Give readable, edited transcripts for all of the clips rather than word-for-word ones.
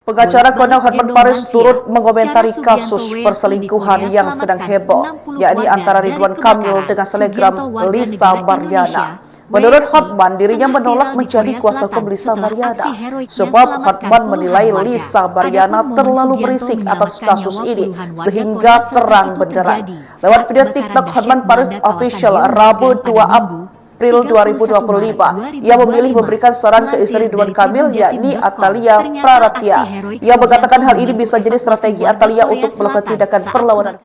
Pengacara kondang Hotman Paris turut mengomentari kasus perselingkuhan yang sedang heboh, yakni antara Ridwan Kamil dengan selebgram Lisa Mariana. Menurut Hotman, dirinya menolak menjadi kuasa hukum Lisa Mariana, sebab Hotman menilai Lisa Mariana terlalu berisik atas kasus ini, sehingga terang benderang. Lewat video TikTok Hotman Paris Official Rabu 2 April 2025, ia memilih memberikan saran ke istri Ridwan Kamil, yakni Atalia Praratya. Ia mengatakan hal ini bisa jadi strategi Atalia untuk melakukan tindakan perlawanan.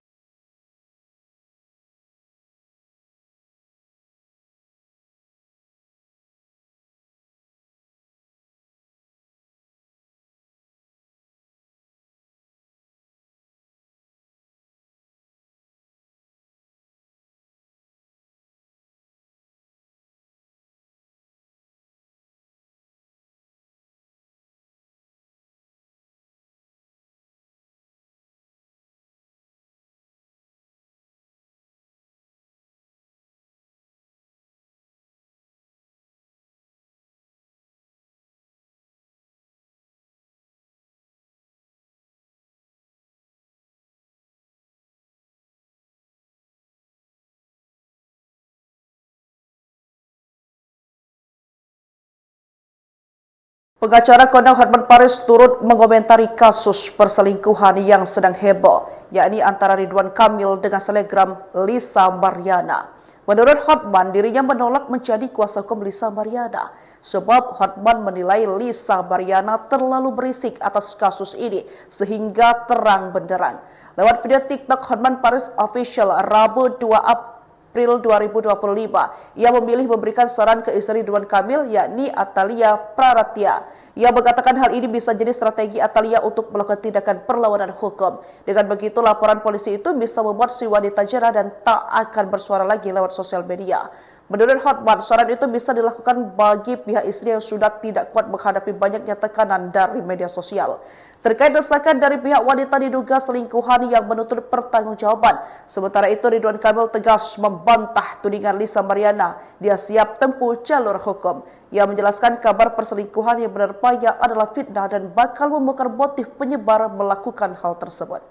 Pengacara kondang Hotman Paris turut mengomentari kasus perselingkuhan yang sedang heboh, yakni antara Ridwan Kamil dengan selebgram Lisa Mariana. Menurut Hotman, dirinya menolak menjadi kuasa hukum Lisa Mariana, sebab Hotman menilai Lisa Mariana terlalu berisik atas kasus ini, sehingga terang benderang. Lewat video TikTok Hotman Paris Official Rabu 2 April 2025, ia memilih memberikan saran ke istri Ridwan Kamil, yakni Atalia Praratya. Ia mengatakan hal ini bisa jadi strategi Atalia untuk melakukan tindakan perlawanan hukum. Dengan begitu, laporan polisi itu bisa membuat si wanita jera dan tak akan bersuara lagi lewat sosial media. Menurut Hotman, saran itu bisa dilakukan bagi pihak istri yang sudah tidak kuat menghadapi banyaknya tekanan dari media sosial. Terkait desakan dari pihak wanita diduga selingkuhan yang menuntut pertanggungjawaban. Sementara itu, Ridwan Kamil tegas membantah tudingan Lisa Mariana. Dia siap tempuh jalur hukum. Ia menjelaskan kabar perselingkuhan yang menerpanya adalah fitnah dan bakal membongkar motif penyebar melakukan hal tersebut.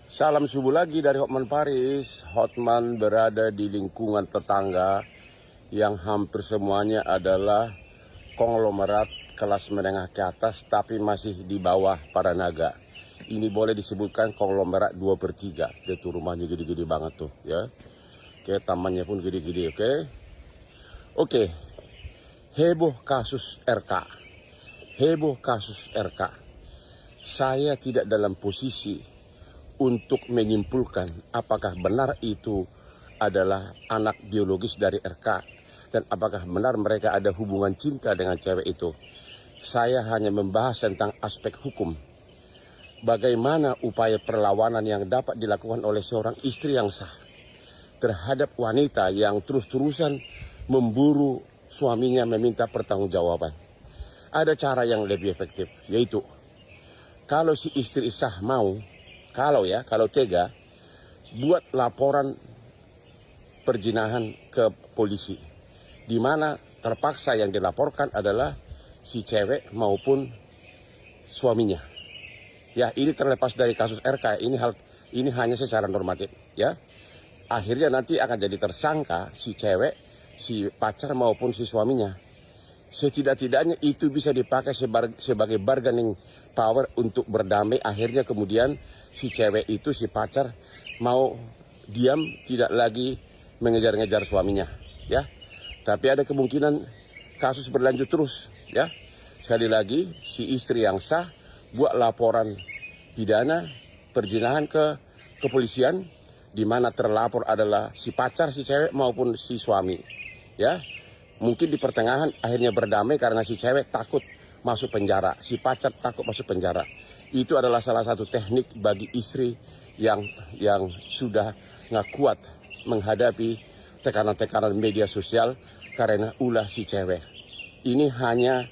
Salam subuh lagi dari Hotman Paris. Hotman berada di lingkungan tetangga yang hampir semuanya adalah konglomerat kelas menengah ke atas, tapi masih di bawah para naga. Ini boleh disebutkan konglomerat 2/3. Itu rumahnya gede-gede banget tuh, ya. Oke, tamannya pun gede-gede, oke. Oke, heboh kasus RK. Heboh kasus RK. Saya tidak dalam posisi untuk menyimpulkan apakah benar itu adalah anak biologis dari RK dan apakah benar mereka ada hubungan cinta dengan cewek itu. Saya hanya membahas tentang aspek hukum. Bagaimana upaya perlawanan yang dapat dilakukan oleh seorang istri yang sah terhadap wanita yang terus-terusan memburu suaminya meminta pertanggungjawaban. Ada cara yang lebih efektif, yaitu kalau si istri sah mau, kalau tega, buat laporan perzinahan ke polisi, di mana terpaksa yang dilaporkan adalah si cewek maupun suaminya. Ya, ini terlepas dari kasus RK. Ini hanya secara normatif, ya. Akhirnya nanti akan jadi tersangka si cewek, si pacar maupun si suaminya. Setidak-tidaknya itu bisa dipakai sebagai bargaining power untuk berdamai. Akhirnya kemudian si cewek itu, si pacar mau diam, tidak lagi mengejar-ngejar suaminya, ya. Tapi ada kemungkinan kasus berlanjut terus, ya. Sekali lagi, si istri yang sah buat laporan pidana perzinahan ke kepolisian, di mana terlapor adalah si pacar, si cewek maupun si suami, ya. Mungkin di pertengahan akhirnya berdamai karena si cewek takut masuk penjara, si pacar takut masuk penjara. Itu adalah salah satu teknik bagi istri yang sudah nggak kuat menghadapi tekanan-tekanan media sosial karena ulah si cewek. Ini hanya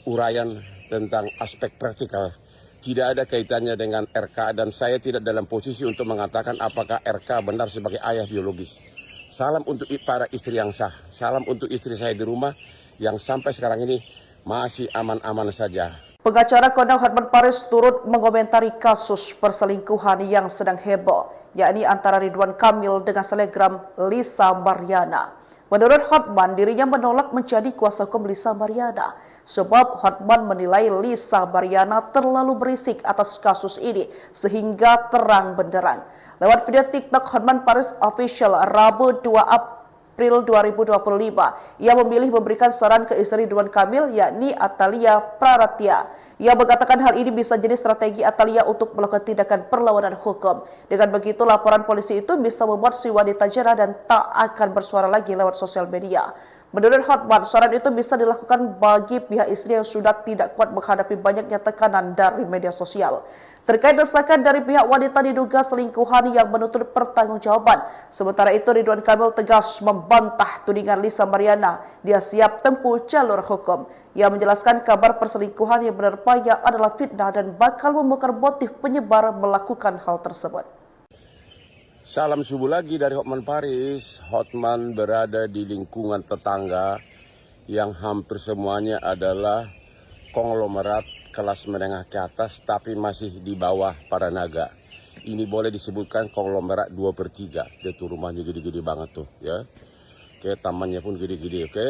uraian tentang aspek praktikal. Tidak ada kaitannya dengan RK dan saya tidak dalam posisi untuk mengatakan apakah RK benar sebagai ayah biologis. Salam untuk para istri yang sah. Salam untuk istri saya di rumah yang sampai sekarang ini masih aman-aman saja. Pengacara Kondang Hotman Paris turut mengomentari kasus perselingkuhan yang sedang heboh, yakni antara Ridwan Kamil dengan selebgram Lisa Mariana. Menurut Hotman, dirinya menolak menjadi kuasa hukum Lisa Mariana, sebab Hotman menilai Lisa Mariana terlalu berisik atas kasus ini sehingga terang benderang. Lewat video TikTok Hotman Paris Official Rabu 2 April 2025, ia memilih memberikan saran ke istri Ridwan Kamil, yakni Atalia Praratya. Ia mengatakan hal ini bisa jadi strategi Atalia untuk melakukan tindakan perlawanan hukum. Dengan begitu, laporan polisi itu bisa membuat si wanita jera dan tak akan bersuara lagi lewat sosial media. Menurut Hotman, saran itu bisa dilakukan bagi pihak istri yang sudah tidak kuat menghadapi banyaknya tekanan dari media sosial. Terkait desakan dari pihak wanita diduga selingkuhan yang menuntut pertanggungjawaban. Sementara itu, Ridwan Kamil tegas membantah tudingan Lisa Mariana. Dia siap tempuh jalur hukum. Ia menjelaskan kabar perselingkuhan yang menerpanya adalah fitnah dan bakal membongkar motif penyebar melakukan hal tersebut. Salam subuh lagi dari Hotman Paris. Hotman berada di lingkungan tetangga yang hampir semuanya adalah konglomerat kelas menengah ke atas tapi masih di bawah para naga. Ini boleh disebutkan konglomerat 2/3. Dia tuh rumahnya gede-gede banget tuh ya. Oke, tamannya pun gede-gede, oke.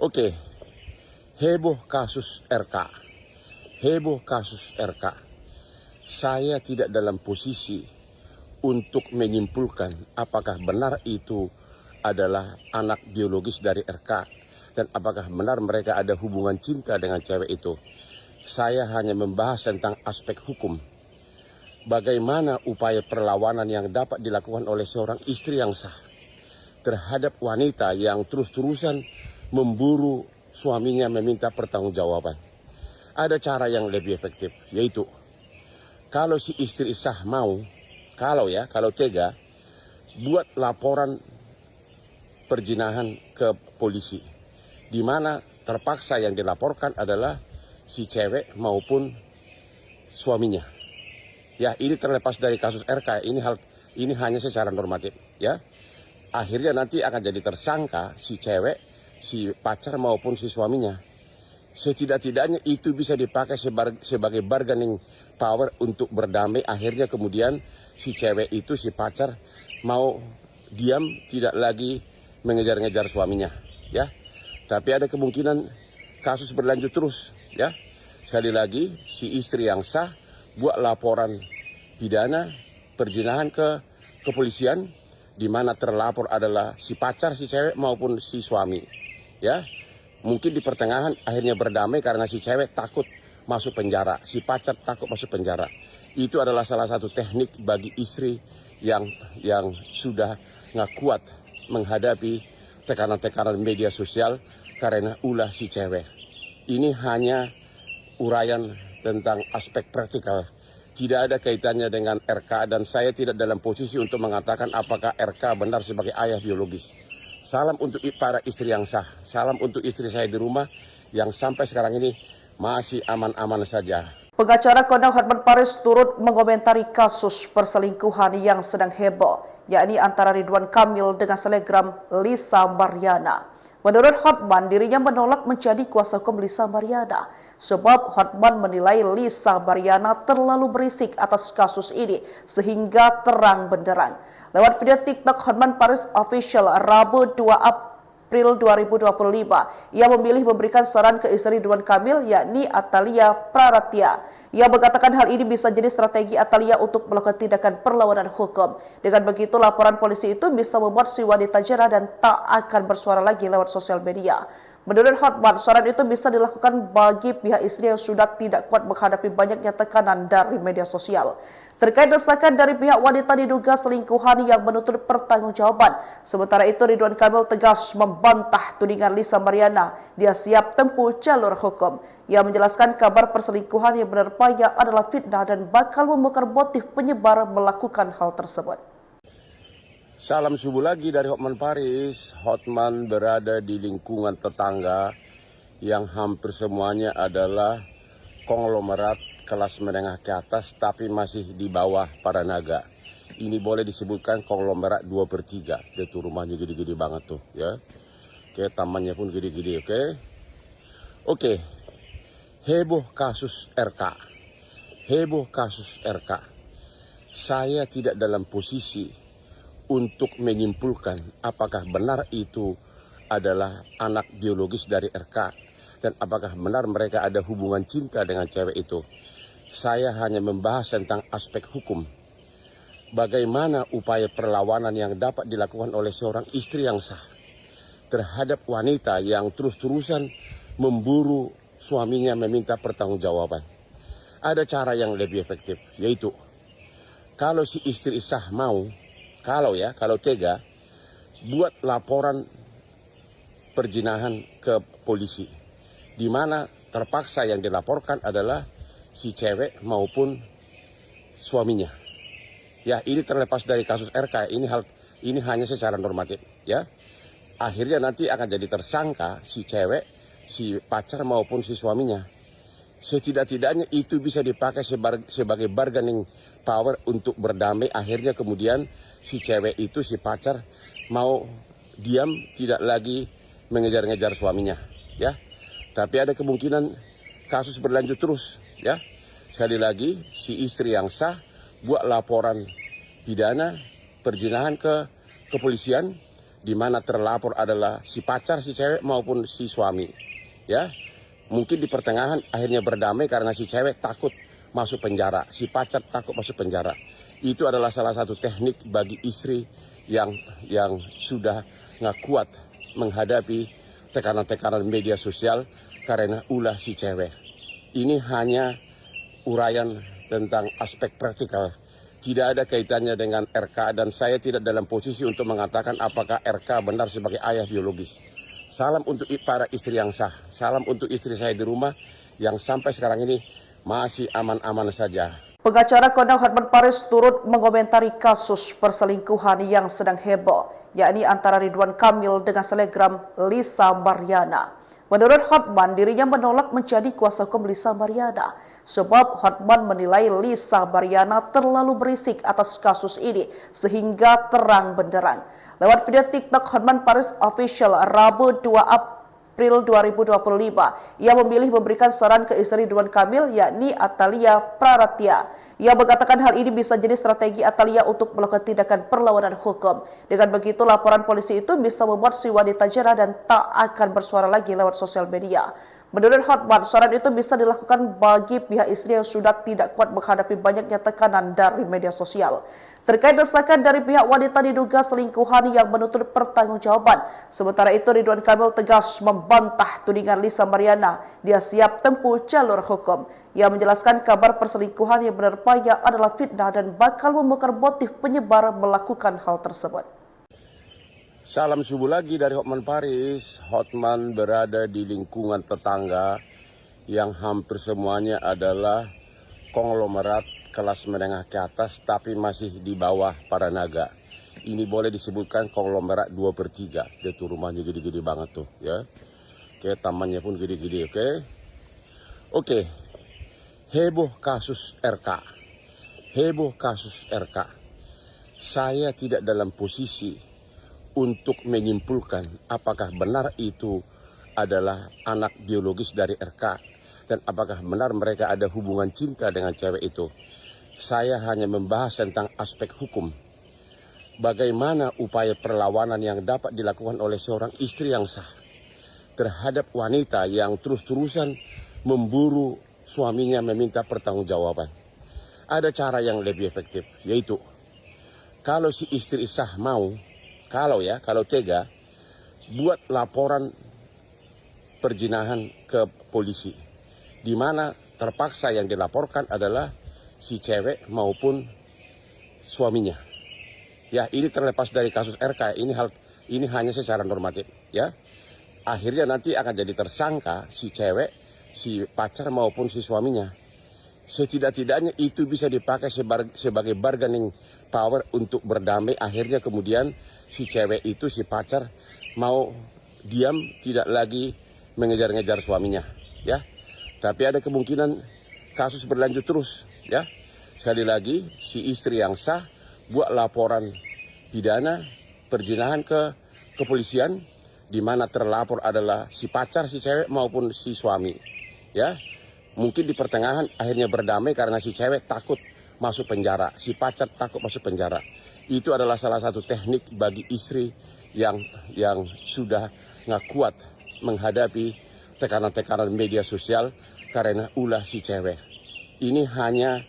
Oke. Heboh kasus RK. Heboh kasus RK. Saya tidak dalam posisi untuk menyimpulkan apakah benar itu adalah anak biologis dari RK dan apakah benar mereka ada hubungan cinta dengan cewek itu. Saya hanya membahas tentang aspek hukum. Bagaimana upaya perlawanan yang dapat dilakukan oleh seorang istri yang sah terhadap wanita yang terus-terusan memburu suaminya meminta pertanggungjawaban. Ada cara yang lebih efektif, yaitu kalau si istri sah mau, kalau tega, buat laporan perzinahan ke polisi, di mana terpaksa yang dilaporkan adalah si cewek maupun suaminya. Ya, ini terlepas dari kasus RK, ini hanya secara normatif, ya. Akhirnya nanti akan jadi tersangka si cewek, si pacar maupun si suaminya. Setidak-tidaknya itu bisa dipakai sebagai bargaining power untuk berdamai. Akhirnya kemudian si cewek itu, si pacar mau diam, tidak lagi mengejar-ngejar suaminya, ya. Tapi ada kemungkinan kasus berlanjut terus, ya. Sekali lagi, si istri yang sah buat laporan pidana perzinahan ke kepolisian, di mana terlapor adalah si pacar, si cewek maupun si suami, ya. Mungkin di pertengahan akhirnya berdamai karena si cewek takut masuk penjara, si pacar takut masuk penjara. Itu adalah salah satu teknik bagi istri yang sudah nggak kuat menghadapi tekanan-tekanan media sosial karena ulah si cewek. Ini hanya uraian tentang aspek praktikal. Tidak ada kaitannya dengan RK dan saya tidak dalam posisi untuk mengatakan apakah RK benar sebagai ayah biologis. Salam untuk para istri yang sah. Salam untuk istri saya di rumah yang sampai sekarang ini masih aman-aman saja. Pengacara Kondang Hotman Paris turut mengomentari kasus perselingkuhan yang sedang heboh, yakni antara Ridwan Kamil dengan selebgram Lisa Mariana. Menurut Hotman, dirinya menolak menjadi kuasa hukum Lisa Mariana, sebab Hotman menilai Lisa Mariana terlalu berisik atas kasus ini sehingga terang benderang. Lewat video TikTok Hotman Paris Official Rabu 2 April 2025, ia memilih memberikan saran ke istri Ridwan Kamil, yakni Atalia Praratya. Ia mengatakan hal ini bisa jadi strategi Atalia untuk melakukan tindakan perlawanan hukum. Dengan begitu, laporan polisi itu bisa membuat si wanita jera dan tak akan bersuara lagi lewat sosial media. Menurut Hotman, saran itu bisa dilakukan bagi pihak istri yang sudah tidak kuat menghadapi banyaknya tekanan dari media sosial. Terkait desakan dari pihak wanita diduga selingkuhan yang menuntut pertanggungjawaban. Sementara itu, Ridwan Kamil tegas membantah tudingan Lisa Mariana. Dia siap tempuh jalur hukum. Ia menjelaskan kabar perselingkuhan yang menerpanya adalah fitnah dan bakal membongkar motif penyebar melakukan hal tersebut. Salam subuh lagi dari Hotman Paris. Hotman berada di lingkungan tetangga yang hampir semuanya adalah konglomerat kelas menengah ke atas tapi masih di bawah para naga. Ini boleh disebutkan konglomerat 2/3. Dia tuh rumahnya gede-gede banget tuh, ya. Oke, tamannya pun gede-gede, oke. Oke. heboh kasus RK. Heboh kasus RK. Saya tidak dalam posisi untuk menyimpulkan apakah benar itu adalah anak biologis dari RK dan apakah benar mereka ada hubungan cinta dengan cewek itu. Saya hanya membahas tentang aspek hukum. Bagaimana upaya perlawanan yang dapat dilakukan oleh seorang istri yang sah terhadap wanita yang terus-terusan memburu suaminya meminta pertanggungjawaban. Ada cara yang lebih efektif, yaitu kalau si istri sah mau, kalau tega, buat laporan perzinahan ke polisi, di mana terpaksa yang dilaporkan adalah si cewek maupun suaminya. Ya, ini terlepas dari kasus RK, ini hanya secara normatif, ya. Akhirnya nanti akan jadi tersangka si cewek, si pacar maupun si suaminya. Setidak-tidaknya itu bisa dipakai sebagai bargaining power untuk berdamai. Akhirnya kemudian si cewek itu, si pacar mau diam, tidak lagi mengejar-ngejar suaminya, ya. Tapi ada kemungkinan kasus berlanjut terus, ya. Sekali lagi, si istri yang sah buat laporan pidana perzinahan ke kepolisian, di mana terlapor adalah si pacar, si cewek maupun si suami, ya. Mungkin di pertengahan akhirnya berdamai karena si cewek takut masuk penjara, si pacar takut masuk penjara. Itu adalah salah satu teknik bagi istri yang sudah nggak kuat menghadapi tekanan-tekanan media sosial karena ulah si cewek. Ini hanya uraian tentang aspek praktikal. Tidak ada kaitannya dengan RK dan saya tidak dalam posisi untuk mengatakan apakah RK benar sebagai ayah biologis. Salam untuk para istri yang sah. Salam untuk istri saya di rumah yang sampai sekarang ini masih aman-aman saja. Pengacara Kondang Hotman Paris turut mengomentari kasus perselingkuhan yang sedang heboh, yakni antara Ridwan Kamil dengan selebgram Lisa Mariana. Menurut Hotman, dirinya menolak menjadi kuasa hukum Lisa Mariana, sebab Hotman menilai Lisa Mariana terlalu berisik atas kasus ini sehingga terang benderang. Lewat video TikTok Hotman Paris Official Rabu 2 April 2025, ia memilih memberikan saran ke istri Ridwan Kamil, yakni Atalia Praratya. Ia mengatakan hal ini bisa jadi strategi Atalia untuk melakukan tindakan perlawanan hukum. Dengan begitu, laporan polisi itu bisa membuat si wanita jera dan tak akan bersuara lagi lewat sosial media. Menurut Hotman, saran itu bisa dilakukan bagi pihak istri yang sudah tidak kuat menghadapi banyaknya tekanan dari media sosial. Terkait desakan dari pihak wanita diduga selingkuhan yang menuntut pertanggungjawaban. Sementara itu, Ridwan Kamil tegas membantah tudingan Lisa Mariana. Dia siap tempuh jalur hukum. Ia menjelaskan kabar perselingkuhan yang menerpanya adalah fitnah dan bakal membongkar motif penyebar melakukan hal tersebut. Salam subuh lagi dari Hotman Paris. Hotman berada di lingkungan tetangga yang hampir semuanya adalah konglomerat kelas menengah ke atas tapi masih di bawah para naga. Ini boleh disebutkan konglomerat 2/3. Dia tuh rumahnya gede-gede banget tuh, ya. Oke, tamannya pun gede-gede, oke. Oke. Heboh kasus RK. Heboh kasus RK. Saya tidak dalam posisi untuk menyimpulkan apakah benar itu adalah anak biologis dari RK dan apakah benar mereka ada hubungan cinta dengan cewek itu. Saya hanya membahas tentang aspek hukum. Bagaimana upaya perlawanan yang dapat dilakukan oleh seorang istri yang sah terhadap wanita yang terus-terusan memburu suaminya meminta pertanggungjawaban. Ada cara yang lebih efektif, yaitu kalau si istri sah mau, kalau tega, buat laporan perzinahan ke polisi, di mana terpaksa yang dilaporkan adalah si cewek maupun suaminya. Ya, ini terlepas dari kasus RK, ini hanya secara normatif, ya. Akhirnya nanti akan jadi tersangka si cewek, si pacar maupun si suaminya. Setidak-tidaknya itu bisa dipakai sebagai bargaining power untuk berdamai. Akhirnya kemudian si cewek itu, si pacar mau diam, tidak lagi mengejar-ngejar suaminya, ya. Tapi ada kemungkinan kasus berlanjut terus, ya. Sekali lagi, si istri yang sah buat laporan pidana perzinahan ke kepolisian, di mana terlapor adalah si pacar, si cewek maupun si suami, ya. Mungkin di pertengahan akhirnya berdamai karena si cewek takut masuk penjara, si pacar takut masuk penjara. Itu adalah salah satu teknik bagi istri yang sudah nggak kuat menghadapi tekanan-tekanan media sosial karena ulah si cewek. Ini hanya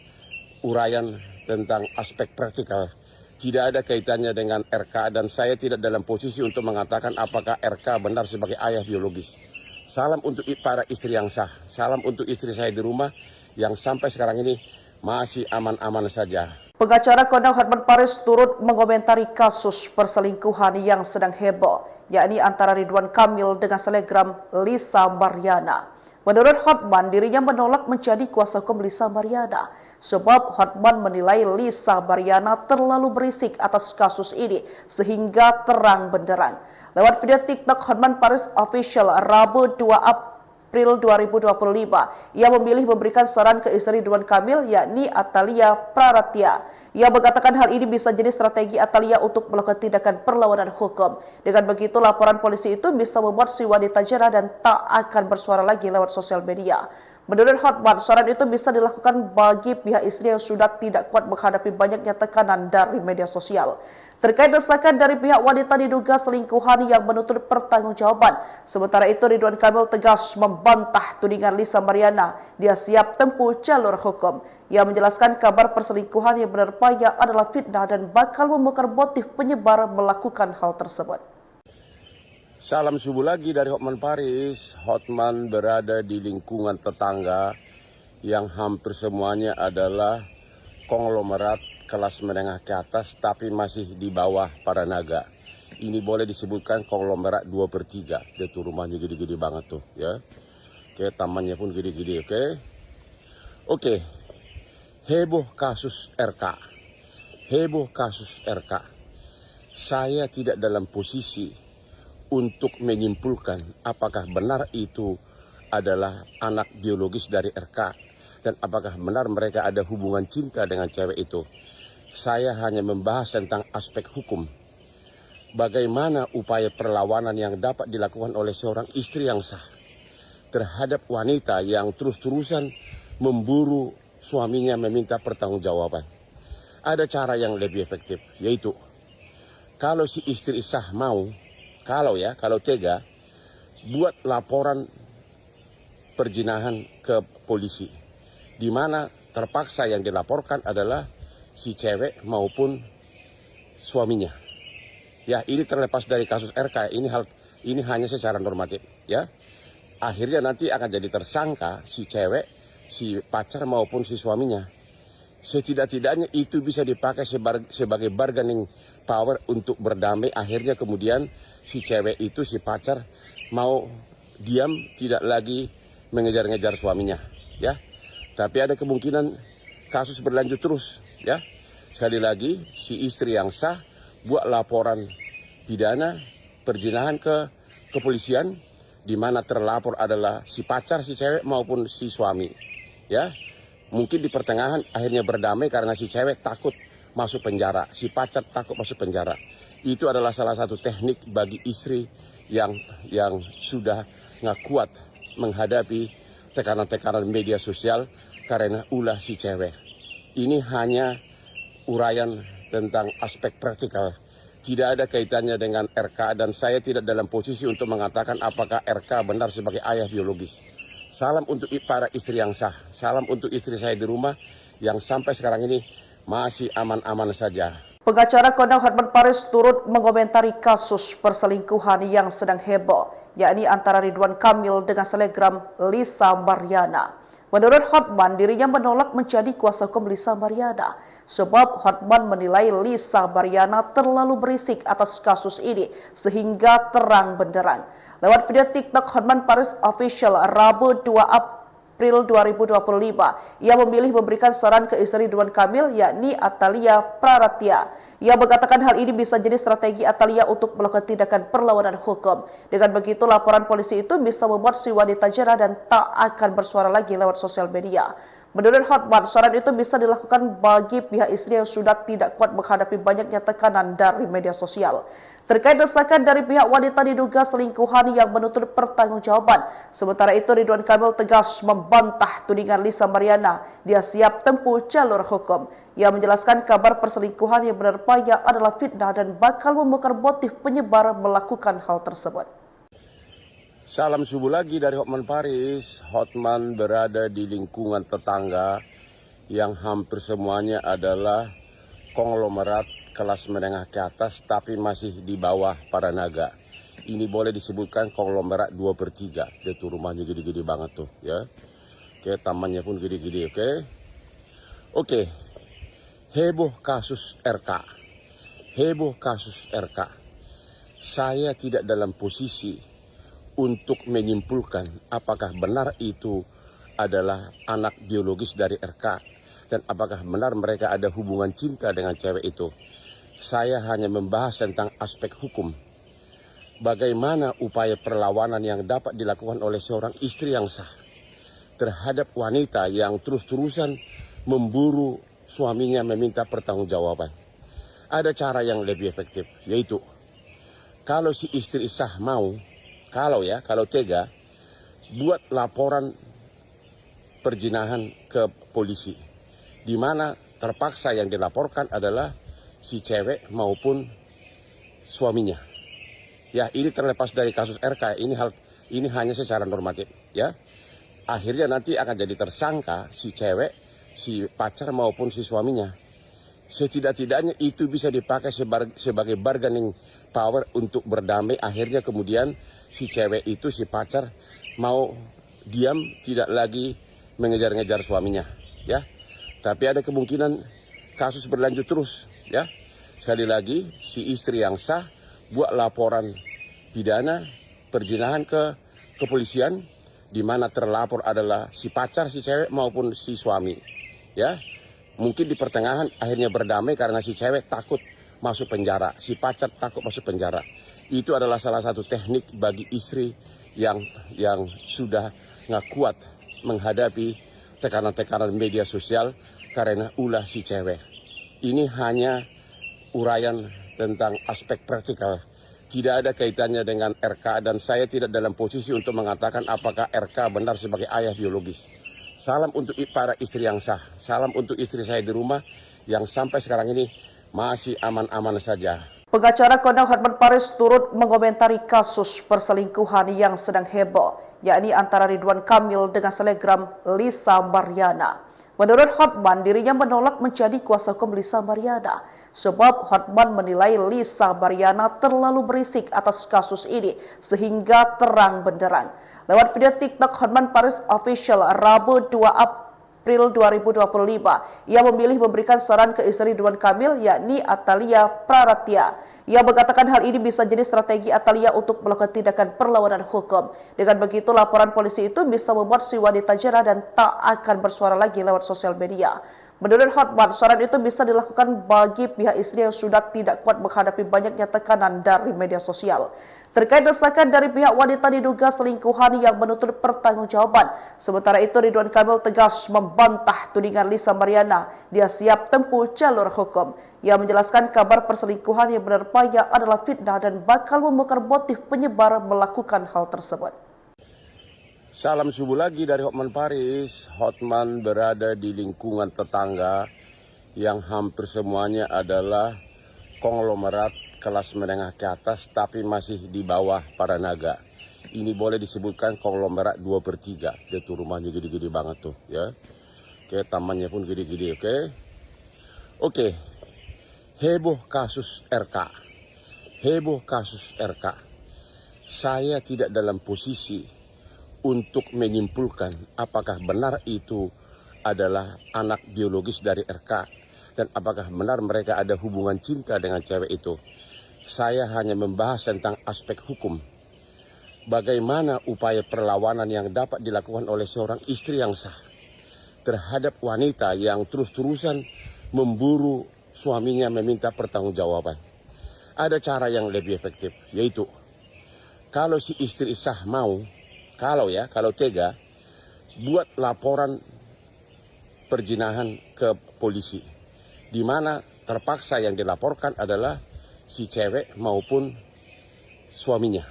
uraian tentang aspek praktikal. Tidak ada kaitannya dengan RK dan saya tidak dalam posisi untuk mengatakan apakah RK benar sebagai ayah biologis. Salam untuk para istri yang sah. Salam untuk istri saya di rumah yang sampai sekarang ini masih aman-aman saja. Pengacara kondang Hotman Paris turut mengomentari kasus perselingkuhan yang sedang heboh, yakni antara Ridwan Kamil dengan selebgram Lisa Mariana. Menurut Hotman, dirinya menolak menjadi kuasa hukum Lisa Mariana sebab Hotman menilai Lisa Mariana terlalu berisik atas kasus ini sehingga terang benderang. Lewat video TikTok Hotman Paris Official Rabu 2 April 2025, ia memilih memberikan saran ke istri Ridwan Kamil yakni Atalia Praratya. Ia mengatakan hal ini bisa jadi strategi Atalia untuk melakukan tindakan perlawanan hukum. Dengan begitu, laporan polisi itu bisa membuat si wanita jera dan tak akan bersuara lagi lewat sosial media. Menurut Hotman, saran itu bisa dilakukan bagi pihak istri yang sudah tidak kuat menghadapi banyaknya tekanan dari media sosial. Terkait desakan dari pihak wanita diduga selingkuhan yang menuntut pertanggungjawaban. Sementara itu, Ridwan Kamil tegas membantah tudingan Lisa Mariana. Dia siap tempuh jalur hukum. Ia menjelaskan kabar perselingkuhan yang menerpanya adalah fitnah dan bakal membongkar motif penyebar melakukan hal tersebut. Salam subuh lagi dari Hotman Paris. Hotman berada di lingkungan tetangga yang hampir semuanya adalah konglomerat kelas menengah ke atas tapi masih di bawah para naga. Ini boleh disebutkan konglomerat 2/3. Dia tuh rumahnya gede-gede banget tuh ya. Oke, tamannya pun gede-gede, oke. Oke. Heboh kasus RK. Heboh kasus RK. Saya tidak dalam posisi untuk menyimpulkan apakah benar itu adalah anak biologis dari RK dan apakah benar mereka ada hubungan cinta dengan cewek itu. Saya hanya membahas tentang aspek hukum. Bagaimana upaya perlawanan yang dapat dilakukan oleh seorang istri yang sah terhadap wanita yang terus-terusan memburu suaminya meminta pertanggungjawaban. Ada cara yang lebih efektif, yaitu kalau si istri sah mau, kalau tega, buat laporan perzinahan ke polisi. Di mana terpaksa yang dilaporkan adalah si cewek maupun suaminya. Ya, ini terlepas dari kasus RK, ini hanya secara normatif, ya. Akhirnya nanti akan jadi tersangka si cewek, si pacar maupun si suaminya. Setidak-tidaknya itu bisa dipakai sebagai bargaining power untuk berdamai. Akhirnya kemudian si cewek itu, si pacar mau diam, tidak lagi mengejar-ngejar suaminya, ya. Tapi ada kemungkinan kasus berlanjut terus, ya. Sekali lagi, si istri yang sah buat laporan pidana perzinahan ke kepolisian, di mana terlapor adalah si pacar, si cewek maupun si suami, ya. Mungkin di pertengahan akhirnya berdamai karena si cewek takut masuk penjara, si pacar takut masuk penjara. Itu adalah salah satu teknik bagi istri yang sudah nggak kuat menghadapi tekanan-tekanan media sosial karena ulah si cewek. Ini hanya uraian tentang aspek praktikal. Tidak ada kaitannya dengan RK dan saya tidak dalam posisi untuk mengatakan apakah RK benar sebagai ayah biologis. Salam untuk para istri yang sah. Salam untuk istri saya di rumah yang sampai sekarang ini masih aman-aman saja. Pengacara kondang Hotman Paris turut mengomentari kasus perselingkuhan yang sedang heboh, yakni antara Ridwan Kamil dengan selebgram Lisa Mariana. Menurut Hotman, dirinya menolak menjadi kuasa hukum Lisa Mariana sebab Hotman menilai Lisa Mariana terlalu berisik atas kasus ini sehingga terang benderang. Lewat video TikTok Hotman Paris Official Rabu 2 April 2025, ia memilih memberikan saran ke istri Ridwan Kamil yakni Atalia Praratya. Ia mengatakan hal ini bisa jadi strategi Atalia untuk melakukan tindakan perlawanan hukum. Dengan begitu, laporan polisi itu bisa membuat si wanita jera dan tak akan bersuara lagi lewat sosial media. Menurut Hotman, saran itu bisa dilakukan bagi pihak istri yang sudah tidak kuat menghadapi banyaknya tekanan dari media sosial. terkait desakan dari pihak wanita diduga selingkuhan yang menuntut pertanggungjawaban. Sementara itu Ridwan Kamil tegas membantah tudingan Lisa Mariana. Dia siap tempuh jalur hukum. Ia menjelaskan kabar perselingkuhan yang menerpanya adalah fitnah dan bakal membongkar motif penyebar melakukan hal tersebut. Salam subuh lagi dari Hotman Paris. Hotman berada di lingkungan tetangga yang hampir semuanya adalah konglomerat kelas menengah ke atas tapi masih di bawah para naga. Ini boleh disebutkan konglomerat 2/3. Dia tuh rumahnya gede-gede banget tuh ya. Oke, tamannya pun gede-gede, oke. Oke. Heboh kasus RK. Heboh kasus RK. Saya tidak dalam posisi untuk menyimpulkan apakah benar itu adalah anak biologis dari RK dan apakah benar mereka ada hubungan cinta dengan cewek itu. Saya hanya membahas tentang aspek hukum. Bagaimana upaya perlawanan yang dapat dilakukan oleh seorang istri yang sah terhadap wanita yang terus-terusan memburu suaminya meminta pertanggungjawaban. Ada cara yang lebih efektif, yaitu kalau si istri sah mau, kalau tega, buat laporan perzinahan ke polisi, di mana terpaksa yang dilaporkan adalah si cewek maupun suaminya. Ya, ini terlepas dari kasus RK, ini hanya secara normatif, ya. Akhirnya nanti akan jadi tersangka si cewek, si pacar maupun si suaminya. Setidak-tidaknya itu bisa dipakai sebagai bargaining power untuk berdamai. Akhirnya kemudian si cewek itu, si pacar mau diam, tidak lagi mengejar-ngejar suaminya, ya. Tapi ada kemungkinan kasus berlanjut terus, ya. Sekali lagi, si istri yang sah buat laporan pidana perzinahan ke kepolisian, di mana terlapor adalah si pacar, si cewek maupun si suami, ya. Mungkin di pertengahan akhirnya berdamai karena si cewek takut masuk penjara, si pacar takut masuk penjara. Itu adalah salah satu teknik bagi istri yang sudah nggak kuat menghadapi tekanan-tekanan media sosial karena ulah si cewek. Ini hanya uraian tentang aspek praktikal. Tidak ada kaitannya dengan RK dan saya tidak dalam posisi untuk mengatakan apakah RK benar sebagai ayah biologis. Salam untuk para istri yang sah. Salam untuk istri saya di rumah yang sampai sekarang ini masih aman-aman saja. Pengacara kondang Hotman Paris turut mengomentari kasus perselingkuhan yang sedang heboh, yakni antara Ridwan Kamil dengan selebgram Lisa Mariana. Menurut Hotman, dirinya menolak menjadi kuasa hukum Lisa Mariana, sebab Hotman menilai Lisa Mariana terlalu berisik atas kasus ini sehingga terang benderang. Lewat video TikTok Hotman Paris Official Rabu 2 April 2025, ia memilih memberikan saran ke istri Ridwan Kamil, yakni Atalia Praratya. Ia mengatakan hal ini bisa jadi strategi Atalia untuk melakukan tindakan perlawanan hukum. Dengan begitu, laporan polisi itu bisa membuat si wanita jera dan tak akan bersuara lagi lewat sosial media. Menurut Hotman, saran itu bisa dilakukan bagi pihak istri yang sudah tidak kuat menghadapi banyaknya tekanan dari media sosial. Terkait desakan dari pihak wanita diduga selingkuhan yang menuntut pertanggungjawaban. Sementara itu Ridwan Kamil tegas membantah tudingan Lisa Mariana. Dia siap tempuh jalur hukum. Ia menjelaskan kabar perselingkuhan yang menerpanya adalah fitnah dan bakal membongkar motif penyebar melakukan hal tersebut. Salam subuh lagi dari Hotman Paris. Hotman berada di lingkungan tetangga yang hampir semuanya adalah konglomerat kelas menengah ke atas tapi masih di bawah para naga. Ini boleh disebutkan konglomerat 2/3. Dia tuh rumahnya gede-gede banget tuh, ya. Oke, tamannya pun gede-gede, oke. Oke. Heboh kasus RK. Heboh kasus RK. Saya tidak dalam posisi untuk menyimpulkan apakah benar itu adalah anak biologis dari RK dan apakah benar mereka ada hubungan cinta dengan cewek itu. Saya hanya membahas tentang aspek hukum. Bagaimana upaya perlawanan yang dapat dilakukan oleh seorang istri yang sah terhadap wanita yang terus-terusan memburu suaminya meminta pertanggungjawaban. Ada cara yang lebih efektif, yaitu kalau si istri sah mau, kalau tega, buat laporan perzinahan ke polisi, di mana terpaksa yang dilaporkan adalah si cewek maupun suaminya.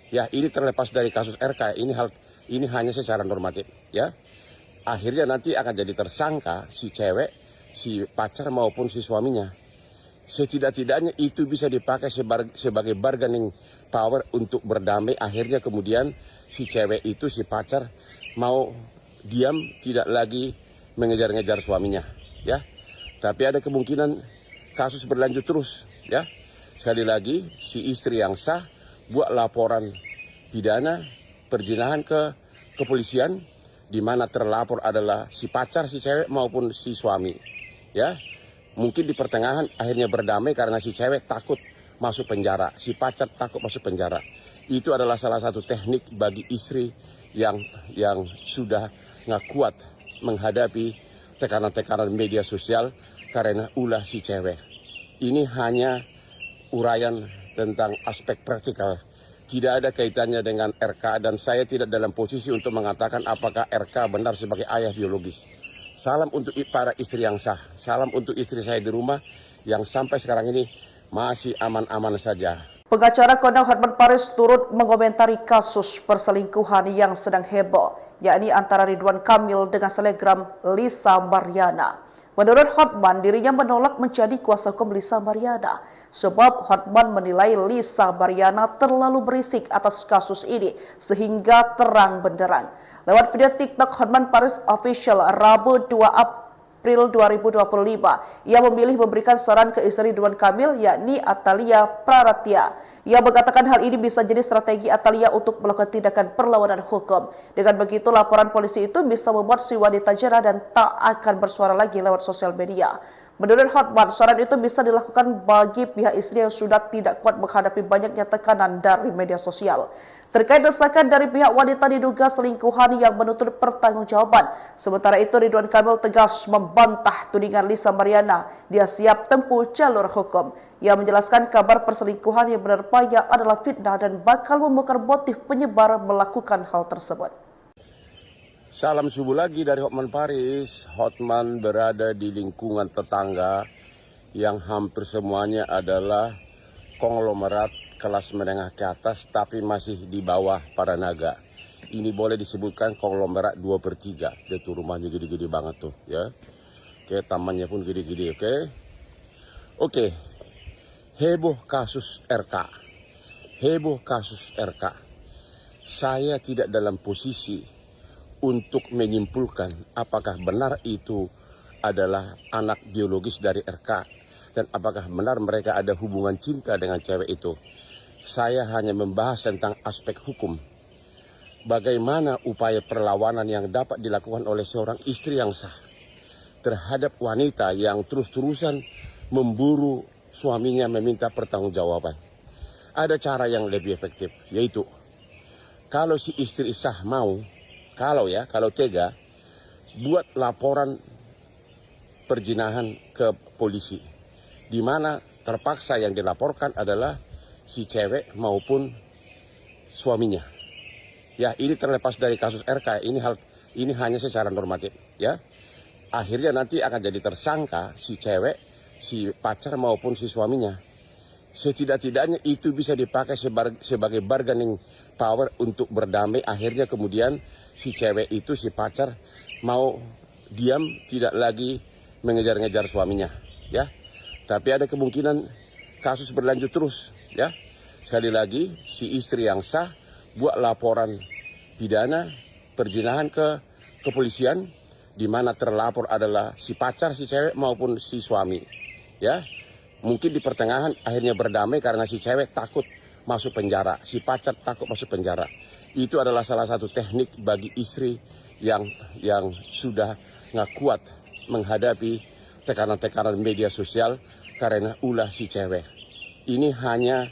Ya, ini terlepas dari kasus RK, ini hanya secara normatif, ya. Akhirnya nanti akan jadi tersangka si cewek, si pacar maupun si suaminya. Setidak-tidaknya itu bisa dipakai sebagai bargaining power untuk berdamai. Akhirnya kemudian si cewek itu, si pacar mau diam, tidak lagi mengejar-ngejar suaminya, ya. Tapi ada kemungkinan kasus berlanjut terus, ya. Sekali lagi, si istri yang sah buat laporan pidana perzinahan ke kepolisian, di mana terlapor adalah si pacar, si cewek maupun si suami, ya. Mungkin di pertengahan akhirnya berdamai karena si cewek takut masuk penjara, si pacar takut masuk penjara. Itu adalah salah satu teknik bagi istri yang sudah nggak kuat menghadapi tekanan-tekanan media sosial karena ulah si cewek. Ini hanya uraian tentang aspek praktikal. Tidak ada kaitannya dengan RK dan saya tidak dalam posisi untuk mengatakan apakah RK benar sebagai ayah biologis. Salam untuk para istri yang sah. Salam untuk istri saya di rumah yang sampai sekarang ini masih aman-aman saja. Pengacara kondang Hotman Paris turut mengomentari kasus perselingkuhan yang sedang heboh, yakni antara Ridwan Kamil dengan selebgram Lisa Mariana. Menurut Hotman, dirinya menolak menjadi kuasa hukum Lisa Mariana. Sebab Hotman menilai Lisa Mariana terlalu berisik atas kasus ini sehingga terang benderang. Lewat video TikTok Hotman Paris Official Rabu 2 April 2025, ia memilih memberikan saran ke istri Ridwan Kamil yakni Atalia Praratya. Ia mengatakan hal ini bisa jadi strategi Atalia untuk melakukan tindakan perlawanan hukum. Dengan begitu laporan polisi itu bisa membuat si wanita jerah dan tak akan bersuara lagi lewat sosial media. Menurut Hotman, saran itu bisa dilakukan bagi pihak istri yang sudah tidak kuat menghadapi banyaknya tekanan dari media sosial. Terkait desakan dari pihak wanita diduga selingkuhan yang menuntut pertanggungjawaban. Sementara itu Ridwan Kamil tegas membantah tudingan Lisa Mariana. Dia siap tempuh jalur hukum. Ia menjelaskan kabar perselingkuhan yang menerpanya adalah fitnah dan bakal membongkar motif penyebar melakukan hal tersebut. Salam subuh lagi dari Hotman Paris. Hotman berada di lingkungan tetangga yang hampir semuanya adalah konglomerat kelas menengah ke atas tapi masih di bawah para naga. Ini boleh disebutkan konglomerat 2/3. Dia tuh rumahnya gede-gede banget tuh, ya. Oke, tamannya pun gede-gede, oke. Oke. Heboh kasus RK. Heboh kasus RK. Saya tidak dalam posisi untuk menyimpulkan apakah benar itu adalah anak biologis dari RK dan apakah benar mereka ada hubungan cinta dengan cewek itu. Saya hanya membahas tentang aspek hukum. Bagaimana upaya perlawanan yang dapat dilakukan oleh seorang istri yang sah terhadap wanita yang terus-terusan memburu suaminya meminta pertanggungjawaban. Ada cara yang lebih efektif, yaitu kalau si istri sah mau, kalau tega, buat laporan perzinahan ke polisi. Di mana terpaksa yang dilaporkan adalah si cewek maupun suaminya. Ya, ini terlepas dari kasus RK, ini hanya secara normatif, ya. Akhirnya nanti akan jadi tersangka si cewek, si pacar maupun si suaminya. Setidak-tidaknya itu bisa dipakai sebagai bargaining power untuk berdamai. Akhirnya kemudian si cewek itu, si pacar mau diam, tidak lagi mengejar-ngejar suaminya, ya. Tapi ada kemungkinan kasus berlanjut terus, ya. Sekali lagi, si istri yang sah buat laporan pidana perzinahan ke kepolisian, di mana terlapor adalah si pacar, si cewek maupun si suami, ya. Mungkin di pertengahan akhirnya berdamai karena si cewek takut masuk penjara, si pacar takut masuk penjara. Itu adalah salah satu teknik bagi istri yang sudah nggak kuat menghadapi tekanan-tekanan media sosial karena ulah si cewek. Ini hanya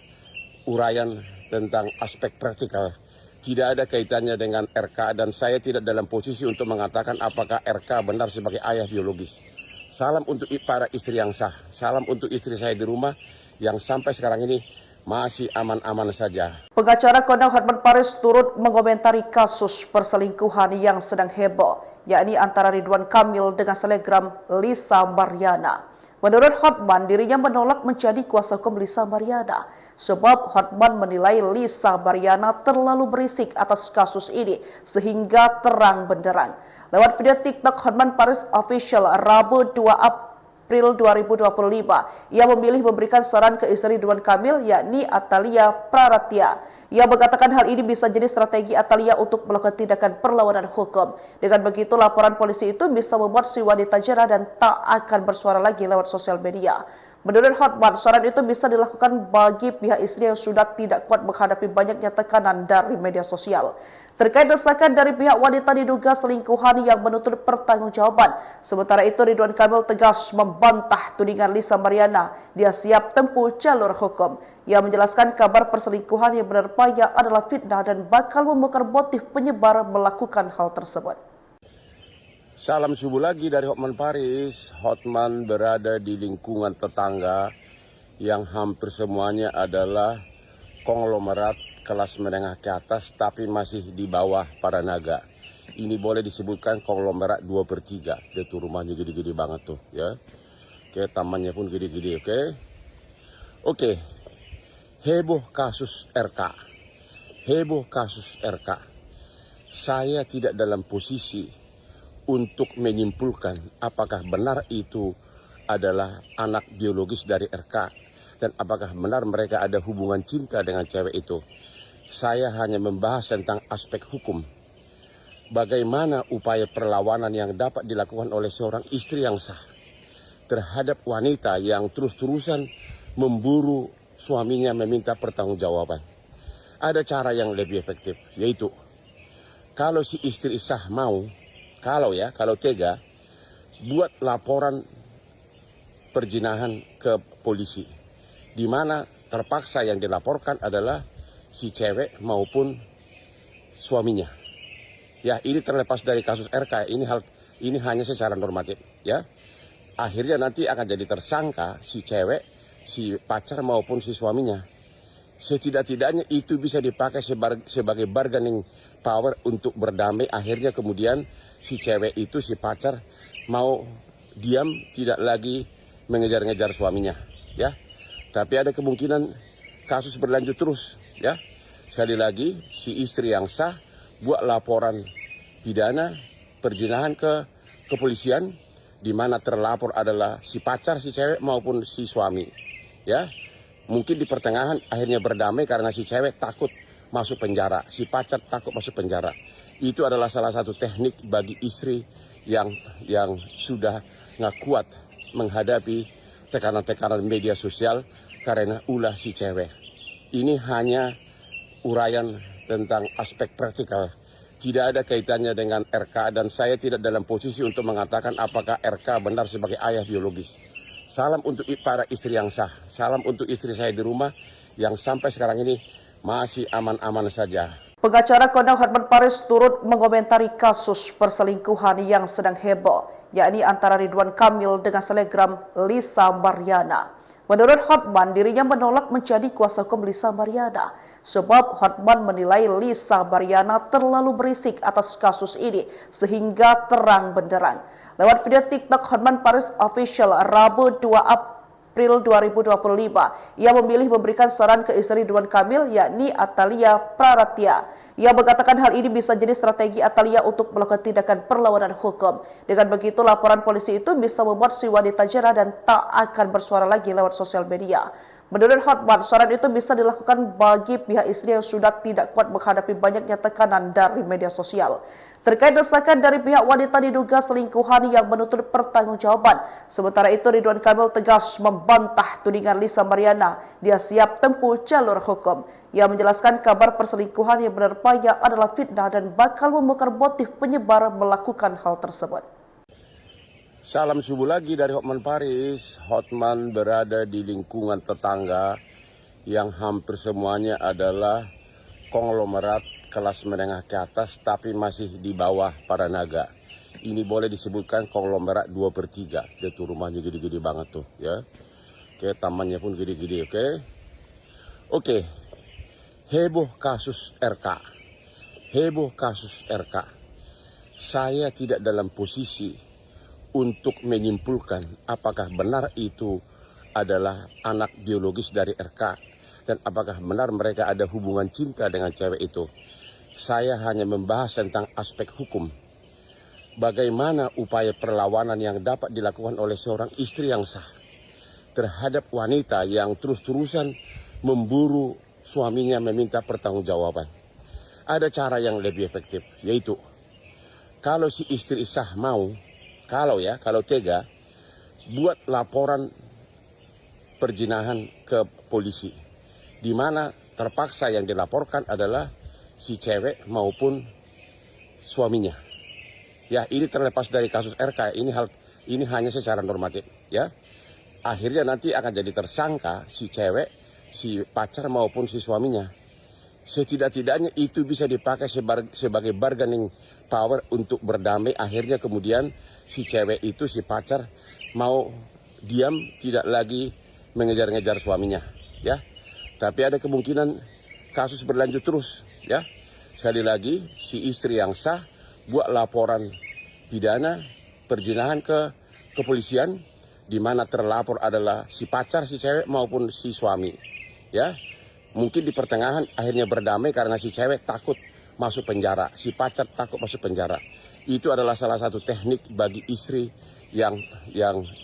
uraian tentang aspek praktikal. Tidak ada kaitannya dengan RK dan saya tidak dalam posisi untuk mengatakan apakah RK benar sebagai ayah biologis. Salam untuk para istri yang sah. Salam untuk istri saya di rumah yang sampai sekarang ini masih aman-aman saja. Pengacara kondang Hotman Paris turut mengomentari kasus perselingkuhan yang sedang heboh, yakni antara Ridwan Kamil dengan selebgram Lisa Mariana. Menurut Hotman, dirinya menolak menjadi kuasa hukum Lisa Mariana sebab Hotman menilai Lisa Mariana terlalu berisik atas kasus ini sehingga terang benderang. Lewat video TikTok Hotman Paris Official Rabu 2 April 2025, ia memilih memberikan saran ke istri Ridwan Kamil yakni Atalia Praratya. Ia mengatakan hal ini bisa jadi strategi Atalia untuk melakukan tindakan perlawanan hukum. Dengan begitu, laporan polisi itu bisa membuat si wanita jera dan tak akan bersuara lagi lewat sosial media. Menurut Hotman, saran itu bisa dilakukan bagi pihak istri yang sudah tidak kuat menghadapi banyaknya tekanan dari media sosial. Terkait desakan dari pihak wanita diduga selingkuhan yang menuntut pertanggungjawaban. Sementara itu, Ridwan Kamil tegas membantah tudingan Lisa Mariana. Dia siap tempuh jalur hukum. Ia menjelaskan kabar perselingkuhan yang menerpanya adalah fitnah dan bakal membongkar motif penyebar melakukan hal tersebut. Salam subuh lagi dari Hotman Paris. Hotman berada di lingkungan tetangga yang hampir semuanya adalah konglomerat kelas menengah ke atas tapi masih di bawah para naga. Ini boleh disebutkan konglomerat 2/3. Dia tuh rumahnya gede-gede banget tuh ya. Oke, tamannya pun gede-gede, oke. Oke. Heboh kasus RK. Heboh kasus RK. Saya tidak dalam posisi untuk menyimpulkan apakah benar itu adalah anak biologis dari RK dan apakah benar mereka ada hubungan cinta dengan cewek itu. Saya hanya membahas tentang aspek hukum. Bagaimana upaya perlawanan yang dapat dilakukan oleh seorang istri yang sah terhadap wanita yang terus-terusan memburu suaminya meminta pertanggungjawaban. Ada cara yang lebih efektif, yaitu kalau si istri sah mau, kalau tega, buat laporan perzinahan ke polisi, di mana terpaksa yang dilaporkan adalah si cewek maupun suaminya. Ya, ini terlepas dari kasus RK, ini hanya secara normatif, ya. Akhirnya nanti akan jadi tersangka si cewek, si pacar maupun si suaminya. Setidak-tidaknya itu bisa dipakai sebagai bargaining power untuk berdamai. Akhirnya kemudian si cewek itu, si pacar mau diam, tidak lagi mengejar-ngejar suaminya, ya. Tapi ada kemungkinan kasus berlanjut terus, ya. Sekali lagi, si istri yang sah buat laporan pidana perzinahan ke kepolisian, di mana terlapor adalah si pacar, si cewek maupun si suami, ya. Mungkin di pertengahan akhirnya berdamai karena si cewek takut masuk penjara, si pacar takut masuk penjara. Itu adalah salah satu teknik bagi istri yang sudah nggak kuat menghadapi tekanan-tekanan media sosial karena ulah si cewek. Ini hanya uraian tentang aspek praktikal. Tidak ada kaitannya dengan RK dan saya tidak dalam posisi untuk mengatakan apakah RK benar sebagai ayah biologis. Salam untuk para istri yang sah. Salam untuk istri saya di rumah yang sampai sekarang ini masih aman-aman saja. Pengacara kondang Hotman Paris turut mengomentari kasus perselingkuhan yang sedang heboh, yakni antara Ridwan Kamil dengan selebgram Lisa Mariana. Menurut Hotman, dirinya menolak menjadi kuasa hukum Lisa Mariana sebab Hotman menilai Lisa Mariana terlalu berisik atas kasus ini sehingga terang benderang. Lewat video TikTok Hotman Paris Official Rabu 2 April 2025, ia memilih memberikan saran ke istri Ridwan Kamil yakni Atalia Praratya. Ia mengatakan hal ini bisa jadi strategi Atalia untuk melakukan tindakan perlawanan hukum. Dengan begitu, laporan polisi itu bisa membuat si wanita jera dan tak akan bersuara lagi lewat sosial media. Menurut Hotman, saran itu bisa dilakukan bagi pihak istri yang sudah tidak kuat menghadapi banyaknya tekanan dari media sosial. Terkait desakan dari pihak wanita diduga selingkuhan yang menuntut pertanggungjawaban. Sementara itu, Ridwan Kamil tegas membantah tudingan Lisa Mariana. Dia siap tempuh jalur hukum. Ia menjelaskan kabar perselingkuhan yang menerpanya adalah fitnah dan bakal membongkar motif penyebar melakukan hal tersebut. Salam subuh lagi dari Hotman Paris. Hotman berada di lingkungan tetangga yang hampir semuanya adalah konglomerat kelas menengah ke atas tapi masih di bawah para naga. Ini boleh disebutkan konglomerat 2/3. Dia tuh rumahnya gede-gede banget tuh, ya. Oke, tamannya pun gede-gede, oke. Oke. Heboh kasus RK. Heboh kasus RK. Saya tidak dalam posisi untuk menyimpulkan apakah benar itu adalah anak biologis dari RK dan apakah benar mereka ada hubungan cinta dengan cewek itu. Saya hanya membahas tentang aspek hukum. Bagaimana upaya perlawanan yang dapat dilakukan oleh seorang istri yang sah terhadap wanita yang terus-terusan memburu suaminya meminta pertanggungjawaban. Ada cara yang lebih efektif, yaitu kalau si istri sah mau, kalau tega, buat laporan perzinahan ke polisi, di mana terpaksa yang dilaporkan adalah si cewek maupun suaminya. Ya, ini terlepas dari kasus RK, ini hanya secara normatif, ya. Akhirnya nanti akan jadi tersangka si cewek, si pacar maupun si suaminya. Setidak-tidaknya itu bisa dipakai sebagai bargaining power untuk berdamai. Akhirnya kemudian si cewek itu, si pacar mau diam, tidak lagi mengejar-ngejar suaminya, ya. Tapi ada kemungkinan kasus berlanjut terus, ya. Sekali lagi, si istri yang sah buat laporan pidana perzinahan ke kepolisian, di mana terlapor adalah si pacar si cewek maupun si suami, ya. Mungkin di pertengahan akhirnya berdamai karena si cewek takut masuk penjara, si pacar takut masuk penjara. Itu adalah salah satu teknik bagi istri yang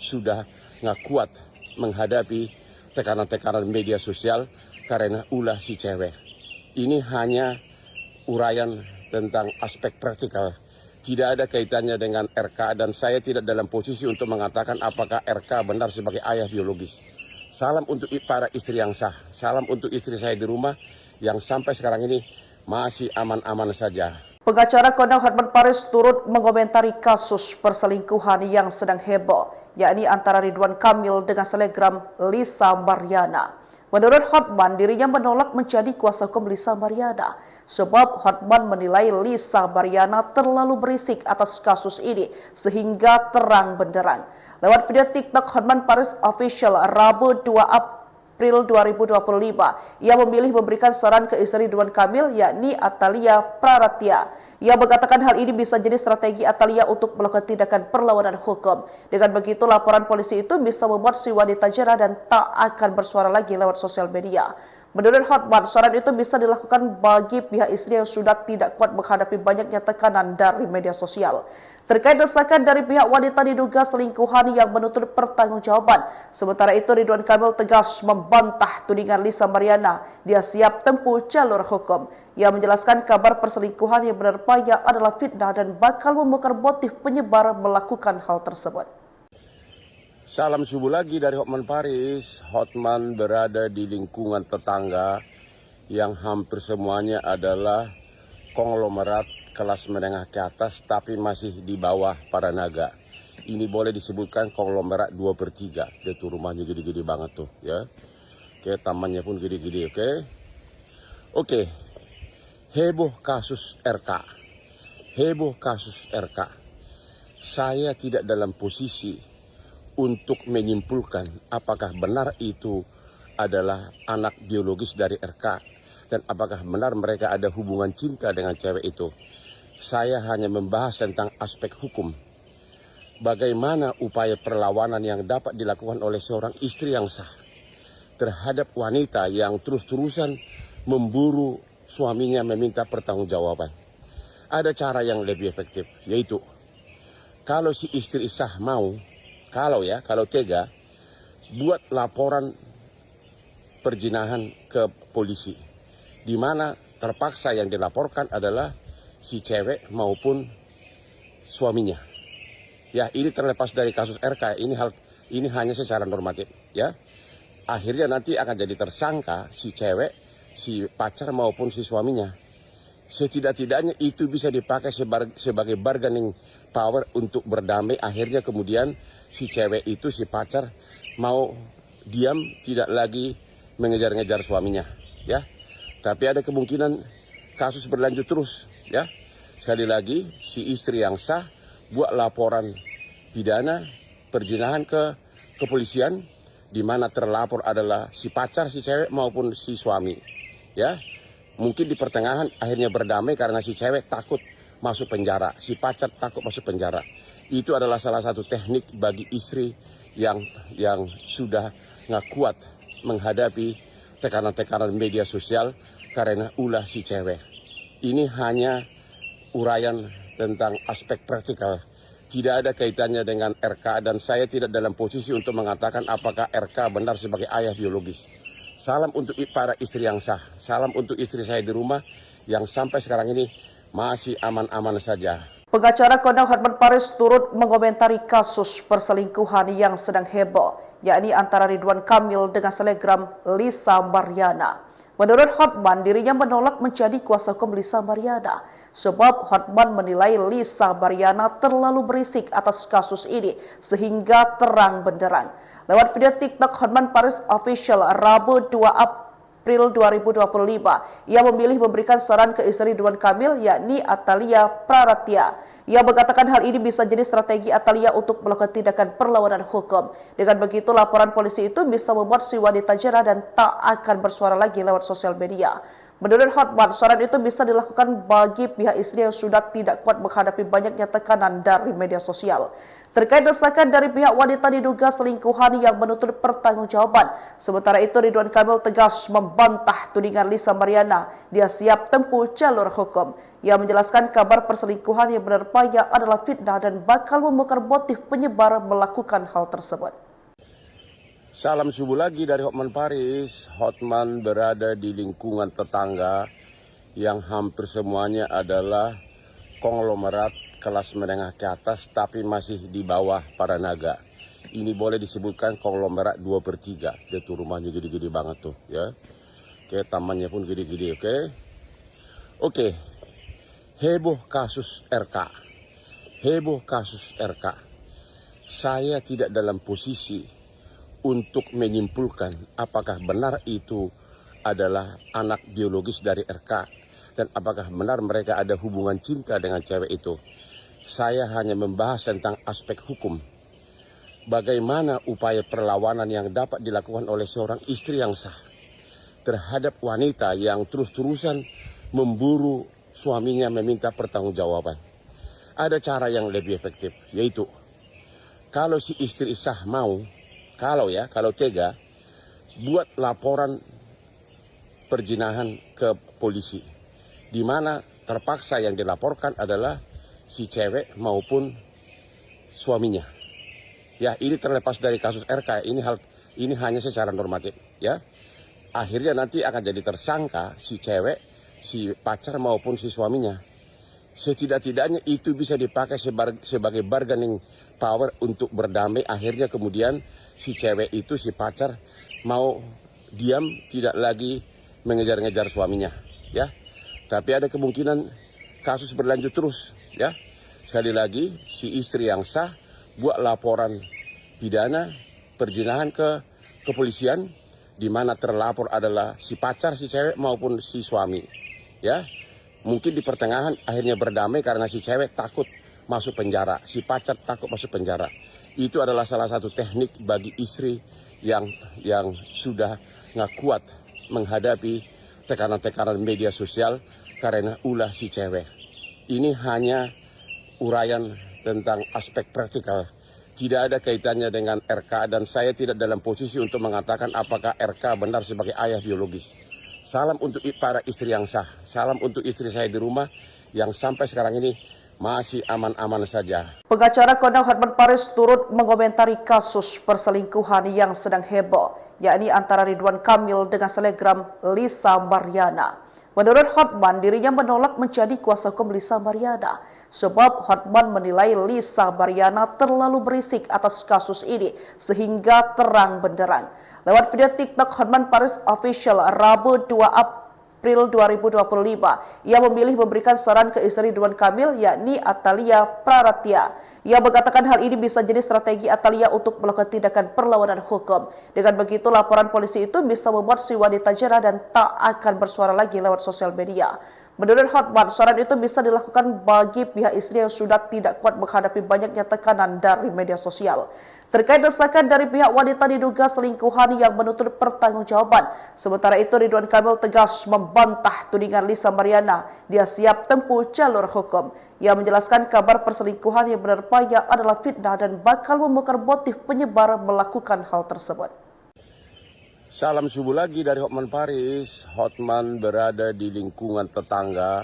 sudah nggak kuat menghadapi tekanan-tekanan media sosial karena ulah si cewek. Ini hanya uraian tentang aspek praktikal. Tidak ada kaitannya dengan RK dan saya tidak dalam posisi untuk mengatakan apakah RK benar sebagai ayah biologis. Salam untuk para istri yang sah. Salam untuk istri saya di rumah yang sampai sekarang ini masih aman-aman saja. Pengacara kondang Hotman Paris turut mengomentari kasus perselingkuhan yang sedang heboh, yakni antara Ridwan Kamil dengan selebgram Lisa Mariana. Menurut Hotman, dirinya menolak menjadi kuasa hukum Lisa Mariana, sebab Hotman menilai Lisa Mariana terlalu berisik atas kasus ini sehingga terang benderang. Lewat video TikTok Hotman Paris Official Rabu 2 April 2025, ia memilih memberikan saran ke istri Ridwan Kamil, yakni Atalia Praratya. Ia mengatakan hal ini bisa jadi strategi Atalia untuk melakukan tindakan perlawanan hukum. Dengan begitu, laporan polisi itu bisa membuat si wanita jerah dan tak akan bersuara lagi lewat sosial media. Menurut Hotman, saran itu bisa dilakukan bagi pihak istri yang sudah tidak kuat menghadapi banyaknya tekanan dari media sosial. Terkait desakan dari pihak wanita diduga selingkuhan yang menuntut pertanggungjawaban. Sementara itu, Ridwan Kamil tegas membantah tudingan Lisa Mariana. Dia siap tempuh jalur hukum. Ia menjelaskan kabar perselingkuhan yang menerpanya adalah fitnah dan bakal membongkar motif penyebar melakukan hal tersebut. Salam subuh lagi dari Hotman Paris. Hotman berada di lingkungan tetangga yang hampir semuanya adalah konglomerat kelas menengah ke atas tapi masih di bawah para naga. Ini boleh disebutkan konglomerat 2/3. Dia tuh rumahnya gede-gede banget tuh, ya. Oke, tamannya pun gede-gede, oke. Oke. Heboh kasus RK. Heboh kasus RK. Saya tidak dalam posisi untuk menyimpulkan apakah benar itu adalah anak biologis dari RK dan apakah benar mereka ada hubungan cinta dengan cewek itu. Saya hanya membahas tentang aspek hukum. Bagaimana upaya perlawanan yang dapat dilakukan oleh seorang istri yang sah terhadap wanita yang terus-terusan memburu suaminya meminta pertanggungjawaban. Ada cara yang lebih efektif, yaitu kalau si istri sah mau, kalau tega, buat laporan perzinahan ke polisi, di mana terpaksa yang dilaporkan adalah si cewek maupun suaminya. Ya, ini terlepas dari kasus RK, ini hanya secara normatif, ya. Akhirnya nanti akan jadi tersangka si cewek, si pacar maupun si suaminya. Setidak-tidaknya itu bisa dipakai sebagai bargaining power untuk berdamai. Akhirnya kemudian si cewek itu, si pacar mau diam, tidak lagi mengejar-ngejar suaminya, ya. Tapi ada kemungkinan kasus berlanjut terus, ya. Sekali lagi, si istri yang sah buat laporan pidana perzinahan ke kepolisian, di mana terlapor adalah si pacar si cewek maupun si suami, ya. Mungkin di pertengahan akhirnya berdamai karena si cewek takut masuk penjara, si pacar takut masuk penjara. Itu adalah salah satu teknik bagi istri yang sudah nggak kuat menghadapi tekanan-tekanan media sosial karena ulah si cewek. Ini hanya uraian tentang aspek praktikal. Tidak ada kaitannya dengan RK dan saya tidak dalam posisi untuk mengatakan apakah RK benar sebagai ayah biologis. Salam untuk para istri yang sah. Salam untuk istri saya di rumah yang sampai sekarang ini masih aman-aman saja. Pengacara kondang Hotman Paris turut mengomentari kasus perselingkuhan yang sedang heboh, yakni antara Ridwan Kamil dengan selebgram Lisa Mariana. Menurut Hotman, dirinya menolak menjadi kuasa hukum Lisa Mariana, sebab Hotman menilai Lisa Mariana terlalu berisik atas kasus ini sehingga terang benderang. Lewat video TikTok Hotman Paris Official Rabu 2 April 2025, ia memilih memberikan saran ke istri Ridwan Kamil, yakni Atalia Praratya. Ia mengatakan hal ini bisa jadi strategi Atalia untuk melakukan tindakan perlawanan hukum. Dengan begitu, laporan polisi itu bisa membuat si wanita jera dan tak akan bersuara lagi lewat sosial media. Menurut Hotman, saran itu bisa dilakukan bagi pihak istri yang sudah tidak kuat menghadapi banyaknya tekanan dari media sosial. Terkait desakan dari pihak wanita diduga selingkuhan yang menuntut pertanggungjawaban. Sementara itu, Ridwan Kamil tegas membantah tudingan Lisa Mariana. Dia siap tempuh jalur hukum. Ia menjelaskan kabar perselingkuhan yang menerpanya adalah fitnah dan bakal membongkar motif penyebar melakukan hal tersebut. Salam subuh lagi dari Hotman Paris. Hotman berada di lingkungan tetangga yang hampir semuanya adalah konglomerat kelas menengah ke atas tapi masih di bawah para naga. Ini boleh disebutkan konglomerat 2/3. Dia tuh rumahnya gede-gede banget tuh ya. Oke, tamannya pun gede-gede, oke. Oke. Heboh kasus RK. Heboh kasus RK. Saya tidak dalam posisi untuk menyimpulkan apakah benar itu adalah anak biologis dari RK dan apakah benar mereka ada hubungan cinta dengan cewek itu. Saya hanya membahas tentang aspek hukum. Bagaimana upaya perlawanan yang dapat dilakukan oleh seorang istri yang sah terhadap wanita yang terus-terusan memburu suaminya meminta pertanggungjawaban. Ada cara yang lebih efektif, yaitu kalau si istri sah mau, kalau tega, buat laporan perzinahan ke polisi, di mana terpaksa yang dilaporkan adalah si cewek maupun suaminya. Ya, ini terlepas dari kasus RK. Ini hanya secara normatif, ya. Akhirnya nanti akan jadi tersangka si cewek, si pacar maupun si suaminya. Setidak-tidaknya itu bisa dipakai sebagai bargaining power untuk berdamai. Akhirnya kemudian si cewek itu, si pacar mau diam, tidak lagi mengejar-ngejar suaminya, ya. Tapi ada kemungkinan kasus berlanjut terus, ya. Sekali lagi, si istri yang sah buat laporan pidana perzinahan ke kepolisian, di mana terlapor adalah si pacar, si cewek maupun si suami, ya. Mungkin di pertengahan akhirnya berdamai karena si cewek takut masuk penjara, si pacar takut masuk penjara. Itu adalah salah satu teknik bagi istri yang sudah nggak kuat menghadapi tekanan-tekanan media sosial karena ulah si cewek. Ini hanya uraian tentang aspek praktikal. Tidak ada kaitannya dengan RK dan saya tidak dalam posisi untuk mengatakan apakah RK benar sebagai ayah biologis. Salam untuk para istri yang sah. Salam untuk istri saya di rumah yang sampai sekarang ini masih aman-aman saja. Pengacara kondang Hotman Paris turut mengomentari kasus perselingkuhan yang sedang heboh, yakni antara Ridwan Kamil dengan selebgram Lisa Mariana. Menurut Hotman, dirinya menolak menjadi kuasa hukum Lisa Mariana, sebab Hotman menilai Lisa Mariana terlalu berisik atas kasus ini sehingga terang benderang. Lewat video TikTok Hotman Paris Official Rabu 2 April 2025, ia memilih memberikan saran ke istri Ridwan Kamil, yakni Atalia Praratya. Ia mengatakan hal ini bisa jadi strategi Atalia untuk melakukan tindakan perlawanan hukum. Dengan begitu, laporan polisi itu bisa membuat si wanita jera dan tak akan bersuara lagi lewat sosial media. Menurut Hotman, saran itu bisa dilakukan bagi pihak istri yang sudah tidak kuat menghadapi banyaknya tekanan dari media sosial. terkait desakan dari pihak wanita diduga selingkuhan yang menuntut pertanggungjawaban. Sementara itu Ridwan Kamil tegas membantah tudingan Lisa Mariana. Dia siap tempuh jalur hukum. Ia menjelaskan kabar perselingkuhan yang menerpanya adalah fitnah dan bakal membongkar motif penyebar melakukan hal tersebut. Salam subuh lagi dari Hotman Paris. Hotman berada di lingkungan tetangga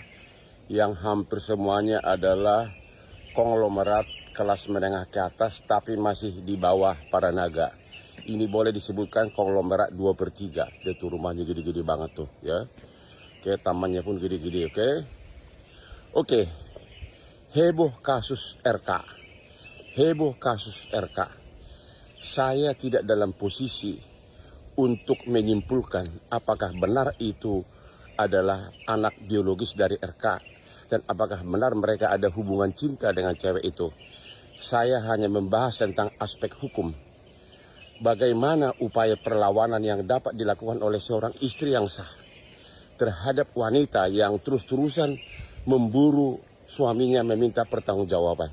yang hampir semuanya adalah konglomerat kelas menengah ke atas tapi masih di bawah para naga. Ini boleh disebutkan konglomerat 2/3. Dia tuh rumahnya gede-gede banget tuh ya. Oke, tamannya pun gede-gede, oke. Oke. Heboh kasus RK. Heboh kasus RK. Saya tidak dalam posisi untuk menyimpulkan apakah benar itu adalah anak biologis dari RK dan apakah benar mereka ada hubungan cinta dengan cewek itu. Saya hanya membahas tentang aspek hukum. Bagaimana upaya perlawanan yang dapat dilakukan oleh seorang istri yang sah terhadap wanita yang terus-terusan memburu suaminya meminta pertanggungjawaban.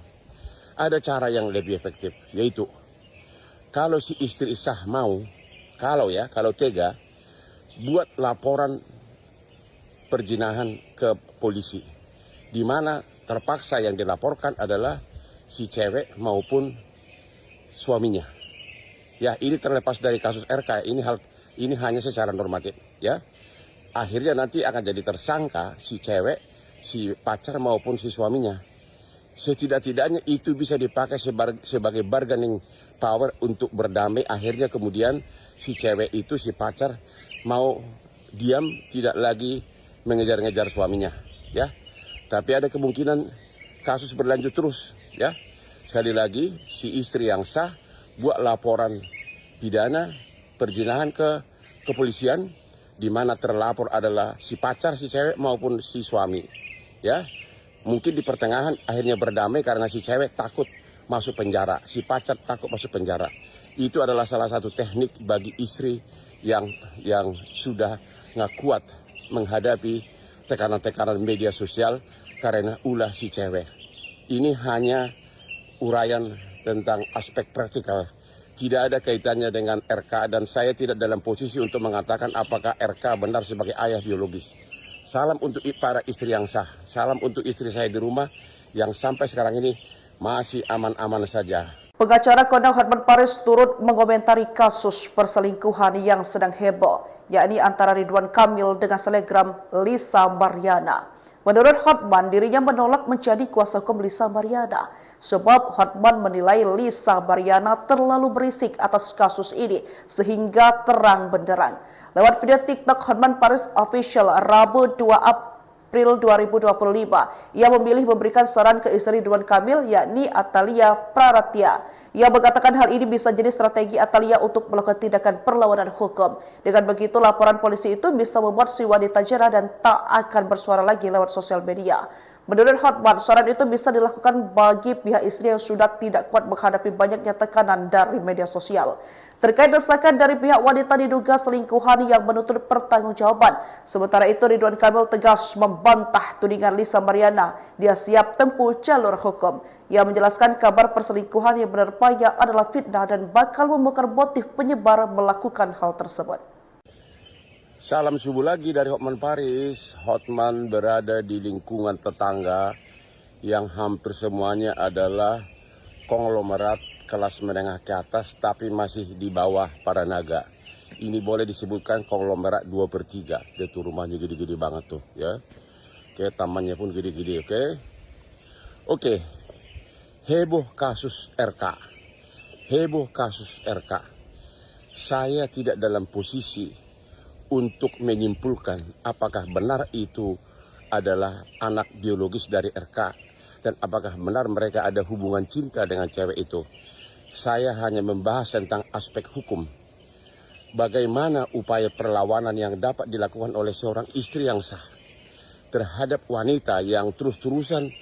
Ada cara yang lebih efektif, yaitu kalau si istri sah mau, kalau tega, buat laporan perzinahan ke polisi. Di mana terpaksa yang dilaporkan adalah si cewek maupun suaminya. Ya, ini terlepas dari kasus RK, ini hanya secara normatif, ya. Akhirnya nanti akan jadi tersangka si cewek, si pacar maupun si suaminya. Setidak-tidaknya itu bisa dipakai sebagai bargaining power untuk berdamai. Akhirnya kemudian si cewek itu, si pacar mau diam, tidak lagi mengejar-ngejar suaminya, ya. Tapi ada kemungkinan kasus berlanjut terus, ya. Sekali lagi, si istri yang sah buat laporan pidana perzinahan ke kepolisian, di mana terlapor adalah si pacar, si cewek maupun si suami, ya. Mungkin di pertengahan akhirnya berdamai karena si cewek takut masuk penjara, si pacar takut masuk penjara. Itu adalah salah satu teknik bagi istri yang sudah nggak kuat menghadapi tekanan-tekanan media sosial karena ulah si cewek. Ini hanya uraian tentang aspek praktikal. Tidak ada kaitannya dengan RK dan saya tidak dalam posisi untuk mengatakan apakah RK benar sebagai ayah biologis. Salam untuk para istri yang sah. Salam untuk istri saya di rumah yang sampai sekarang ini masih aman-aman saja. Pengacara kondang Hotman Paris turut mengomentari kasus perselingkuhan yang sedang heboh, yakni antara Ridwan Kamil dengan selebgram Lisa Mariana. Menurut Hotman, dirinya menolak menjadi kuasa hukum Lisa Mariana, sebab Hotman menilai Lisa Mariana terlalu berisik atas kasus ini sehingga terang benderang. Lewat video TikTok Hotman Paris Official Rabu 2 April 2025, ia memilih memberikan saran ke istri Ridwan Kamil, yakni Atalia Praratya. Ia mengatakan hal ini bisa jadi strategi Atalia untuk melakukan tindakan perlawanan hukum. Dengan begitu, laporan polisi itu bisa membuat si wanita jera dan tak akan bersuara lagi lewat sosial media. Menurut Hotman, saran itu bisa dilakukan bagi pihak istri yang sudah tidak kuat menghadapi banyaknya tekanan dari media sosial. Terkait desakan dari pihak wanita diduga selingkuhan yang menuntut pertanggungjawaban. Sementara itu Ridwan Kamil tegas membantah tudingan Lisa Mariana. Dia siap tempuh jalur hukum. Ia menjelaskan kabar perselingkuhan yang menerpanya adalah fitnah dan bakal membongkar motif penyebar melakukan hal tersebut. Salam subuh lagi dari Hotman Paris. Hotman berada di lingkungan tetangga yang hampir semuanya adalah konglomerat kelas menengah ke atas tapi masih di bawah para naga. Ini boleh disebutkan konglomerat 2/3. Dia tuh rumahnya gede-gede banget tuh, ya. Oke, tamannya pun gede-gede, oke. Oke. Heboh kasus RK. Heboh kasus RK. Saya tidak dalam posisi untuk menyimpulkan apakah benar itu adalah anak biologis dari RK dan apakah benar mereka ada hubungan cinta dengan cewek itu. Saya hanya membahas tentang aspek hukum. Bagaimana upaya perlawanan yang dapat dilakukan oleh seorang istri yang sah terhadap wanita yang terus-terusan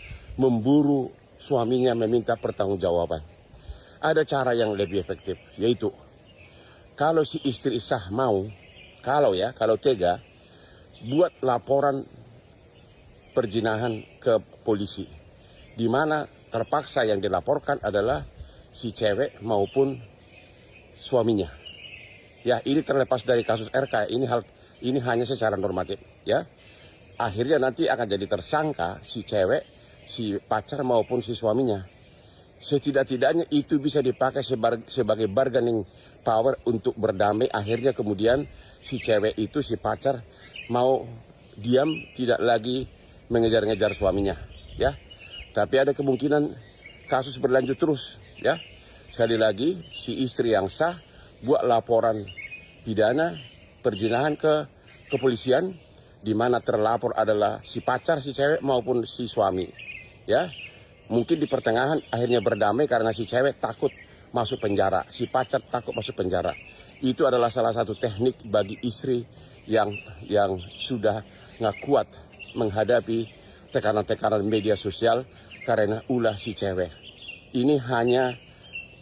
memburu suaminya meminta pertanggungjawaban. Ada cara yang lebih efektif, yaitu kalau si istri sah mau, kalau tega, buat laporan perzinahan ke polisi. Di mana terpaksa yang dilaporkan adalah si cewek maupun suaminya. Ya, ini terlepas dari kasus RK, ini hanya secara normatif, ya. Akhirnya nanti akan jadi tersangka si cewek, si pacar maupun si suaminya. Setidak-tidaknya itu bisa dipakai sebagai bargaining power untuk berdamai. Akhirnya kemudian si cewek itu, si pacar mau diam, tidak lagi mengejar-ngejar suaminya, ya. Tapi ada kemungkinan kasus berlanjut terus, ya. Sekali lagi, si istri yang sah buat laporan pidana perzinahan ke kepolisian, di mana terlapor adalah si pacar, si cewek maupun si suami, ya. Mungkin di pertengahan akhirnya berdamai karena si cewek takut masuk penjara, si pacar takut masuk penjara. Itu adalah salah satu teknik bagi istri yang sudah nggak kuat menghadapi tekanan-tekanan media sosial karena ulah si cewek. Ini hanya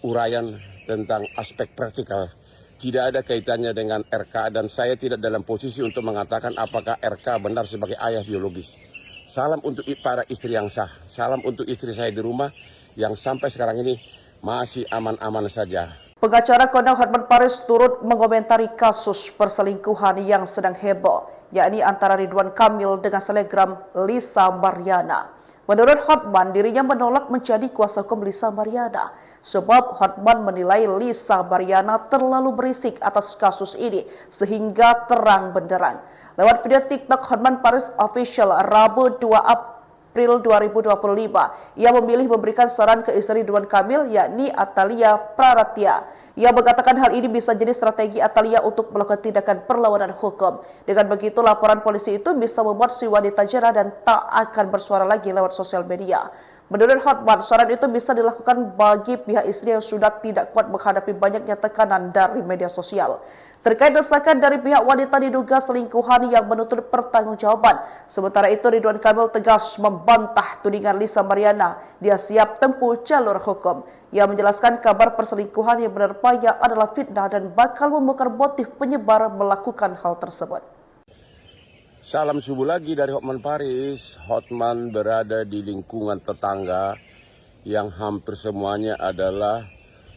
uraian tentang aspek praktikal. Tidak ada kaitannya dengan RK dan saya tidak dalam posisi untuk mengatakan apakah RK benar sebagai ayah biologis. Salam untuk para istri yang sah. Salam untuk istri saya di rumah yang sampai sekarang ini masih aman-aman saja. Pengacara Kondang Hotman Paris turut mengomentari kasus perselingkuhan yang sedang heboh, yakni antara Ridwan Kamil dengan selebgram Lisa Mariana. Menurut Hotman, dirinya menolak menjadi kuasa hukum Lisa Mariana, sebab Hotman menilai Lisa Mariana terlalu berisik atas kasus ini sehingga terang benderang. Lewat video TikTok Hotman Paris Official Rabu 2 April 2025, ia memilih memberikan saran ke istri Ridwan Kamil, yakni Atalia Praratya. Ia mengatakan hal ini bisa jadi strategi Atalia untuk melakukan tindakan perlawanan hukum. Dengan begitu, laporan polisi itu bisa membuat si wanita jera dan tak akan bersuara lagi lewat sosial media. Menurut Hotman, saran itu bisa dilakukan bagi pihak istri yang sudah tidak kuat menghadapi banyaknya tekanan dari media sosial. Terkait desakan dari pihak wanita diduga selingkuhan yang menuntut pertanggungjawaban. Sementara itu, Ridwan Kamil tegas membantah tudingan Lisa Mariana. Dia siap tempuh jalur hukum. Ia menjelaskan kabar perselingkuhan yang menerpanya adalah fitnah dan bakal membongkar motif penyebar melakukan hal tersebut. Salam subuh lagi dari Hotman Paris. Hotman berada di lingkungan tetangga yang hampir semuanya adalah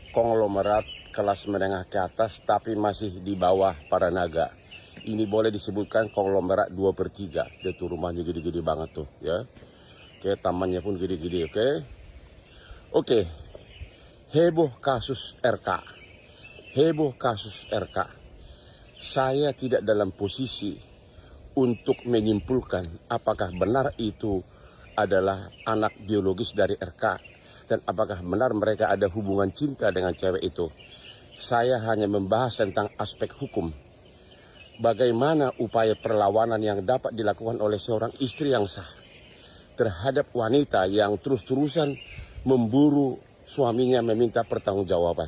konglomerat kelas menengah ke atas tapi masih di bawah para naga. Ini boleh disebutkan konglomerat 2/3. Dia tuh rumahnya gede-gede banget tuh, ya. Oke, tamannya pun gede-gede, oke. Oke. Heboh kasus RK. Heboh kasus RK. Saya tidak dalam posisi untuk menyimpulkan apakah benar itu adalah anak biologis dari RK dan apakah benar mereka ada hubungan cinta dengan cewek itu. Saya hanya membahas tentang aspek hukum. Bagaimana upaya perlawanan yang dapat dilakukan oleh seorang istri yang sah terhadap wanita yang terus-terusan memburu suaminya meminta pertanggungjawaban.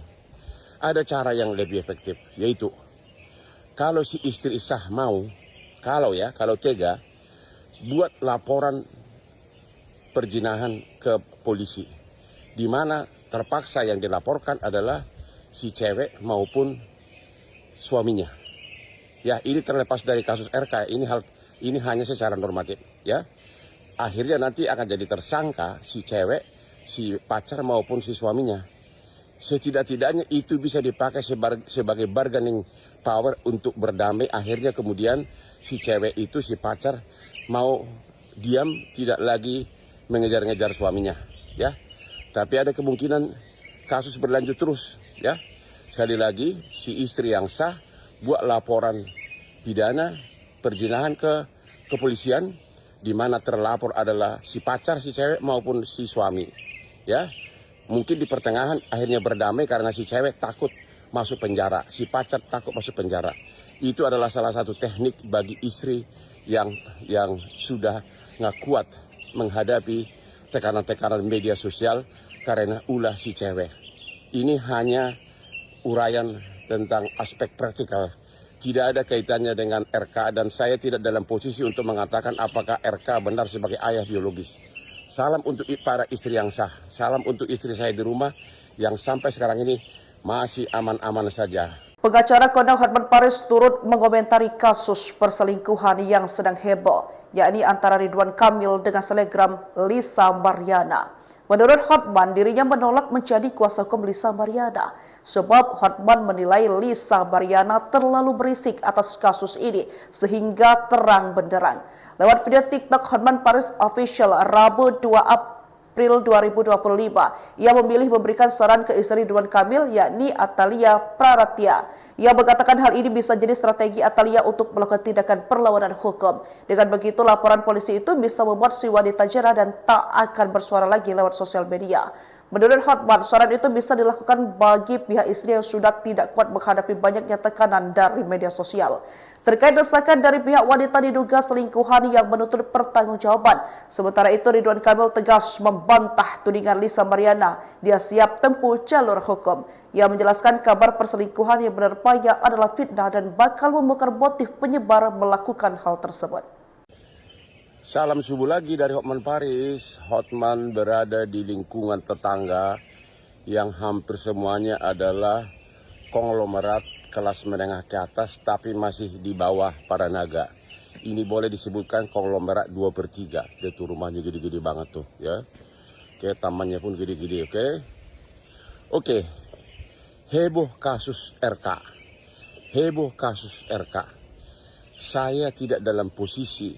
Ada cara yang lebih efektif, yaitu kalau si istri sah mau, kalau tega, buat laporan perzinahan ke polisi, di mana terpaksa yang dilaporkan adalah si cewek maupun suaminya. Ya, ini terlepas dari kasus RK, ini hanya secara normatif, ya. Akhirnya nanti akan jadi tersangka si cewek, si pacar maupun si suaminya. Setidak-tidaknya itu bisa dipakai sebagai bargaining power untuk berdamai. Akhirnya kemudian si cewek itu, si pacar mau diam, tidak lagi mengejar-ngejar suaminya, ya. Tapi ada kemungkinan kasus berlanjut terus, ya. Sekali lagi, si istri yang sah buat laporan pidana perzinahan ke kepolisian, di mana terlapor adalah si pacar, si cewek maupun si suami, ya. Mungkin di pertengahan akhirnya berdamai karena si cewek takut masuk penjara, si pacar takut masuk penjara. Itu adalah salah satu teknik bagi istri yang sudah nggak kuat menghadapi tekanan-tekanan media sosial karena ulah si cewek. Ini hanya uraian tentang aspek praktikal. Tidak ada kaitannya dengan RK dan saya tidak dalam posisi untuk mengatakan apakah RK benar sebagai ayah biologis. Salam untuk para istri yang sah. Salam untuk istri saya di rumah yang sampai sekarang ini masih aman-aman saja. Pengacara Kondang Hotman Paris turut mengomentari kasus perselingkuhan yang sedang heboh, yakni antara Ridwan Kamil dengan selebgram Lisa Mariana. Menurut Hotman, dirinya menolak menjadi kuasa hukum Lisa Mariana sebab Hotman menilai Lisa Mariana terlalu berisik atas kasus ini sehingga terang benderang. Lewat video TikTok Hotman Paris Official Rabu 2 April 2025, ia memilih memberikan saran ke istri Ridwan Kamil yakni Atalia Praratya. Ia mengatakan hal ini bisa jadi strategi Atalia untuk melakukan tindakan perlawanan hukum. Dengan begitu, laporan polisi itu bisa membuat si wanita jera dan tak akan bersuara lagi lewat sosial media. Menurut Hotman, saran itu bisa dilakukan bagi pihak istri yang sudah tidak kuat menghadapi banyaknya tekanan dari media sosial. Terkait desakan dari pihak wanita diduga selingkuhan yang menuntut pertanggungjawaban. Sementara itu, Ridwan Kamil tegas membantah tudingan Lisa Mariana. Dia siap tempuh jalur hukum. Ia menjelaskan kabar perselingkuhan yang menerpanya adalah fitnah dan bakal membongkar motif penyebar melakukan hal tersebut. Salam subuh lagi dari Hotman Paris. Hotman berada di lingkungan tetangga yang hampir semuanya adalah konglomerat kelas menengah ke atas tapi masih di bawah para naga. Ini boleh disebutkan konglomerat 2/3. Dia tuh rumahnya gede-gede banget tuh ya. Oke, tamannya pun gede-gede, oke. Oke. Heboh kasus RK. Heboh kasus RK. Saya tidak dalam posisi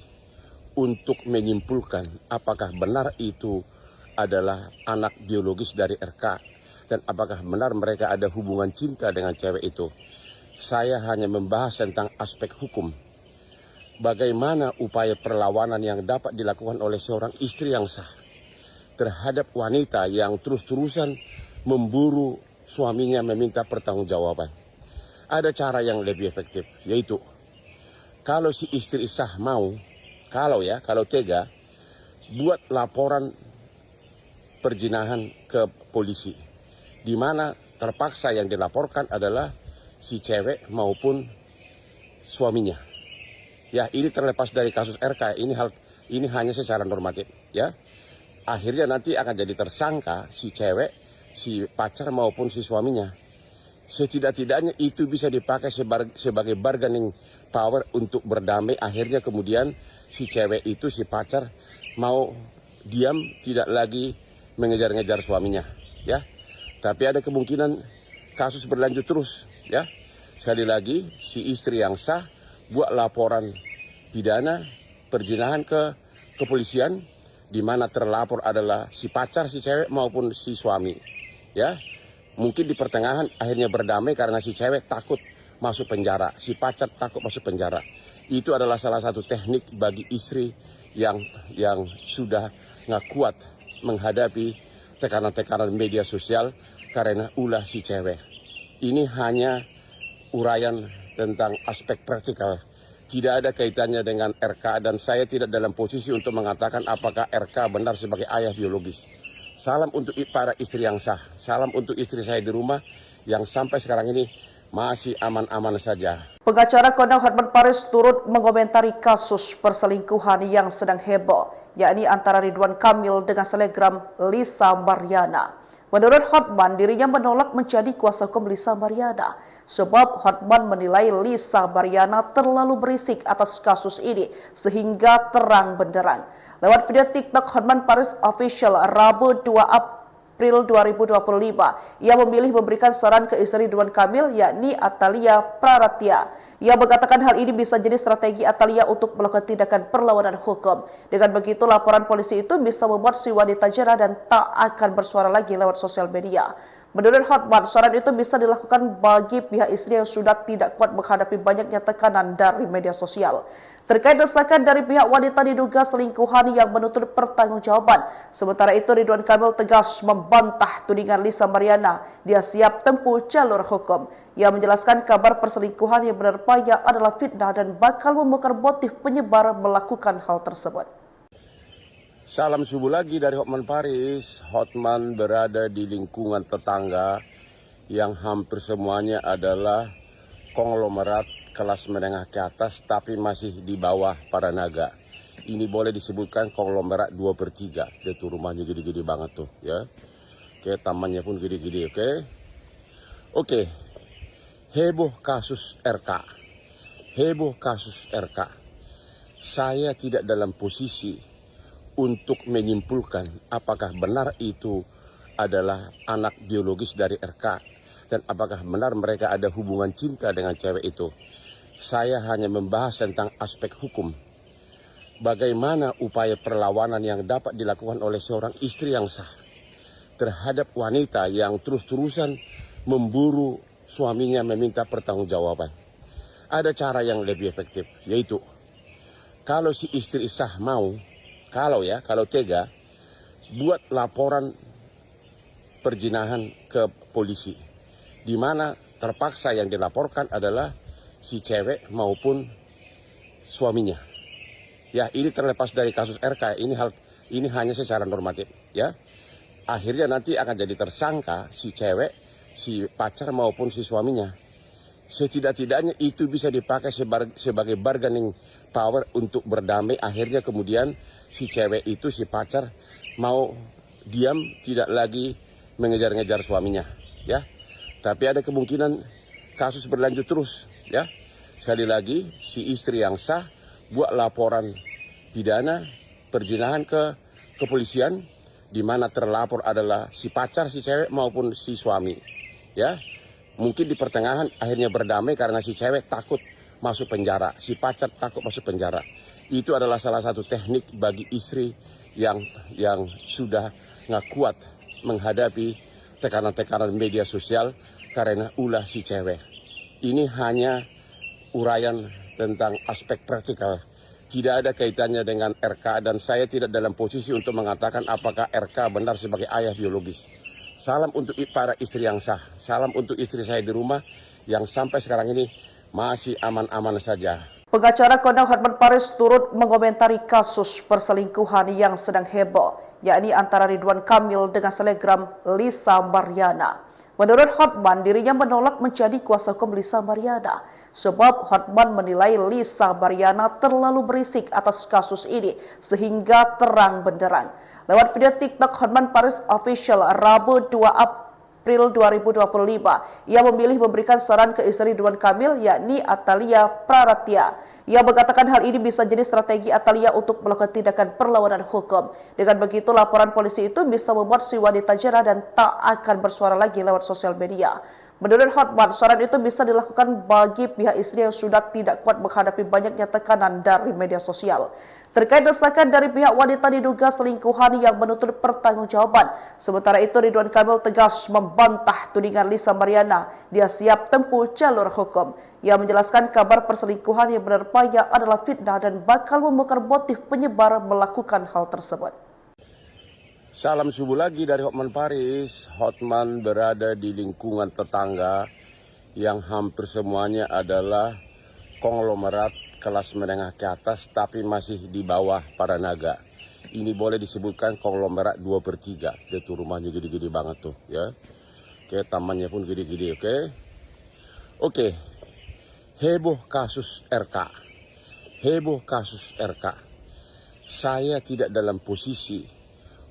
untuk menyimpulkan apakah benar itu adalah anak biologis dari RK dan apakah benar mereka ada hubungan cinta dengan cewek itu. Saya hanya membahas tentang aspek hukum. Bagaimana upaya perlawanan yang dapat dilakukan oleh seorang istri yang sah terhadap wanita yang terus-terusan memburu suaminya meminta pertanggungjawaban. Ada cara yang lebih efektif, yaitu kalau si istri sah mau, kalau tega, buat laporan perzinahan ke polisi, di mana terpaksa yang dilaporkan adalah si cewek maupun suaminya. Ya, ini terlepas dari kasus RK. Ini hanya secara normatif, ya. Akhirnya nanti akan jadi tersangka si cewek, si pacar maupun si suaminya. Setidak-tidaknya itu bisa dipakai sebagai bargaining power untuk berdamai. Akhirnya kemudian si cewek itu, si pacar mau diam, tidak lagi mengejar-ngejar suaminya, ya. Tapi ada kemungkinan kasus berlanjut terus, ya. Sekali lagi, si istri yang sah buat laporan pidana perzinahan ke kepolisian, di mana terlapor adalah si pacar, si cewek maupun si suami, ya. Mungkin di pertengahan akhirnya berdamai karena si cewek takut masuk penjara, si pacar takut masuk penjara. Itu adalah salah satu teknik bagi istri yang sudah nggak kuat menghadapi tekanan-tekanan media sosial karena ulah si cewek. Ini hanya uraian tentang aspek praktikal. Tidak ada kaitannya dengan RK dan saya tidak dalam posisi untuk mengatakan apakah RK benar sebagai ayah biologis. Salam untuk para istri yang sah. Salam untuk istri saya di rumah yang sampai sekarang ini masih aman-aman saja. Pengacara kondang Hotman Paris turut mengomentari kasus perselingkuhan yang sedang heboh, yakni antara Ridwan Kamil dengan selebgram Lisa Mariana. Menurut Hotman, dirinya menolak menjadi kuasa hukum Lisa Mariana sebab Hotman menilai Lisa Mariana terlalu berisik atas kasus ini sehingga terang benderang. Lewat video TikTok Hotman Paris Official Rabu 2 April 2025, ia memilih memberikan saran ke istri Ridwan Kamil yakni Atalia Praratya. Ia mengatakan hal ini bisa jadi strategi Atalia untuk melakukan tindakan perlawanan hukum. Dengan begitu, laporan polisi itu bisa membuat si wanita jera dan tak akan bersuara lagi lewat sosial media. Menurut Hotman, saran itu bisa dilakukan bagi pihak istri yang sudah tidak kuat menghadapi banyaknya tekanan dari media sosial. Terkait desakan dari pihak wanita diduga selingkuhan yang menuntut pertanggungjawaban. Sementara itu, Ridwan Kamil tegas membantah tudingan Lisa Mariana. Dia siap tempuh jalur hukum. Ia menjelaskan kabar perselingkuhan yang menerpanya adalah fitnah dan bakal membongkar motif penyebar melakukan hal tersebut. Salam subuh lagi dari Hotman Paris. Hotman berada di lingkungan tetangga yang hampir semuanya adalah konglomerat kelas menengah ke atas tapi masih di bawah para naga. Ini boleh disebutkan konglomerat 2/3. Dia tuh rumahnya gede-gede banget tuh, ya. Oke, tamannya pun gede-gede, oke. Oke. Heboh kasus RK. Heboh kasus RK. Saya tidak dalam posisi untuk menyimpulkan apakah benar itu adalah anak biologis dari RK dan apakah benar mereka ada hubungan cinta dengan cewek itu. Saya hanya membahas tentang aspek hukum. Bagaimana upaya perlawanan yang dapat dilakukan oleh seorang istri yang sah terhadap wanita yang terus-terusan memburu suaminya meminta pertanggungjawaban. Ada cara yang lebih efektif, yaitu kalau si istri sah mau, kalau tega, buat laporan perzinahan ke polisi, di mana terpaksa yang dilaporkan adalah si cewek maupun suaminya. Ya, ini terlepas dari kasus RK, ini hanya secara normatif, ya. Akhirnya nanti akan jadi tersangka si cewek, si pacar maupun si suaminya. Setidak-tidaknya itu bisa dipakai sebagai bargaining power untuk berdamai. Akhirnya kemudian si cewek itu, si pacar mau diam, tidak lagi mengejar-ngejar suaminya, ya. Tapi ada kemungkinan kasus berlanjut terus, ya. Sekali lagi, si istri yang sah buat laporan pidana perzinahan ke kepolisian, di mana terlapor adalah si pacar, si cewek maupun si suami, ya. Mungkin di pertengahan akhirnya berdamai karena si cewek takut masuk penjara, si pacar takut masuk penjara. Itu adalah salah satu teknik bagi istri yang sudah nggak kuat menghadapi tekanan-tekanan media sosial karena ulah si cewek. Ini hanya uraian tentang aspek praktikal. Tidak ada kaitannya dengan RK dan saya tidak dalam posisi untuk mengatakan apakah RK benar sebagai ayah biologis. Salam untuk para istri yang sah. Salam untuk istri saya di rumah yang sampai sekarang ini masih aman-aman saja. Pengacara kondang Hotman Paris turut mengomentari kasus perselingkuhan yang sedang heboh, yakni antara Ridwan Kamil dengan selebgram Lisa Mariana. Menurut Hotman, dirinya menolak menjadi kuasa hukum Lisa Mariana, sebab Hotman menilai Lisa Mariana terlalu berisik atas kasus ini sehingga terang benderang. Lewat video TikTok Hotman Paris Official Rabu 2 April 2025, ia memilih memberikan saran ke istri Ridwan Kamil, yakni Atalia Praratya. Ia mengatakan hal ini bisa jadi strategi Atalia untuk melakukan tindakan perlawanan hukum. Dengan begitu, laporan polisi itu bisa membuat si wanita jerah dan tak akan bersuara lagi lewat sosial media. Menurut Hotman, saran itu bisa dilakukan bagi pihak istri yang sudah tidak kuat menghadapi banyaknya tekanan dari media sosial. Terkait desakan dari pihak wanita diduga selingkuhan yang menuntut pertanggungjawaban. Sementara itu, Ridwan Kamil tegas membantah tudingan Lisa Mariana. Dia siap tempuh jalur hukum. Ia menjelaskan kabar perselingkuhan yang menerpanya adalah fitnah dan bakal membongkar motif penyebar melakukan hal tersebut. Salam subuh lagi dari Hotman Paris. Hotman berada di lingkungan tetangga yang hampir semuanya adalah konglomerat kelas menengah ke atas tapi masih di bawah para naga. Ini boleh disebutkan konglomerat 2/3. Dia tuh rumahnya gede-gede banget tuh, ya. Oke, tamannya pun gede-gede, oke. Oke. Heboh kasus RK. Heboh kasus RK. Saya tidak dalam posisi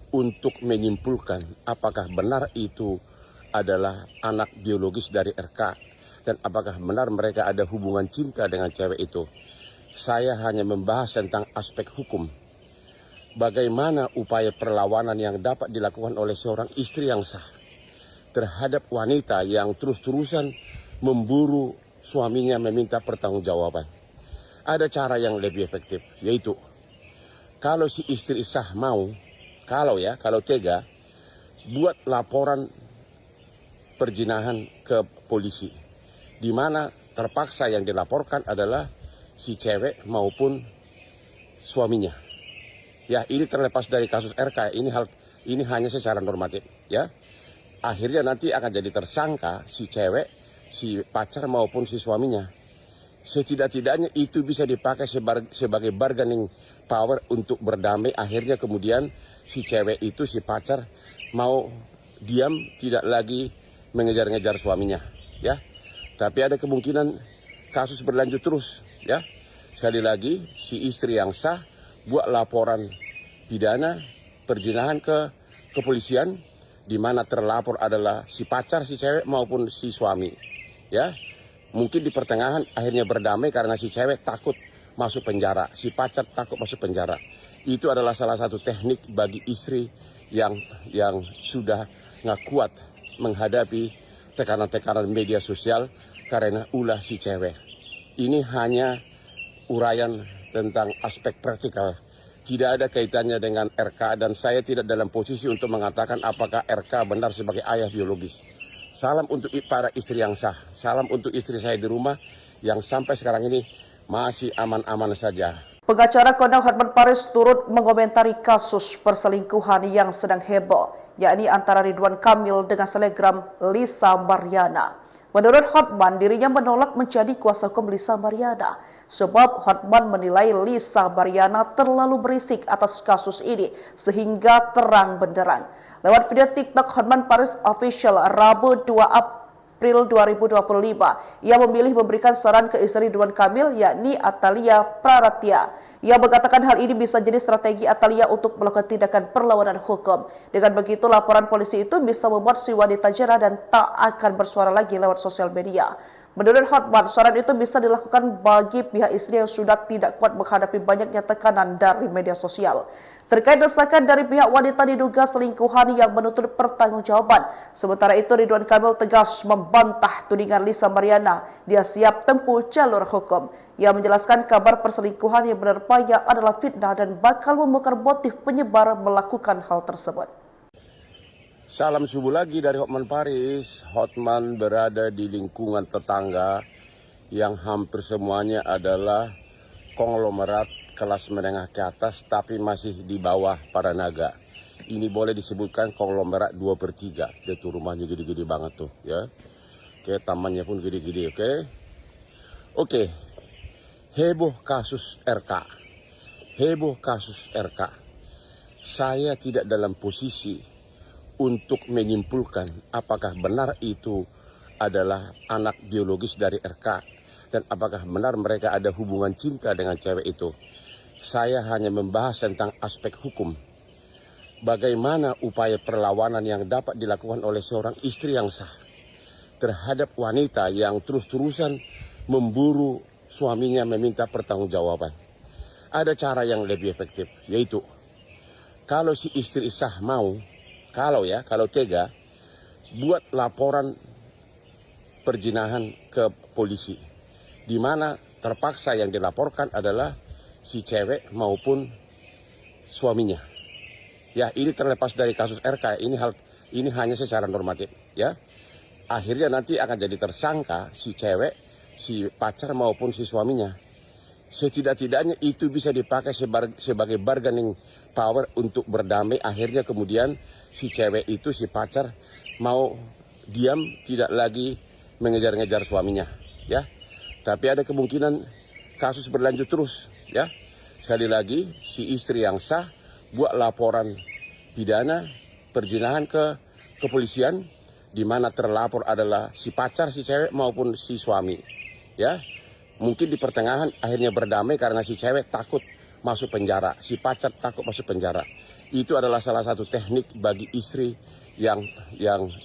untuk menyimpulkan apakah benar itu adalah anak biologis dari RK dan apakah benar mereka ada hubungan cinta dengan cewek itu. Saya hanya membahas tentang aspek hukum. Bagaimana upaya perlawanan yang dapat dilakukan oleh seorang istri yang sah terhadap wanita yang terus-terusan memburu suaminya meminta pertanggungjawaban. Ada cara yang lebih efektif, yaitu kalau si istri sah mau, kalau tega, buat laporan perzinahan ke polisi, di mana terpaksa yang dilaporkan adalah si cewek maupun suaminya. Ya, ini terlepas dari kasus RK, ini hanya secara normatif, ya. Akhirnya nanti akan jadi tersangka si cewek, si pacar maupun si suaminya. Setidak-tidaknya itu bisa dipakai sebagai bargaining power untuk berdamai. Akhirnya kemudian si cewek itu, si pacar mau diam, tidak lagi mengejar-ngejar suaminya, ya. Tapi ada kemungkinan kasus berlanjut terus, ya. Sekali lagi, si istri yang sah buat laporan pidana perzinahan ke kepolisian, di mana terlapor adalah si pacar, si cewek maupun si suami, ya. Mungkin di pertengahan akhirnya berdamai karena si cewek takut masuk penjara, si pacar takut masuk penjara. Itu adalah salah satu teknik bagi istri yang sudah nggak kuat menghadapi tekanan-tekanan media sosial karena ulah si cewek. Ini hanya uraian tentang aspek praktikal. Tidak ada kaitannya dengan RK dan saya tidak dalam posisi untuk mengatakan apakah RK benar sebagai ayah biologis. Salam untuk para istri yang sah. Salam untuk istri saya di rumah yang sampai sekarang ini masih aman-aman saja. Pengacara kondang Hotman Paris turut mengomentari kasus perselingkuhan yang sedang heboh, yakni antara Ridwan Kamil dengan selebgram Lisa Mariana. Menurut Hotman, dirinya menolak menjadi kuasa hukum Lisa Mariana sebab Hotman menilai Lisa Mariana terlalu berisik atas kasus ini sehingga terang benderang. Lewat video TikTok Hotman Paris Official Rabu 2 April 2025, ia memilih memberikan saran ke istri Ridwan Kamil yakni Atalia Praratya. Ia mengatakan hal ini bisa jadi strategi Atalia untuk melakukan tindakan perlawanan hukum. Dengan begitu, laporan polisi itu bisa membuat si wanita jera dan tak akan bersuara lagi lewat sosial media. Menurut Hotman, saran itu bisa dilakukan bagi pihak istri yang sudah tidak kuat menghadapi banyaknya tekanan dari media sosial. Terkait desakan dari pihak wanita diduga selingkuhan yang menuntut pertanggungjawaban. Sementara itu, Ridwan Kamil tegas membantah tudingan Lisa Mariana. Dia siap tempuh jalur hukum. Ia menjelaskan kabar perselingkuhan yang menerpanya adalah fitnah dan bakal membongkar motif penyebar melakukan hal tersebut. Salam subuh lagi dari Hotman Paris. Hotman berada di lingkungan tetangga yang hampir semuanya adalah konglomerat kelas menengah ke atas tapi masih di bawah para naga. Ini boleh disebutkan konglomerat 2/3. Dia tuh rumahnya gede-gede banget tuh ya. Oke, tamannya pun gede-gede, oke. Oke. Heboh kasus RK. Heboh kasus RK. Saya tidak dalam posisi untuk menyimpulkan apakah benar itu adalah anak biologis dari RK dan apakah benar mereka ada hubungan cinta dengan cewek itu. Saya hanya membahas tentang aspek hukum. Bagaimana upaya perlawanan yang dapat dilakukan oleh seorang istri yang sah terhadap wanita yang terus-terusan memburu suaminya meminta pertanggungjawaban. Ada cara yang lebih efektif, yaitu kalau si istri sah mau, kalau tega, buat laporan perzinahan ke polisi, di mana terpaksa yang dilaporkan adalah si cewek maupun suaminya. Ya, ini terlepas dari kasus RK, ini hanya secara normatif, ya. Akhirnya nanti akan jadi tersangka si cewek, si pacar maupun si suaminya. Setidak-tidaknya itu bisa dipakai sebagai bargaining power untuk berdamai. Akhirnya kemudian si cewek itu, si pacar mau diam, tidak lagi mengejar-ngejar suaminya, ya. Tapi ada kemungkinan kasus berlanjut terus, ya. Sekali lagi, si istri yang sah buat laporan pidana perzinahan ke kepolisian, di mana terlapor adalah si pacar, si cewek maupun si suami, ya. Mungkin di pertengahan akhirnya berdamai karena si cewek takut masuk penjara, si pacar takut masuk penjara. Itu adalah salah satu teknik bagi istri yang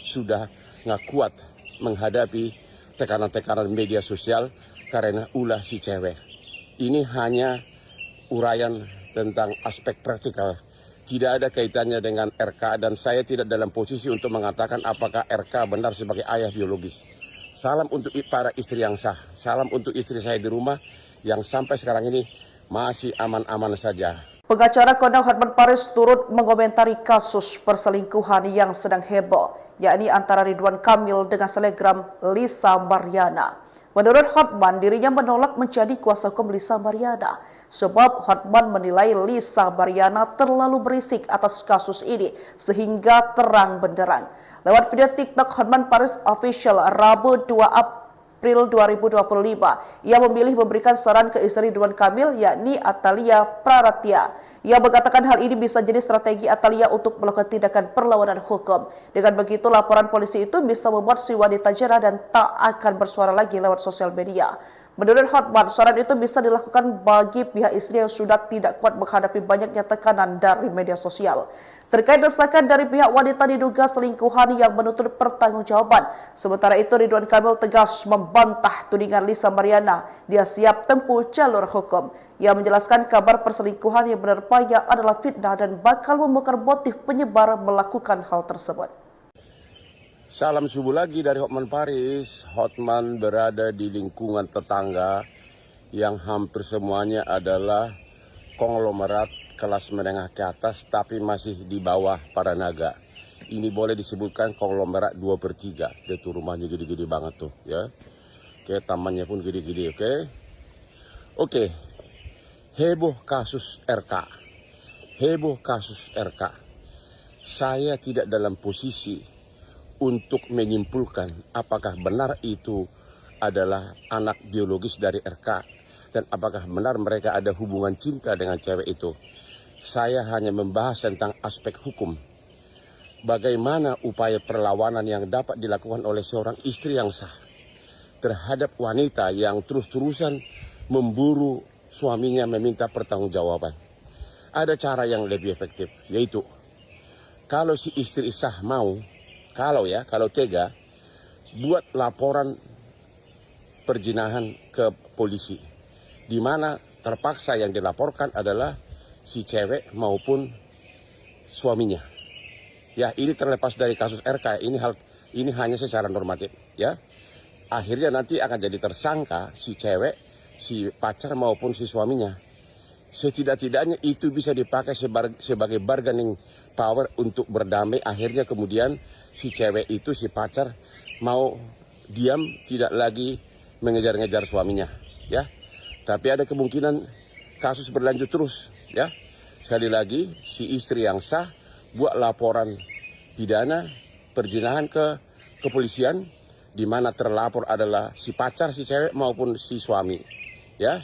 sudah nggak kuat menghadapi tekanan-tekanan media sosial karena ulah si cewek. Ini hanya uraian tentang aspek praktikal. Tidak ada kaitannya dengan RK dan saya tidak dalam posisi untuk mengatakan apakah RK benar sebagai ayah biologis. Salam untuk para istri yang sah. Salam untuk istri saya di rumah yang sampai sekarang ini masih aman-aman saja. Pengacara kondang Hotman Paris turut mengomentari kasus perselingkuhan yang sedang heboh, yakni antara Ridwan Kamil dengan selebgram Lisa Mariana. Menurut Hotman, dirinya menolak menjadi kuasa hukum Lisa Mariana sebab Hotman menilai Lisa Mariana terlalu berisik atas kasus ini sehingga terang benderang. Lewat video TikTok Hotman Paris Official Rabu 2 April 2025, ia memilih memberikan saran ke istri Ridwan Kamil yakni Atalia Praratya. Ia mengatakan hal ini bisa jadi strategi Atalia untuk melakukan tindakan perlawanan hukum. Dengan begitu, laporan polisi itu bisa membuat si wanita jera dan tak akan bersuara lagi lewat sosial media. Menurut Hotman, saran itu bisa dilakukan bagi pihak istri yang sudah tidak kuat menghadapi banyaknya tekanan dari media sosial. terkait desakan dari pihak wanita diduga selingkuhan yang menuntut pertanggungjawaban. Sementara itu Ridwan Kamil tegas membantah tudingan Lisa Mariana. Dia siap tempuh jalur hukum. Ia menjelaskan kabar perselingkuhan yang menerpanya adalah fitnah dan bakal membongkar motif penyebar melakukan hal tersebut. Salam subuh lagi dari Hotman Paris. Hotman berada di lingkungan tetangga yang hampir semuanya adalah konglomerat kelas menengah ke atas tapi masih di bawah para naga. Ini boleh disebutkan konglomerat 2/3. Dia tuh rumahnya gede-gede banget tuh ya. Oke, tamannya pun gede-gede, oke. Oke. Heboh kasus RK. Heboh kasus RK. Saya tidak dalam posisi untuk menyimpulkan apakah benar itu adalah anak biologis dari RK dan apakah benar mereka ada hubungan cinta dengan cewek itu. Saya hanya membahas tentang aspek hukum. Bagaimana upaya perlawanan yang dapat dilakukan oleh seorang istri yang sah terhadap wanita yang terus-terusan memburu suaminya meminta pertanggungjawaban. Ada cara yang lebih efektif, yaitu kalau si istri sah mau, kalau tega, buat laporan perzinahan ke polisi, di mana terpaksa yang dilaporkan adalah si cewek maupun suaminya. Ya, ini terlepas dari kasus RK, ini hanya secara normatif, ya. Akhirnya nanti akan jadi tersangka si cewek, si pacar maupun si suaminya. Setidak-tidaknya itu bisa dipakai sebagai bargaining power untuk berdamai. Akhirnya kemudian si cewek itu, si pacar mau diam, tidak lagi mengejar-ngejar suaminya, ya. Tapi ada kemungkinan kasus berlanjut terus, ya. Sekali lagi, si istri yang sah buat laporan pidana perzinahan ke kepolisian, di mana terlapor adalah si pacar, si cewek maupun si suami. Ya,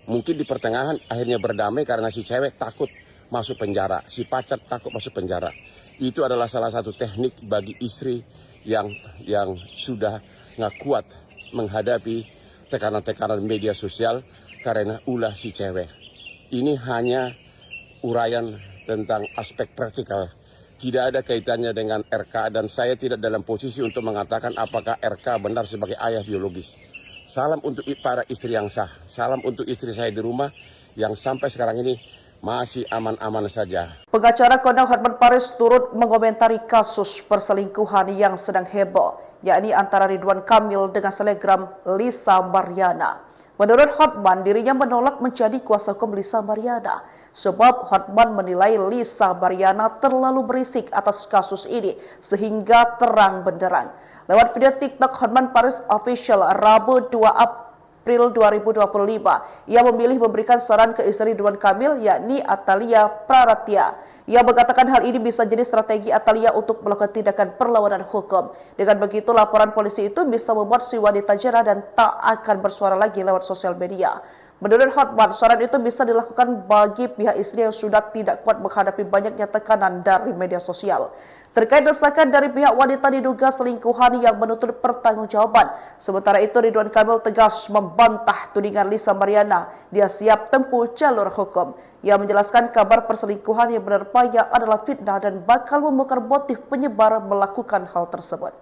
mungkin di pertengahan akhirnya berdamai karena si cewek takut masuk penjara, si pacar takut masuk penjara. Itu adalah salah satu teknik bagi istri yang sudah nggak kuat menghadapi tekanan-tekanan media sosial karena ulah si cewek. Ini hanya uraian tentang aspek praktikal. Tidak ada kaitannya dengan RK dan saya tidak dalam posisi untuk mengatakan apakah RK benar sebagai ayah biologis. Salam untuk para istri yang sah. Salam untuk istri saya di rumah yang sampai sekarang ini masih aman-aman saja. Pengacara kondang Hotman Paris turut mengomentari kasus perselingkuhan yang sedang heboh, yakni antara Ridwan Kamil dengan selebgram Lisa Mariana. Menurut Hotman, dirinya menolak menjadi kuasa hukum Lisa Mariana sebab Hotman menilai Lisa Mariana terlalu berisik atas kasus ini sehingga terang benderang. Lewat video TikTok Hotman Paris Official Rabu 2 April 2025, ia memilih memberikan saran ke istri Ridwan Kamil yakni Atalia Praratya. Ia mengatakan hal ini bisa jadi strategi Atalia untuk melakukan tindakan perlawanan hukum. Dengan begitu laporan polisi itu bisa membuat si wanita jerah dan tak akan bersuara lagi lewat sosial media. Menurut Hotman, saran itu bisa dilakukan bagi pihak istri yang sudah tidak kuat menghadapi banyaknya tekanan dari media sosial. Terkait desakan dari pihak wanita diduga selingkuhan yang menuntut pertanggungjawaban. Sementara itu Ridwan Kamil tegas membantah tudingan Lisa Mariana. Dia siap tempuh jalur hukum. Ia menjelaskan kabar perselingkuhan yang menerpanya adalah fitnah dan bakal membongkar motif penyebar melakukan hal tersebut.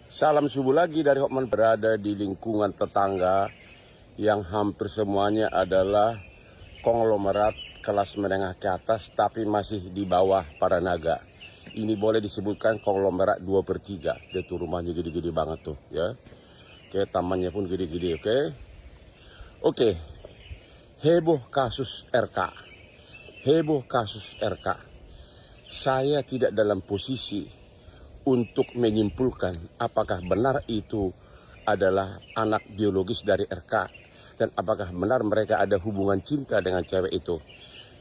Salam subuh lagi dari Hotman, berada di lingkungan tetangga yang hampir semuanya adalah konglomerat kelas menengah ke atas tapi masih di bawah para naga. Ini boleh disebutkan konglomerat 2/3. Dia tuh rumahnya gede-gede banget tuh ya. Oke, tamannya pun gede-gede, oke. Oke. Heboh kasus RK. Heboh kasus RK. Saya tidak dalam posisi untuk menyimpulkan apakah benar itu adalah anak biologis dari RK dan apakah benar mereka ada hubungan cinta dengan cewek itu.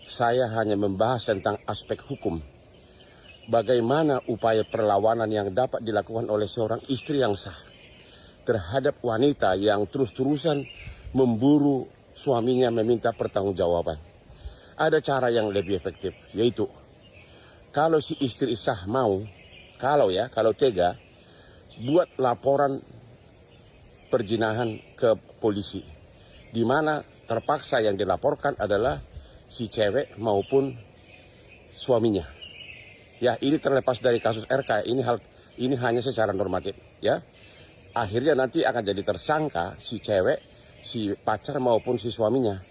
Saya hanya membahas tentang aspek hukum. Bagaimana upaya perlawanan yang dapat dilakukan oleh seorang istri yang sah terhadap wanita yang terus-terusan memburu suaminya meminta pertanggungjawaban. Ada cara yang lebih efektif, yaitu kalau si istri sah mau, kalau tega, buat laporan perzinahan ke polisi, di mana terpaksa yang dilaporkan adalah si cewek maupun suaminya. Ya, ini terlepas dari kasus RK, ini hanya secara normatif, ya. Akhirnya nanti akan jadi tersangka si cewek, si pacar maupun si suaminya.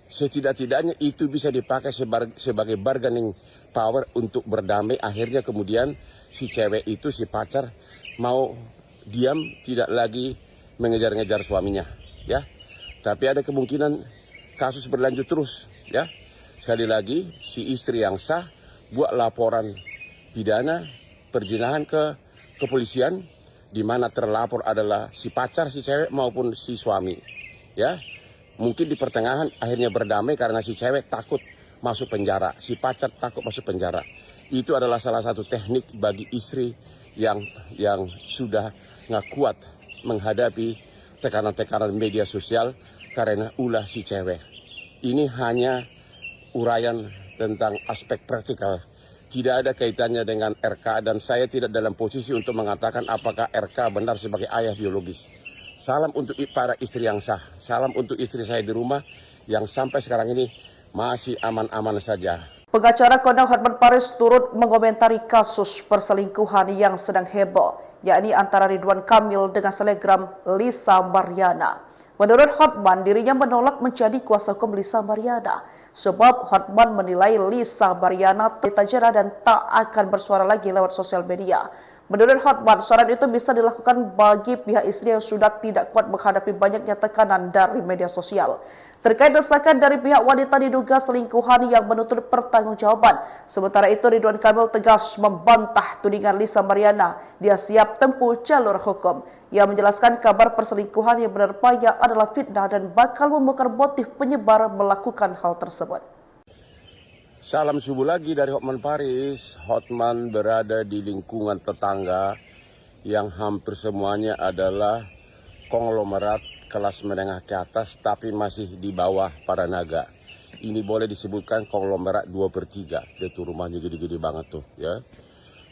Setidak-tidaknya itu bisa dipakai sebagai bargaining power untuk berdamai. Akhirnya kemudian si cewek itu, si pacar mau diam, tidak lagi mengejar-ngejar suaminya, ya. Tapi ada kemungkinan kasus berlanjut terus, ya. Sekali lagi, si istri yang sah buat laporan pidana perzinahan ke kepolisian, di mana terlapor adalah si pacar, si cewek maupun si suami, ya. Mungkin di pertengahan akhirnya berdamai karena si cewek takut masuk penjara, si pacar takut masuk penjara. Itu adalah salah satu teknik bagi istri yang sudah nggak kuat menghadapi tekanan-tekanan media sosial karena ulah si cewek. Ini hanya uraian tentang aspek praktikal. Tidak ada kaitannya dengan RK dan saya tidak dalam posisi untuk mengatakan apakah RK benar sebagai ayah biologis. Salam untuk para istri yang sah. Salam untuk istri saya di rumah yang sampai sekarang ini masih aman-aman saja. Pengacara kondang Hotman Paris turut mengomentari kasus perselingkuhan yang sedang heboh, yakni antara Ridwan Kamil dengan selebgram Lisa Mariana. Menurut Hotman, dirinya menolak menjadi kuasa hukum Lisa Mariana, sebab Hotman menilai Lisa Mariana terjera dan tak akan bersuara lagi lewat sosial media. Menurut Hotman, saran itu bisa dilakukan bagi pihak istri yang sudah tidak kuat menghadapi banyaknya tekanan dari media sosial. Terkait desakan dari pihak wanita diduga selingkuhan yang menuntut pertanggungjawaban. Sementara itu, Ridwan Kamil tegas membantah tudingan Lisa Mariana. Dia siap tempuh jalur hukum. Ia menjelaskan kabar perselingkuhan yang menerpanya adalah fitnah dan bakal membongkar motif penyebar melakukan hal tersebut. Salam subuh lagi dari Hotman Paris. Hotman berada di lingkungan tetangga yang hampir semuanya adalah konglomerat kelas menengah ke atas tapi masih di bawah para naga. Ini boleh disebutkan konglomerat 2/3. Itu rumahnya gede-gede banget tuh, ya.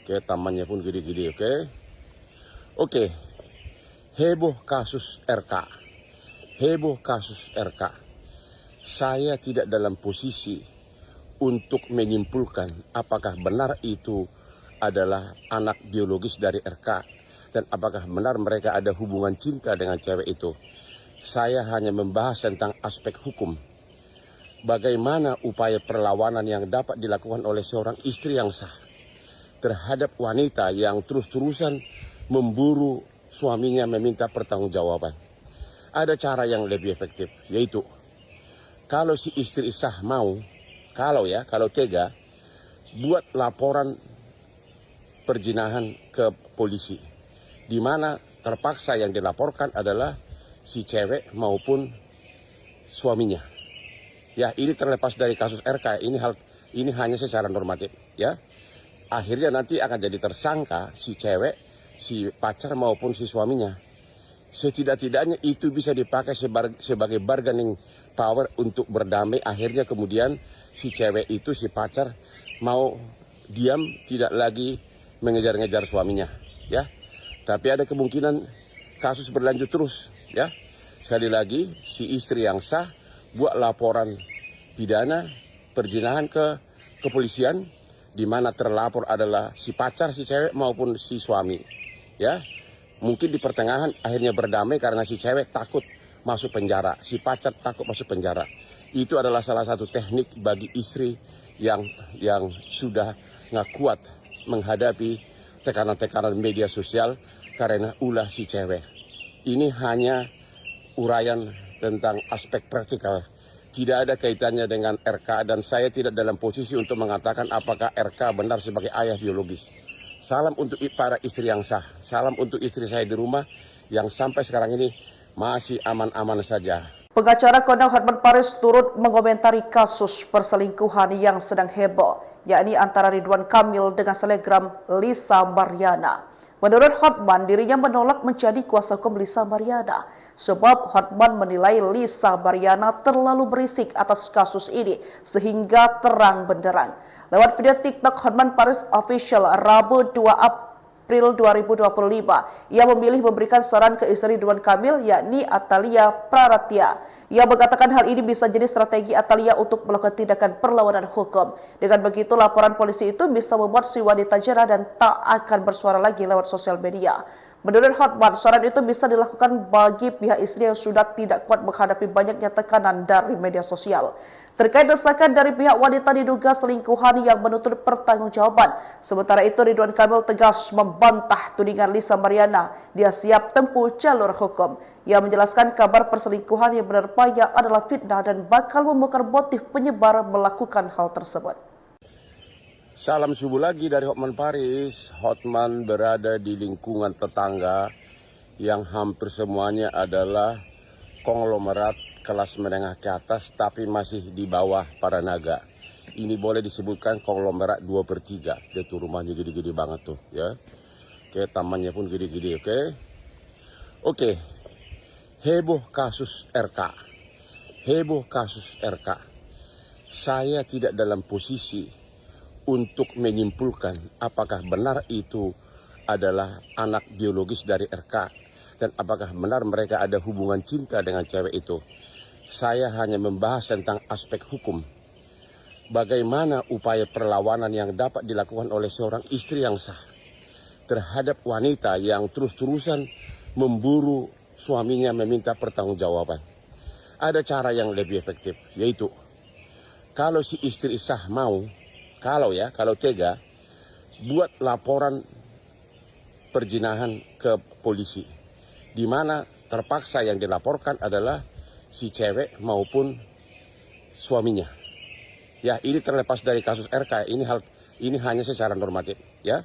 Oke, tamannya pun gede-gede, oke. Oke. Heboh kasus RK. Heboh kasus RK. Saya tidak dalam posisi untuk menyimpulkan apakah benar itu adalah anak biologis dari RK dan apakah benar mereka ada hubungan cinta dengan cewek itu. Saya hanya membahas tentang aspek hukum. Bagaimana upaya perlawanan yang dapat dilakukan oleh seorang istri yang sah terhadap wanita yang terus-terusan memburu suaminya meminta pertanggungjawaban. Ada cara yang lebih efektif, yaitu kalau si istri sah mau, kalau tega, buat laporan perzinahan ke polisi, di mana terpaksa yang dilaporkan adalah si cewek maupun suaminya. Ya, ini terlepas dari kasus RK, ini hanya secara normatif, ya. Akhirnya nanti akan jadi tersangka si cewek, si pacar maupun si suaminya. Setidak-tidaknya itu bisa dipakai sebagai bargaining power untuk berdamai. Akhirnya kemudian si cewek itu, si pacar mau diam, tidak lagi mengejar-ngejar suaminya, ya. Tapi ada kemungkinan kasus berlanjut terus, ya. Sekali lagi, si istri yang sah buat laporan pidana perzinahan ke kepolisian, di mana terlapor adalah si pacar, si cewek maupun si suami, ya. Mungkin di pertengahan akhirnya berdamai karena si cewek takut masuk penjara, si pacar takut masuk penjara. Itu adalah salah satu teknik bagi istri yang sudah nggak kuat menghadapi tekanan-tekanan media sosial karena ulah si cewek. Ini hanya uraian tentang aspek praktikal. Tidak ada kaitannya dengan RK dan saya tidak dalam posisi untuk mengatakan apakah RK benar sebagai ayah biologis. Salam untuk para istri yang sah. Salam untuk istri saya di rumah yang sampai sekarang ini masih aman-aman saja. Pengacara kondang Hotman Paris turut mengomentari kasus perselingkuhan yang sedang heboh, yakni antara Ridwan Kamil dengan selebgram Lisa Mariana. Menurut Hotman, dirinya menolak menjadi kuasa hukum Lisa Mariana, sebab Hotman menilai Lisa Mariana terlalu berisik atas kasus ini sehingga terang benderang. Lewat video TikTok Hotman Paris Official Rabu 2 April 2025. Ia memilih memberikan saran ke istri Ridwan Kamil, yakni Atalia Praratya. Ia mengatakan hal ini bisa jadi strategi Atalia untuk melakukan tindakan perlawanan hukum. Dengan begitu, laporan polisi itu bisa membuat si wanita jera dan tak akan bersuara lagi lewat sosial media. Menurut Hotman, saran itu bisa dilakukan bagi pihak istri yang sudah tidak kuat menghadapi banyaknya tekanan dari media sosial. Terkait desakan dari pihak wanita diduga selingkuhan yang menuntut pertanggungjawaban. Sementara itu, Ridwan Kamil tegas membantah tudingan Lisa Mariana. Dia siap tempuh jalur hukum. Ia menjelaskan kabar perselingkuhan yang menerpanya adalah fitnah dan bakal membongkar motif penyebar melakukan hal tersebut. Salam subuh lagi dari Hotman Paris. Hotman berada di lingkungan tetangga yang hampir semuanya adalah konglomerat kelas menengah ke atas tapi masih di bawah para naga. Ini boleh disebutkan konglomerat 2/3. Dia tuh rumahnya gede-gede banget tuh ya. Oke, tamannya pun gede-gede, oke. Oke. Heboh kasus RK. Heboh kasus RK. Saya tidak dalam posisi untuk menyimpulkan apakah benar itu adalah anak biologis dari RK dan apakah benar mereka ada hubungan cinta dengan cewek itu. Saya hanya membahas tentang aspek hukum. Bagaimana upaya perlawanan yang dapat dilakukan oleh seorang istri yang sah terhadap wanita yang terus-terusan memburu suaminya meminta pertanggungjawaban. Ada cara yang lebih efektif, yaitu kalau si istri sah mau, kalau tega, buat laporan perzinahan ke polisi, di mana terpaksa yang dilaporkan adalah si cewek maupun suaminya. Ya, ini terlepas dari kasus RK, ini hanya secara normatif, ya.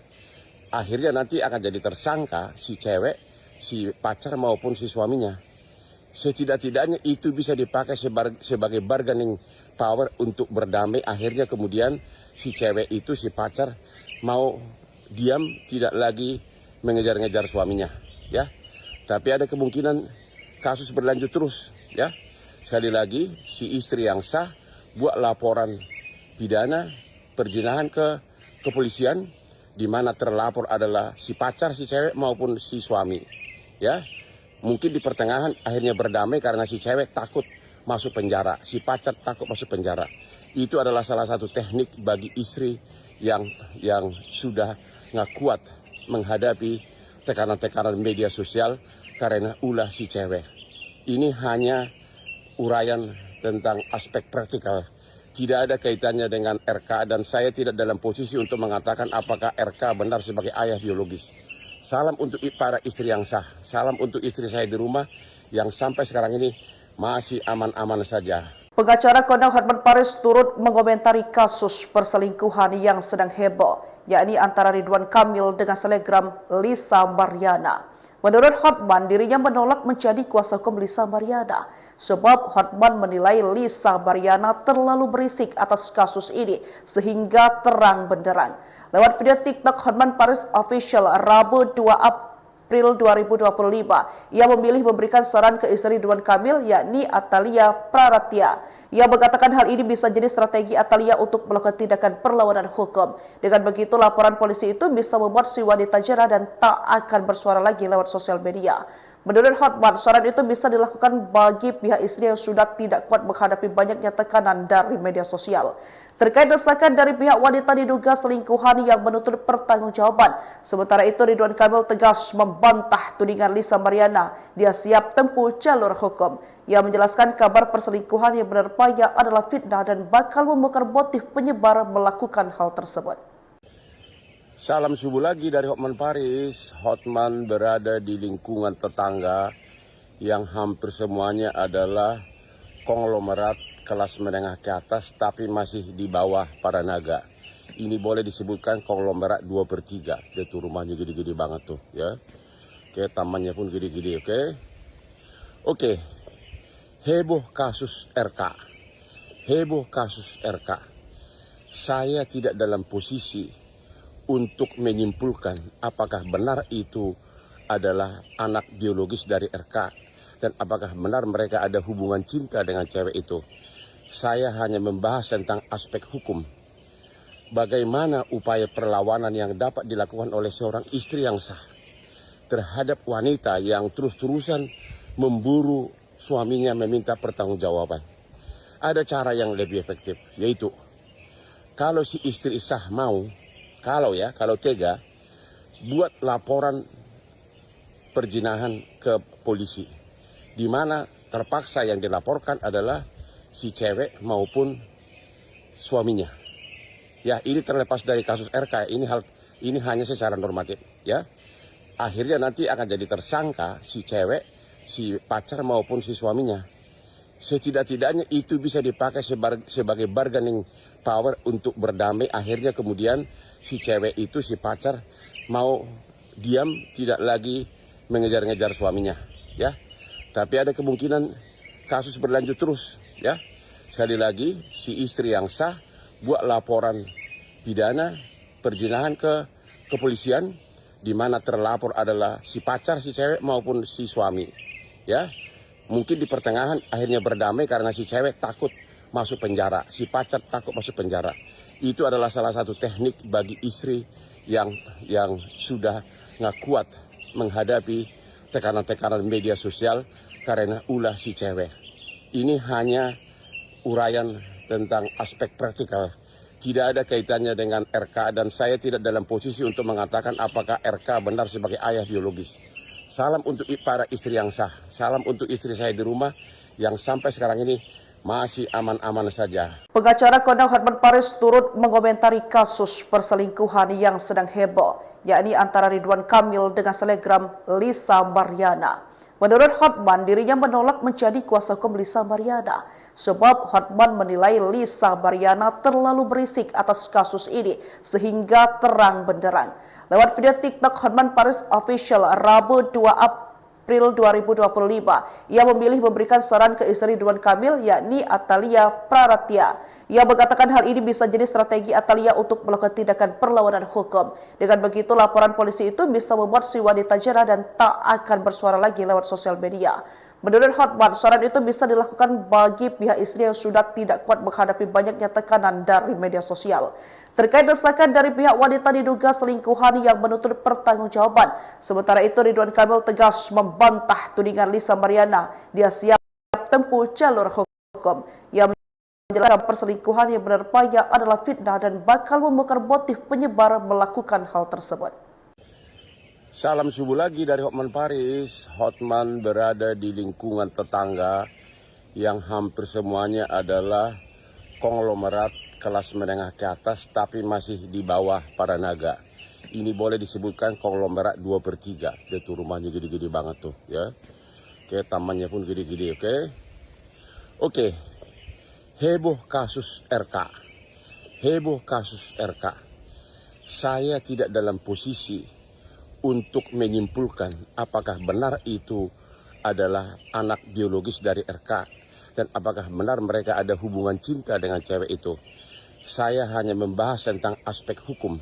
Akhirnya nanti akan jadi tersangka si cewek, si pacar maupun si suaminya. Setidak-tidaknya itu bisa dipakai sebagai bargaining power untuk berdamai. Akhirnya kemudian si cewek itu, si pacar mau diam, tidak lagi mengejar-ngejar suaminya, ya. Tapi ada kemungkinan kasus berlanjut terus, ya. Sekali lagi, si istri yang sah buat laporan pidana perzinahan ke kepolisian, di mana terlapor adalah si pacar, si cewek maupun si suami, ya. Mungkin di pertengahan akhirnya berdamai karena si cewek takut masuk penjara, si pacar takut masuk penjara. Itu adalah salah satu teknik bagi istri yang sudah nggak kuat menghadapi tekanan-tekanan media sosial karena ulah si cewek. Ini hanya uraian tentang aspek praktikal. Tidak ada kaitannya dengan RK dan saya tidak dalam posisi untuk mengatakan apakah RK benar sebagai ayah biologis. Salam untuk para istri yang sah. Salam untuk istri saya di rumah yang sampai sekarang ini masih aman-aman saja. Pengacara kondang Hotman Paris turut mengomentari kasus perselingkuhan yang sedang heboh, yakni antara Ridwan Kamil dengan selebgram Lisa Mariana. Menurut Hotman, dirinya menolak menjadi kuasa hukum Lisa Mariana, sebab Hotman menilai Lisa Mariana terlalu berisik atas kasus ini sehingga terang benderang. Lewat video TikTok Hotman Paris Official Rabu 2 April 2025, ia memilih memberikan saran ke istri Ridwan Kamil, yakni Atalia Praratya. Ia mengatakan hal ini bisa jadi strategi Atalia untuk melakukan tindakan perlawanan hukum. Dengan begitu, laporan polisi itu bisa membuat si wanita jera dan tak akan bersuara lagi lewat sosial media. Menurut Hotman, saran itu bisa dilakukan bagi pihak istri yang sudah tidak kuat menghadapi banyaknya tekanan dari media sosial. Terkait desakan dari pihak wanita diduga selingkuhan yang menuntut pertanggungjawaban. Sementara itu, Ridwan Kamil tegas membantah tudingan Lisa Mariana. Dia siap tempuh jalur hukum. Ia menjelaskan kabar perselingkuhan yang menerpanya adalah fitnah dan bakal membongkar motif penyebar melakukan hal tersebut. Salam subuh lagi dari Hotman Paris. Hotman berada di lingkungan tetangga yang hampir semuanya adalah konglomerat kelas menengah ke atas tapi masih di bawah para naga. Ini boleh disebutkan konglomerat 2/3. Dia tuh rumahnya gede-gede banget tuh, ya. Oke, tamannya pun gede-gede, oke. Oke. Heboh kasus RK. Heboh kasus RK. Saya tidak dalam posisi untuk menyimpulkan apakah benar itu adalah anak biologis dari RK dan apakah benar mereka ada hubungan cinta dengan cewek itu. Saya hanya membahas tentang aspek hukum. bagaimana upaya perlawanan yang dapat dilakukan oleh seorang istri yang sah terhadap wanita yang terus-terusan memburu suaminya meminta pertanggungjawaban. Ada cara yang lebih efektif, yaitu kalau si istri sah mau, kalau tega, buat laporan perzinahan ke polisi, di mana terpaksa yang dilaporkan adalah si cewek maupun suaminya. Ya, ini terlepas dari kasus RK, ini hanya secara normatif, ya. Akhirnya nanti akan jadi tersangka si cewek, si pacar maupun si suaminya. Setidak-tidaknya itu bisa dipakai sebagai bargaining power untuk berdamai. Akhirnya kemudian si cewek itu, si pacar mau diam, tidak lagi mengejar-ngejar suaminya, ya. Tapi ada kemungkinan kasus berlanjut terus, ya. Sekali lagi, si istri yang sah buat laporan pidana perzinahan ke kepolisian, di mana terlapor adalah si pacar, si cewek maupun si suami, ya. Mungkin di pertengahan akhirnya berdamai karena si cewek takut masuk penjara, si pacar takut masuk penjara. Itu adalah salah satu teknik bagi istri yang sudah nggak kuat menghadapi tekanan-tekanan media sosial karena ulah si cewek. Ini hanya uraian tentang aspek praktikal. Tidak ada kaitannya dengan RK, dan saya tidak dalam posisi untuk mengatakan apakah RK benar sebagai ayah biologis. Salam untuk para istri yang sah. Salam untuk istri saya di rumah yang sampai sekarang ini masih aman-aman saja. Pengacara kondang Hotman Paris turut mengomentari kasus perselingkuhan yang sedang heboh, yakni antara Ridwan Kamil dengan selebgram Lisa Mariana. Menurut Hotman, dirinya menolak menjadi kuasa hukum Lisa Mariana, sebab Hotman menilai Lisa Mariana terlalu berisik atas kasus ini sehingga terang benderang. Lewat video TikTok Hotman Paris Official Rabu 2 April 2025, ia memilih memberikan saran ke istri Ridwan Kamil, yakni Atalia Praratya. Ia mengatakan hal ini bisa jadi strategi Atalia untuk melakukan tindakan perlawanan hukum. Dengan begitu, laporan polisi itu bisa membuat si wanita jerah dan tak akan bersuara lagi lewat sosial media. Menurut Hotman, saran itu bisa dilakukan bagi pihak istri yang sudah tidak kuat menghadapi banyaknya tekanan dari media sosial. Terkait desakan dari pihak wanita diduga selingkuhan yang menuntut pertanggungjawaban. Sementara itu, Ridwan Kamil tegas membantah tudingan Lisa Mariana. Dia siap tempuh jalur hukum. Ia menjelaskan perselingkuhan yang menerpanya adalah fitnah dan bakal membongkar motif penyebar melakukan hal tersebut. Salam subuh lagi dari Hotman Paris. Hotman berada di lingkungan tetangga yang hampir semuanya adalah konglomerat kelas menengah ke atas, tapi masih di bawah para naga. Ini boleh disebutkan konglomerat 2/3. Dia tuh rumahnya gede-gede banget tuh, ya. Oke, tamannya pun gede-gede, oke. Oke, heboh kasus RK. Heboh kasus RK. Saya tidak dalam posisi untuk menyimpulkan apakah benar itu adalah anak biologis dari RK dan apakah benar mereka ada hubungan cinta dengan cewek itu. Saya hanya membahas tentang aspek hukum.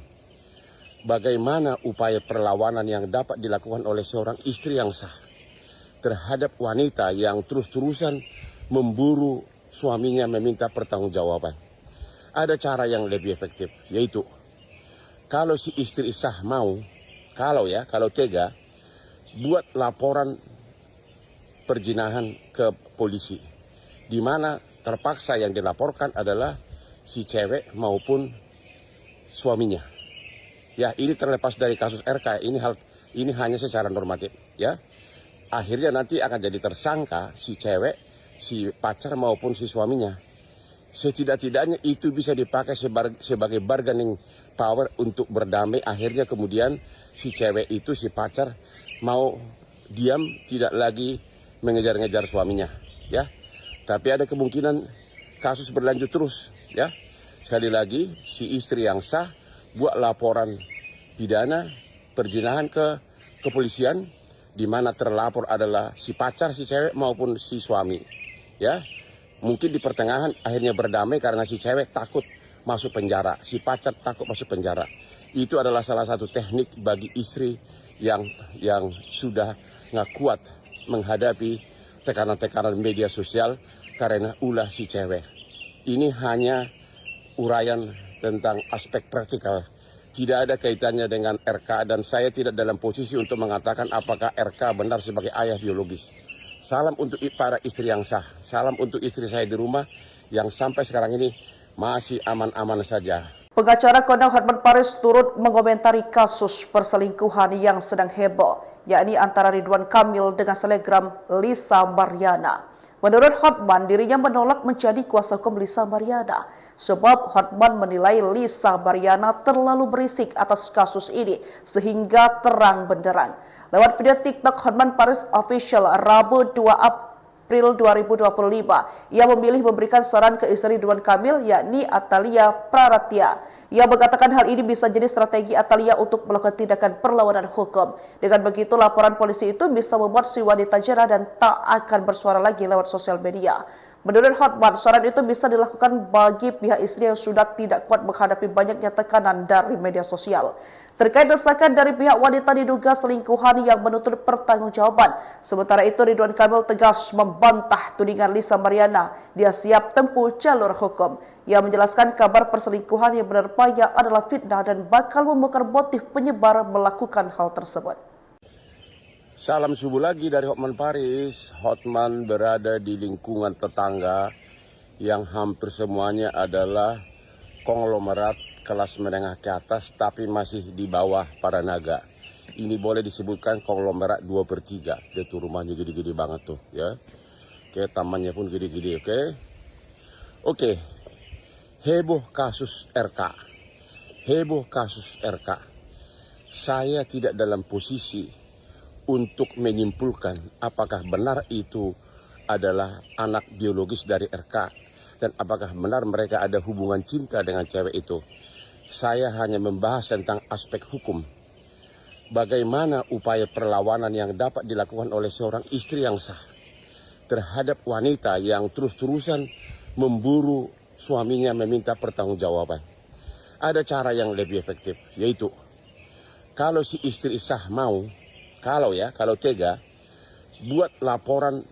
Bagaimana upaya perlawanan yang dapat dilakukan oleh seorang istri yang sah terhadap wanita yang terus-terusan memburu suaminya meminta pertanggungjawaban. Ada cara yang lebih efektif, yaitu kalau si istri sah mau, kalau tega, buat laporan perzinahan ke polisi, di mana terpaksa yang dilaporkan adalah si cewek maupun suaminya. Ya, ini terlepas dari kasus RK, ini hanya secara normatif, ya. Akhirnya nanti akan jadi tersangka si cewek, si pacar maupun si suaminya. Setidak-tidaknya itu bisa dipakai sebagai bargaining power untuk berdamai. Akhirnya kemudian si cewek itu, si pacar mau diam, tidak lagi mengejar-ngejar suaminya, ya. Tapi ada kemungkinan kasus berlanjut terus, ya. Sekali lagi, si istri yang sah buat laporan pidana perzinahan ke kepolisian, di mana terlapor adalah si pacar, si cewek maupun si suami, ya. Mungkin di pertengahan akhirnya berdamai karena si cewek takut masuk penjara, si pacar takut masuk penjara. Itu adalah salah satu teknik bagi istri yang sudah nggak kuat menghadapi tekanan-tekanan media sosial karena ulah si cewek. Ini hanya uraian tentang aspek praktikal. Tidak ada kaitannya dengan RK dan saya tidak dalam posisi untuk mengatakan apakah RK benar sebagai ayah biologis. Salam untuk para istri yang sah, salam untuk istri saya di rumah yang sampai sekarang ini masih aman-aman saja. Pengacara kondang Hotman Paris turut mengomentari kasus perselingkuhan yang sedang heboh, yakni antara Ridwan Kamil dengan selebgram Lisa Mariana. Menurut Hotman, dirinya menolak menjadi kuasa hukum Lisa Mariana, sebab Hotman menilai Lisa Mariana terlalu berisik atas kasus ini sehingga terang benderang. Lewat video TikTok Hotman Paris Official Rabu 2 April 2025, ia memilih memberikan saran ke istri Ridwan Kamil, yakni Atalia Praratya. Ia mengatakan hal ini bisa jadi strategi Atalia untuk melakukan tindakan perlawanan hukum. Dengan begitu, laporan polisi itu bisa membuat si wanita jera dan tak akan bersuara lagi lewat sosial media. Menurut Hotman, saran itu bisa dilakukan bagi pihak istri yang sudah tidak kuat menghadapi banyaknya tekanan dari media sosial. Terkait desakan dari pihak wanita diduga selingkuhan yang menuntut pertanggungjawaban. Sementara itu, Ridwan Kamil tegas membantah tudingan Lisa Mariana. Dia siap tempuh jalur hukum. Ia menjelaskan kabar perselingkuhan yang menerpanya adalah fitnah dan bakal membongkar motif penyebar melakukan hal tersebut. Salam subuh lagi dari Hotman Paris. Hotman berada di lingkungan tetangga yang hampir semuanya adalah konglomerat kelas menengah ke atas tapi masih di bawah para naga. Ini boleh disebutkan konglomerat 2/3. Dia tuh rumahnya gede-gede banget tuh ya. Oke, tamannya pun gede-gede, oke. Oke. Heboh kasus RK. Heboh kasus RK. Saya tidak dalam posisi untuk menyimpulkan apakah benar itu adalah anak biologis dari RK dan apakah benar mereka ada hubungan cinta dengan cewek itu. Saya hanya membahas tentang aspek hukum. Bagaimana upaya perlawanan yang dapat dilakukan oleh seorang istri yang sah terhadap wanita yang terus-terusan memburu suaminya meminta pertanggungjawaban. Ada cara yang lebih efektif, yaitu kalau si istri sah mau, kalau tega, buat laporan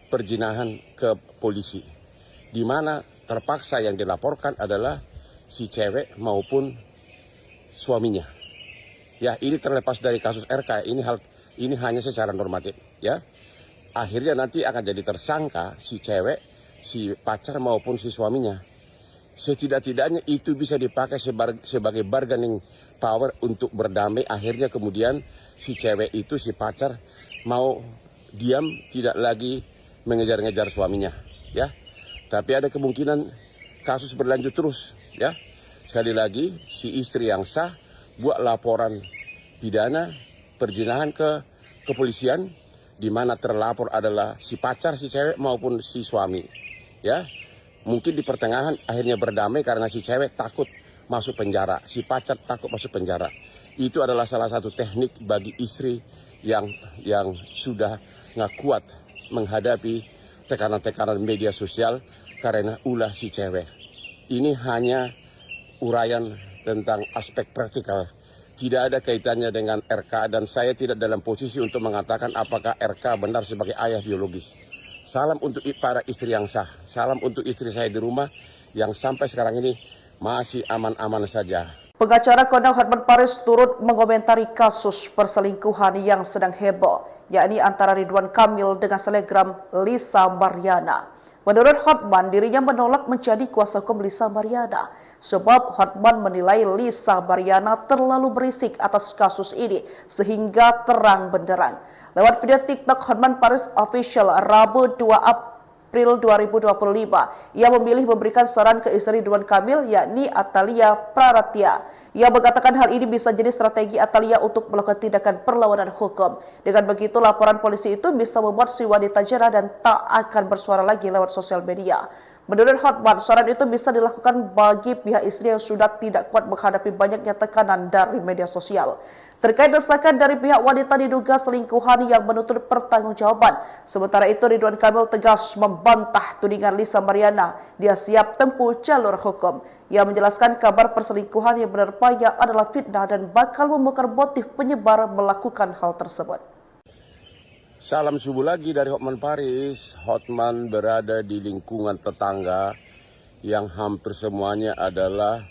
perzinahan ke polisi, di mana terpaksa yang dilaporkan adalah si cewek maupun suaminya. Ya, ini terlepas dari kasus RK, ini hanya secara normatif, ya. Akhirnya nanti akan jadi tersangka si cewek, si pacar maupun si suaminya. Setidak-tidaknya itu bisa dipakai sebagai bargaining power untuk berdamai. Akhirnya kemudian si cewek itu, si pacar mau diam, tidak lagi mengejar-ngejar suaminya, ya. Tapi ada kemungkinan kasus berlanjut terus, ya. Sekali lagi, si istri yang sah buat laporan pidana perzinahan ke kepolisian, di mana terlapor adalah si pacar, si cewek maupun si suami, ya. Mungkin di pertengahan akhirnya berdamai karena si cewek takut masuk penjara, si pacar takut masuk penjara. Itu adalah salah satu teknik bagi istri yang sudah nggak kuat menghadapi tekanan-tekanan media sosial karena ulah si cewek. Ini hanya uraian tentang aspek praktikal. Tidak ada kaitannya dengan RK dan saya tidak dalam posisi untuk mengatakan apakah RK benar sebagai ayah biologis. Salam untuk para istri yang sah, salam untuk istri saya di rumah yang sampai sekarang ini masih aman-aman saja. Pengacara kondang Hotman Paris turut mengomentari kasus perselingkuhan yang sedang heboh, yakni antara Ridwan Kamil dengan selebgram Lisa Mariana. Menurut Hotman, dirinya menolak menjadi kuasa hukum Lisa Mariana, sebab Hotman menilai Lisa Mariana terlalu berisik atas kasus ini sehingga terang benderang. Lewat video TikTok Hotman Paris Official Rabu 2 April 2025, ia memilih memberikan saran ke istri Ridwan Kamil, yakni Atalia Praratya. Ia mengatakan hal ini bisa jadi strategi Atalia untuk melakukan tindakan perlawanan hukum. Dengan begitu, laporan polisi itu bisa membuat si wanita jera dan tak akan bersuara lagi lewat sosial media. Menurut Hotman, saran itu bisa dilakukan bagi pihak istri yang sudah tidak kuat menghadapi banyaknya tekanan dari media sosial. Terkait desakan dari pihak wanita diduga selingkuhan yang menuntut pertanggungjawaban. Sementara itu, Ridwan Kamil tegas membantah tudingan Lisa Mariana. Dia siap tempuh jalur hukum. Ia menjelaskan kabar perselingkuhan yang menerpanya adalah fitnah dan bakal membongkar motif penyebar melakukan hal tersebut. Salam subuh lagi dari Hotman Paris. Hotman berada di lingkungan tetangga yang hampir semuanya adalah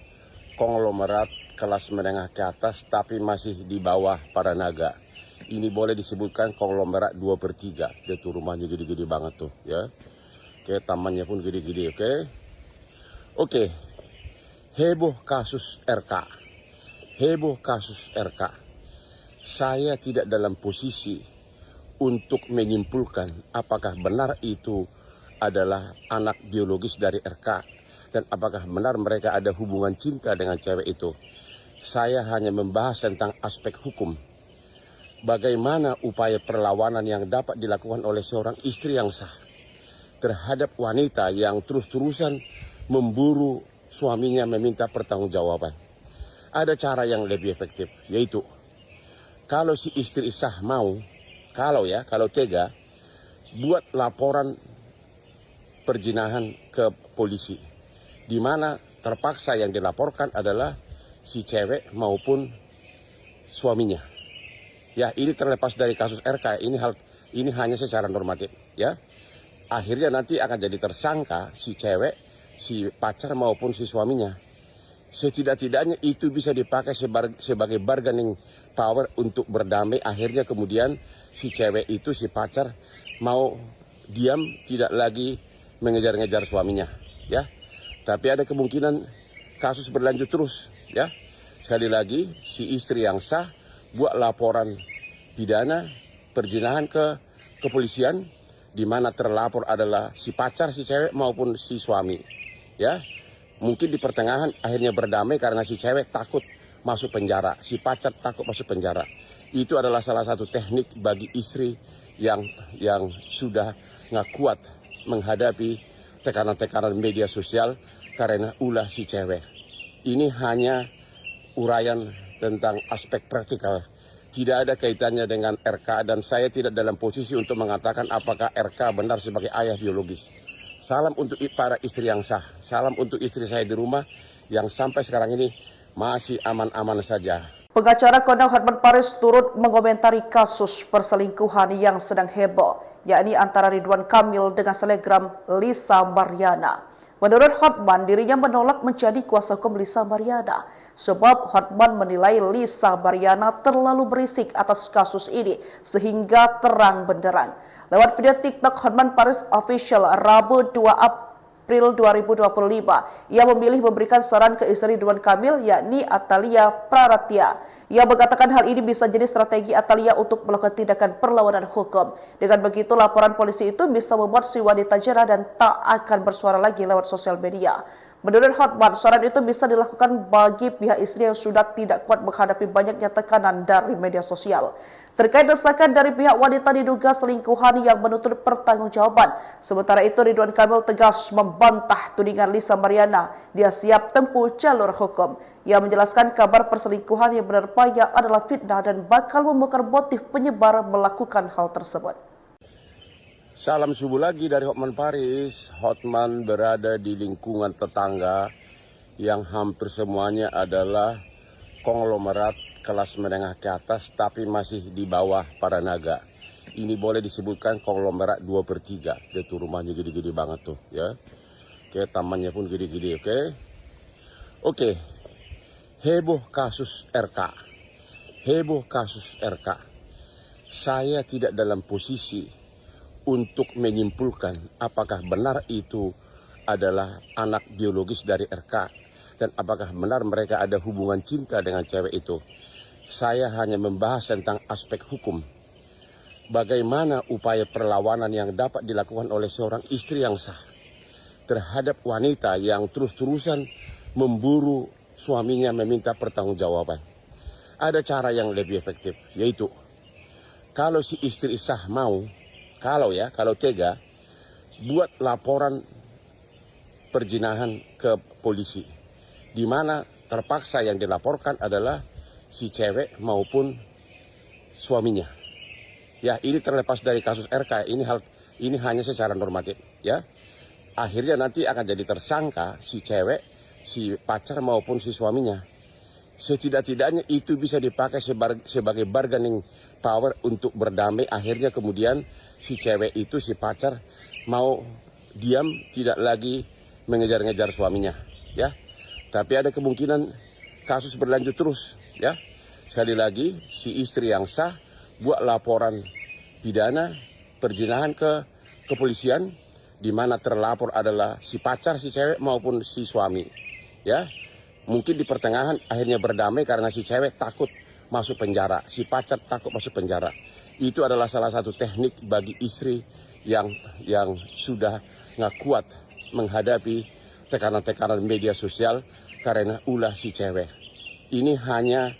konglomerat kelas menengah ke atas tapi masih di bawah para naga. Ini boleh disebutkan konglomerat 2/3. Dia tuh rumahnya gede-gede banget tuh ya. Oke, tamannya pun gede-gede, oke. Oke. Heboh kasus RK. Heboh kasus RK. Saya tidak dalam posisi untuk menyimpulkan apakah benar itu adalah anak biologis dari RK dan apakah benar mereka ada hubungan cinta dengan cewek itu. Saya hanya membahas tentang aspek hukum. Bagaimana upaya perlawanan yang dapat dilakukan oleh seorang istri yang sah terhadap wanita yang terus-terusan memburu suaminya meminta pertanggungjawaban. Ada cara yang lebih efektif, yaitu kalau si istri sah mau, kalau tega, buat laporan perjinahan ke polisi, di mana terpaksa yang dilaporkan adalah si cewek maupun suaminya. Ya, ini terlepas dari kasus RK, ini hanya secara normatif, ya. Akhirnya nanti akan jadi tersangka si cewek, si pacar maupun si suaminya. Setidak-tidaknya itu bisa dipakai sebagai bargaining power untuk berdamai. Akhirnya kemudian si cewek itu, si pacar mau diam, tidak lagi mengejar-ngejar suaminya, ya. Tapi ada kemungkinan kasus berlanjut terus, ya. Sekali lagi, si istri yang sah buat laporan pidana perjinahan ke kepolisian, di mana terlapor adalah si pacar si cewek maupun si suami, ya. Mungkin di pertengahan akhirnya berdamai karena si cewek takut masuk penjara, si pacar takut masuk penjara. Itu adalah salah satu teknik bagi istri yang sudah nggak kuat menghadapi tekanan-tekanan media sosial karena ulah si cewek. Ini hanya uraian tentang aspek praktikal. Tidak ada kaitannya dengan RK dan saya tidak dalam posisi untuk mengatakan apakah RK benar sebagai ayah biologis. Salam untuk para istri yang sah. Salam untuk istri saya di rumah yang sampai sekarang ini masih aman-aman saja. Pengacara Kondang Hotman Paris turut mengomentari kasus perselingkuhan yang sedang heboh, yakni antara Ridwan Kamil dengan selebgram Lisa Mariana. Menurut Hotman, dirinya menolak menjadi kuasa hukum Lisa Mariana sebab Hotman menilai Lisa Mariana terlalu berisik atas kasus ini sehingga terang benderang. Lewat video TikTok Hotman Paris Official Rabu 2 April 2025, ia memilih memberikan saran ke istri Ridwan Kamil yakni Atalia Praratya. Ia mengatakan hal ini bisa jadi strategi Atalia untuk melakukan tindakan perlawanan hukum. Dengan begitu, laporan polisi itu bisa membuat si wanita jera dan tak akan bersuara lagi lewat sosial media. Menurut Hotman, saran itu bisa dilakukan bagi pihak istri yang sudah tidak kuat menghadapi banyaknya tekanan dari media sosial. Terkait desakan dari pihak wanita diduga selingkuhan yang menuntut pertanggungjawaban. Sementara itu, Ridwan Kamil tegas membantah tudingan Lisa Mariana. Dia siap tempuh jalur hukum. Ia menjelaskan kabar perselingkuhan yang menerpanya adalah fitnah dan bakal membongkar motif penyebar melakukan hal tersebut. Salam subuh lagi dari Hotman Paris. Hotman berada di lingkungan tetangga yang hampir semuanya adalah konglomerat kelas menengah ke atas tapi masih di bawah para naga. Ini boleh disebutkan konglomerat 2/3. Dia tuh rumahnya gede-gede banget tuh ya. Oke, tamannya pun gede-gede, oke. Oke. Heboh kasus RK. Heboh kasus RK. Saya tidak dalam posisi untuk menyimpulkan apakah benar itu adalah anak biologis dari RK dan apakah benar mereka ada hubungan cinta dengan cewek itu. Saya hanya membahas tentang aspek hukum. Bagaimana upaya perlawanan yang dapat dilakukan oleh seorang istri yang sah terhadap wanita yang terus-terusan memburu suaminya meminta pertanggungjawaban. Ada cara yang lebih efektif, yaitu kalau si istri sah mau, kalau tega, buat laporan perjinahan ke polisi, di mana terpaksa yang dilaporkan adalah si cewek maupun suaminya. Ya, ini terlepas dari kasus RK, ini hanya secara normatif, ya. Akhirnya nanti akan jadi tersangka si cewek, si pacar maupun si suaminya. Setidak-tidaknya itu bisa dipakai sebagai bargaining power untuk berdamai. Akhirnya kemudian si cewek itu, si pacar mau diam, tidak lagi mengejar-ngejar suaminya, ya. Tapi ada kemungkinan kasus berlanjut terus, ya. Sekali lagi, si istri yang sah buat laporan pidana perzinahan ke kepolisian, di mana terlapor adalah si pacar si cewek maupun si suami, ya. Mungkin di pertengahan akhirnya berdamai karena si cewek takut masuk penjara, si pacar takut masuk penjara. Itu adalah salah satu teknik bagi istri yang sudah nggak kuat menghadapi tekanan-tekanan media sosial karena ulah si cewek. Ini hanya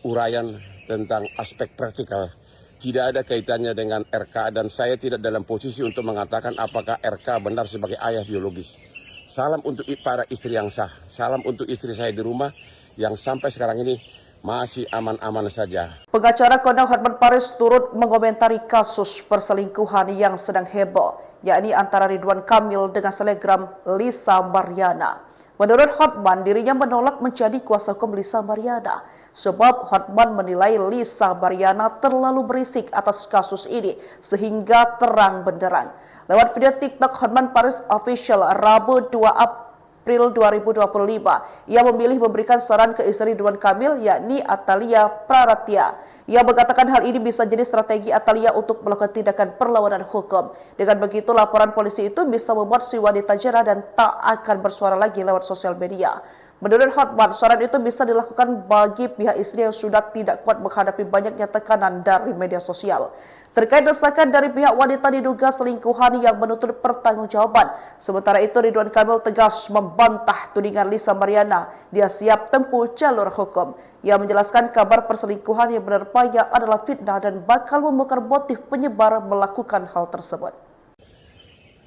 uraian tentang aspek praktikal. Tidak ada kaitannya dengan RK dan saya tidak dalam posisi untuk mengatakan apakah RK benar sebagai ayah biologis. Salam untuk para istri yang sah. Salam untuk istri saya di rumah yang sampai sekarang ini masih aman-aman saja. Pengacara kondang Hotman Paris turut mengomentari kasus perselingkuhan yang sedang heboh, yakni antara Ridwan Kamil dengan selebgram Lisa Mariana. Menurut Hotman, dirinya menolak menjadi kuasa hukum Lisa Mariana sebab Hotman menilai Lisa Mariana terlalu berisik atas kasus ini sehingga terang benderang. Lewat video TikTok Hotman Paris Official Rabu 2 April 2025, ia memilih memberikan saran ke istri Ridwan Kamil yakni Atalia Praratya. Ia mengatakan hal ini bisa jadi strategi Atalia untuk melakukan tindakan perlawanan hukum. Dengan begitu, laporan polisi itu bisa membuat si wanita jera dan tak akan bersuara lagi lewat sosial media. Menurut Hotman, saran itu bisa dilakukan bagi pihak istri yang sudah tidak kuat menghadapi banyaknya tekanan dari media sosial. Terkait desakan dari pihak wanita diduga selingkuhan yang menuntut pertanggungjawaban. Sementara itu, Ridwan Kamil tegas membantah tudingan Lisa Mariana. Dia siap tempuh jalur hukum. Ia menjelaskan kabar perselingkuhan yang menerpanya adalah fitnah dan bakal membongkar motif penyebar melakukan hal tersebut.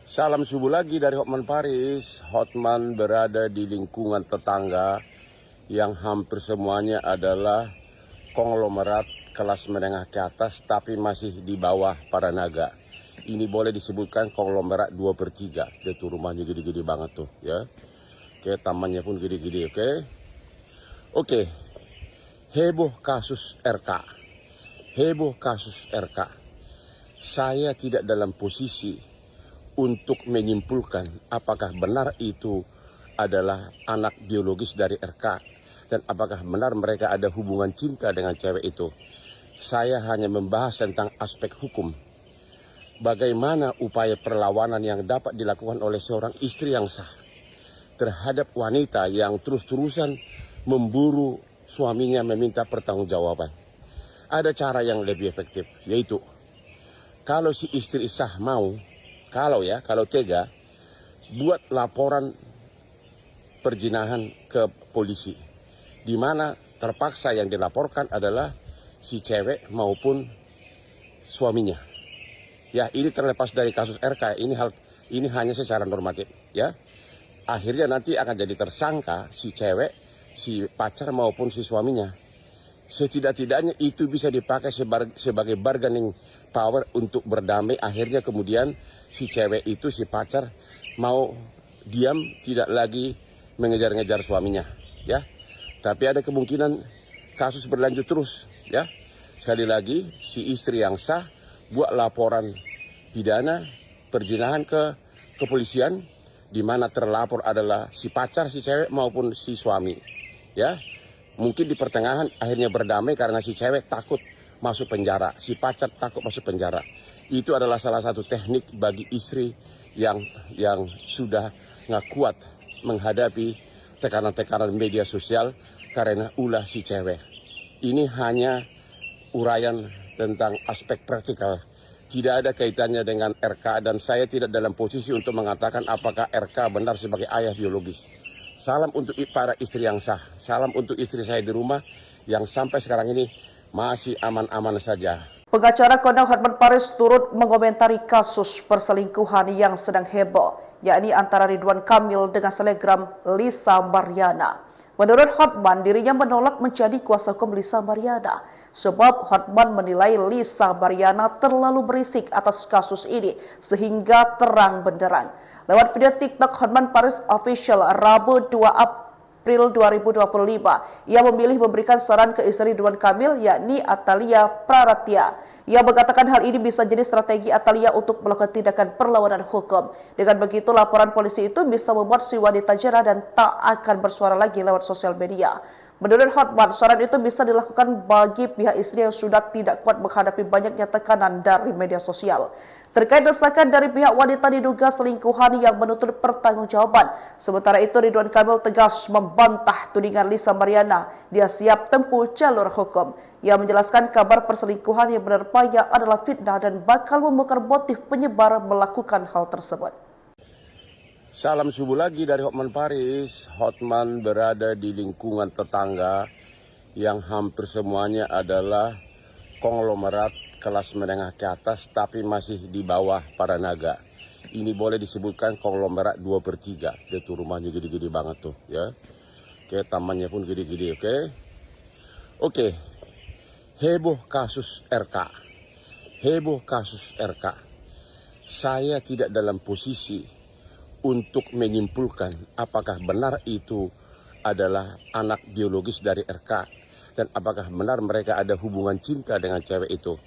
Salam subuh lagi dari Hotman Paris. Hotman berada di lingkungan tetangga yang hampir semuanya adalah konglomerat kelas menengah ke atas tapi masih di bawah para naga. Ini boleh disebutkan konglomerat 2/3. Dia tuh rumahnya gede-gede banget tuh, ya. Oke, tamannya pun gede-gede, oke. Oke. Heboh kasus RK. Heboh kasus RK. Saya tidak dalam posisi untuk menyimpulkan apakah benar itu adalah anak biologis dari RK dan apakah benar mereka ada hubungan cinta dengan cewek itu. Saya hanya membahas tentang aspek hukum. Bagaimana upaya perlawanan yang dapat dilakukan oleh seorang istri yang sah terhadap wanita yang terus-terusan memburu suaminya meminta pertanggungjawaban. Ada cara yang lebih efektif, yaitu kalau si istri sah mau, kalau tega, buat laporan perzinahan ke polisi, di mana terpaksa yang dilaporkan adalah si cewek maupun suaminya. Ya, ini terlepas dari kasus RK, ini hanya secara normatif, ya. Akhirnya nanti akan jadi tersangka si cewek, si pacar maupun si suaminya. Setidak-tidaknya itu bisa dipakai sebagai bargaining power untuk berdamai. Akhirnya kemudian si cewek itu, si pacar mau diam, tidak lagi mengejar-ngejar suaminya, ya. Tapi ada kemungkinan kasus berlanjut terus, ya. Sekali lagi, si istri yang sah buat laporan pidana perzinahan ke kepolisian, di mana terlapor adalah si pacar si cewek maupun si suami, ya. Mungkin di pertengahan akhirnya berdamai karena si cewek takut masuk penjara, si pacar takut masuk penjara. Itu adalah salah satu teknik bagi istri yang sudah nggak kuat menghadapi tekanan-tekanan media sosial karena ulah si cewek. Ini hanya uraian tentang aspek praktikal. Tidak ada kaitannya dengan RK dan saya tidak dalam posisi untuk mengatakan apakah RK benar sebagai ayah biologis. Salam untuk para istri yang sah. Salam untuk istri saya di rumah yang sampai sekarang ini masih aman-aman saja. Pengacara kondang Hotman Paris turut mengomentari kasus perselingkuhan yang sedang heboh, yakni antara Ridwan Kamil dengan selebgram Lisa Mariana. Menurut Hotman, dirinya menolak menjadi kuasa hukum Lisa Mariana sebab Hotman menilai Lisa Mariana terlalu berisik atas kasus ini sehingga terang benderang. Lewat video TikTok Hotman Paris Official Rabu 2 April 2025, ia memilih memberikan saran ke istri Ridwan Kamil yakni Atalia Praratya. Ia mengatakan hal ini bisa jadi strategi Atalia untuk melakukan tindakan perlawanan hukum. Dengan begitu, laporan polisi itu bisa membuat si wanita jerah dan tak akan bersuara lagi lewat sosial media. Menurut Hotman, saran itu bisa dilakukan bagi pihak istri yang sudah tidak kuat menghadapi banyaknya tekanan dari media sosial. Terkait desakan dari pihak wanita diduga selingkuhan yang menuntut pertanggungjawaban. Sementara itu, Ridwan Kamil tegas membantah tudingan Lisa Mariana. Dia siap tempuh jalur hukum. Ia menjelaskan kabar perselingkuhan yang menerpanya adalah fitnah dan bakal membongkar motif penyebar melakukan hal tersebut. Salam subuh lagi dari Hotman Paris. Hotman berada di lingkungan tetangga yang hampir semuanya adalah konglomerat kelas menengah ke atas tapi masih di bawah para naga. Ini boleh disebutkan konglomerat 2/3. Dia tuh rumahnya gede-gede banget tuh ya. Oke, tamannya pun gede-gede, oke. Oke. Heboh kasus RK. Heboh kasus RK. Saya tidak dalam posisi untuk menyimpulkan apakah benar itu adalah anak biologis dari RK dan apakah benar mereka ada hubungan cinta dengan cewek itu.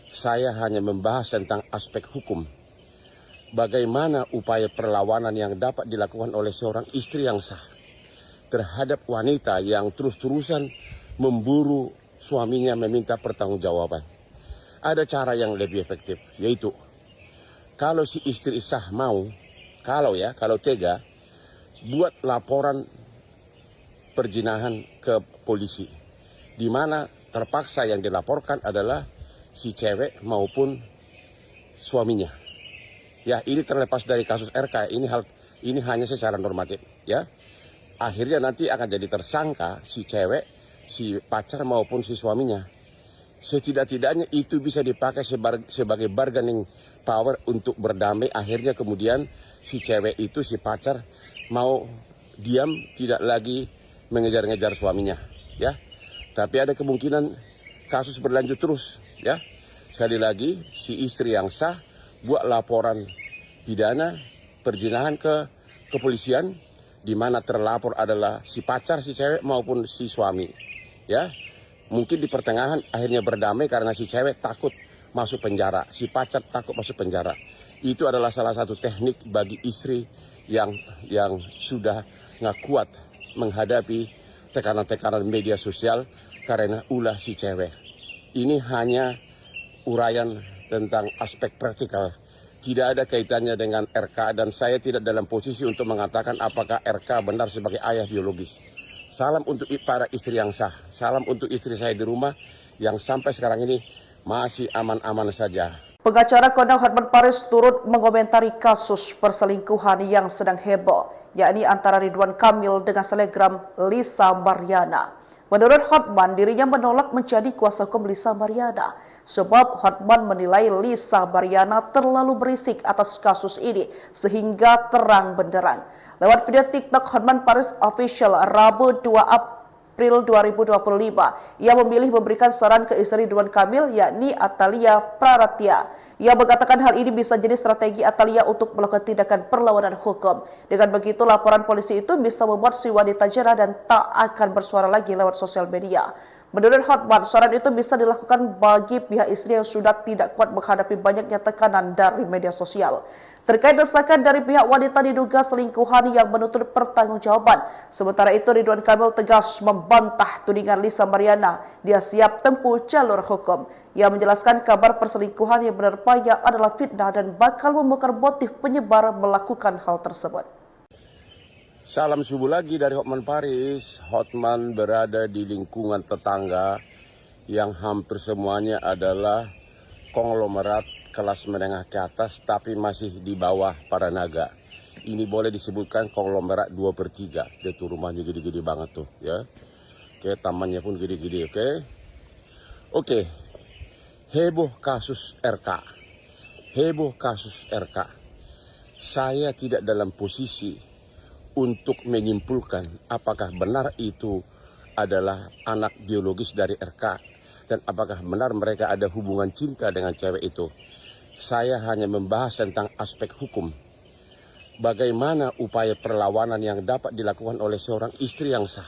Saya hanya membahas tentang aspek hukum. Bagaimana upaya perlawanan yang dapat dilakukan oleh seorang istri yang sah terhadap wanita yang terus-terusan memburu suaminya meminta pertanggungjawaban. Ada cara yang lebih efektif, yaitu kalau si istri sah mau, kalau tega, buat laporan perzinahan ke polisi. Di mana terpaksa yang dilaporkan adalah si cewek maupun suaminya. Ya, ini terlepas dari kasus RK, ini hanya secara normatif, ya. Akhirnya nanti akan jadi tersangka si cewek, si pacar maupun si suaminya. Setidak-tidaknya itu bisa dipakai sebagai bargaining power untuk berdamai. Akhirnya kemudian si cewek itu, si pacar mau diam, tidak lagi mengejar-ngejar suaminya, ya. Tapi ada kemungkinan kasus berlanjut terus, ya. Sekali lagi, si istri yang sah buat laporan pidana perzinahan ke kepolisian, di mana terlapor adalah si pacar, si cewek maupun si suami, ya. Mungkin di pertengahan akhirnya berdamai karena si cewek takut masuk penjara, si pacar takut masuk penjara. Itu adalah salah satu teknik bagi istri yang sudah nggak kuat menghadapi tekanan-tekanan media sosial karena ulah si cewek. Ini hanya uraian tentang aspek praktikal. Tidak ada kaitannya dengan RK dan saya tidak dalam posisi untuk mengatakan apakah RK benar sebagai ayah biologis. Salam untuk para istri yang sah. Salam untuk istri saya di rumah yang sampai sekarang ini masih aman-aman saja. Pengacara kondang Hotman Paris turut mengomentari kasus perselingkuhan yang sedang heboh, yakni antara Ridwan Kamil dengan selebgram Lisa Mariana. Menurut Hotman, dirinya menolak menjadi kuasa hukum Lisa Mariana, sebab Hotman menilai Lisa Mariana terlalu berisik atas kasus ini sehingga terang benderang. Lewat video TikTok Hotman Paris Official Rabu 2 April 2025, ia memilih memberikan saran ke istri Ridwan Kamil, yakni Atalia Praratya. Ia mengatakan hal ini bisa jadi strategi Atalia untuk melakukan tindakan perlawanan hukum. Dengan begitu, laporan polisi itu bisa membuat si wanita jerah dan tak akan bersuara lagi lewat sosial media. Menurut Hotman, saran itu bisa dilakukan bagi pihak istri yang sudah tidak kuat menghadapi banyaknya tekanan dari media sosial. Terkait desakan dari pihak wanita diduga selingkuhan yang menuntut pertanggungjawaban. Sementara itu, Ridwan Kamil tegas membantah tudingan Lisa Mariana. Dia siap tempuh jalur hukum. Ia menjelaskan kabar perselingkuhan yang menerpanya adalah fitnah dan bakal membongkar motif penyebar melakukan hal tersebut. Salam subuh lagi dari Hotman Paris. Hotman berada di lingkungan tetangga yang hampir semuanya adalah konglomerat kelas menengah ke atas tapi masih di bawah para naga. Ini boleh disebutkan konglomerat 2/3. Dia tuh rumahnya gede-gede banget tuh ya. Oke, tamannya pun gede-gede, oke. Oke. Heboh kasus RK. Heboh kasus RK. Saya tidak dalam posisi untuk menyimpulkan apakah benar itu adalah anak biologis dari RK dan apakah benar mereka ada hubungan cinta dengan cewek itu. Saya hanya membahas tentang aspek hukum. Bagaimana upaya perlawanan yang dapat dilakukan oleh seorang istri yang sah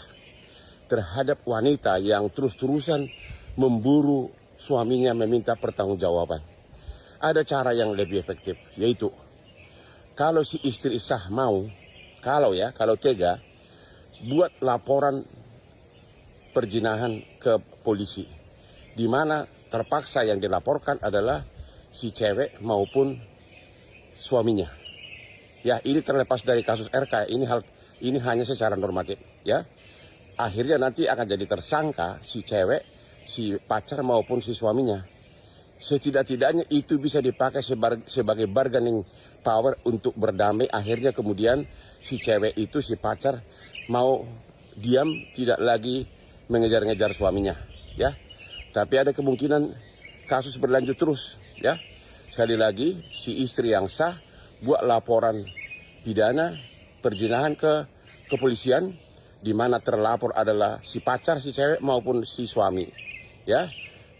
terhadap wanita yang terus-terusan memburu suaminya meminta pertanggungjawaban. Ada cara yang lebih efektif, yaitu kalau si istri sah mau, kalau tega, buat laporan perzinahan ke polisi, di mana terpaksa yang dilaporkan adalah si cewek maupun suaminya. Ya, ini terlepas dari kasus RK, ini hanya secara normatif, ya. Akhirnya nanti akan jadi tersangka si cewek, si pacar maupun si suaminya. Setidak-tidaknya itu bisa dipakai sebagai bargaining power untuk berdamai. Akhirnya kemudian si cewek itu, si pacar mau diam, tidak lagi mengejar-ngejar suaminya, ya. Tapi ada kemungkinan kasus berlanjut terus, ya. Sekali lagi, si istri yang sah buat laporan pidana perzinahan ke kepolisian, di mana terlapor adalah si pacar, si cewek maupun si suami, ya.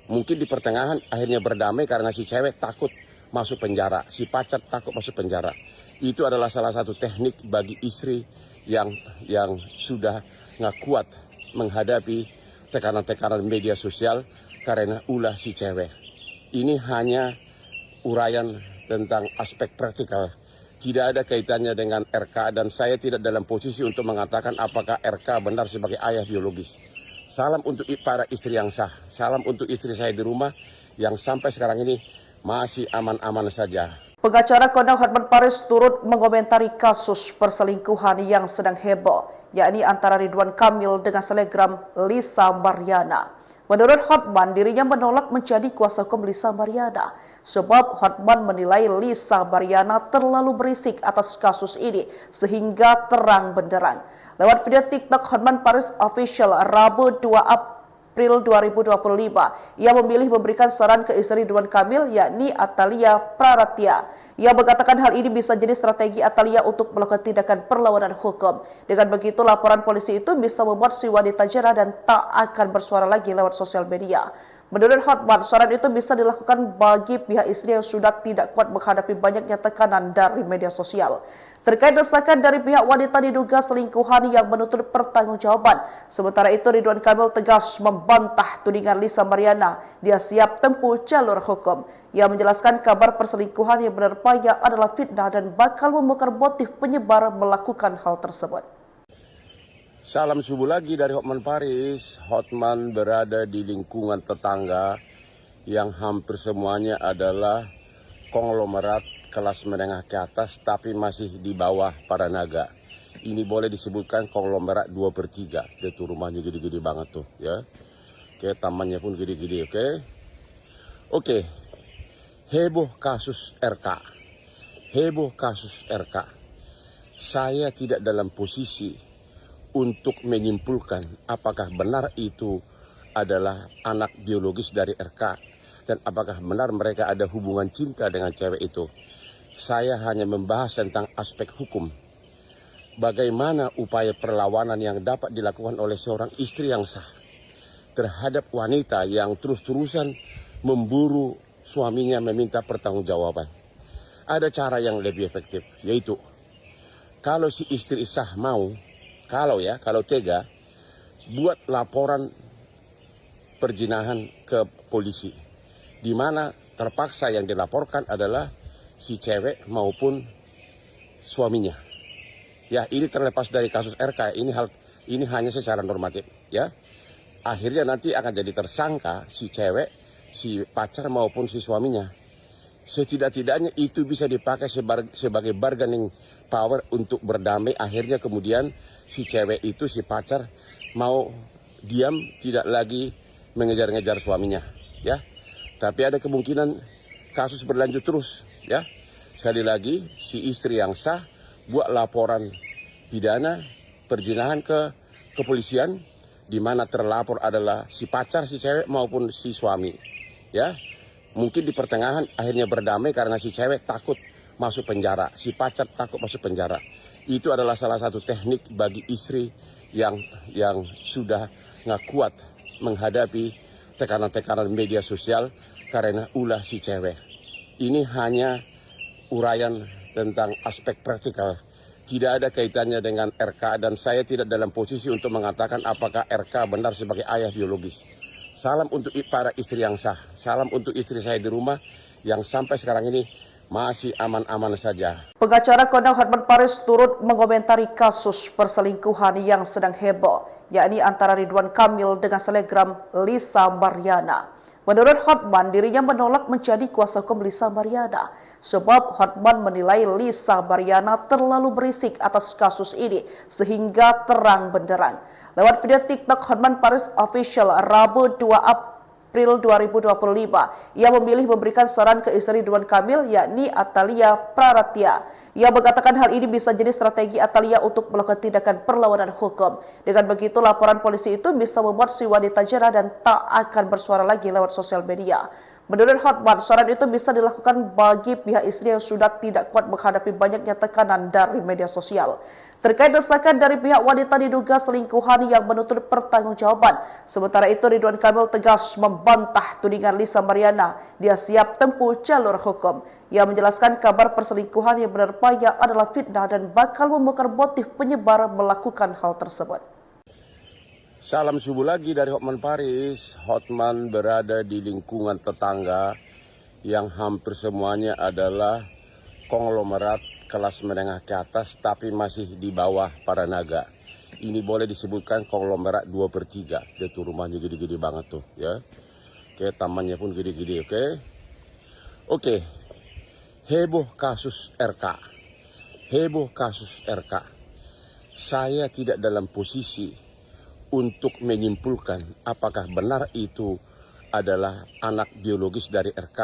Mungkin di pertengahan akhirnya berdamai karena si cewek takut masuk penjara, si pacar takut masuk penjara. Itu adalah salah satu teknik bagi istri yang sudah nggak kuat menghadapi tekanan-tekanan media sosial karena ulah si cewek. Ini hanya uraian tentang aspek praktikal. Tidak ada kaitannya dengan RK, dan saya tidak dalam posisi untuk mengatakan apakah RK benar sebagai ayah biologis. Salam untuk para istri yang sah. Salam untuk istri saya di rumah yang sampai sekarang ini masih aman-aman saja. Pengacara kondang Hotman Paris turut mengomentari kasus perselingkuhan yang sedang heboh, yakni antara Ridwan Kamil dengan selebgram Lisa Mariana. Menurut Hotman, dirinya menolak menjadi kuasa hukum Lisa Mariana, sebab Hotman menilai Lisa Mariana terlalu berisik atas kasus ini sehingga terang benderang. Lewat video TikTok Hotman Paris Official Rabu 2 April 2025, ia memilih memberikan saran ke istri Ridwan Kamil, yakni Atalia Praratya. Ia mengatakan hal ini bisa jadi strategi Atalia untuk melakukan tindakan perlawanan hukum. Dengan begitu, laporan polisi itu bisa membuat si wanita jera dan tak akan bersuara lagi lewat sosial media. Menurut Hotman, saran itu bisa dilakukan bagi pihak istri yang sudah tidak kuat menghadapi banyaknya tekanan dari media sosial. Terkait desakan dari pihak wanita diduga selingkuhan yang menuntut pertanggungjawaban. Sementara itu, Ridwan Kamil tegas membantah tudingan Lisa Mariana. Dia siap tempuh jalur hukum. Ia menjelaskan kabar perselingkuhan yang menerpanya adalah fitnah dan bakal membongkar motif penyebar melakukan hal tersebut. Salam subuh lagi dari Hotman Paris. Hotman berada di lingkungan tetangga yang hampir semuanya adalah konglomerat kelas menengah ke atas, tapi masih di bawah para naga. Ini boleh disebutkan konglomerat 2/3. Itu rumahnya gede-gede banget tuh, ya. Oke, tamannya pun gede-gede, oke. Oke. Heboh kasus RK. Heboh kasus RK. Saya tidak dalam posisi untuk menyimpulkan apakah benar itu adalah anak biologis dari RK dan apakah benar mereka ada hubungan cinta dengan cewek itu. Saya hanya membahas tentang aspek hukum. Bagaimana upaya perlawanan yang dapat dilakukan oleh seorang istri yang sah terhadap wanita yang terus-terusan memburu suaminya meminta pertanggungjawaban. Ada cara yang lebih efektif, yaitu kalau si istri sah mau, kalau tega, buat laporan perzinahan ke polisi, di mana terpaksa yang dilaporkan adalah si cewek maupun suaminya. Ya, ini terlepas dari kasus RK, ini hanya secara normatif, ya. Akhirnya nanti akan jadi tersangka si cewek, si pacar maupun si suaminya. Setidak-tidaknya itu bisa dipakai sebagai bargaining power untuk berdamai. Akhirnya kemudian si cewek itu, si pacar mau diam, tidak lagi mengejar-ngejar suaminya, ya. Tapi ada kemungkinan kasus berlanjut terus, ya. Sekali lagi, si istri yang sah buat laporan pidana perzinahan ke kepolisian, di mana terlapor adalah si pacar, si cewek maupun si suami, ya. Mungkin di pertengahan akhirnya berdamai karena si cewek takut masuk penjara, si pacar takut masuk penjara. Itu adalah salah satu teknik bagi istri yang sudah nggak kuat menghadapi tekanan-tekanan media sosial karena ulah si cewek. Ini hanya uraian tentang aspek praktikal. Tidak ada kaitannya dengan RK, dan saya tidak dalam posisi untuk mengatakan apakah RK benar sebagai ayah biologis. Salam untuk para istri yang sah. Salam untuk istri saya di rumah yang sampai sekarang ini masih aman-aman saja. Pengacara kondang Hotman Paris turut mengomentari kasus perselingkuhan yang sedang heboh, yakni antara Ridwan Kamil dengan selebgram Lisa Mariana. Menurut Hotman, dirinya menolak menjadi kuasa hukum Lisa Mariana sebab Hotman menilai Lisa Mariana terlalu berisik atas kasus ini sehingga terang benderang. Lewat video TikTok Hotman Paris Official Rabu 2 April 2025, ia memilih memberikan saran ke istri Ridwan Kamil yakni Atalia Praratya. Ia mengatakan hal ini bisa jadi strategi Atalia untuk melakukan tindakan perlawanan hukum. Dengan begitu, laporan polisi itu bisa membuat si wanita jera dan tak akan bersuara lagi lewat sosial media. Menurut Hotman, saran itu bisa dilakukan bagi pihak istri yang sudah tidak kuat menghadapi banyaknya tekanan dari media sosial. Terkait desakan dari pihak wanita diduga selingkuhan yang menuntut pertanggungjawaban. Sementara itu, Ridwan Kamil tegas membantah tudingan Lisa Mariana. Dia siap tempuh jalur hukum. Ia menjelaskan kabar perselingkuhan yang menerpanya adalah fitnah dan bakal membongkar motif penyebar melakukan hal tersebut. Salam subuh lagi dari Hotman Paris. Hotman berada di lingkungan tetangga yang hampir semuanya adalah konglomerat kelas menengah ke atas tapi masih di bawah para naga. Ini boleh disebutkan konglomerat 2/3. Dia tuh rumahnya gede-gede banget tuh ya. Oke, tamannya pun gede-gede, oke. Oke. Heboh kasus RK. Heboh kasus RK. Saya tidak dalam posisi untuk menyimpulkan apakah benar itu adalah anak biologis dari RK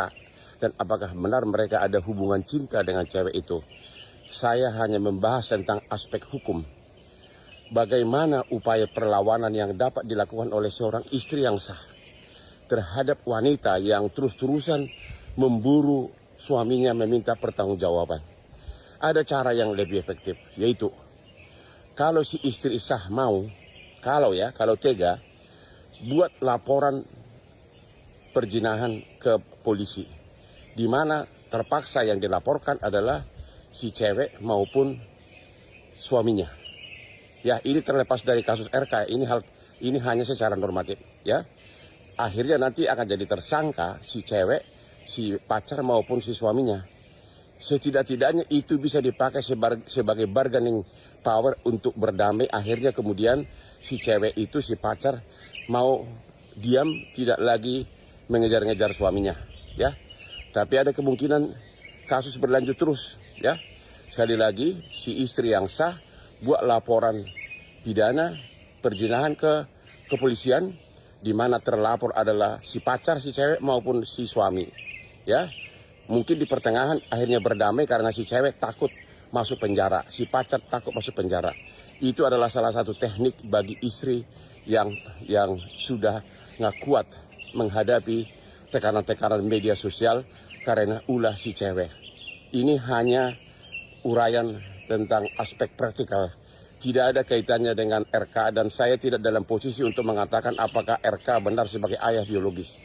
dan apakah benar mereka ada hubungan cinta dengan cewek itu. Saya hanya membahas tentang aspek hukum. Bagaimana upaya perlawanan yang dapat dilakukan oleh seorang istri yang sah terhadap wanita yang terus-terusan memburu suaminya meminta pertanggungjawaban. Ada cara yang lebih efektif, yaitu kalau si istri sah mau, kalau tega, buat laporan perzinahan ke polisi, di mana terpaksa yang dilaporkan adalah si cewek maupun suaminya. Ya, ini terlepas dari kasus RK. Ini hanya secara normatif, ya. Akhirnya nanti akan jadi tersangka si cewek, si pacar maupun si suaminya. Setidak-tidaknya itu bisa dipakai sebagai bargaining power untuk berdamai. Akhirnya kemudian si cewek itu, si pacar mau diam, tidak lagi mengejar-ngejar suaminya, ya. Tapi ada kemungkinan kasus berlanjut terus, ya. Sekali lagi, si istri yang sah buat laporan pidana perzinahan ke kepolisian, di mana terlapor adalah si pacar, si cewek maupun si suami, ya. Mungkin di pertengahan akhirnya berdamai karena si cewek takut masuk penjara, si pacar takut masuk penjara. Itu adalah salah satu teknik bagi istri yang sudah nggak kuat menghadapi tekanan-tekanan media sosial karena ulah si cewek. Ini hanya uraian tentang aspek praktikal. Tidak ada kaitannya dengan RK dan saya tidak dalam posisi untuk mengatakan apakah RK benar sebagai ayah biologis.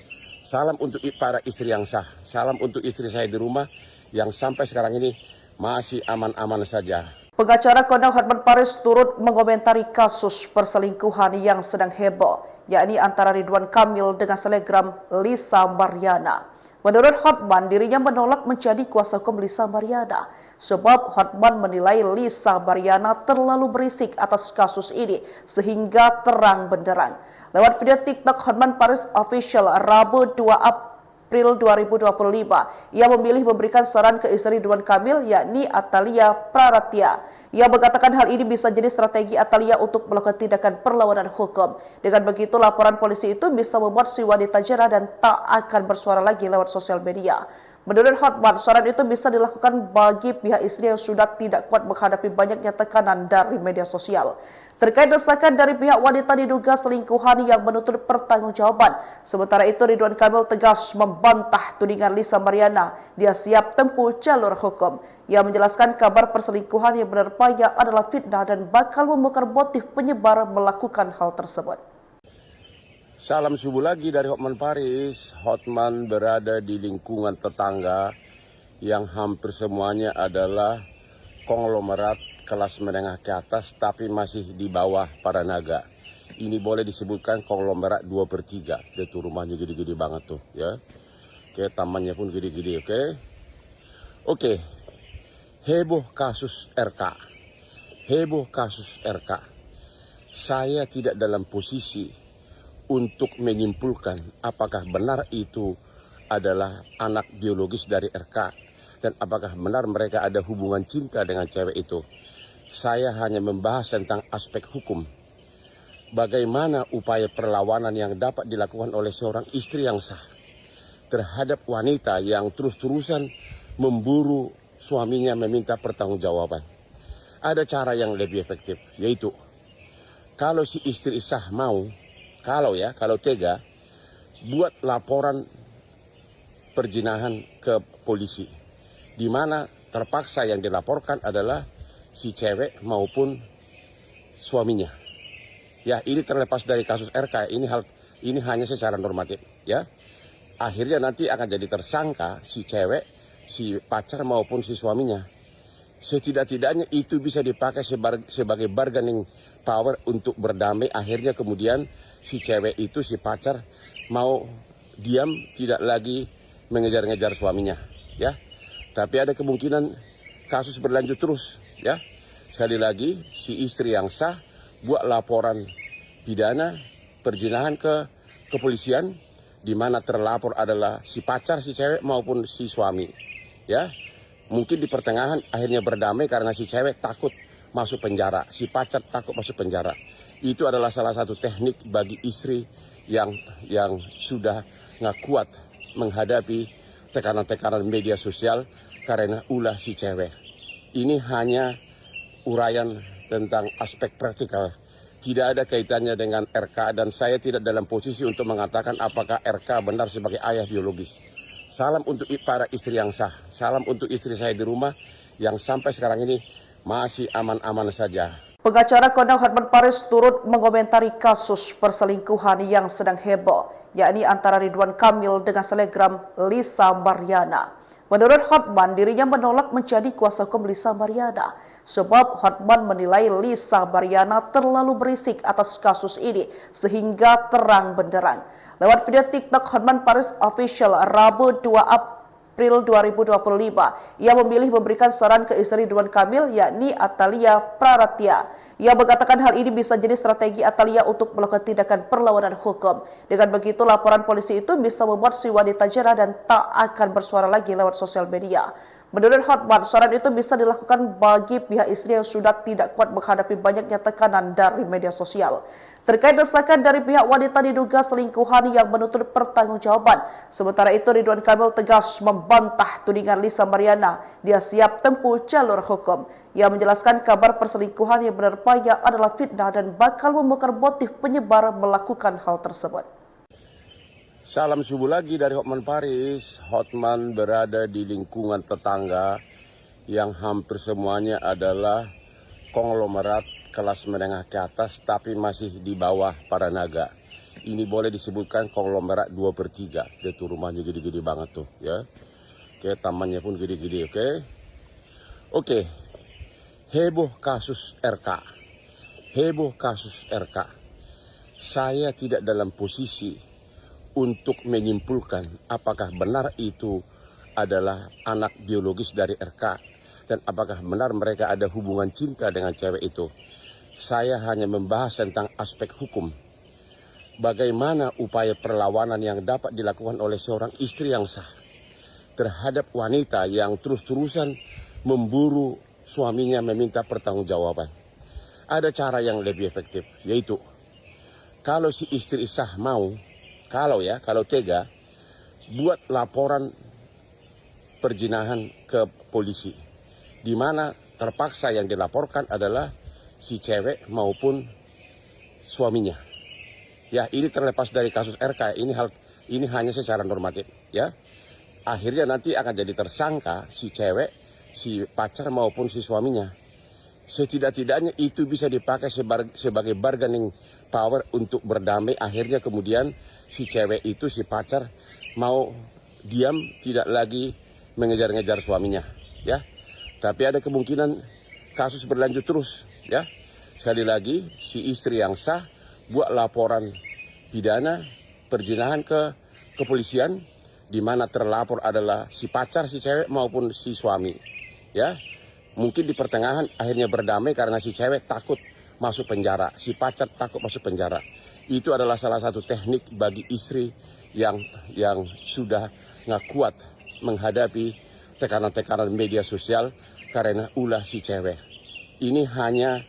Salam untuk para istri yang sah. Salam untuk istri saya di rumah yang sampai sekarang ini masih aman-aman saja. Pengacara kondang Hotman Paris turut mengomentari kasus perselingkuhan yang sedang heboh, yakni antara Ridwan Kamil dengan selebgram Lisa Mariana. Menurut Hotman, dirinya menolak menjadi kuasa hukum Lisa Mariana sebab Hotman menilai Lisa Mariana terlalu berisik atas kasus ini sehingga terang benderang. Lewat video TikTok Hotman Paris Official Rabu 2 April 2025, ia memilih memberikan saran ke istri Ridwan Kamil yakni Atalia Praratya. Ia mengatakan hal ini bisa jadi strategi Atalia untuk melakukan tindakan perlawanan hukum. Dengan begitu, laporan polisi itu bisa membuat si wanita jera dan tak akan bersuara lagi lewat sosial media. Menurut Hotman, saran itu bisa dilakukan bagi pihak istri yang sudah tidak kuat menghadapi banyaknya tekanan dari media sosial. Terkait desakan dari pihak wanita diduga selingkuhan yang menuntut pertanggungjawaban. Sementara itu, Ridwan Kamil tegas membantah tudingan Lisa Mariana. Dia siap tempuh jalur hukum. Ia menjelaskan kabar perselingkuhan yang menerpanya adalah fitnah dan bakal membongkar motif penyebar melakukan hal tersebut. Salam subuh lagi dari Hotman Paris. Hotman berada di lingkungan tetangga yang hampir semuanya adalah konglomerat kelas menengah ke atas tapi masih di bawah para naga. Ini boleh disebutkan konglomerat 2/3. Dia tuh rumahnya gede-gede banget tuh ya. Oke, tamannya pun gede-gede, oke. Oke. Heboh kasus RK. Heboh kasus RK. Saya tidak dalam posisi untuk menyimpulkan apakah benar itu adalah anak biologis dari RK dan apakah benar mereka ada hubungan cinta dengan cewek itu. Saya hanya membahas tentang aspek hukum. Bagaimana upaya perlawanan yang dapat dilakukan oleh seorang istri yang sah terhadap wanita yang terus-terusan memburu suaminya meminta pertanggungjawaban. Ada cara yang lebih efektif, yaitu kalau si istri sah mau, kalau tega, buat laporan perzinahan ke polisi, di mana terpaksa yang dilaporkan adalah si cewek maupun suaminya. Ya, ini terlepas dari kasus RK, ini hanya secara normatif, ya. Akhirnya nanti akan jadi tersangka si cewek, si pacar maupun si suaminya. Setidak-tidaknya itu bisa dipakai sebagai bargaining power untuk berdamai. Akhirnya kemudian si cewek itu, si pacar mau diam, tidak lagi mengejar-ngejar suaminya, ya. Tapi ada kemungkinan kasus berlanjut terus, ya. Sekali lagi, si istri yang sah buat laporan pidana perzinahan ke kepolisian, di mana terlapor adalah si pacar, si cewek maupun si suami, ya. Mungkin di pertengahan akhirnya berdamai karena si cewek takut masuk penjara, si pacar takut masuk penjara. Itu adalah salah satu teknik bagi istri yang sudah nggak kuat menghadapi tekanan-tekanan media sosial karena ulah si cewek. Ini hanya uraian tentang aspek praktikal. Tidak ada kaitannya dengan RK dan saya tidak dalam posisi untuk mengatakan apakah RK benar sebagai ayah biologis. Salam untuk para istri yang sah. Salam untuk istri saya di rumah yang sampai sekarang ini masih aman-aman saja. Pengacara Kondang Hotman Paris turut mengomentari kasus perselingkuhan yang sedang heboh, yakni antara Ridwan Kamil dengan selebgram Lisa Mariana. Menurut Hotman, dirinya menolak menjadi kuasa hukum Lisa Mariana. Sebab Hotman menilai Lisa Mariana terlalu berisik atas kasus ini sehingga terang benderang. Lewat video TikTok Hotman Paris Official Rabu 2 April 2025, ia memilih memberikan saran ke istri Ridwan Kamil yakni Atalia Praratya. Ia mengatakan hal ini bisa jadi strategi Atalia untuk melakukan tindakan perlawanan hukum. Dengan begitu laporan polisi itu bisa membuat si wanita jera dan tak akan bersuara lagi lewat sosial media. Menurut Hotman, saran itu bisa dilakukan bagi pihak istri yang sudah tidak kuat menghadapi banyaknya tekanan dari media sosial. Terkait desakan dari pihak wanita diduga selingkuhan yang menuntut pertanggungjawaban. Sementara itu Ridwan Kamil tegas membantah tudingan Lisa Mariana. Dia siap tempuh jalur hukum. Ia menjelaskan kabar perselingkuhan yang menerpanya adalah fitnah dan bakal membongkar motif penyebar melakukan hal tersebut. Salam subuh lagi dari Hotman Paris. Hotman berada di lingkungan tetangga yang hampir semuanya adalah konglomerat kelas menengah ke atas tapi masih di bawah para naga. Ini boleh disebutkan konglomerat 2/3. Dia tuh rumahnya gede-gede banget tuh ya. Oke, tamannya pun gede-gede, oke. Oke. Heboh kasus RK. Heboh kasus RK. Saya tidak dalam posisi untuk menyimpulkan apakah benar itu adalah anak biologis dari RK dan apakah benar mereka ada hubungan cinta dengan cewek itu. Saya hanya membahas tentang aspek hukum. Bagaimana upaya perlawanan yang dapat dilakukan oleh seorang istri yang sah terhadap wanita yang terus-terusan memburu suaminya meminta pertanggungjawaban. Ada cara yang lebih efektif, yaitu kalau si istri sah mau, kalau tega, buat laporan perzinahan ke polisi, di mana terpaksa yang dilaporkan adalah si cewek maupun suaminya. Ya, ini terlepas dari kasus RK, ini hanya secara normatif, ya. Akhirnya nanti akan jadi tersangka si cewek, si pacar maupun si suaminya. Setidak-tidaknya itu bisa dipakai sebagai bargaining power untuk berdamai. Akhirnya kemudian si cewek itu, si pacar mau diam, tidak lagi mengejar-ngejar suaminya, ya. Tapi ada kemungkinan kasus berlanjut terus, ya. Sekali lagi, si istri yang sah buat laporan pidana perzinahan ke kepolisian, di mana terlapor adalah si pacar si cewek maupun si suami. Ya, mungkin di pertengahan akhirnya berdamai karena si cewek takut masuk penjara, si pacar takut masuk penjara. Itu adalah salah satu teknik bagi istri yang sudah nggak kuat menghadapi tekanan-tekanan media sosial karena ulah si cewek. Ini hanya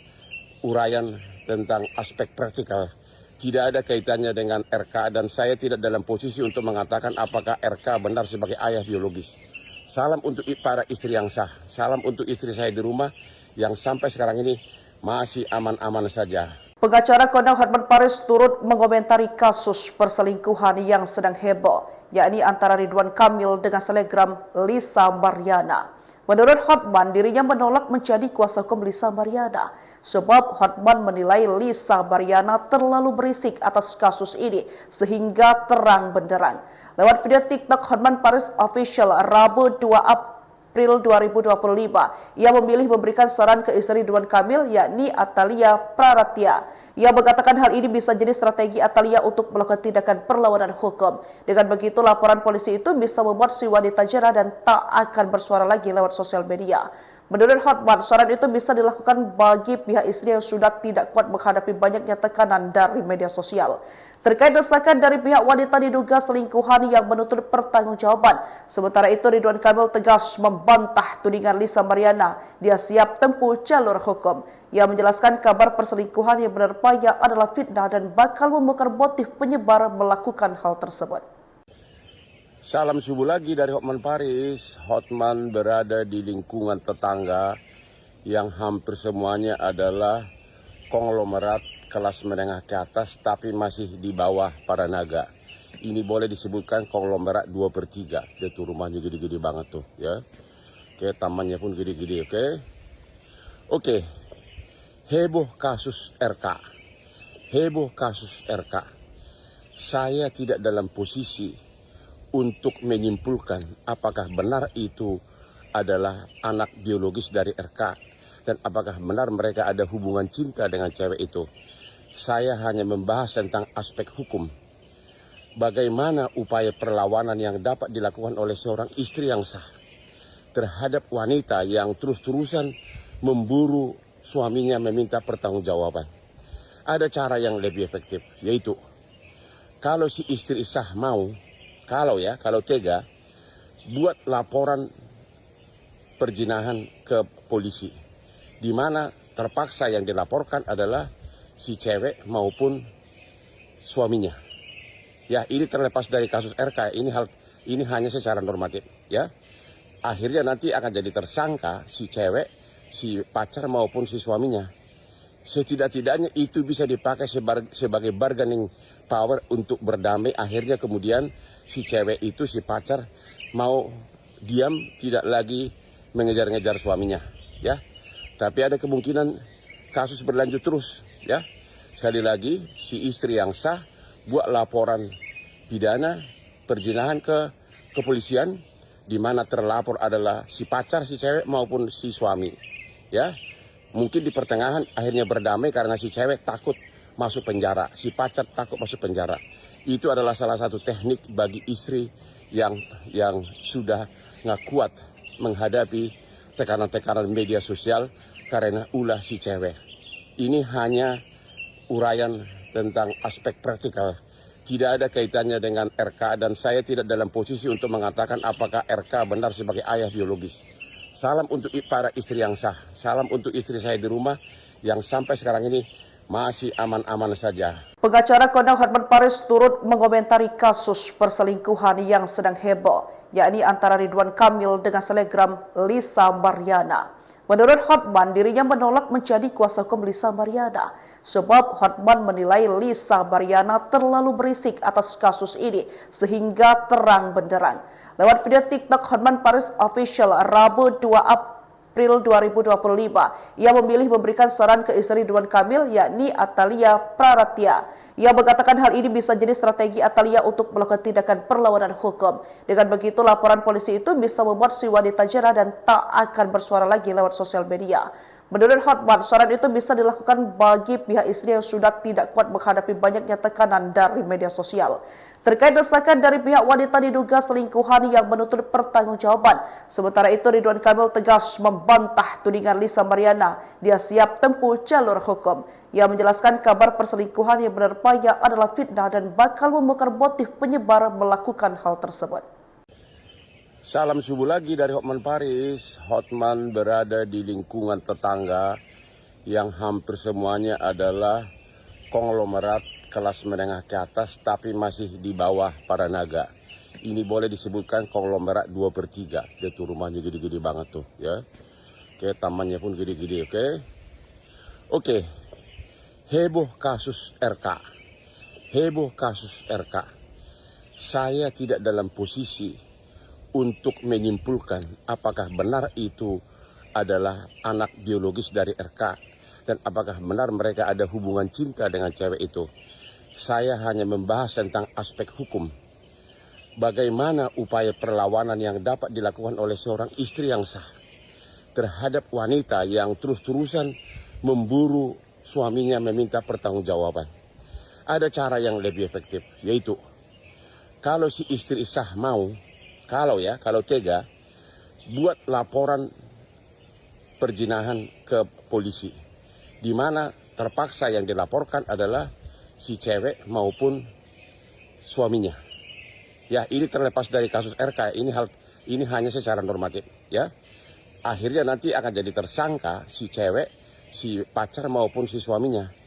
uraian tentang aspek praktikal. Tidak ada kaitannya dengan RK dan saya tidak dalam posisi untuk mengatakan apakah RK benar sebagai ayah biologis. Salam untuk para istri yang sah. Salam untuk istri saya di rumah yang sampai sekarang ini masih aman-aman saja. Pengacara kondang Hotman Paris turut mengomentari kasus perselingkuhan yang sedang heboh, yakni antara Ridwan Kamil dengan selebgram Lisa Mariana. Menurut Hotman, dirinya menolak menjadi kuasa hukum Lisa Mariana sebab Hotman menilai Lisa Mariana terlalu berisik atas kasus ini sehingga terang benderang. Lewat video TikTok Hotman Paris Official Rabu 2 April 2025, ia memilih memberikan saran ke istri Ridwan Kamil yakni Atalia Praratya. Ia mengatakan hal ini bisa jadi strategi Atalia untuk melakukan tindakan perlawanan hukum. Dengan begitu, laporan polisi itu bisa membuat si wanita jerah dan tak akan bersuara lagi lewat sosial media. Menurut Hotman, saran itu bisa dilakukan bagi pihak istri yang sudah tidak kuat menghadapi banyaknya tekanan dari media sosial. Terkait desakan dari pihak wanita diduga selingkuhan yang menuntut pertanggungjawaban. Sementara itu, Ridwan Kamil tegas membantah tudingan Lisa Mariana. Dia siap tempuh jalur hukum. Ia menjelaskan kabar perselingkuhan yang menerpanya adalah fitnah dan bakal membongkar motif penyebar melakukan hal tersebut. Salam subuh lagi dari Hotman Paris. Hotman berada di lingkungan tetangga yang hampir semuanya adalah konglomerat kelas menengah ke atas tapi masih di bawah para naga. Ini boleh disebutkan konglomerat 2/3. Dia tuh rumahnya gede-gede banget tuh ya. Oke, tamannya pun gede-gede, oke. Oke. Heboh kasus RK. Heboh kasus RK. Saya tidak dalam posisi untuk menyimpulkan apakah benar itu adalah anak biologis dari RK dan apakah benar mereka ada hubungan cinta dengan cewek itu. Saya hanya membahas tentang aspek hukum. Bagaimana upaya perlawanan yang dapat dilakukan oleh seorang istri yang sah terhadap wanita yang terus-terusan memburu suaminya meminta pertanggungjawaban. Ada cara yang lebih efektif, yaitu kalau si istri sah mau, kalau tega, buat laporan perzinahan ke polisi. Di mana terpaksa yang dilaporkan adalah si cewek maupun suaminya. Ya, ini terlepas dari kasus RK, ini hanya secara normatif, ya. Akhirnya nanti akan jadi tersangka si cewek, si pacar maupun si suaminya. Setidak-tidaknya itu bisa dipakai sebagai bargaining power untuk berdamai. Akhirnya kemudian si cewek itu, si pacar mau diam, tidak lagi mengejar-ngejar suaminya, ya. Tapi ada kemungkinan kasus berlanjut terus, ya. Sekali lagi, si istri yang sah buat laporan pidana perzinahan ke kepolisian, di mana terlapor adalah si pacar si cewek maupun si suami, ya. Mungkin di pertengahan akhirnya berdamai karena si cewek takut masuk penjara, si pacar takut masuk penjara. Itu adalah salah satu teknik bagi istri yang sudah nggak kuat menghadapi tekanan-tekanan media sosial karena ulah si cewek. Ini hanya uraian tentang aspek praktikal. Tidak ada kaitannya dengan RK dan saya tidak dalam posisi untuk mengatakan apakah RK benar sebagai ayah biologis. Salam untuk para istri yang sah. Salam untuk istri saya di rumah yang sampai sekarang ini masih aman-aman saja. Pengacara kondang Hotman Paris turut mengomentari kasus perselingkuhan yang sedang heboh, yakni antara Ridwan Kamil dengan selebgram Lisa Mariana. Menurut Hotman, dirinya menolak menjadi kuasa hukum Lisa Mariana sebab Hotman menilai Lisa Mariana terlalu berisik atas kasus ini sehingga terang benderang. Lewat video TikTok Hotman Paris Official Rabu 2 April 2025, ia memilih memberikan saran ke istri Ridwan Kamil yakni Atalia Praratya. Ia mengatakan hal ini bisa jadi strategi Atalia untuk melakukan tindakan perlawanan hukum. Dengan begitu, laporan polisi itu bisa membuat si wanita jerah dan tak akan bersuara lagi lewat sosial media. Menurut Hotman, saran itu bisa dilakukan bagi pihak istri yang sudah tidak kuat menghadapi banyaknya tekanan dari media sosial. Terkait desakan dari pihak wanita diduga selingkuhan yang menuntut pertanggungjawaban. Sementara itu Ridwan Kamil tegas membantah tudingan Lisa Mariana. Dia siap tempuh jalur hukum. Ia menjelaskan kabar perselingkuhan yang menerpanya adalah fitnah dan bakal membongkar motif penyebar melakukan hal tersebut. Salam subuh lagi dari Hotman Paris. Hotman berada di lingkungan tetangga yang hampir semuanya adalah konglomerat kelas menengah ke atas tapi masih di bawah para naga. Ini boleh disebutkan konglomerat 2/3. Dia tuh rumahnya gede-gede banget tuh ya. Oke, tamannya pun gede-gede, oke. Oke. Heboh kasus RK. Heboh kasus RK. Saya tidak dalam posisi untuk menyimpulkan apakah benar itu adalah anak biologis dari RK dan apakah benar mereka ada hubungan cinta dengan cewek itu. Saya hanya membahas tentang aspek hukum. Bagaimana upaya perlawanan yang dapat dilakukan oleh seorang istri yang sah terhadap wanita yang terus-terusan memburu suaminya meminta pertanggungjawaban. Ada cara yang lebih efektif, yaitu kalau si istri sah mau, kalau tega, buat laporan perzinahan ke polisi. Di mana terpaksa yang dilaporkan adalah si cewek maupun suaminya. Ya, ini terlepas dari kasus RK, ini hanya secara normatif, ya. Akhirnya nanti akan jadi tersangka si cewek, si pacar maupun si suaminya.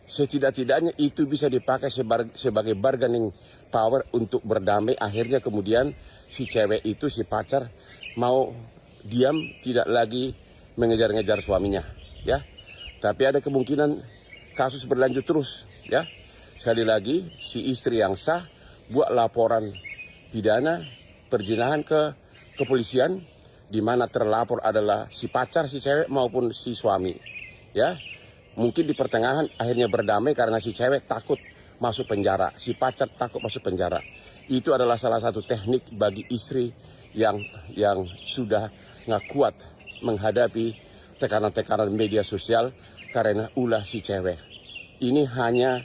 Setidak-tidaknya itu bisa dipakai sebagai bargaining power untuk berdamai. Akhirnya kemudian si cewek itu, si pacar mau diam, tidak lagi mengejar-ngejar suaminya, ya. Tapi ada kemungkinan kasus berlanjut terus, ya. Sekali lagi, si istri yang sah buat laporan pidana perzinahan ke kepolisian, di mana terlapor adalah si pacar, si cewek maupun si suami, ya. Mungkin di pertengahan akhirnya berdamai karena si cewek takut masuk penjara, si pacar takut masuk penjara. Itu adalah salah satu teknik bagi istri yang sudah nggak kuat menghadapi tekanan-tekanan media sosial karena ulah si cewek. Ini hanya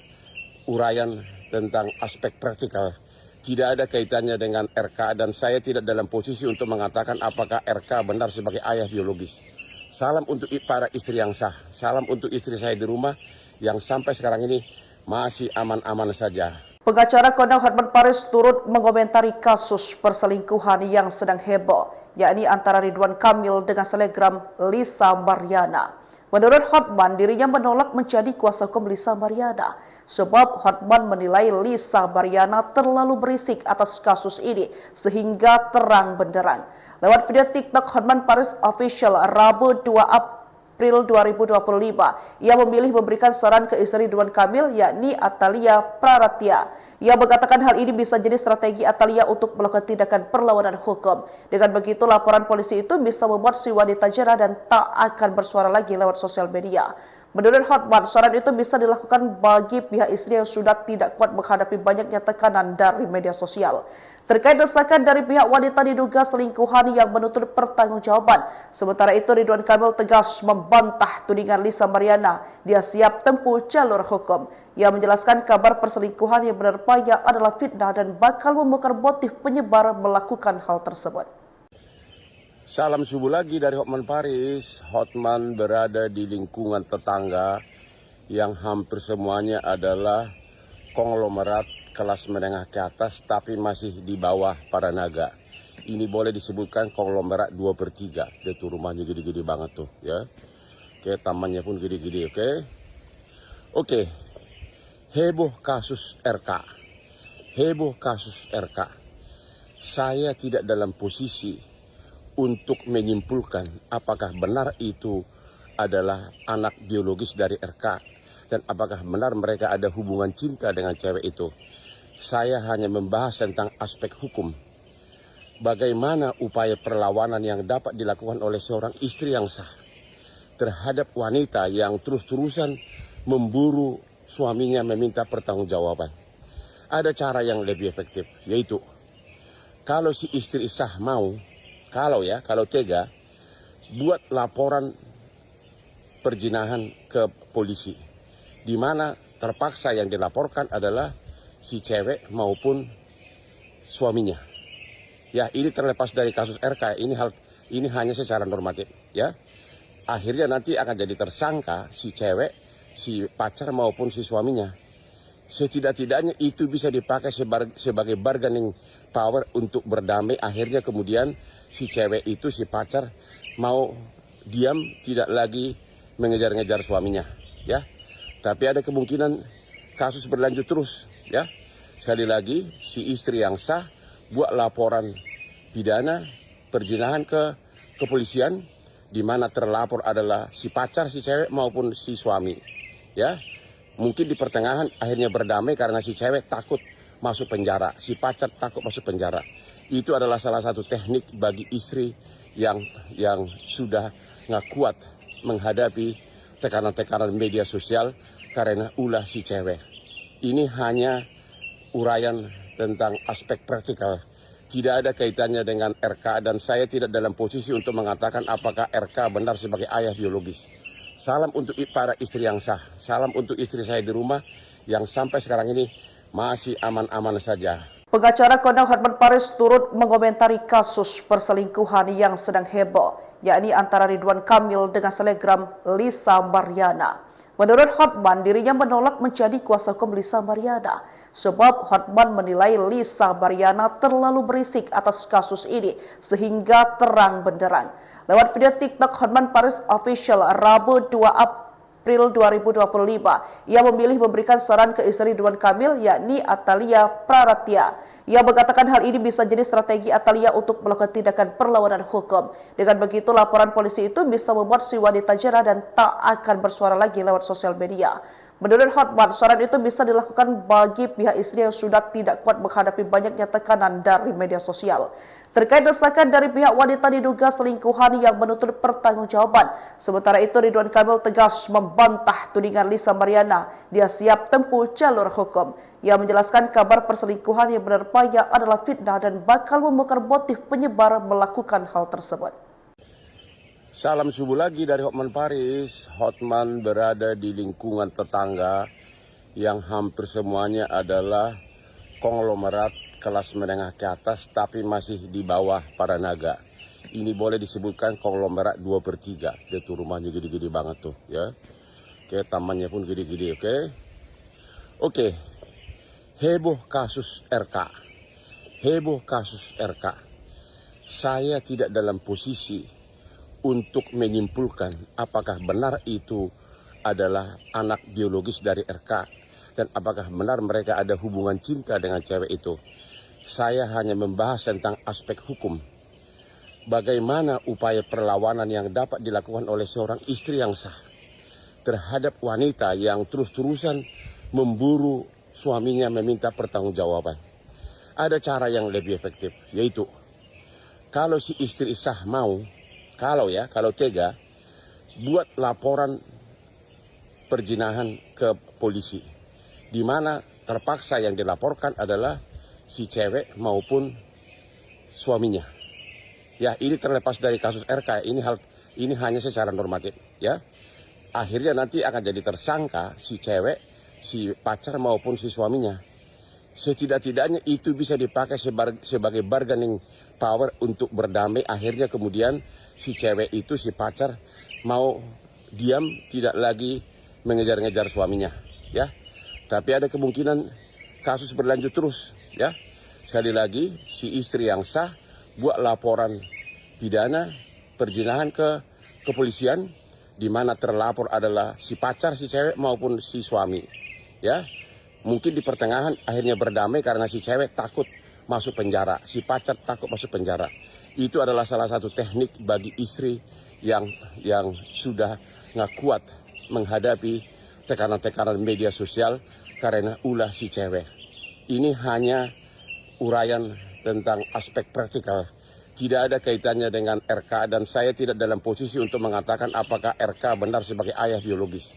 uraian tentang aspek praktikal. Tidak ada kaitannya dengan RK dan saya tidak dalam posisi untuk mengatakan apakah RK benar sebagai ayah biologis. Salam untuk para istri yang sah. Salam untuk istri saya di rumah yang sampai sekarang ini masih aman-aman saja. Pengacara kondang Hotman Paris turut mengomentari kasus perselingkuhan yang sedang heboh, yakni antara Ridwan Kamil dengan selebgram Lisa Mariana. Menurut Hotman, dirinya menolak menjadi kuasa hukum Lisa Mariana. Sebab Hotman menilai Lisa Mariana terlalu berisik atas kasus ini sehingga terang benderang. Lewat video TikTok Hotman Paris Official Rabu 2 April 2025, ia memilih memberikan saran ke istri Ridwan Kamil yakni Atalia Praratya. Ia mengatakan hal ini bisa jadi strategi Atalia untuk melakukan tindakan perlawanan hukum. Dengan begitu laporan polisi itu bisa membuat si wanita jera dan tak akan bersuara lagi lewat sosial media. Menurut Hotman, saran itu bisa dilakukan bagi pihak istri yang sudah tidak kuat menghadapi banyaknya tekanan dari media sosial. Terkait desakan dari pihak wanita diduga selingkuhan yang menuntut pertanggungjawaban. Sementara itu Ridwan Kamil tegas membantah tudingan Lisa Mariana. Dia siap tempuh jalur hukum. Ia menjelaskan kabar perselingkuhan yang menerpanya adalah fitnah dan bakal membongkar motif penyebar melakukan hal tersebut. Salam subuh lagi dari Hotman Paris. Hotman berada di lingkungan tetangga yang hampir semuanya adalah konglomerat kelas menengah ke atas tapi masih di bawah para naga. Ini boleh disebutkan konglomerat 2/3. Dia tuh rumahnya gede-gede banget tuh ya. Oke, tamannya pun gede-gede, oke. Oke. Heboh kasus RK. Heboh kasus RK. Saya tidak dalam posisi untuk menyimpulkan apakah benar itu adalah anak biologis dari RK dan apakah benar mereka ada hubungan cinta dengan cewek itu. Saya hanya membahas tentang aspek hukum. Bagaimana upaya perlawanan yang dapat dilakukan oleh seorang istri yang sah terhadap wanita yang terus-terusan memburu suaminya meminta pertanggungjawaban. Ada cara yang lebih efektif, yaitu kalau si istri sah mau, kalau tega, buat laporan perjinahan ke polisi, di mana terpaksa yang dilaporkan adalah si cewek maupun suaminya. Ya, ini terlepas dari kasus RK, ini hanya secara normatif, ya. Akhirnya nanti akan jadi tersangka si cewek, si pacar maupun si suaminya. Setidak-tidaknya itu bisa dipakai sebagai bargaining power untuk berdamai. Akhirnya kemudian si cewek itu, si pacar mau diam, tidak lagi mengejar-ngejar suaminya, ya. Tapi ada kemungkinan kasus berlanjut terus, ya. Sekali lagi, si istri yang sah buat laporan pidana perzinahan ke kepolisian, di mana terlapor adalah si pacar, si cewek maupun si suami, ya. Mungkin di pertengahan akhirnya berdamai karena si cewek takut masuk penjara, si pacar takut masuk penjara. Itu adalah salah satu teknik bagi istri yang sudah nggak kuat menghadapi tekanan-tekanan media sosial karena ulah si cewek. Ini hanya uraian tentang aspek praktikal. Tidak ada kaitannya dengan RK dan saya tidak dalam posisi untuk mengatakan apakah RK benar sebagai ayah biologis. Salam untuk para istri yang sah, salam untuk istri saya di rumah yang sampai sekarang ini masih aman-aman saja. Pengacara Kondang Hotman Paris turut mengomentari kasus perselingkuhan yang sedang heboh, yakni antara Ridwan Kamil dengan selebgram Lisa Mariana. Menurut Hotman, dirinya menolak menjadi kuasa hukum Lisa Mariana, sebab Hotman menilai Lisa Mariana terlalu berisik atas kasus ini sehingga terang benderang. Lewat video TikTok Hotman Paris Official Rabu 2 April 2025, ia memilih memberikan saran ke istri Ridwan Kamil, yakni Atalia Praratya. Ia mengatakan hal ini bisa jadi strategi Atalia untuk melakukan tindakan perlawanan hukum. Dengan begitu, laporan polisi itu bisa membuat si wanita jera dan tak akan bersuara lagi lewat sosial media. Menurut Hotman, saran itu bisa dilakukan bagi pihak istri yang sudah tidak kuat menghadapi banyaknya tekanan dari media sosial. Terkait desakan dari pihak wanita diduga selingkuhan yang menuntut pertanggungjawaban. Sementara itu, Ridwan Kamil tegas membantah tudingan Lisa Mariana. Dia siap tempuh jalur hukum. Ia menjelaskan kabar perselingkuhan yang menerpanya adalah fitnah dan bakal membongkar motif penyebar melakukan hal tersebut. Salam subuh lagi dari Hotman Paris. Hotman berada di lingkungan tetangga yang hampir semuanya adalah konglomerat kelas menengah ke atas tapi masih di bawah para naga. Ini boleh disebutkan konglomerat 2/3. Dia tuh rumahnya gede-gede banget tuh, ya. Oke, tamannya pun gede-gede, oke. Oke. Heboh kasus RK. Heboh kasus RK. Saya tidak dalam posisi untuk menyimpulkan apakah benar itu adalah anak biologis dari RK dan apakah benar mereka ada hubungan cinta dengan cewek itu. Saya hanya membahas tentang aspek hukum. Bagaimana upaya perlawanan yang dapat dilakukan oleh seorang istri yang sah terhadap wanita yang terus-terusan memburu suaminya meminta pertanggungjawaban. Ada cara yang lebih efektif, yaitu kalau si istri sah mau, kalau tega, buat laporan perzinahan ke polisi, di mana terpaksa yang dilaporkan adalah si cewek maupun suaminya. Ya, ini terlepas dari kasus RK, ini hanya secara normatif, ya. Akhirnya nanti akan jadi tersangka si cewek, si pacar maupun si suaminya. Setidak-tidaknya itu bisa dipakai sebagai bargaining power untuk berdamai. Akhirnya kemudian si cewek itu, si pacar mau diam, tidak lagi mengejar-ngejar suaminya, ya. Tapi ada kemungkinan kasus berlanjut terus, ya. Sekali lagi, si istri yang sah buat laporan pidana perzinahan ke kepolisian, di mana terlapor adalah si pacar, si cewek maupun si suami, ya. Mungkin di pertengahan akhirnya berdamai karena si cewek takut masuk penjara, si pacar takut masuk penjara. Itu adalah salah satu teknik bagi istri yang sudah nggak kuat menghadapi tekanan-tekanan media sosial karena ulah si cewek. Ini hanya uraian tentang aspek praktikal. Tidak ada kaitannya dengan RK dan saya tidak dalam posisi untuk mengatakan apakah RK benar sebagai ayah biologis.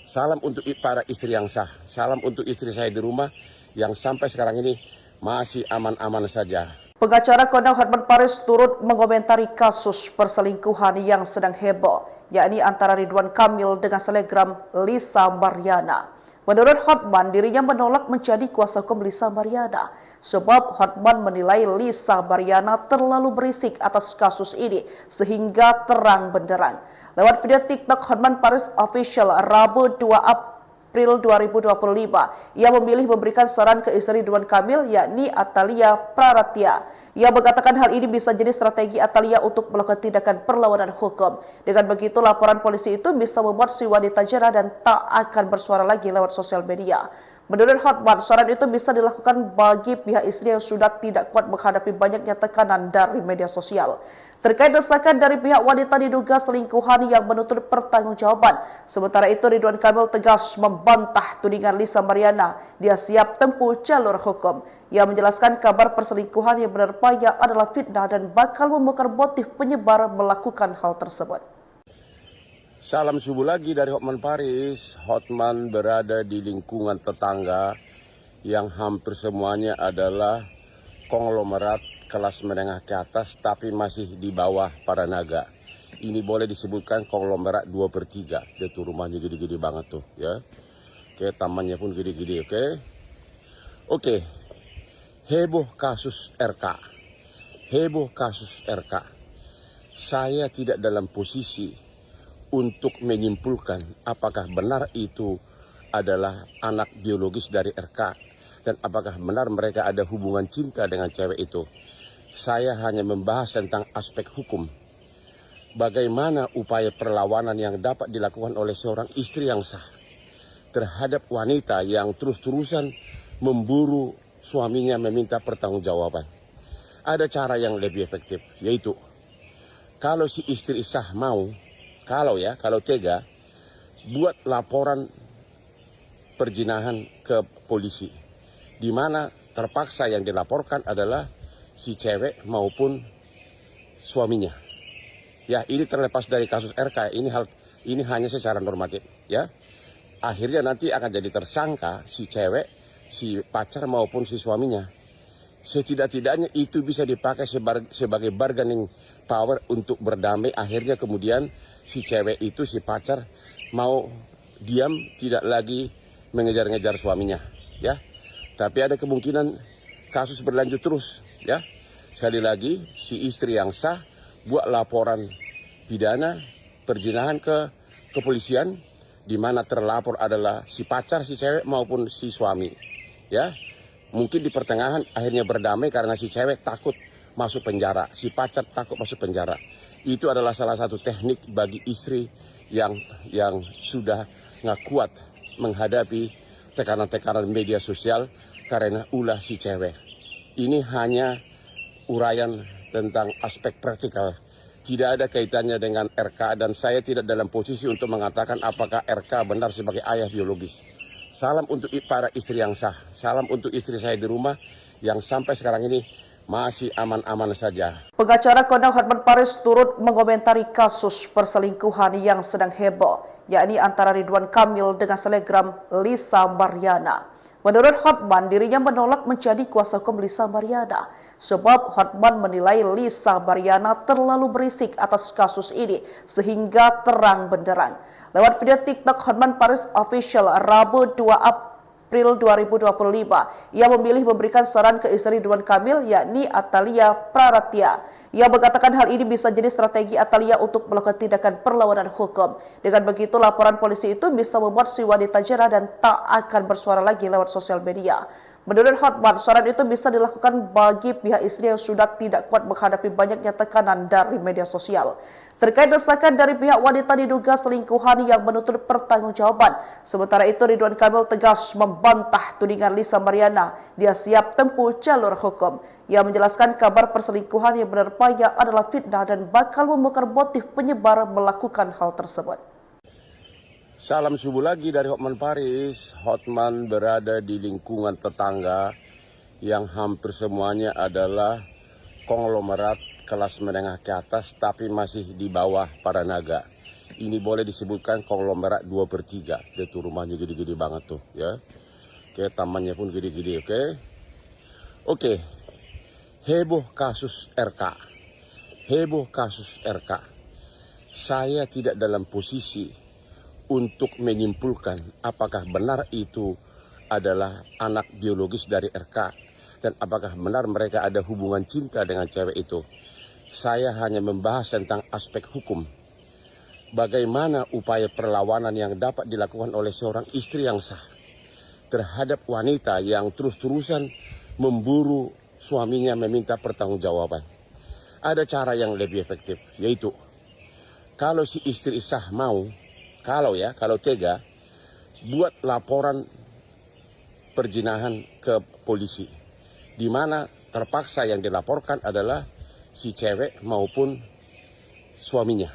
Salam untuk para istri yang sah, salam untuk istri saya di rumah yang sampai sekarang ini masih aman-aman saja. Pengacara Kondang Hotman Paris turut mengomentari kasus perselingkuhan yang sedang heboh, yakni antara Ridwan Kamil dengan selegram Lisa Mariana. Menurut Hotman, dirinya menolak menjadi kuasa hukum Lisa Mariana sebab Hotman menilai Lisa Mariana terlalu berisik atas kasus ini sehingga terang benderang. Lewat video TikTok Hotman Paris Official Rabu 2 April 2025, ia memilih memberikan saran ke istri Ridwan Kamil yakni Atalia Praratya. Ia mengatakan hal ini bisa jadi strategi Atalia untuk melakukan tindakan perlawanan hukum. Dengan begitu, laporan polisi itu bisa membuat si wanita jerah dan tak akan bersuara lagi lewat sosial media. Menurut Hotman, saran itu bisa dilakukan bagi pihak istri yang sudah tidak kuat menghadapi banyaknya tekanan dari media sosial. Terkait desakan dari pihak wanita diduga selingkuhan yang menuntut pertanggungjawaban. Sementara itu, Ridwan Kamil tegas membantah tudingan Lisa Mariana. Dia siap tempuh jalur hukum. Ia menjelaskan kabar perselingkuhan yang menerpanya adalah fitnah dan bakal membongkar motif penyebar melakukan hal tersebut. Salam subuh lagi dari Hotman Paris. Hotman berada di lingkungan tetangga yang hampir semuanya adalah konglomerat kelas menengah ke atas tapi masih di bawah para naga. Ini boleh disebutkan konglomerat 2/3. Dia tuh rumahnya gede-gede banget tuh ya. Oke, tamannya pun gede-gede, oke. Oke. Heboh kasus RK. Heboh kasus RK. Saya tidak dalam posisi untuk menyimpulkan apakah benar itu adalah anak biologis dari RK dan apakah benar mereka ada hubungan cinta dengan cewek itu. Saya hanya membahas tentang aspek hukum. Bagaimana upaya perlawanan yang dapat dilakukan oleh seorang istri yang sah terhadap wanita yang terus-terusan memburu suaminya meminta pertanggungjawaban. Ada cara yang lebih efektif, yaitu kalau si istri sah mau, kalau tega, buat laporan perzinahan ke polisi, di mana terpaksa yang dilaporkan adalah si cewek maupun suaminya. Ya, ini terlepas dari kasus RK, ini hanya secara normatif, ya. Akhirnya nanti akan jadi tersangka si cewek, si pacar maupun si suaminya. Setidak-tidaknya itu bisa dipakai sebagai bargaining power untuk berdamai. Akhirnya kemudian si cewek itu, si pacar mau diam, tidak lagi mengejar-ngejar suaminya, ya. Tapi ada kemungkinan kasus berlanjut terus, ya. Sekali lagi, si istri yang sah buat laporan pidana perzinahan ke kepolisian, di mana terlapor adalah si pacar, si cewek maupun si suami, ya. Mungkin di pertengahan akhirnya berdamai karena si cewek takut masuk penjara, si pacar takut masuk penjara. Itu adalah salah satu teknik bagi istri yang sudah nggak kuat menghadapi tekanan-tekanan media sosial karena ulah si cewek. Ini hanya uraian tentang aspek praktikal. Tidak ada kaitannya dengan RK dan saya tidak dalam posisi untuk mengatakan apakah RK benar sebagai ayah biologis. Salam untuk para istri yang sah. Salam untuk istri saya di rumah yang sampai sekarang ini masih aman-aman saja. Pengacara kondang Hotman Paris turut mengomentari kasus perselingkuhan yang sedang heboh, yakni antara Ridwan Kamil dengan selegram Lisa Mariana. Menurut Hotman, dirinya menolak menjadi kuasa hukum Lisa Mariana sebab Hotman menilai Lisa Mariana terlalu berisik atas kasus ini sehingga terang benderang. Lewat video TikTok Hotman Paris Official Rabu 2 April 2025, ia memilih memberikan saran ke istri Ridwan Kamil yakni Atalia Praratya. Ia mengatakan hal ini bisa jadi strategi Atalia untuk melakukan tindakan perlawanan hukum. Dengan begitu, laporan polisi itu bisa membuat si wanita jerah dan tak akan bersuara lagi lewat sosial media. Menurut Hotman, saran itu bisa dilakukan bagi pihak istri yang sudah tidak kuat menghadapi banyaknya tekanan dari media sosial. Terkait desakan dari pihak wanita diduga selingkuhan yang menuntut pertanggungjawaban. Sementara itu, Ridwan Kamil tegas membantah tudingan Lisa Mariana. Dia siap tempuh jalur hukum. Ia menjelaskan kabar perselingkuhan yang menerpanya adalah fitnah dan bakal membongkar motif penyebar melakukan hal tersebut. Salam subuh lagi dari Hotman Paris. Hotman berada di lingkungan tetangga yang hampir semuanya adalah konglomerat kelas menengah ke atas tapi masih di bawah para naga. Ini boleh disebutkan konglomerat 2/3. Dia tuh rumahnya gede-gede banget tuh, ya. Oke, tamannya pun gede-gede, oke. Oke. Heboh kasus RK. Heboh kasus RK. saya tidak dalam posisi untuk menyimpulkan apakah benar itu adalah anak biologis dari RK dan apakah benar mereka ada hubungan cinta dengan cewek itu. Saya hanya membahas tentang aspek hukum. Bagaimana upaya perlawanan yang dapat dilakukan oleh seorang istri yang sah terhadap wanita yang terus-terusan memburu suaminya meminta pertanggungjawaban. Ada cara yang lebih efektif, yaitu kalau si istri sah mau, kalau tega, buat laporan perzinahan ke polisi, di mana terpaksa yang dilaporkan adalah si cewek maupun suaminya.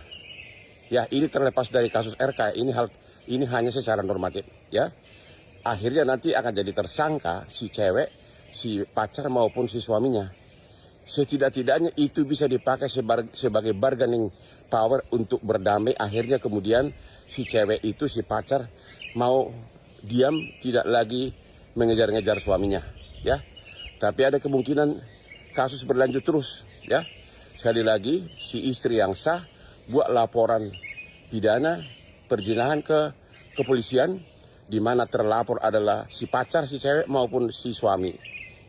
Ya, ini terlepas dari kasus RK, ini hanya secara normatif, ya. Akhirnya nanti akan jadi tersangka si cewek, si pacar maupun si suaminya. Setidak-tidaknya itu bisa dipakai sebagai bargaining power untuk berdamai. Akhirnya kemudian si cewek itu, si pacar mau diam, tidak lagi mengejar-ngejar suaminya, ya. Tapi ada kemungkinan kasus berlanjut terus, ya. Sekali lagi, si istri yang sah buat laporan pidana perzinahan ke kepolisian, di mana terlapor adalah si pacar, si cewek maupun si suami,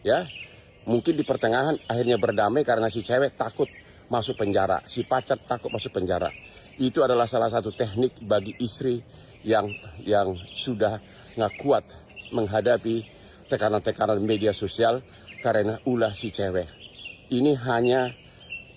ya. Mungkin di pertengahan akhirnya berdamai karena si cewek takut masuk penjara, si pacar takut masuk penjara. Itu adalah salah satu teknik bagi istri yang sudah nggak kuat menghadapi tekanan-tekanan media sosial karena ulah si cewek. Ini hanya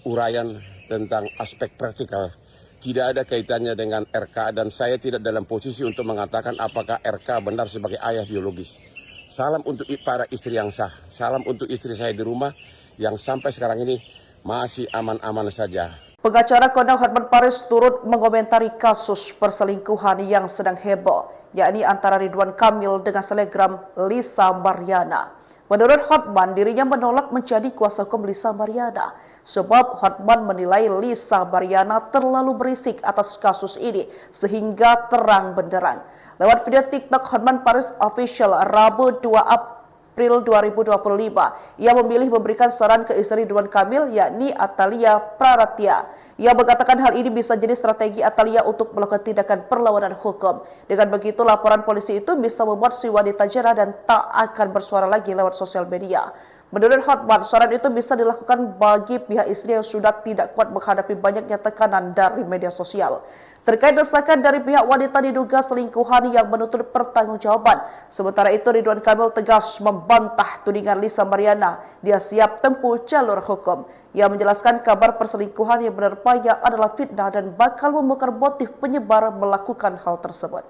uraian tentang aspek praktikal. Tidak ada kaitannya dengan RK dan saya tidak dalam posisi untuk mengatakan apakah RK benar sebagai ayah biologis. Salam untuk para istri yang sah. Salam untuk istri saya di rumah yang sampai sekarang ini masih aman-aman saja. Pengacara Kondang Hotman Paris turut mengomentari kasus perselingkuhan yang sedang heboh, yakni antara Ridwan Kamil dengan selebgram Lisa Mariana. Menurut Hotman, dirinya menolak menjadi kuasa hukum Lisa Mariana, sebab Hotman menilai Lisa Mariana terlalu berisik atas kasus ini sehingga terang benderang. Lewat video TikTok Hotman Paris Official Rabu 2 April 2025, ia memilih memberikan saran ke istri Ridwan Kamil, yakni Atalia Praratya. Ia mengatakan hal ini bisa jadi strategi Atalia untuk melakukan tindakan perlawanan hukum. Dengan begitu, laporan polisi itu bisa membuat si wanita jera dan tak akan bersuara lagi lewat sosial media. Menurut Hotman, saran itu bisa dilakukan bagi pihak istri yang sudah tidak kuat menghadapi banyaknya tekanan dari media sosial. Terkait desakan dari pihak wanita diduga selingkuhan yang menuntut pertanggungjawaban. Sementara itu, Ridwan Kamil tegas membantah tudingan Lisa Mariana. Dia siap tempuh jalur hukum. Ia menjelaskan kabar perselingkuhan yang menerpanya adalah fitnah dan bakal membongkar motif penyebar melakukan hal tersebut.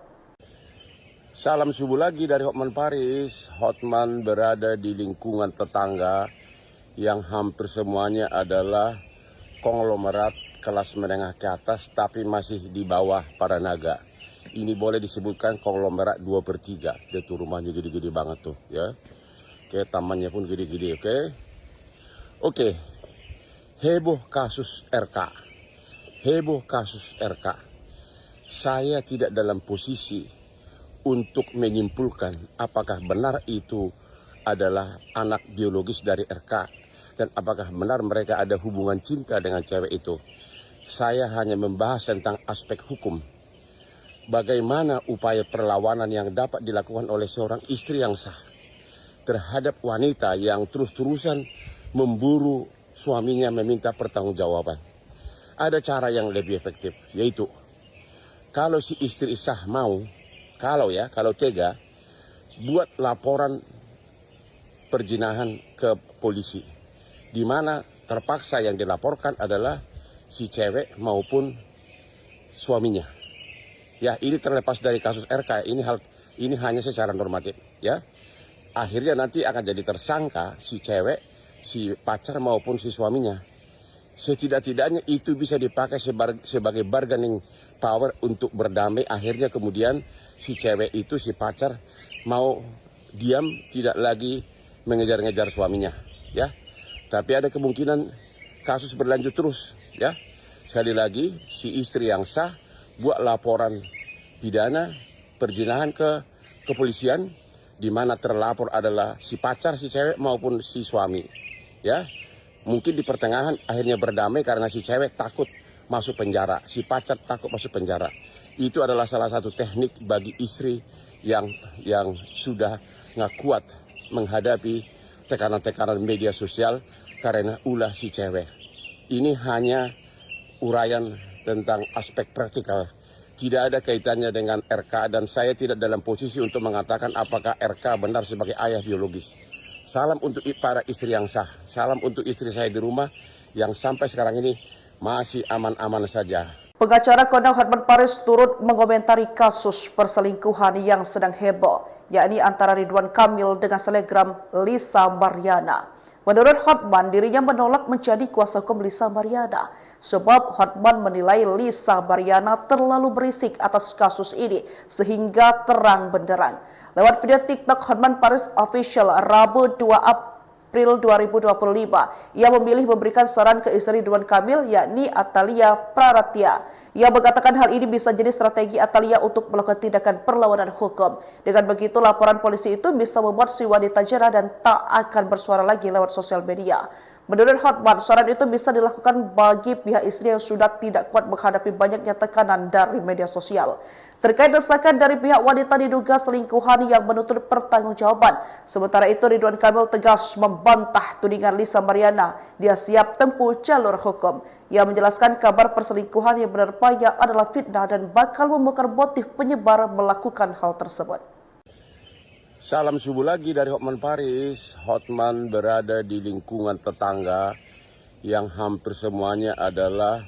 Salam subuh lagi dari Hotman Paris. Hotman berada di lingkungan tetangga yang hampir semuanya adalah konglomerat kelas menengah ke atas tapi masih di bawah para naga. Ini boleh disebutkan konglomerat 2/3. Dia tuh rumahnya gede-gede banget tuh, ya. Oke, tamannya pun gede-gede, oke. Oke. Heboh kasus RK. Heboh kasus RK. Saya tidak dalam posisi untuk menyimpulkan apakah benar itu adalah anak biologis dari RK dan apakah benar mereka ada hubungan cinta dengan cewek itu. Saya hanya membahas tentang aspek hukum. Bagaimana upaya perlawanan yang dapat dilakukan oleh seorang istri yang sah terhadap wanita yang terus-terusan memburu suaminya meminta pertanggungjawaban. Ada cara yang lebih efektif, yaitu kalau si istri sah mau, kalau tega, buat laporan perzinahan ke polisi, di mana terpaksa yang dilaporkan adalah si cewek maupun suaminya. Ya, ini terlepas dari kasus RK, ini hanya secara normatif, ya. Akhirnya nanti akan jadi tersangka si cewek, si pacar maupun si suaminya. Setidak-tidaknya itu bisa dipakai sebagai bargaining power untuk berdamai. Akhirnya kemudian si cewek itu, si pacar mau diam, tidak lagi mengejar-ngejar suaminya, ya. Tapi ada kemungkinan kasus berlanjut terus, ya. Sekali lagi, si istri yang sah buat laporan pidana perzinahan ke kepolisian, di mana terlapor adalah si pacar, si cewek maupun si suami, ya. Mungkin di pertengahan akhirnya berdamai karena si cewek takut masuk penjara, si pacar takut masuk penjara. Itu adalah salah satu teknik bagi istri yang sudah nggak kuat menghadapi tekanan-tekanan media sosial karena ulah si cewek. Ini hanya uraian tentang aspek praktikal. Tidak ada kaitannya dengan RK dan saya tidak dalam posisi untuk mengatakan apakah RK benar sebagai ayah biologis. Salam untuk para istri yang sah. Salam untuk istri saya di rumah yang sampai sekarang ini masih aman-aman saja. Pengacara kondang Hotman Paris turut mengomentari kasus perselingkuhan yang sedang heboh, yakni antara Ridwan Kamil dengan selebgram Lisa Mariana. Menurut Hotman, dirinya menolak menjadi kuasa hukum Lisa Mariana, sebab Hotman menilai Lisa Mariana terlalu berisik atas kasus ini sehingga terang benderang. Lewat video TikTok Hotman Paris Official Rabu 2 April 2025, ia memilih memberikan saran ke istri Ridwan Kamil, yakni Atalia Praratya. Ia mengatakan hal ini bisa jadi strategi Atalia untuk melakukan tindakan perlawanan hukum. Dengan begitu, laporan polisi itu bisa membuat si wanita jera dan tak akan bersuara lagi lewat sosial media. Menurut Hotman, saran itu bisa dilakukan bagi pihak istri yang sudah tidak kuat menghadapi banyaknya tekanan dari media sosial. Terkait desakan dari pihak wanita diduga selingkuhan yang menuntut pertanggungjawaban. Sementara itu, Ridwan Kamil tegas membantah tudingan Lisa Mariana. Dia siap tempuh jalur hukum. Ia menjelaskan kabar perselingkuhan yang menerpanya adalah fitnah dan bakal membongkar motif penyebar melakukan hal tersebut. Salam subuh lagi dari Hotman Paris. Hotman berada di lingkungan tetangga yang hampir semuanya adalah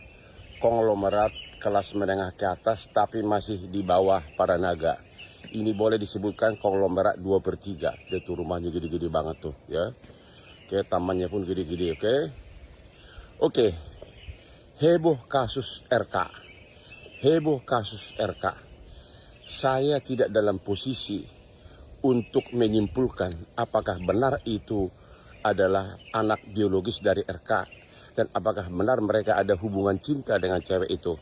konglomerat kelas menengah ke atas tapi masih di bawah para naga. Ini boleh disebutkan konglomerat 2/3. Dia tuh rumahnya gede-gede banget tuh ya. Oke, tamannya pun gede-gede, oke. Oke. Heboh kasus RK. Heboh kasus RK. Saya tidak dalam posisi untuk menyimpulkan apakah benar itu adalah anak biologis dari RK dan apakah benar mereka ada hubungan cinta dengan cewek itu.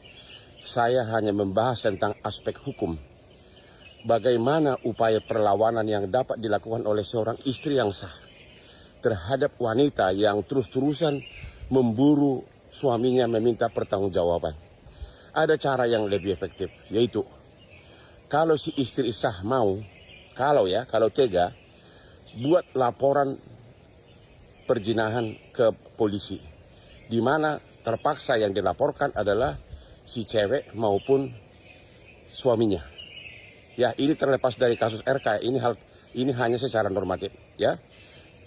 Saya hanya membahas tentang aspek hukum. Bagaimana upaya perlawanan yang dapat dilakukan oleh seorang istri yang sah terhadap wanita yang terus-terusan memburu suaminya meminta pertanggungjawaban. Ada cara yang lebih efektif, yaitu kalau si istri sah mau, kalau tega, buat laporan perzinahan ke polisi, di mana terpaksa yang dilaporkan adalah si cewek maupun suaminya. Ya, ini terlepas dari kasus RK, ini hanya secara normatif, ya.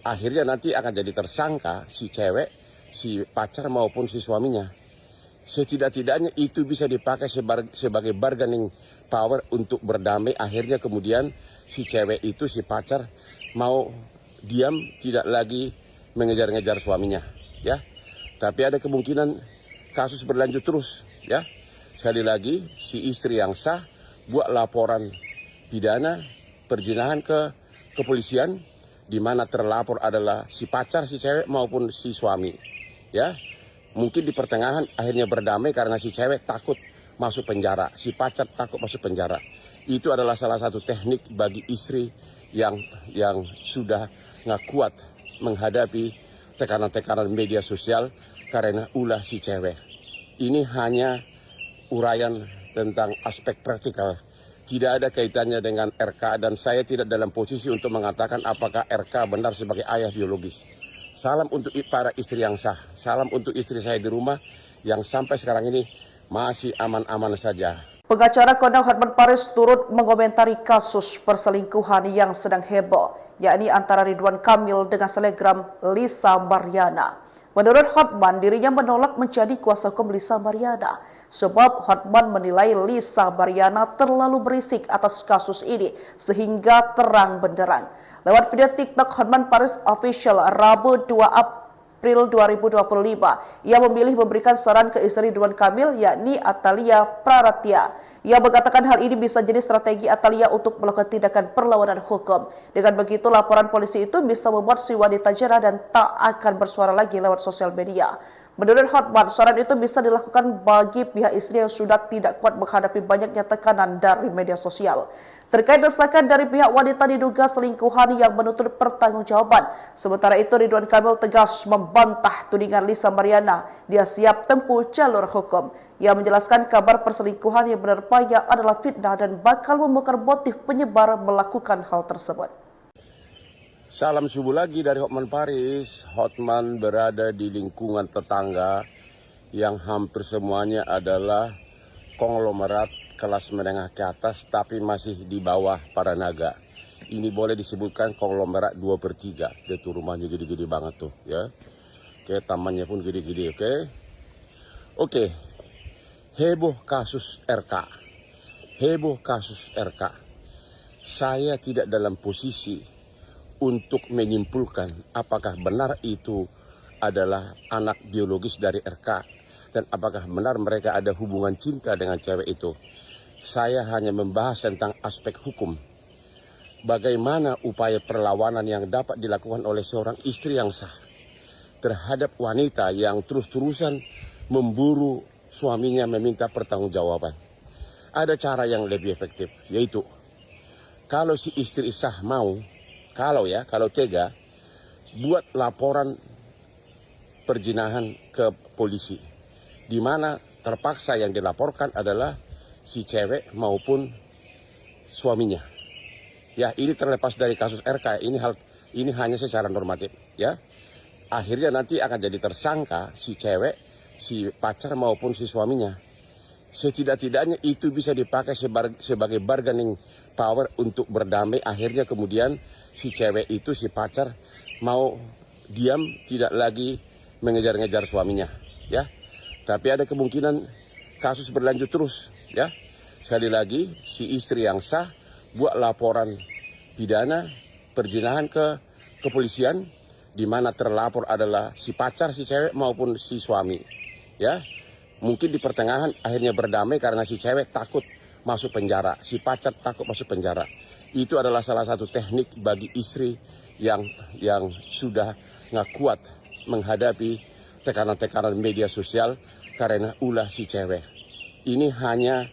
Akhirnya nanti akan jadi tersangka si cewek, si pacar maupun si suaminya. Setidak-tidaknya itu bisa dipakai sebagai bargaining power untuk berdamai. Akhirnya kemudian si cewek itu, si pacar mau diam, tidak lagi mengejar-ngejar suaminya, ya. Tapi ada kemungkinan kasus berlanjut terus, ya. Sekali lagi, si istri yang sah buat laporan pidana perzinahan ke kepolisian, di mana terlapor adalah si pacar, si cewek maupun si suami, ya. Mungkin di pertengahan akhirnya berdamai karena si cewek takut masuk penjara, si pacar takut masuk penjara. Itu adalah salah satu teknik bagi istri yang sudah nggak kuat menghadapi tekanan-tekanan media sosial karena ulah si cewek. Ini hanya uraian tentang aspek praktikal. Tidak ada kaitannya dengan RK dan saya tidak dalam posisi untuk mengatakan apakah RK benar sebagai ayah biologis. Salam untuk para istri yang sah. Salam untuk istri saya di rumah yang sampai sekarang ini masih aman-aman saja. Pengacara kondang Hotman Paris turut mengomentari kasus perselingkuhan yang sedang heboh, yakni antara Ridwan Kamil dengan selebgram Lisa Mariana. Menurut Hotman, dirinya menolak menjadi kuasa hukum Lisa Mariana, sebab Hotman menilai Lisa Mariana terlalu berisik atas kasus ini sehingga terang benderang. Lewat video TikTok Hotman Paris Official Rabu 2 April 2025, ia memilih memberikan saran ke istri Ridwan Kamil, yakni Atalia Praratya. Ia mengatakan hal ini bisa jadi strategi Atalia untuk melakukan tindakan perlawanan hukum. Dengan begitu, laporan polisi itu bisa membuat si wanita jera dan tak akan bersuara lagi lewat sosial media. Menurut Hotman, saran itu bisa dilakukan bagi pihak istri yang sudah tidak kuat menghadapi banyaknya tekanan dari media sosial. terkait desakan dari pihak wanita diduga selingkuhan yang menuntut pertanggungjawaban. Sementara itu Ridwan Kamil tegas membantah tudingan Lisa Mariana. Dia siap tempuh jalur hukum. Ia menjelaskan kabar perselingkuhan yang menerpanya adalah fitnah dan bakal membongkar motif penyebar melakukan hal tersebut. Salam subuh lagi dari Hotman Paris. Hotman berada di lingkungan tetangga yang hampir semuanya adalah konglomerat kelas menengah ke atas tapi masih di bawah para naga. Ini boleh disebutkan konglomerat 2/3. Dia tuh rumahnya gede-gede banget tuh ya. Oke, tamannya pun gede-gede, oke. Oke. Heboh kasus RK. Heboh kasus RK. Saya tidak dalam posisi untuk menyimpulkan apakah benar itu adalah anak biologis dari RK dan apakah benar mereka ada hubungan cinta dengan cewek itu. Saya hanya membahas tentang aspek hukum. Bagaimana upaya perlawanan yang dapat dilakukan oleh seorang istri yang sah terhadap wanita yang terus-terusan memburu suaminya meminta pertanggungjawaban. Ada cara yang lebih efektif, yaitu kalau si istri sah mau, kalau tega, buat laporan perzinahan ke polisi, di mana terpaksa yang dilaporkan adalah si cewek maupun suaminya. Ya, ini terlepas dari kasus RK, ini hanya secara normatif, ya. Akhirnya nanti akan jadi tersangka si cewek, si pacar maupun si suaminya. Setidak-tidaknya itu bisa dipakai sebagai bargaining power untuk berdamai. Akhirnya kemudian si cewek itu, si pacar mau diam, tidak lagi mengejar-ngejar suaminya, ya. Tapi ada kemungkinan kasus berlanjut terus, ya. Sekali lagi, si istri yang sah buat laporan pidana perzinahan ke kepolisian, di mana terlapor adalah si pacar, si cewek maupun si suami, ya. Mungkin di pertengahan akhirnya berdamai karena si cewek takut masuk penjara, si pacar takut masuk penjara. Itu adalah salah satu teknik bagi istri yang sudah nggak kuat menghadapi tekanan-tekanan media sosial karena ulah si cewek. Ini hanya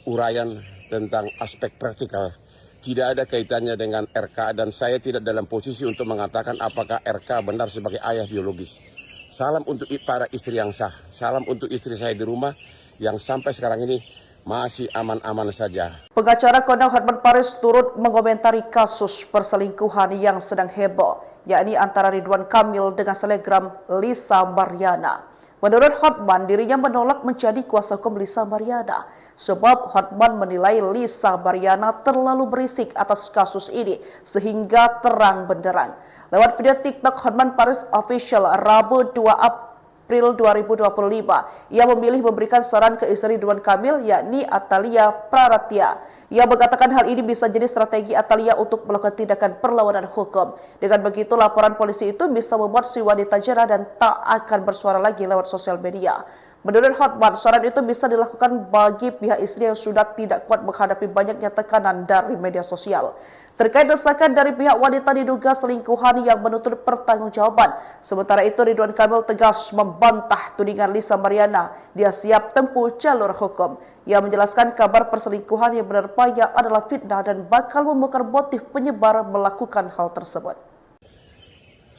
uraian tentang aspek praktikal. Tidak ada kaitannya dengan RK dan saya tidak dalam posisi untuk mengatakan apakah RK benar sebagai ayah biologis. Salam untuk para istri yang sah. Salam untuk istri saya di rumah yang sampai sekarang ini masih aman-aman saja. Pengacara Kondang Hotman Paris turut mengomentari kasus perselingkuhan yang sedang heboh, yakni antara Ridwan Kamil dengan selebgram Lisa Mariana. Menurut Hotman, dirinya menolak menjadi kuasa hukum Lisa Mariana sebab Hotman menilai Lisa Mariana terlalu berisik atas kasus ini sehingga terang benderang. Lewat video TikTok Hotman Paris Official Rabu 2 April 2025, ia memilih memberikan saran ke istri Ridwan Kamil yakni Atalia Praratya. Ia mengatakan hal ini bisa jadi strategi Atalia untuk melakukan tindakan perlawanan hukum. Dengan begitu, laporan polisi itu bisa membuat si wanita jera dan tak akan bersuara lagi lewat sosial media. Menurut Hotman, saran itu bisa dilakukan bagi pihak istri yang sudah tidak kuat menghadapi banyaknya tekanan dari media sosial. Terkait desakan dari pihak wanita diduga selingkuhan yang menuntut pertanggungjawaban. Sementara itu Ridwan Kamil tegas membantah tudingan Lisa Mariana. Dia siap tempuh jalur hukum. Ia menjelaskan kabar perselingkuhan yang menerpanya adalah fitnah dan bakal membongkar motif penyebar melakukan hal tersebut.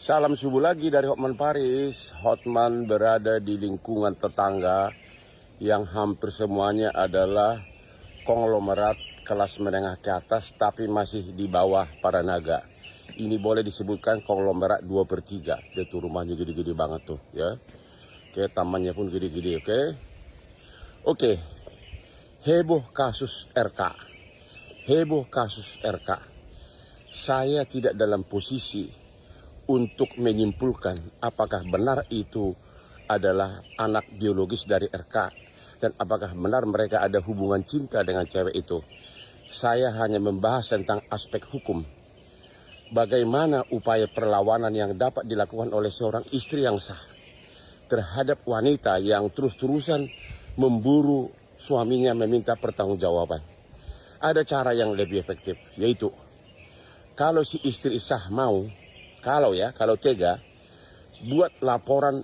Salam subuh lagi dari Hotman Paris. Hotman berada di lingkungan tetangga yang hampir semuanya adalah konglomerat kelas menengah ke atas tapi masih di bawah para naga. Ini boleh disebutkan konglomerat 2/3. Dia tuh rumahnya gede-gede banget tuh, ya. Oke, tamannya pun gede-gede, oke. Oke. Heboh kasus RK. Heboh kasus RK. Saya tidak dalam posisi untuk menyimpulkan apakah benar itu adalah anak biologis dari RK dan apakah benar mereka ada hubungan cinta dengan cewek itu. Saya hanya membahas tentang aspek hukum. Bagaimana upaya perlawanan yang dapat dilakukan oleh seorang istri yang sah terhadap wanita yang terus-terusan memburu suaminya meminta pertanggungjawaban. Ada cara yang lebih efektif, yaitu kalau si istri sah mau, kalau tega, buat laporan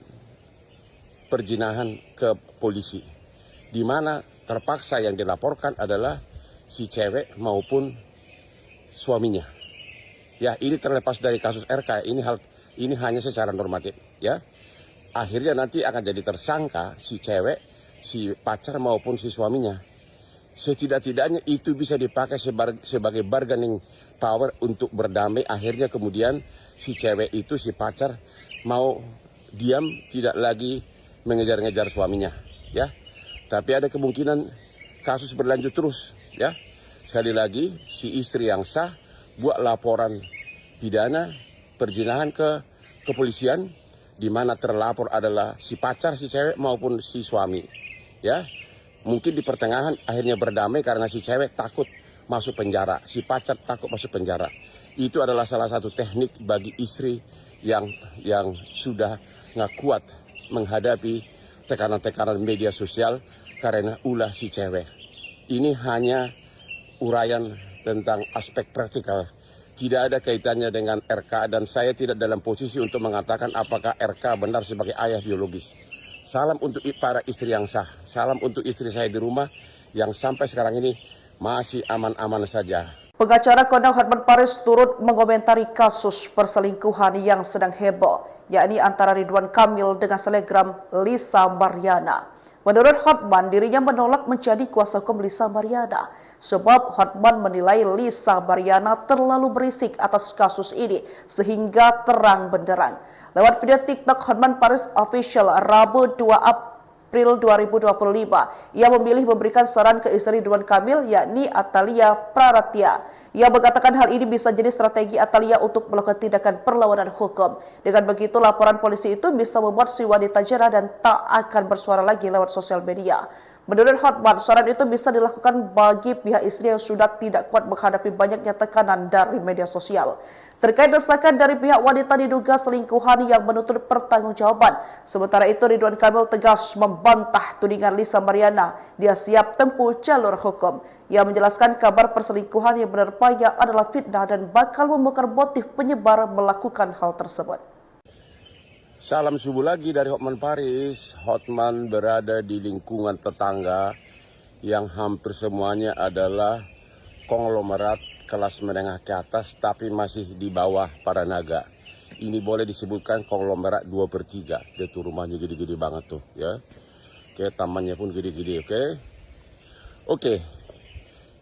perzinahan ke polisi, di mana terpaksa yang dilaporkan adalah si cewek maupun suaminya. Ya, ini terlepas dari kasus RK, ini hanya secara normatif, ya. Akhirnya nanti akan jadi tersangka si cewek, si pacar maupun si suaminya. Setidak-tidaknya itu bisa dipakai sebagai bargaining power untuk berdamai. Akhirnya kemudian si cewek itu, si pacar mau diam, tidak lagi mengejar-ngejar suaminya, ya. Tapi ada kemungkinan kasus berlanjut terus, ya. Sekali lagi, si istri yang sah buat laporan pidana perzinahan ke kepolisian, di mana terlapor adalah si pacar, si cewek maupun si suami, ya. Mungkin di pertengahan akhirnya berdamai karena si cewek takut masuk penjara, si pacar takut masuk penjara. Itu adalah salah satu teknik bagi istri yang sudah nggak kuat menghadapi tekanan-tekanan media sosial karena ulah si cewek. Ini hanya uraian tentang aspek praktikal. Tidak ada kaitannya dengan RK dan saya tidak dalam posisi untuk mengatakan apakah RK benar sebagai ayah biologis. Salam untuk para istri yang sah, salam untuk istri saya di rumah yang sampai sekarang ini masih aman-aman saja. Pengacara kondang Hotman Paris turut mengomentari kasus perselingkuhan yang sedang heboh, yakni antara Ridwan Kamil dengan selebgram Lisa Mariana. Menurut Hotman, dirinya menolak menjadi kuasa hukum Lisa Mariana, sebab Hotman menilai Lisa Mariana terlalu berisik atas kasus ini sehingga terang benderang. Lewat video TikTok Hotman Paris Official Rabu 2 April 2025, ia memilih memberikan saran ke istri Ridwan Kamil, yakni Atalia Praratya. Ia mengatakan hal ini bisa jadi strategi Atalia untuk melakukan tindakan perlawanan hukum. Dengan begitu, laporan polisi itu bisa membuat si wanita jera dan tak akan bersuara lagi lewat sosial media. Menurut Hotman, saran itu bisa dilakukan bagi pihak istri yang sudah tidak kuat menghadapi banyaknya tekanan dari media sosial. Terkait desakan dari pihak wanita diduga selingkuhan yang menuntut pertanggungjawaban. Sementara itu, Ridwan Kamil tegas membantah tudingan Lisa Mariana. Dia siap tempuh jalur hukum. Ia menjelaskan kabar perselingkuhan yang menerpanya adalah fitnah dan bakal membongkar motif penyebar melakukan hal tersebut. Salam subuh lagi dari Hotman Paris. Hotman berada di lingkungan tetangga yang hampir semuanya adalah konglomerat kelas menengah ke atas tapi masih di bawah para naga. Ini boleh disebutkan konglomerat 2/3. Dia tuh rumahnya gede-gede banget tuh, ya. Oke, tamannya pun gede-gede, oke. Oke.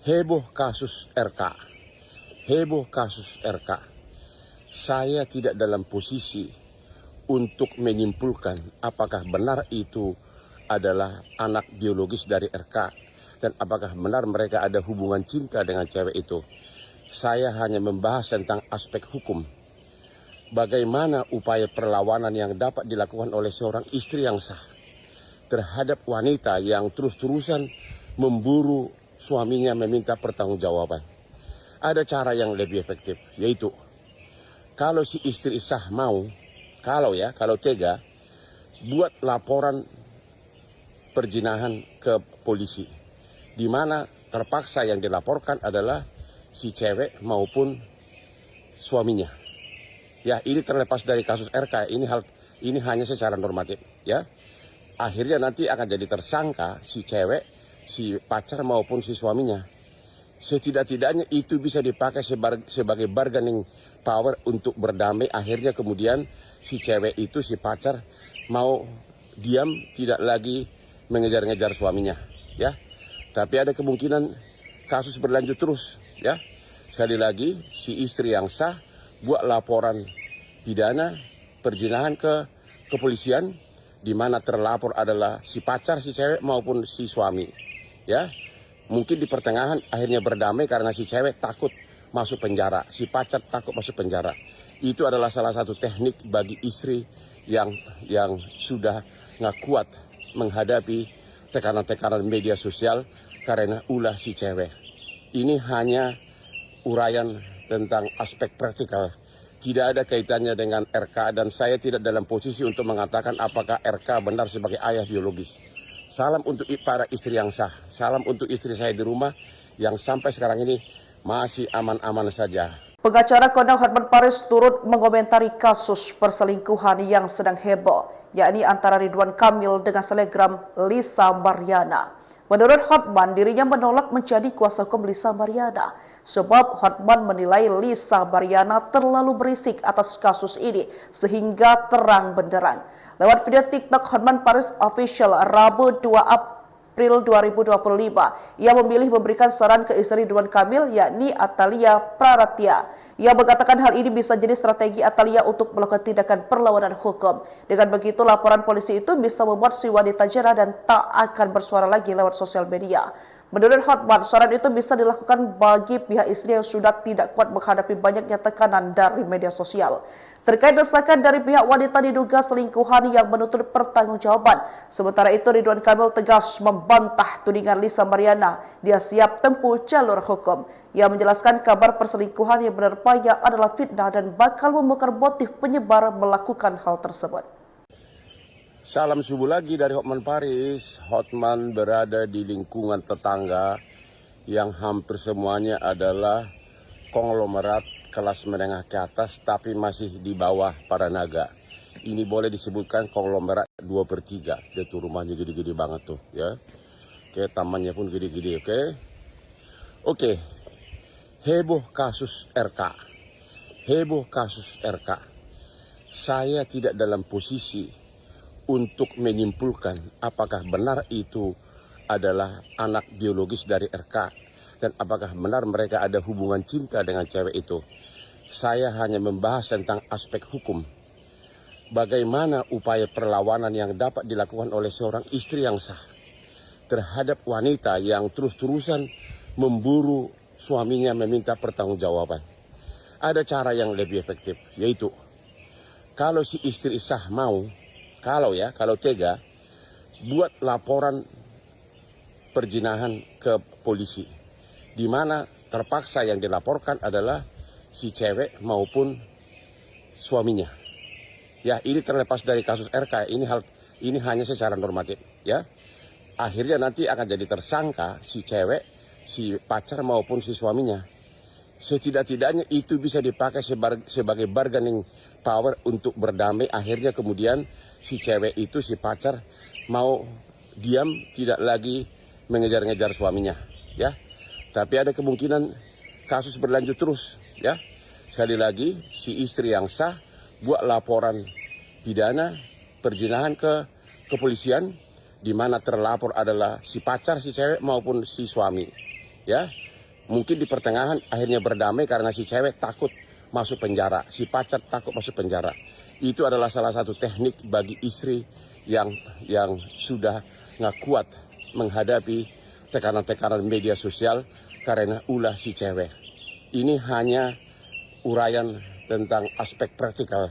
Heboh kasus RK. Heboh kasus RK. Saya tidak dalam posisi untuk menyimpulkan apakah benar itu adalah anak biologis dari RK dan apakah benar mereka ada hubungan cinta dengan cewek itu. Saya hanya membahas tentang aspek hukum. Bagaimana upaya perlawanan yang dapat dilakukan oleh seorang istri yang sah terhadap wanita yang terus-terusan memburu suaminya meminta pertanggungjawaban. Ada cara yang lebih efektif, yaitu kalau si istri sah mau, kalau tega, buat laporan perzinahan ke polisi, di mana terpaksa yang dilaporkan adalah si cewek maupun suaminya. Ya, ini terlepas dari kasus RK, ini hanya secara normatif, ya. Akhirnya nanti akan jadi tersangka si cewek, si pacar maupun si suaminya. Setidak-tidaknya itu bisa dipakai sebagai bargaining power untuk berdamai. Akhirnya kemudian si cewek itu, si pacar mau diam, tidak lagi mengejar-ngejar suaminya, ya. Tapi ada kemungkinan kasus berlanjut terus, ya. Sekali lagi, si istri yang sah buat laporan pidana perzinahan ke kepolisian, di mana terlapor adalah si pacar, si cewek maupun si suami, ya. Mungkin di pertengahan akhirnya berdamai karena si cewek takut masuk penjara, si pacar takut masuk penjara. Itu adalah salah satu teknik bagi istri yang sudah nggak kuat menghadapi tekanan-tekanan media sosial karena ulah si cewek. Ini hanya uraian tentang aspek praktikal. Tidak ada kaitannya dengan RK dan saya tidak dalam posisi untuk mengatakan apakah RK benar sebagai ayah biologis. Salam untuk para istri yang sah, salam untuk istri saya di rumah yang sampai sekarang ini masih aman-aman saja. Pengacara kondang Hotman Paris turut mengomentari kasus perselingkuhan yang sedang heboh, yakni antara Ridwan Kamil dengan selebgram Lisa Mariana. Menurut Hotman, dirinya menolak menjadi kuasa hukum Lisa Mariana sebab Hotman menilai Lisa Mariana terlalu berisik atas kasus ini sehingga terang benderang. Lewat video TikTok Hotman Paris Official Rabu 2 April 2025, ia memilih memberikan saran ke istri Ridwan Kamil yakni Atalia Praratya. Ia mengatakan hal ini bisa jadi strategi Atalia untuk melakukan tindakan perlawanan hukum. Dengan begitu, laporan polisi itu bisa membuat si wanita jera dan tak akan bersuara lagi lewat sosial media. Menurut Hotman, saran itu bisa dilakukan bagi pihak istri yang sudah tidak kuat menghadapi banyaknya tekanan dari media sosial. Terkait desakan dari pihak wanita diduga selingkuhan yang menuntut pertanggungjawaban. Sementara itu, Ridwan Kamil tegas membantah tudingan Lisa Mariana. Dia siap tempuh jalur hukum. Ia menjelaskan kabar perselingkuhan yang menerpanya adalah fitnah dan bakal membongkar motif penyebar melakukan hal tersebut. Salam subuh lagi dari Hotman Paris. Hotman berada di lingkungan tetangga yang hampir semuanya adalah konglomerat kelas menengah ke atas tapi masih di bawah para naga. Ini boleh disebutkan konglomerat 2/3. Dia tuh rumahnya gede-gede banget tuh ya. Oke, tamannya pun gede-gede, oke. Oke. Heboh kasus RK. Heboh kasus RK. Saya tidak dalam posisi untuk menyimpulkan apakah benar itu adalah anak biologis dari RK dan apakah benar mereka ada hubungan cinta dengan cewek itu. Saya hanya membahas tentang aspek hukum. Bagaimana upaya perlawanan yang dapat dilakukan oleh seorang istri yang sah terhadap wanita yang terus-terusan memburu suaminya meminta pertanggungjawaban. Ada cara yang lebih efektif, yaitu kalau si istri sah mau, kalau tega, buat laporan perzinahan ke polisi, di mana terpaksa yang dilaporkan adalah si cewek maupun suaminya. Ya, ini terlepas dari kasus RK, ini hanya secara normatif, ya. Akhirnya nanti akan jadi tersangka si cewek, si pacar maupun si suaminya. Setidak-tidaknya itu bisa dipakai sebagai bargaining power untuk berdamai. Akhirnya kemudian si cewek itu, si pacar mau diam, tidak lagi mengejar-ngejar suaminya, ya. Tapi ada kemungkinan kasus berlanjut terus, ya. Sekali lagi, si istri yang sah buat laporan pidana perzinahan ke kepolisian, di mana terlapor adalah si pacar, si cewek maupun si suami, ya. Mungkin di pertengahan akhirnya berdamai karena si cewek takut masuk penjara, si pacar takut masuk penjara. Itu adalah salah satu teknik bagi istri yang sudah nggak kuat menghadapi tekanan-tekanan media sosial karena ulah si cewek. Ini hanya uraian tentang aspek praktikal.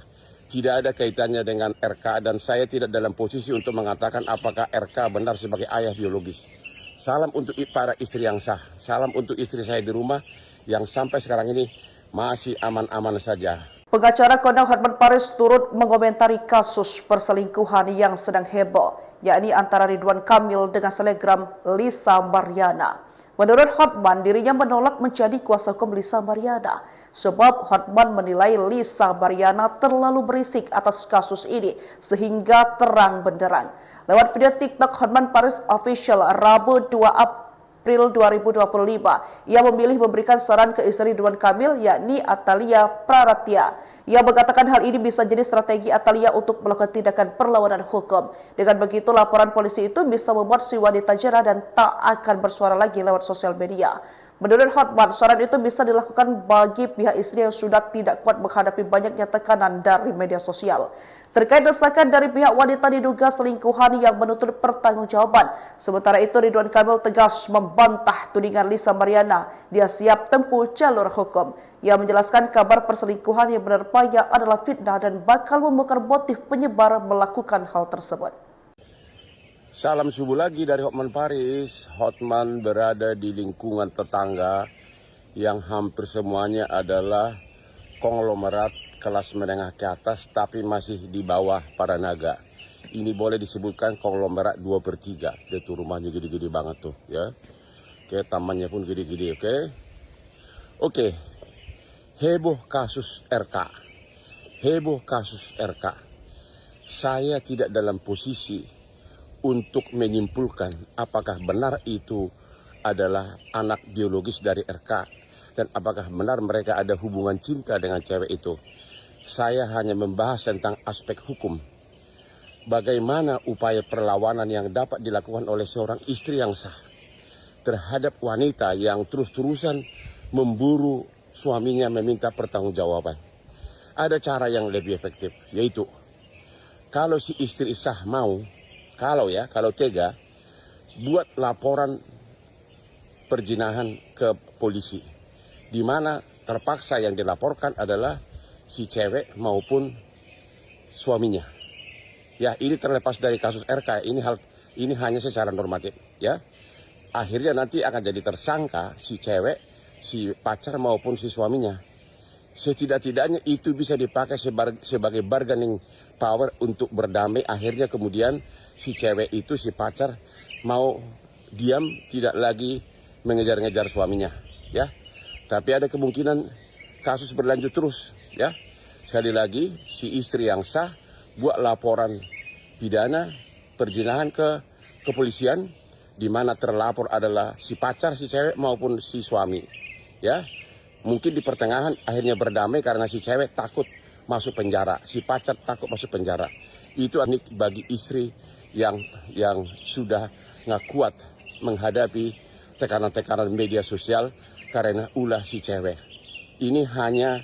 Tidak ada kaitannya dengan RK dan saya tidak dalam posisi untuk mengatakan apakah RK benar sebagai ayah biologis. Salam untuk para istri yang sah. Salam untuk istri saya di rumah yang sampai sekarang ini masih aman-aman saja. Pengacara kondang Hotman Paris turut mengomentari kasus perselingkuhan yang sedang heboh, yakni antara Ridwan Kamil dengan selebgram Lisa Mariana. Menurut Hotman, dirinya menolak menjadi kuasa hukum Lisa Mariana sebab Hotman menilai Lisa Mariana terlalu berisik atas kasus ini sehingga terang benderang. Lewat video TikTok Hotman Paris Official Rabu 2 April 2025, ia memilih memberikan saran ke istri Ridwan Kamil yakni Atalia Praratya. Ia mengatakan hal ini bisa jadi strategi Atalia untuk melakukan tindakan perlawanan hukum. Dengan begitu, laporan polisi itu bisa membuat si wanita jera dan tak akan bersuara lagi lewat sosial media. Menurut Hotman, saran itu bisa dilakukan bagi pihak istri yang sudah tidak kuat menghadapi banyaknya tekanan dari media sosial. Terkait desakan dari pihak wanita diduga selingkuhan yang menuntut pertanggungjawaban. Sementara itu, Ridwan Kamil tegas membantah tudingan Lisa Mariana. Dia siap tempuh jalur hukum. Ia menjelaskan kabar perselingkuhan yang menerpanya adalah fitnah dan bakal membongkar motif penyebar melakukan hal tersebut. Salam subuh lagi dari Hotman Paris. Hotman berada di lingkungan tetangga yang hampir semuanya adalah konglomerat kelas menengah ke atas tapi masih di bawah para naga. Ini boleh disebutkan konglomerat 2/3. Dia tuh rumahnya gede-gede banget tuh, ya. Oke, tamannya pun gede-gede, oke. Oke. Heboh kasus RK. Heboh kasus RK. Saya tidak dalam posisi untuk menyimpulkan apakah benar itu adalah anak biologis dari RK dan apakah benar mereka ada hubungan cinta dengan cewek itu. Saya hanya membahas tentang aspek hukum. Bagaimana upaya perlawanan yang dapat dilakukan oleh seorang istri yang sah terhadap wanita yang terus-terusan memburu suaminya meminta pertanggungjawaban. Ada cara yang lebih efektif, yaitu kalau si istri sah mau, kalau tega, buat laporan perjinahan ke polisi, di mana terpaksa yang dilaporkan adalah si cewek maupun suaminya. Ya, ini terlepas dari kasus RK, ini hanya secara normatif, ya. Akhirnya nanti akan jadi tersangka si cewek, si pacar maupun si suaminya. Setidak-tidaknya itu bisa dipakai sebagai bargaining power untuk berdamai. Akhirnya kemudian si cewek itu, si pacar mau diam, tidak lagi mengejar-ngejar suaminya, ya. Tapi ada kemungkinan kasus berlanjut terus, ya. Sekali lagi, si istri yang sah buat laporan pidana perzinahan ke kepolisian, di mana terlapor adalah si pacar, si cewek maupun si suami, ya. Mungkin di pertengahan akhirnya berdamai karena si cewek takut masuk penjara, si pacar takut masuk penjara. Itu unik bagi istri yang sudah nggak kuat menghadapi tekanan-tekanan media sosial karena ulah si cewek. Ini hanya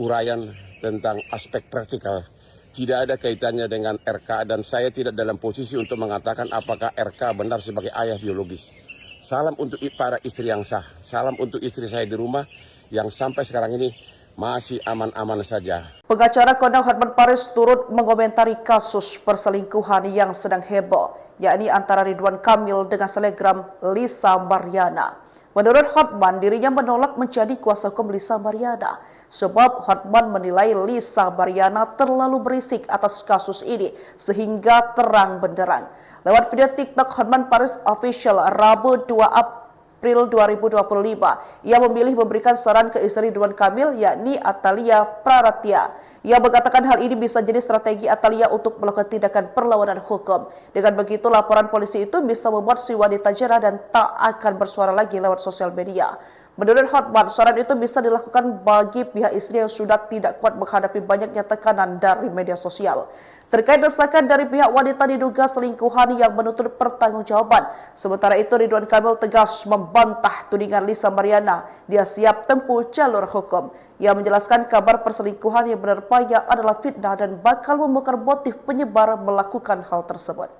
uraian tentang aspek praktikal. Tidak ada kaitannya dengan RK dan saya tidak dalam posisi untuk mengatakan apakah RK benar sebagai ayah biologis. Salam untuk para istri yang sah. Salam untuk istri saya di rumah yang sampai sekarang ini masih aman-aman saja. Pengacara Kondang Hotman Paris turut mengomentari kasus perselingkuhan yang sedang heboh, yakni antara Ridwan Kamil dengan selebgram Lisa Mariana. Menurut Hotman, dirinya menolak menjadi kuasa hukum Lisa Mariana sebab Hotman menilai Lisa Mariana terlalu berisik atas kasus ini sehingga terang benderang. Lewat video TikTok Hotman Paris Official Rabu 2 April 2025, ia memilih memberikan saran ke istri Ridwan Kamil yakni Atalia Praratya. Ia mengatakan hal ini bisa jadi strategi Atalia untuk melakukan tindakan perlawanan hukum. Dengan begitu, laporan polisi itu bisa membuat si wanita jera dan tak akan bersuara lagi lewat sosial media. Menurut Hotman, saran itu bisa dilakukan bagi pihak istri yang sudah tidak kuat menghadapi banyaknya tekanan dari media sosial. Terkait desakan dari pihak wanita diduga selingkuhan yang menuntut pertanggungjawaban. Sementara itu, Ridwan Kamil tegas membantah tudingan Lisa Mariana. Dia siap tempuh jalur hukum. Ia menjelaskan kabar perselingkuhan yang menerpanya adalah fitnah dan bakal membongkar motif penyebar melakukan hal tersebut.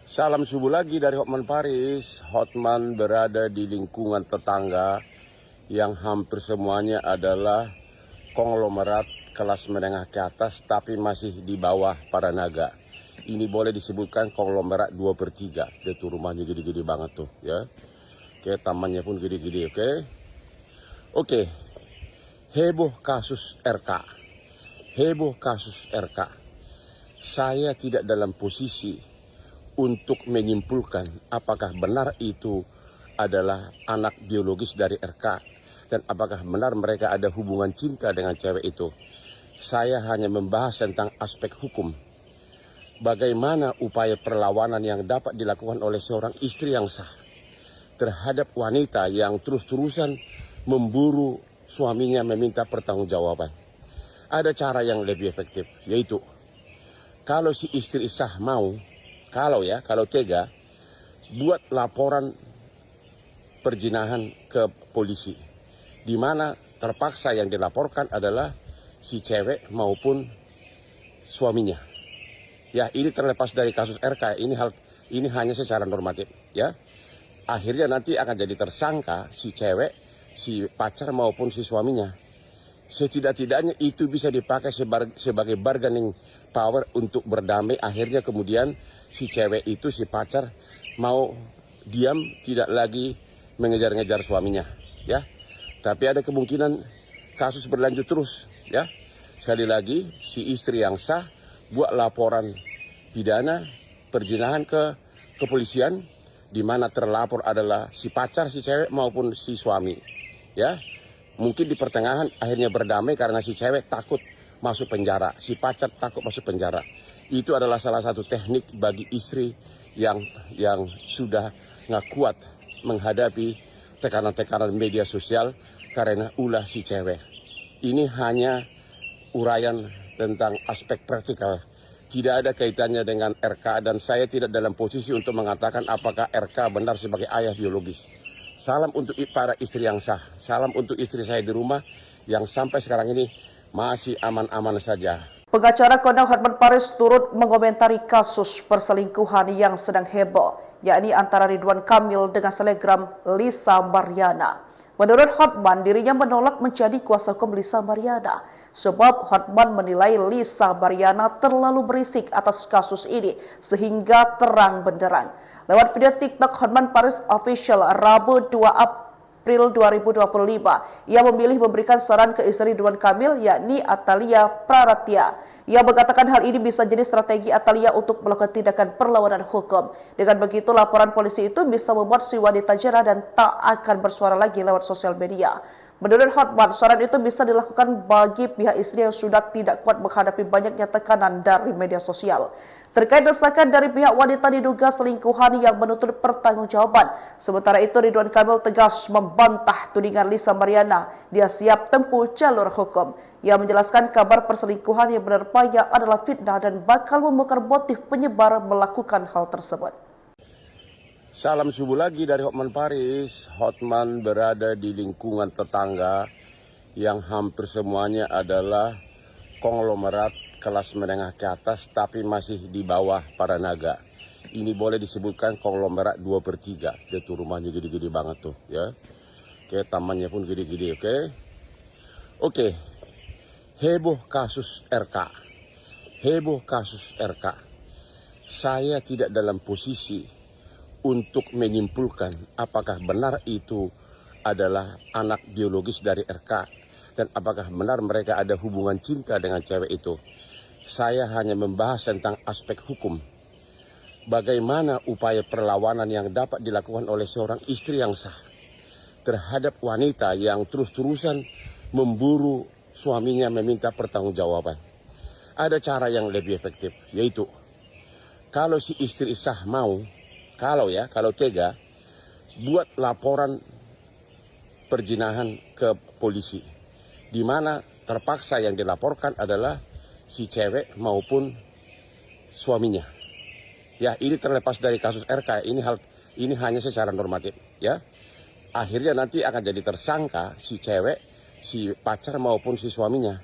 Salam subuh lagi dari Hotman Paris. Hotman berada di lingkungan tetangga yang hampir semuanya adalah konglomerat kelas menengah ke atas tapi masih di bawah para naga. Ini boleh disebutkan konglomerat 2/3. Itu rumahnya gede-gede banget tuh, ya. Oke, tamannya pun gede-gede, oke. Oke. Heboh kasus RK. Heboh kasus RK. Saya tidak dalam posisi untuk menyimpulkan apakah benar itu adalah anak biologis dari RK dan apakah benar mereka ada hubungan cinta dengan cewek itu. Saya hanya membahas tentang aspek hukum. Bagaimana upaya perlawanan yang dapat dilakukan oleh seorang istri yang sah terhadap wanita yang terus-terusan memburu suaminya meminta pertanggungjawaban. Ada cara yang lebih efektif, yaitu kalau si istri sah mau, kalau tega, buat laporan perzinahan ke polisi, di mana terpaksa yang dilaporkan adalah si cewek maupun suaminya. Ya, ini terlepas dari kasus RK, ini hanya secara normatif, ya. Akhirnya nanti akan jadi tersangka si cewek, si pacar maupun si suaminya. Setidak-tidaknya itu bisa dipakai sebagai bargaining power untuk berdamai. Akhirnya kemudian si cewek itu, si pacar mau diam, tidak lagi mengejar-ngejar suaminya, ya. Tapi ada kemungkinan kasus berlanjut terus, ya. Sekali lagi, si istri yang sah buat laporan pidana perzinahan ke kepolisian, di mana terlapor adalah si pacar, si cewek maupun si suami, ya. Mungkin di pertengahan akhirnya berdamai karena si cewek takut masuk penjara, si pacar takut masuk penjara. Itu adalah salah satu teknik bagi istri yang sudah nggak kuat menghadapi tekanan-tekanan media sosial karena ulah si cewek. Ini hanya uraian tentang aspek praktikal. Tidak ada kaitannya dengan RK dan saya tidak dalam posisi untuk mengatakan apakah RK benar sebagai ayah biologis. Salam untuk para istri yang sah. Salam untuk istri saya di rumah yang sampai sekarang ini masih aman-aman saja. Pengacara Kondang Hotman Paris turut mengomentari kasus perselingkuhan yang sedang heboh, yakni antara Ridwan Kamil dengan selebgram Lisa Mariana. Menurut Hotman, dirinya menolak menjadi kuasa hukum Lisa Mariana, sebab Hotman menilai Lisa Mariana terlalu berisik atas kasus ini sehingga terang benderang. Lewat video TikTok Hotman Paris Official Rabu 2 April 2025, ia memilih memberikan saran ke istri Ridwan Kamil, yakni Atalia Praratya. Ia mengatakan hal ini bisa jadi strategi Atalia untuk melakukan tindakan perlawanan hukum. Dengan begitu, laporan polisi itu bisa membuat si wanita jera dan tak akan bersuara lagi lewat sosial media. Menurut Hotman, saran itu bisa dilakukan bagi pihak istri yang sudah tidak kuat menghadapi banyaknya tekanan dari media sosial. Terkait desakan dari pihak wanita diduga selingkuhan yang menuntut pertanggungjawaban. Sementara itu, Ridwan Kamil tegas membantah tudingan Lisa Mariana. Dia siap tempuh jalur hukum. Ia menjelaskan kabar perselingkuhan yang menerpanya adalah fitnah dan bakal membongkar motif penyebar melakukan hal tersebut. Salam subuh lagi dari Hotman Paris. Hotman berada di lingkungan tetangga yang hampir semuanya adalah konglomerat kelas menengah ke atas tapi masih di bawah para naga. Ini boleh disebutkan konglomerat 2/3. Dia tuh rumahnya gede-gede banget tuh ya. Oke, tamannya pun gede-gede, oke. Oke. Heboh kasus RK. Heboh kasus RK. Saya tidak dalam posisi untuk menyimpulkan apakah benar itu adalah anak biologis dari RK dan apakah benar mereka ada hubungan cinta dengan cewek itu. Saya hanya membahas tentang aspek hukum. Bagaimana upaya perlawanan yang dapat dilakukan oleh seorang istri yang sah terhadap wanita yang terus-terusan memburu suaminya meminta pertanggungjawaban. Ada cara yang lebih efektif, yaitu kalau si istri sah mau, kalau tega, buat laporan perzinahan ke polisi, di mana terpaksa yang dilaporkan adalah si cewek maupun suaminya. Ya, ini terlepas dari kasus RK, ini hanya secara normatif, ya. Akhirnya nanti akan jadi tersangka si cewek, si pacar maupun si suaminya.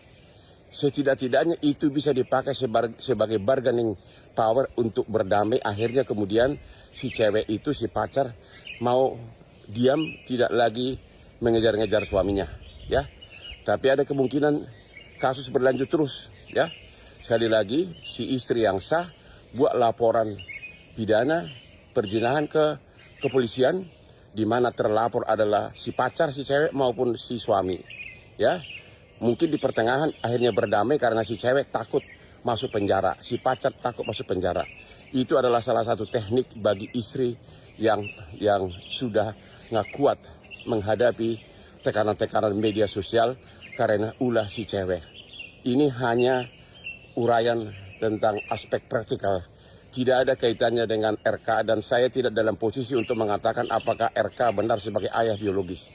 Setidak-tidaknya itu bisa dipakai sebagai bargaining power untuk berdamai. Akhirnya kemudian si cewek itu, si pacar mau diam, tidak lagi mengejar-ngejar suaminya, ya. Tapi ada kemungkinan kasus berlanjut terus, ya. Sekali lagi, si istri yang sah buat laporan pidana perzinahan ke kepolisian, di mana terlapor adalah si pacar, si cewek maupun si suami, ya. Mungkin di pertengahan akhirnya berdamai karena si cewek takut masuk penjara, si pacar takut masuk penjara. Itu adalah salah satu teknik bagi istri yang sudah nggak kuat menghadapi tekanan-tekanan media sosial karena ulah si cewek. Ini hanya uraian tentang aspek praktikal. Tidak ada kaitannya dengan RK dan saya tidak dalam posisi untuk mengatakan apakah RK benar sebagai ayah biologis.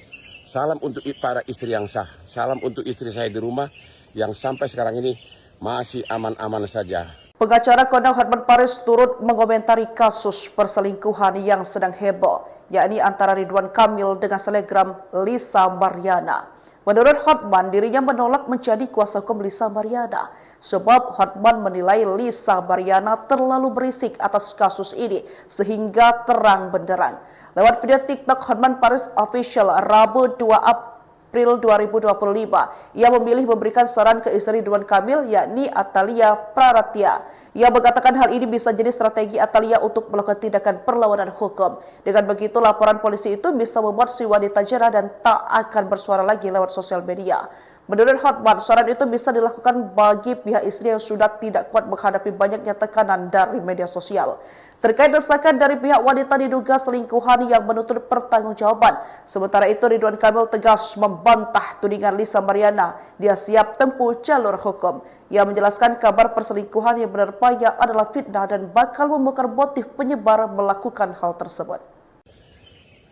Salam untuk para istri yang sah. Salam untuk istri saya di rumah yang sampai sekarang ini masih aman-aman saja. Pengacara Kondang Hotman Paris turut mengomentari kasus perselingkuhan yang sedang heboh, yakni antara Ridwan Kamil dengan selebgram Lisa Mariana. Menurut Hotman, dirinya menolak menjadi kuasa hukum Lisa Mariana, sebab Hotman menilai Lisa Mariana terlalu berisik atas kasus ini sehingga terang benderang. Lewat video TikTok Hotman Paris Official Rabu 2 April 2025, ia memilih memberikan saran ke istri Ridwan Kamil, yakni Atalia Praratya. Ia mengatakan hal ini bisa jadi strategi Atalia untuk melakukan tindakan perlawanan hukum. Dengan begitu, laporan polisi itu bisa membuat si wanita jera dan tak akan bersuara lagi lewat sosial media. Menurut Hotman, saran itu bisa dilakukan bagi pihak istri yang sudah tidak kuat menghadapi banyaknya tekanan dari media sosial. terkait desakan dari pihak wanita diduga selingkuhan yang menuntut pertanggungjawaban. Sementara itu Ridwan Kamil tegas membantah tudingan Lisa Mariana. Dia siap tempuh jalur hukum. Ia menjelaskan kabar perselingkuhan yang menerpanya adalah fitnah dan bakal membongkar motif penyebar melakukan hal tersebut.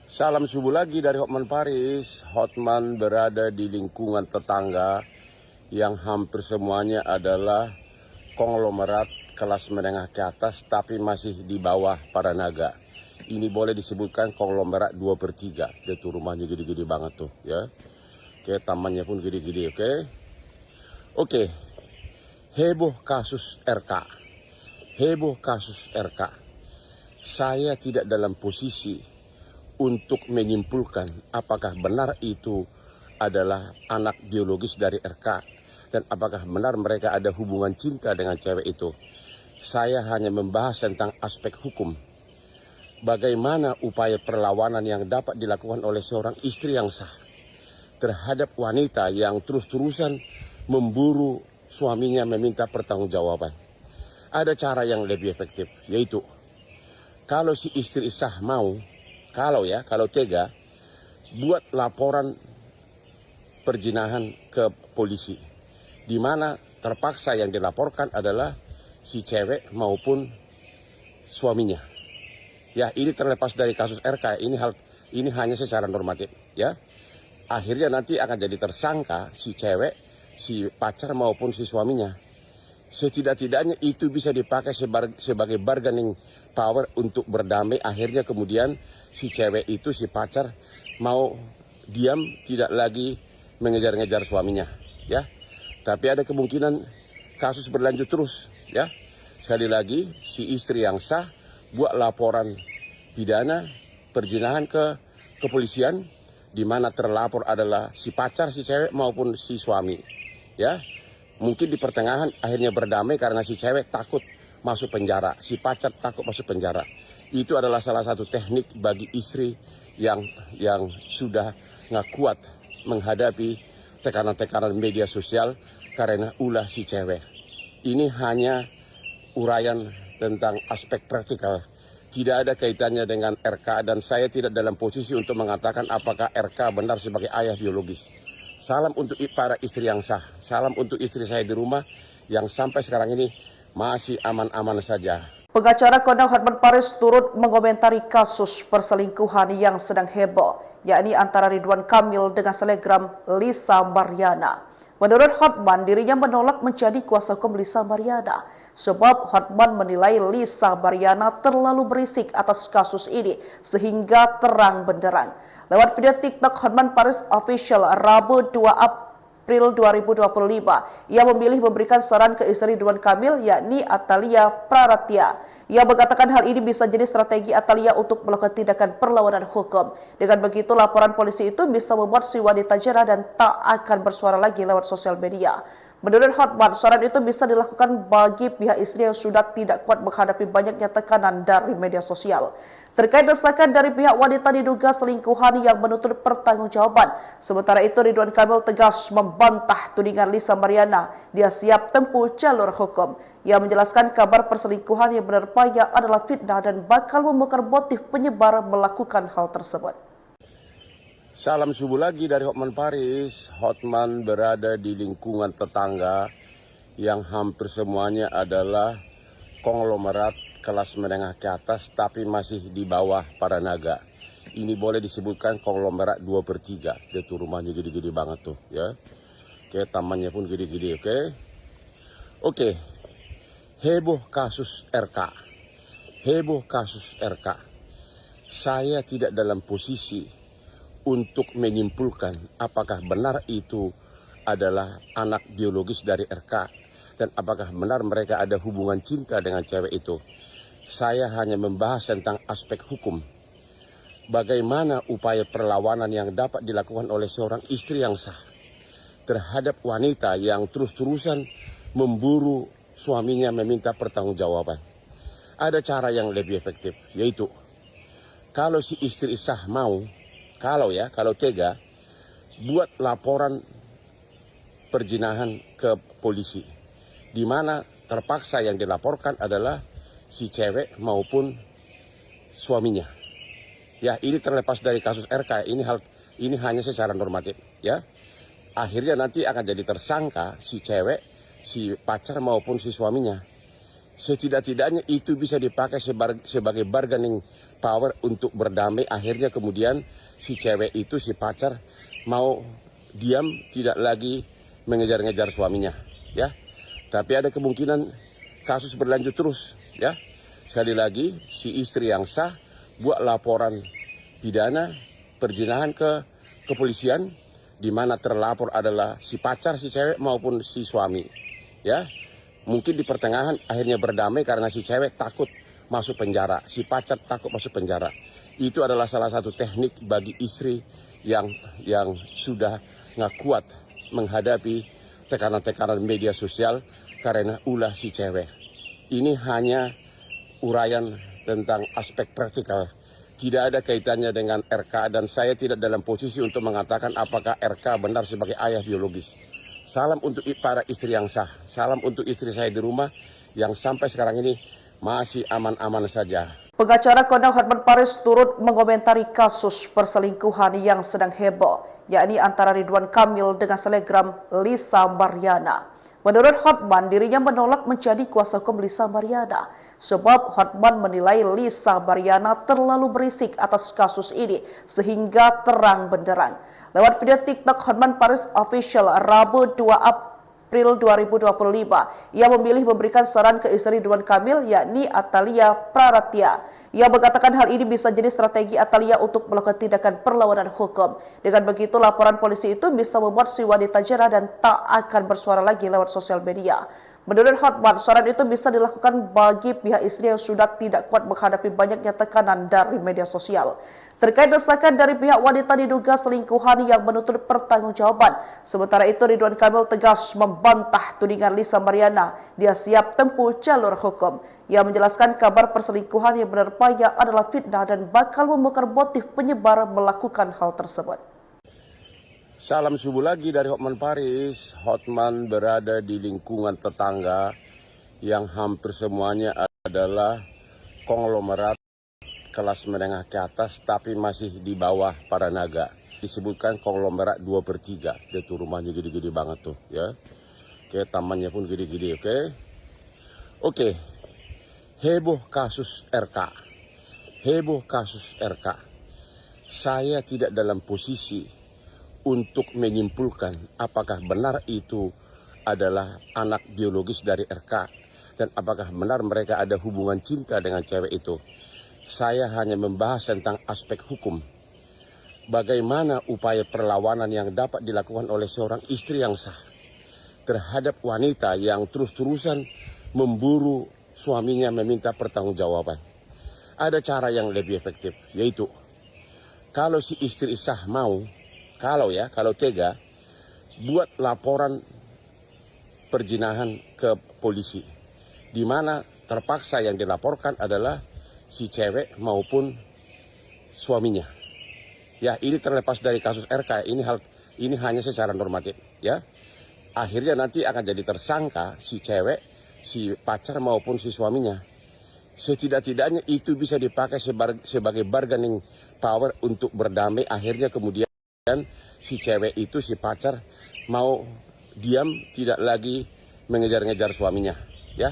Salam subuh lagi dari Hotman Paris. Hotman berada di lingkungan tetangga yang hampir semuanya adalah konglomerat kelas menengah ke atas tapi masih di bawah para naga. Ini boleh disebutkan konglomerat 2/3. Dia tuh rumahnya gede-gede banget tuh ya. Oke, tamannya pun gede-gede, oke. Oke. Heboh kasus RK. Heboh kasus RK. Saya tidak dalam posisi untuk menyimpulkan apakah benar itu adalah anak biologis dari RK dan apakah benar mereka ada hubungan cinta dengan cewek itu. Saya hanya membahas tentang aspek hukum. Bagaimana upaya perlawanan yang dapat dilakukan oleh seorang istri yang sah terhadap wanita yang terus-terusan memburu suaminya meminta pertanggungjawaban. Ada cara yang lebih efektif, yaitu kalau si istri sah mau, kalau tega, buat laporan perzinahan ke polisi, di mana terpaksa yang dilaporkan adalah si cewek maupun suaminya. Ya, ini terlepas dari kasus RK, ini hanya secara normatif, ya. Akhirnya nanti akan jadi tersangka si cewek, si pacar maupun si suaminya. Setidak-tidaknya itu bisa dipakai sebagai bargaining power untuk berdamai. Akhirnya kemudian si cewek itu, si pacar mau diam, tidak lagi mengejar-ngejar suaminya, ya. Tapi ada kemungkinan kasus berlanjut terus, ya. Sekali lagi, si istri yang sah buat laporan pidana perzinahan ke kepolisian, di mana terlapor adalah si pacar, si cewek maupun si suami, ya. Mungkin di pertengahan akhirnya berdamai karena si cewek takut masuk penjara, si pacar takut masuk penjara. Itu adalah salah satu teknik bagi istri yang sudah nggak kuat menghadapi tekanan-tekanan media sosial karena ulah si cewek. Ini hanya uraian tentang aspek praktikal. Tidak ada kaitannya dengan RK dan saya tidak dalam posisi untuk mengatakan apakah RK benar sebagai ayah biologis. Salam untuk para istri yang sah. Salam untuk istri saya di rumah yang sampai sekarang ini masih aman-aman saja. Pengacara kondang Hotman Paris turut mengomentari kasus perselingkuhan yang sedang heboh, yakni antara Ridwan Kamil dengan selebgram Lisa Mariana. Menurut Hotman, dirinya menolak menjadi kuasa hukum Lisa Mariana, sebab Hotman menilai Lisa Mariana terlalu berisik atas kasus ini sehingga terang benderang. Lewat video TikTok Hotman Paris Official Rabu 2 April 2025, ia memilih memberikan saran ke istri Ridwan Kamil, yakni Atalia Praratya. Ia mengatakan hal ini bisa jadi strategi Atalia untuk melakukan tindakan perlawanan hukum. Dengan begitu, laporan polisi itu bisa membuat si wanita jera dan tak akan bersuara lagi lewat sosial media. Menurut Hotman, saran itu bisa dilakukan bagi pihak istri yang sudah tidak kuat menghadapi banyaknya tekanan dari media sosial. Terkait desakan dari pihak wanita diduga selingkuhan yang menuntut pertanggungjawaban. Sementara itu Ridwan Kamil tegas membantah tudingan Lisa Mariana. Dia siap tempuh jalur hukum. Ia menjelaskan kabar perselingkuhan yang menerpanya adalah fitnah dan bakal membongkar motif penyebar melakukan hal tersebut. Salam subuh lagi dari Hotman Paris. Hotman berada di lingkungan tetangga yang hampir semuanya adalah konglomerat kelas menengah ke atas tapi masih di bawah para naga. Ini boleh disebutkan konglomerat 2/3. Dia tuh rumahnya gede-gede banget tuh, ya. Oke, tamannya pun gede-gede, oke. Oke. Heboh kasus RK. Heboh kasus RK. Saya tidak dalam posisi untuk menyimpulkan apakah benar itu adalah anak biologis dari RK dan apakah benar mereka ada hubungan cinta dengan cewek itu. Saya hanya membahas tentang aspek hukum. Bagaimana upaya perlawanan yang dapat dilakukan oleh seorang istri yang sah terhadap wanita yang terus-terusan memburu suaminya meminta pertanggungjawaban. Ada cara yang lebih efektif, yaitu kalau si istri sah mau, kalau tega, buat laporan perzinahan ke polisi, di mana terpaksa yang dilaporkan adalah si cewek maupun suaminya. Ya, ini terlepas dari kasus RK, ini hanya secara normatif, ya. Akhirnya nanti akan jadi tersangka si cewek, si pacar maupun si suaminya. Setidak-tidaknya itu bisa dipakai sebagai bargaining power untuk berdamai. Akhirnya kemudian si cewek itu, si pacar mau diam, tidak lagi mengejar-ngejar suaminya, ya. Tapi ada kemungkinan kasus berlanjut terus, ya. Sekali lagi, si istri yang sah buat laporan pidana perzinahan ke kepolisian, di mana terlapor adalah si pacar, si cewek maupun si suami, ya. Mungkin di pertengahan akhirnya berdamai karena si cewek takut masuk penjara, si pacar takut masuk penjara. Itu adalah salah satu teknik bagi istri yang sudah nggak kuat menghadapi tekanan-tekanan media sosial karena ulah si cewek. Ini hanya uraian tentang aspek praktikal. Tidak ada kaitannya dengan RK, dan saya tidak dalam posisi untuk mengatakan apakah RK benar sebagai ayah biologis. Salam untuk para istri yang sah. Salam untuk istri saya di rumah yang sampai sekarang ini masih aman-aman saja. Pengacara kondang Hotman Paris turut mengomentari kasus perselingkuhan yang sedang heboh, yakni antara Ridwan Kamil dengan selebgram Lisa Mariana. Menurut Hotman, dirinya menolak menjadi kuasa hukum Lisa Mariana, sebab Hotman menilai Lisa Mariana terlalu berisik atas kasus ini sehingga terang benderang. Lewat video TikTok Hotman Paris Official Rabu 2 April 2025, ia memilih memberikan saran ke istri Ridwan Kamil, yakni Atalia Praratya. Ia mengatakan hal ini bisa jadi strategi Atalia untuk melakukan tindakan perlawanan hukum. Dengan begitu, laporan polisi itu bisa membuat si wanita jerah dan tak akan bersuara lagi lewat sosial media. Menurut Hotman, saran itu bisa dilakukan bagi pihak istri yang sudah tidak kuat menghadapi banyaknya tekanan dari media sosial. Terkait desakan dari pihak wanita diduga selingkuhan yang menuntut pertanggungjawaban. Sementara itu, Ridwan Kamil tegas membantah tudingan Lisa Mariana. Dia siap tempuh jalur hukum. Ia menjelaskan kabar perselingkuhan yang menerpanya adalah fitnah dan bakal membongkar motif penyebar melakukan hal tersebut. Salam subuh lagi dari Hotman Paris. Hotman berada di lingkungan tetangga yang hampir semuanya adalah konglomerat kelas menengah ke atas, tapi masih di bawah para naga. Disebutkan konglomerat 2/3. Itu rumahnya gede-gede banget tuh, ya. Oke, tamannya pun gede-gede, oke. Oke. Heboh kasus RK. Heboh kasus RK. Saya tidak dalam posisi untuk menyimpulkan apakah benar itu adalah anak biologis dari RK dan apakah benar mereka ada hubungan cinta dengan cewek itu. Saya hanya membahas tentang aspek hukum. Bagaimana upaya perlawanan yang dapat dilakukan oleh seorang istri yang sah terhadap wanita yang terus-terusan memburu suaminya meminta pertanggungjawaban. Ada cara yang lebih efektif, yaitu kalau si istri sah mau, kalau tega, buat laporan perzinahan ke polisi, di mana terpaksa yang dilaporkan adalah si cewek maupun suaminya. Ya, ini terlepas dari kasus RK, ini hanya secara normatif, ya. Akhirnya nanti akan jadi tersangka si cewek, si pacar maupun si suaminya. Setidak-tidaknya itu bisa dipakai sebagai bargaining power untuk berdamai. Akhirnya kemudian si cewek itu, si pacar mau diam, tidak lagi mengejar-ngejar suaminya, ya.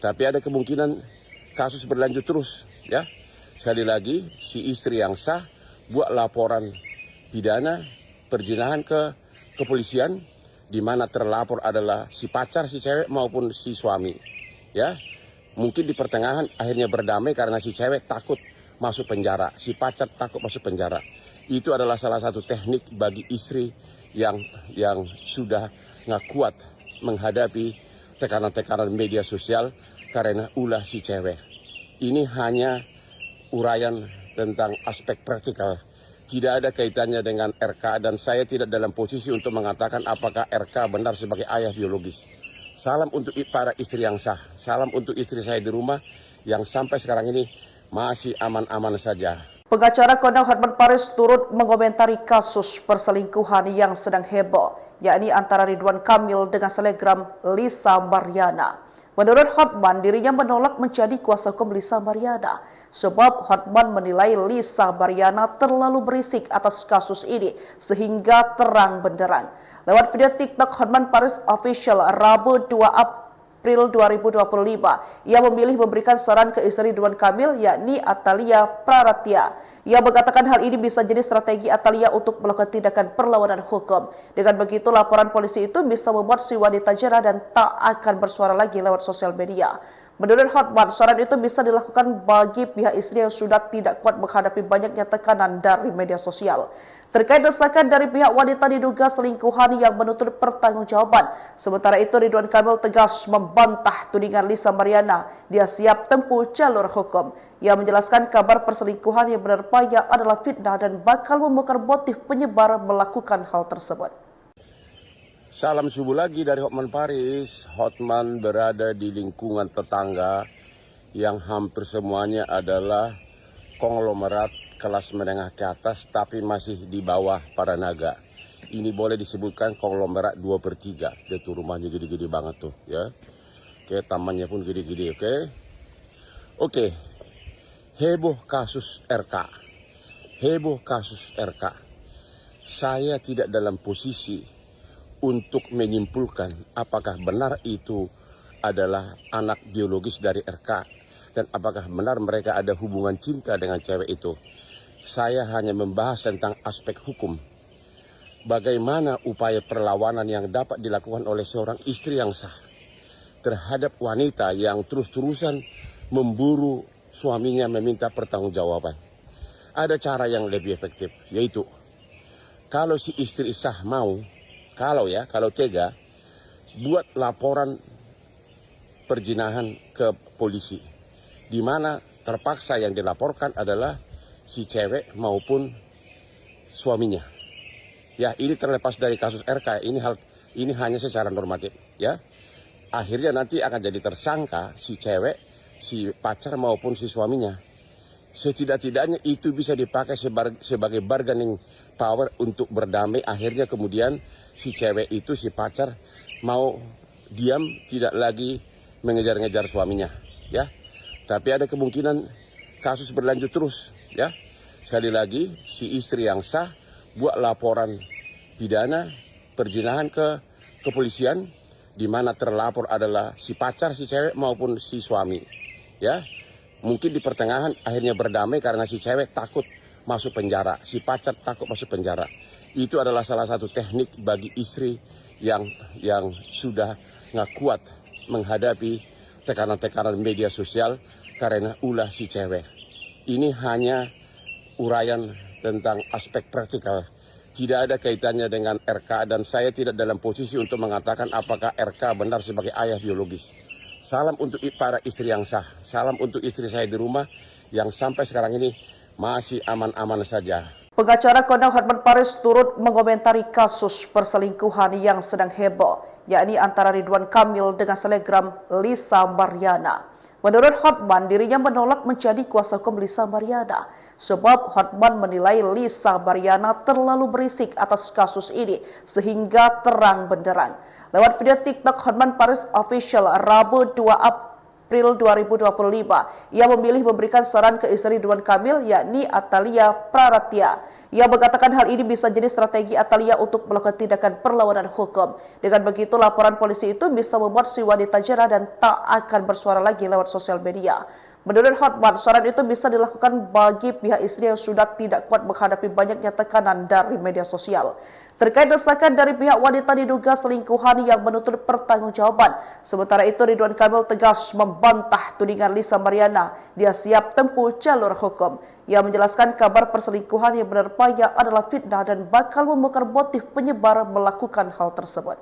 Tapi ada kemungkinan kasus berlanjut terus, ya. Sekali lagi, si istri yang sah buat laporan pidana perzinahan ke kepolisian, di mana terlapor adalah si pacar, si cewek maupun si suami, ya. Mungkin di pertengahan akhirnya berdamai karena si cewek takut masuk penjara, si pacar takut masuk penjara. Itu adalah salah satu teknik bagi istri yang sudah nggak kuat menghadapi tekanan-tekanan media sosial karena ulah si cewek. Ini hanya uraian tentang aspek praktikal. Tidak ada kaitannya dengan RK, dan saya tidak dalam posisi untuk mengatakan apakah RK benar sebagai ayah biologis. Salam untuk para istri yang sah. Salam untuk istri saya di rumah yang sampai sekarang ini masih aman-aman saja. Pengacara kondang Hotman Paris turut mengomentari kasus perselingkuhan yang sedang heboh, yakni antara Ridwan Kamil dengan selebgram Lisa Mariana. Menurut Hotman, dirinya menolak menjadi kuasa hukum Lisa Mariana sebab Hotman menilai Lisa Mariana terlalu berisik atas kasus ini sehingga terang benderang. Lewat video TikTok Hotman Paris Official Rabu 2 April 2025, ia memilih memberikan saran ke istri Ridwan Kamil yakni Atalia Praratya. Ia mengatakan hal ini bisa jadi strategi Atalia untuk melakukan tindakan perlawanan hukum. Dengan begitu, laporan polisi itu bisa membuat si wanita jera dan tak akan bersuara lagi lewat sosial media. Menurut Hotman, saran itu bisa dilakukan bagi pihak istri yang sudah tidak kuat menghadapi banyaknya tekanan dari media sosial. Terkait desakan dari pihak wanita diduga selingkuhan yang menuntut pertanggungjawaban. Sementara itu, Ridwan Kamil tegas membantah tudingan Lisa Mariana. Dia siap tempuh jalur hukum. Ia menjelaskan kabar perselingkuhan yang menerpanya adalah fitnah dan bakal membongkar motif penyebar melakukan hal tersebut. Salam subuh lagi dari Hotman Paris. Hotman berada di lingkungan tetangga yang hampir semuanya adalah konglomerat kelas menengah ke atas tapi masih di bawah para naga. Ini boleh disebutkan konglomerat 2/3. Dia tuh rumahnya gede-gede banget tuh ya. Oke, tamannya pun gede-gede, oke. Oke. Heboh kasus RK. Heboh kasus RK. Saya tidak dalam posisi untuk menyimpulkan apakah benar itu adalah anak biologis dari RK dan apakah benar mereka ada hubungan cinta dengan cewek itu. Saya hanya membahas tentang aspek hukum. Bagaimana upaya perlawanan yang dapat dilakukan oleh seorang istri yang sah terhadap wanita yang terus-terusan memburu suaminya meminta pertanggungjawaban. Ada cara yang lebih efektif, yaitu kalau si istri sah mau, kalau tega, buat laporan perzinahan ke polisi, di mana terpaksa yang dilaporkan adalah si cewek maupun suaminya. Ya, ini terlepas dari kasus RK, ini hanya secara normatif, ya. Akhirnya nanti akan jadi tersangka si cewek, si pacar maupun si suaminya. Setidak-tidaknya itu bisa dipakai sebagai bargaining power untuk berdamai. Akhirnya kemudian si cewek itu, si pacar mau diam, tidak lagi mengejar-ngejar suaminya, ya. Tapi ada kemungkinan kasus berlanjut terus, ya. Sekali lagi, si istri yang sah buat laporan pidana perzinahan ke kepolisian, di mana terlapor adalah si pacar, si cewek maupun si suami, ya. Mungkin di pertengahan akhirnya berdamai karena si cewek takut masuk penjara, si pacar takut masuk penjara. Itu adalah salah satu teknik bagi istri yang sudah nggak kuat menghadapi tekanan-tekanan media sosial karena ulah si cewek. Ini hanya uraian tentang aspek praktikal. Tidak ada kaitannya dengan RK dan saya tidak dalam posisi untuk mengatakan apakah RK benar sebagai ayah biologis. Salam untuk para istri yang sah. Salam untuk istri saya di rumah yang sampai sekarang ini masih aman-aman saja. Pengacara kondang Hotman Paris turut mengomentari kasus perselingkuhan yang sedang heboh, yakni antara Ridwan Kamil dengan selebgram Lisa Mariana. Menurut Hotman, dirinya menolak menjadi kuasa hukum Lisa Mariana sebab Hotman menilai Lisa Mariana terlalu berisik atas kasus ini sehingga terang benderang. Lewat video TikTok Hotman Paris Official Rabu 2 April 2025, ia memilih memberikan saran ke istri Ridwan Kamil yakni Atalia Praratya. Ia mengatakan hal ini bisa jadi strategi Atalia untuk melakukan tindakan perlawanan hukum. Dengan begitu, laporan polisi itu bisa membuat si wanita jera dan tak akan bersuara lagi lewat sosial media. Menurut Hotman, saran itu bisa dilakukan bagi pihak istri yang sudah tidak kuat menghadapi banyaknya tekanan dari media sosial. Terkait desakan dari pihak wanita diduga selingkuhan yang menuntut pertanggungjawaban. Sementara itu, Ridwan Kamil tegas membantah tudingan Lisa Mariana. Dia siap tempuh jalur hukum. Ia menjelaskan kabar perselingkuhan yang menerpanya adalah fitnah dan bakal membongkar motif penyebar melakukan hal tersebut.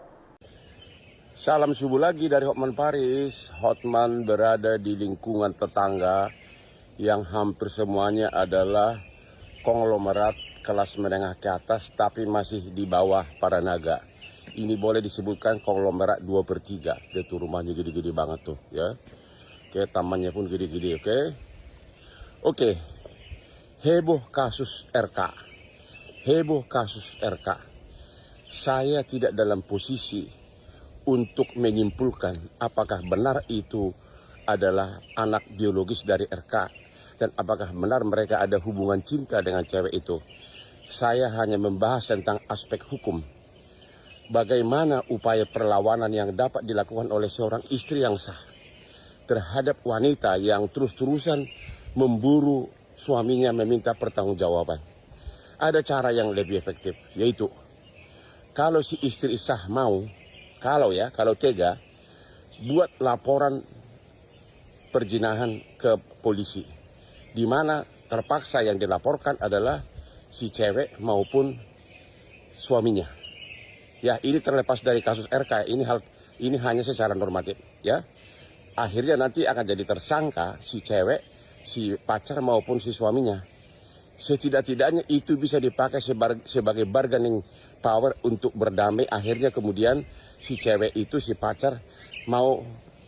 Salam subuh lagi dari Hotman Paris. Hotman berada di lingkungan tetangga yang hampir semuanya adalah konglomerat kelas menengah ke atas tapi masih di bawah para naga. Ini boleh disebutkan konglomerat 2/3. Dia tuh rumahnya gede-gede banget tuh, ya. Oke, tamannya pun gede-gede, oke. Oke. Heboh kasus RK. Heboh kasus RK. Saya tidak dalam posisi untuk menyimpulkan apakah benar itu adalah anak biologis dari RK dan apakah benar mereka ada hubungan cinta dengan cewek itu. Saya hanya membahas tentang aspek hukum. Bagaimana upaya perlawanan yang dapat dilakukan oleh seorang istri yang sah terhadap wanita yang terus-terusan memburu suaminya meminta pertanggungjawaban. Ada cara yang lebih efektif, yaitu kalau si istri sah mau, kalau tega, buat laporan perjinahan ke polisi, di mana terpaksa yang dilaporkan adalah si cewek maupun suaminya. Ya, ini terlepas dari kasus RK, ini hanya secara normatif, ya. Akhirnya nanti akan jadi tersangka si cewek, si pacar maupun si suaminya. Setidak-tidaknya itu bisa dipakai sebagai bargaining power untuk berdamai. Akhirnya kemudian si cewek itu, si pacar mau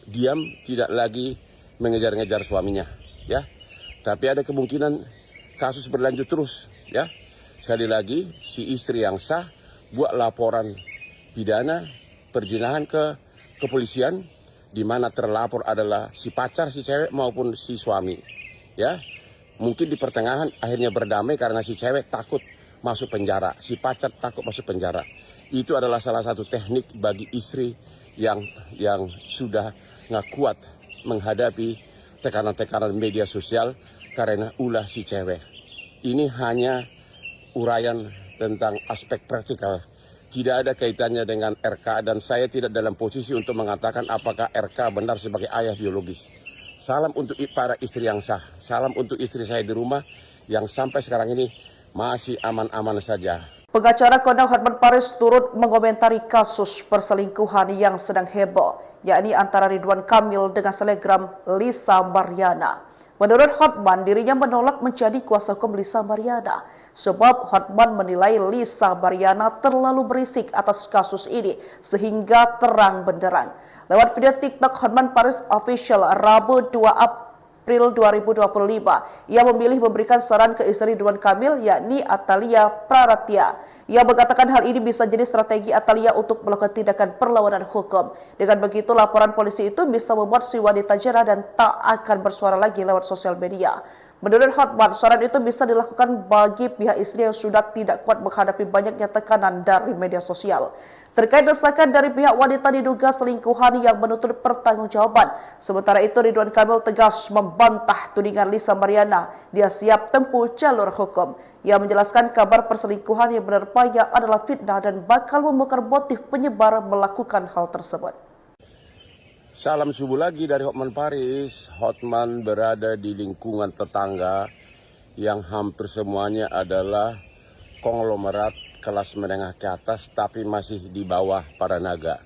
diam, tidak lagi mengejar-ngejar suaminya, ya. Tapi ada kemungkinan kasus berlanjut terus, ya. Sekali lagi, si istri yang sah buat laporan pidana perzinahan ke kepolisian, di mana terlapor adalah si pacar, si cewek maupun si suami, ya. Mungkin di pertengahan akhirnya berdamai karena si cewek takut masuk penjara, si pacar takut masuk penjara. Itu adalah salah satu teknik bagi istri yang sudah nggak kuat menghadapi tekanan-tekanan media sosial karena ulah si cewek. Ini hanya uraian tentang aspek praktikal. Tidak ada kaitannya dengan RK dan saya tidak dalam posisi untuk mengatakan apakah RK benar sebagai ayah biologis. Salam untuk para istri yang sah. Salam untuk istri saya di rumah yang sampai sekarang ini masih aman-aman saja. Pengacara Kondang Hotman Paris turut mengomentari kasus perselingkuhan yang sedang heboh, yakni antara Ridwan Kamil dengan selebgram Lisa Mariana. Menurut Hotman, dirinya menolak menjadi kuasa hukum Lisa Mariana, sebab Hotman menilai Lisa Mariana terlalu berisik atas kasus ini sehingga terang benderang. Lewat video TikTok Hotman Paris Official Rabu 2 April 2025, ia memilih memberikan saran ke istri Ridwan Kamil, yakni Atalia Praratya. Ia mengatakan hal ini bisa jadi strategi Atalia untuk melakukan tindakan perlawanan hukum. Dengan begitu, laporan polisi itu bisa membuat si wanita jera dan tak akan bersuara lagi lewat sosial media. Menurut Hotman, saran itu bisa dilakukan bagi pihak istri yang sudah tidak kuat menghadapi banyaknya tekanan dari media sosial. Terkait desakan dari pihak wanita diduga selingkuhan yang menuntut pertanggungjawaban. Sementara itu, Ridwan Kamil tegas membantah tudingan Lisa Mariana. Dia siap tempuh jalur hukum. Ia menjelaskan kabar perselingkuhan yang menerpanya adalah fitnah dan bakal membongkar motif penyebar melakukan hal tersebut. Salam subuh lagi dari Hotman Paris. Hotman berada di lingkungan tetangga yang hampir semuanya adalah konglomerat kelas menengah ke atas tapi masih di bawah para naga.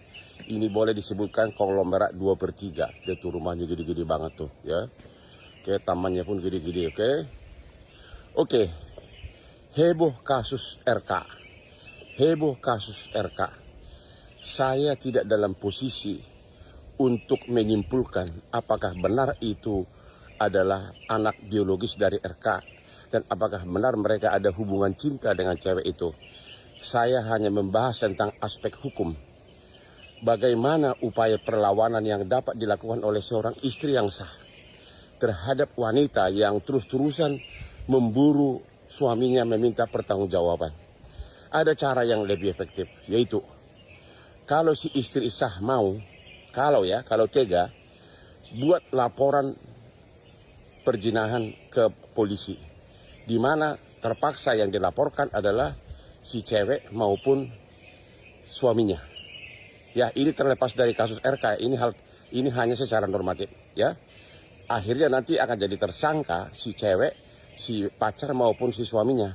Ini boleh disebutkan konglomerat 2/3. Dia tuh rumahnya gede-gede banget tuh, ya. Oke, tamannya pun gede-gede, oke. Oke. Heboh kasus RK. Heboh kasus RK. Saya tidak dalam posisi untuk menyimpulkan apakah benar itu adalah anak biologis dari RK dan apakah benar mereka ada hubungan cinta dengan cewek itu. Saya hanya membahas tentang aspek hukum. Bagaimana upaya perlawanan yang dapat dilakukan oleh seorang istri yang sah terhadap wanita yang terus-terusan memburu suaminya meminta pertanggungjawaban. Ada cara yang lebih efektif, yaitu kalau si istri sah mau, kalau tega, buat laporan perzinahan ke polisi, di mana terpaksa yang dilaporkan adalah si cewek maupun suaminya. Ya, ini terlepas dari kasus RK, ini hanya secara normatif, ya. Akhirnya nanti akan jadi tersangka si cewek, si pacar maupun si suaminya.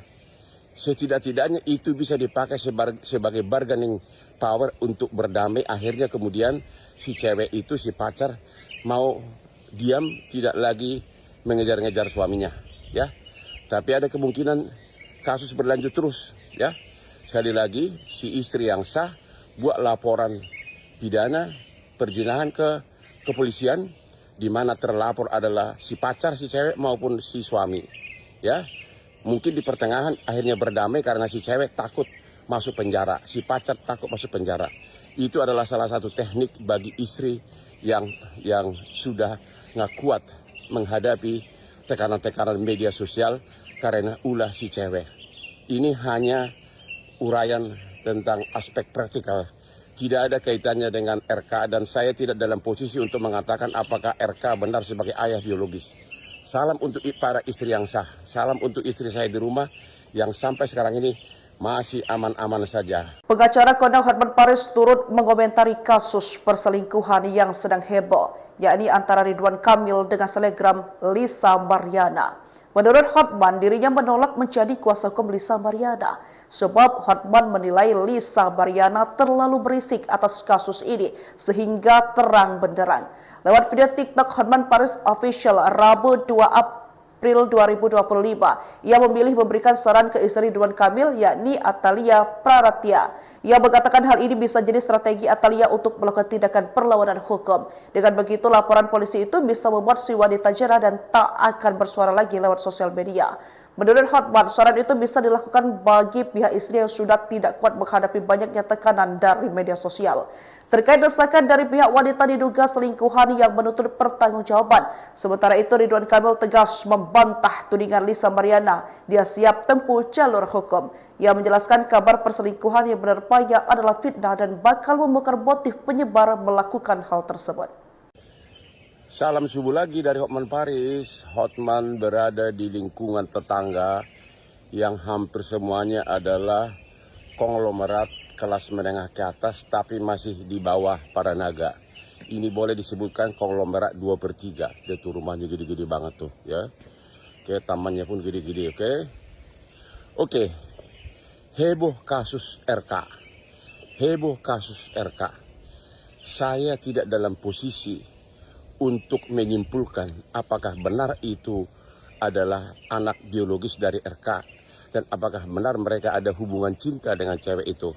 Setidak-tidaknya itu bisa dipakai sebagai bargaining power untuk berdamai. Akhirnya kemudian si cewek itu, si pacar mau diam, tidak lagi mengejar-ngejar suaminya, ya. Tapi ada kemungkinan kasus berlanjut terus, ya. Sekali lagi, si istri yang sah buat laporan pidana perzinahan ke kepolisian, di mana terlapor adalah si pacar, si cewek maupun si suami, ya. Mungkin di pertengahan akhirnya berdamai karena si cewek takut masuk penjara, si pacar takut masuk penjara. Itu adalah salah satu teknik bagi istri yang sudah nggak kuat menghadapi tekanan-tekanan media sosial karena ulah si cewek. Ini hanya uraian tentang aspek praktikal. Tidak ada kaitannya dengan RK dan saya tidak dalam posisi untuk mengatakan apakah RK benar sebagai ayah biologis. Salam untuk para istri yang sah. Salam untuk istri saya di rumah yang sampai sekarang ini masih aman-aman saja. Pengacara Kondang Hotman Paris turut mengomentari kasus perselingkuhan yang sedang heboh, yakni antara Ridwan Kamil dengan selebgram Lisa Mariana. Menurut Hotman, dirinya menolak menjadi kuasa hukum Lisa Mariana, sebab Hotman menilai Lisa Mariana terlalu berisik atas kasus ini sehingga terang benderang. Lewat video TikTok Hotman Paris Official Rabu 2 April 2025, ia memilih memberikan saran ke istri Ridwan Kamil, yakni Atalia Praratya. Ia mengatakan hal ini bisa jadi strategi Atalia untuk melakukan tindakan perlawanan hukum. Dengan begitu, laporan polisi itu bisa membuat si wanita jera dan tak akan bersuara lagi lewat sosial media. Menurut Hotman, saran itu bisa dilakukan bagi pihak istri yang sudah tidak kuat menghadapi banyaknya tekanan dari media sosial. Terkait desakan dari pihak wanita diduga selingkuhan yang menuntut pertanggungjawaban. Sementara itu, Ridwan Kamil tegas membantah tudingan Lisa Mariana. Dia siap tempuh jalur hukum. Ia menjelaskan kabar perselingkuhan yang menerpanya adalah fitnah dan bakal membongkar motif penyebar melakukan hal tersebut. Salam subuh lagi dari Hotman Paris. Hotman berada di lingkungan tetangga yang hampir semuanya adalah konglomerat kelas menengah ke atas tapi masih di bawah para naga. Ini boleh disebutkan konglomerat 2/3. Dia tuh rumahnya gede-gede banget tuh ya. Oke, tamannya pun gede-gede, oke. Oke. Heboh kasus RK. Heboh kasus RK. Saya tidak dalam posisi untuk menyimpulkan apakah benar itu adalah anak biologis dari RK dan apakah benar mereka ada hubungan cinta dengan cewek itu.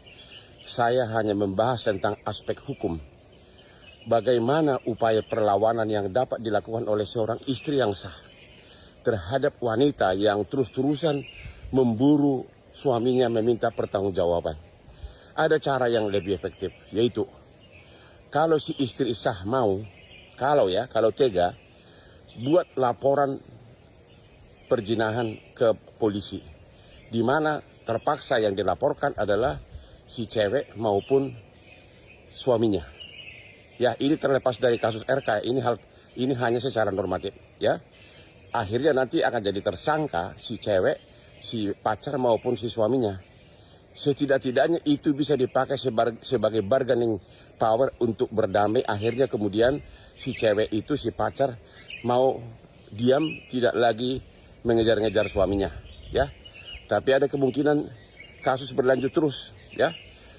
Saya hanya membahas tentang aspek hukum. Bagaimana upaya perlawanan yang dapat dilakukan oleh seorang istri yang sah terhadap wanita yang terus-terusan memburu suaminya meminta pertanggungjawaban. Ada cara yang lebih efektif, yaitu kalau si istri sah mau, kalau tega, buat laporan perzinahan ke polisi, di mana terpaksa yang dilaporkan adalah si cewek maupun suaminya. Ya, ini terlepas dari kasus RK. Ini hanya secara normatif, ya. Akhirnya nanti akan jadi tersangka si cewek, si pacar maupun si suaminya. Setidak-tidaknya itu bisa dipakai sebagai bargaining power untuk berdamai. Akhirnya kemudian si cewek itu, si pacar mau diam, tidak lagi mengejar-ngejar suaminya, ya. Tapi ada kemungkinan kasus berlanjut terus, ya.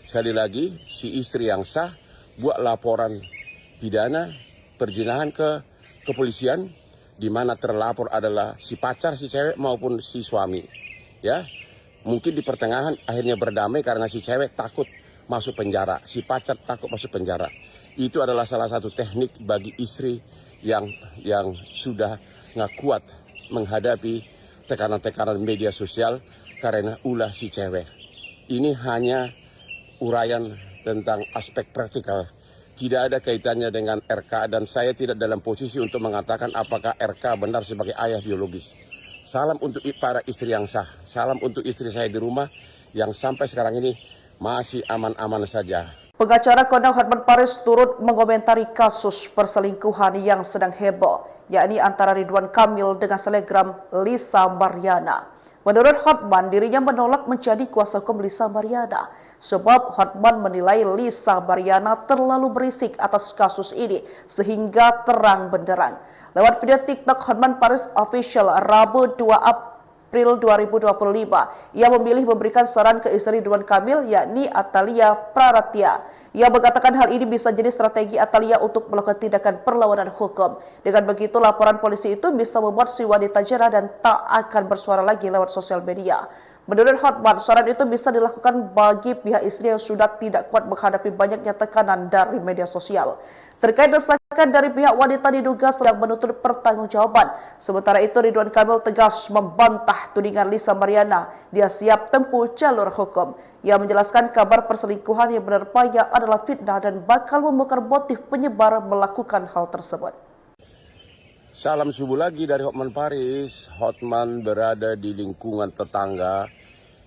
Sekali lagi, si istri yang sah buat laporan pidana perzinahan ke kepolisian, di mana terlapor adalah si pacar, si cewek maupun si suami, ya. Mungkin di pertengahan akhirnya berdamai karena si cewek takut masuk penjara, si pacar takut masuk penjara. Itu adalah salah satu teknik bagi istri yang sudah nggak kuat menghadapi tekanan-tekanan media sosial karena ulah si cewek. Ini hanya uraian tentang aspek praktikal. Tidak ada kaitannya dengan RK dan saya tidak dalam posisi untuk mengatakan apakah RK benar sebagai ayah biologis. Salam untuk para istri yang sah. Salam untuk istri saya di rumah yang sampai sekarang ini masih aman-aman saja. Pengacara Kondang Hotman Paris turut mengomentari kasus perselingkuhan yang sedang heboh, yakni antara Ridwan Kamil dengan selebgram Lisa Mariana. Menurut Hotman, dirinya menolak menjadi kuasa hukum Lisa Mariana, sebab Hotman menilai Lisa Mariana terlalu berisik atas kasus ini sehingga terang benderang. Lewat video TikTok Hotman Paris Official Rabu 2 April 2025, ia memilih memberikan saran ke istri Ridwan Kamil, yakni Atalia Praratya. Ia mengatakan hal ini bisa jadi strategi Atalia untuk melakukan tindakan perlawanan hukum. Dengan begitu, laporan polisi itu bisa membuat si wanita jera dan tak akan bersuara lagi lewat sosial media. Menurut Hotman, saran itu bisa dilakukan bagi pihak istri yang sudah tidak kuat menghadapi banyaknya tekanan dari media sosial. Terkait desakan dari pihak wanita diduga sedang menuntut pertanggungjawaban. Sementara itu Ridwan Kamil tegas membantah tudingan Lisa Mariana. Dia siap tempuh jalur hukum. Ia menjelaskan kabar perselingkuhan yang menerpanya adalah fitnah dan bakal membongkar motif penyebar melakukan hal tersebut. Salam subuh lagi dari Hotman Paris. Hotman berada di lingkungan tetangga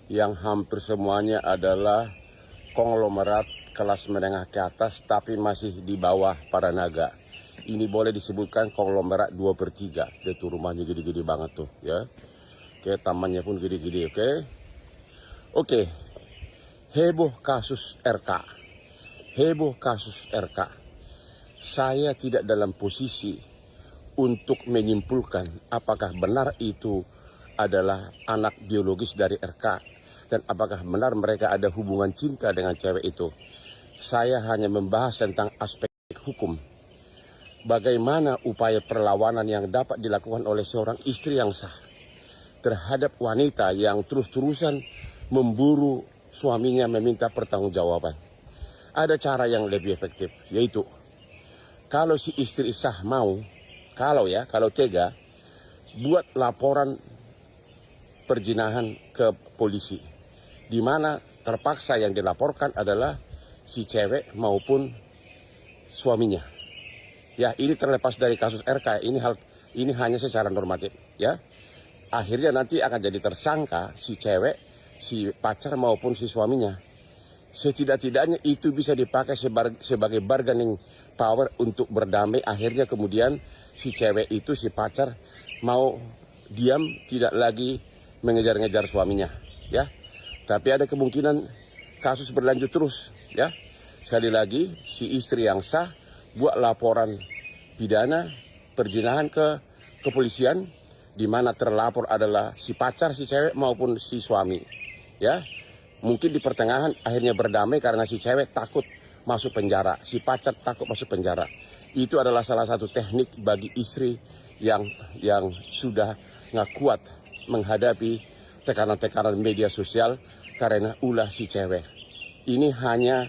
yang hampir semuanya adalah konglomerat kelas menengah ke atas tapi masih di bawah para naga. Ini boleh disebutkan konglomerat 2/3. Dia tuh rumahnya gede-gede banget tuh ya. Oke, tamannya pun gede-gede, oke. Oke. Heboh kasus RK. Heboh kasus RK. Saya tidak dalam posisi untuk menyimpulkan apakah benar itu adalah anak biologis dari RK dan apakah benar mereka ada hubungan cinta dengan cewek itu. Saya hanya membahas tentang aspek hukum. Bagaimana upaya perlawanan yang dapat dilakukan oleh seorang istri yang sah terhadap wanita yang terus-terusan memburu suaminya meminta pertanggungjawaban. Ada cara yang lebih efektif, yaitu kalau si istri sah mau, kalau tega, buat laporan perzinahan ke polisi, di mana terpaksa yang dilaporkan adalah si cewek maupun suaminya. Ya, ini terlepas dari kasus RK, ini hanya secara normatif, ya. Akhirnya nanti akan jadi tersangka si cewek, si pacar maupun si suaminya. Setidak-tidaknya itu bisa dipakai sebagai bargaining power untuk berdamai. Akhirnya kemudian si cewek itu, si pacar mau diam, tidak lagi mengejar-ngejar suaminya, ya. Tapi ada kemungkinan kasus berlanjut terus, ya. Sekali lagi, si istri yang sah buat laporan pidana perzinahan ke kepolisian, di mana terlapor adalah si pacar, si cewek maupun si suami, ya. Mungkin di pertengahan akhirnya berdamai karena si cewek takut masuk penjara, si pacar takut masuk penjara. Itu adalah salah satu teknik bagi istri yang sudah nggak kuat menghadapi tekanan-tekanan media sosial karena ulah si cewek. Ini hanya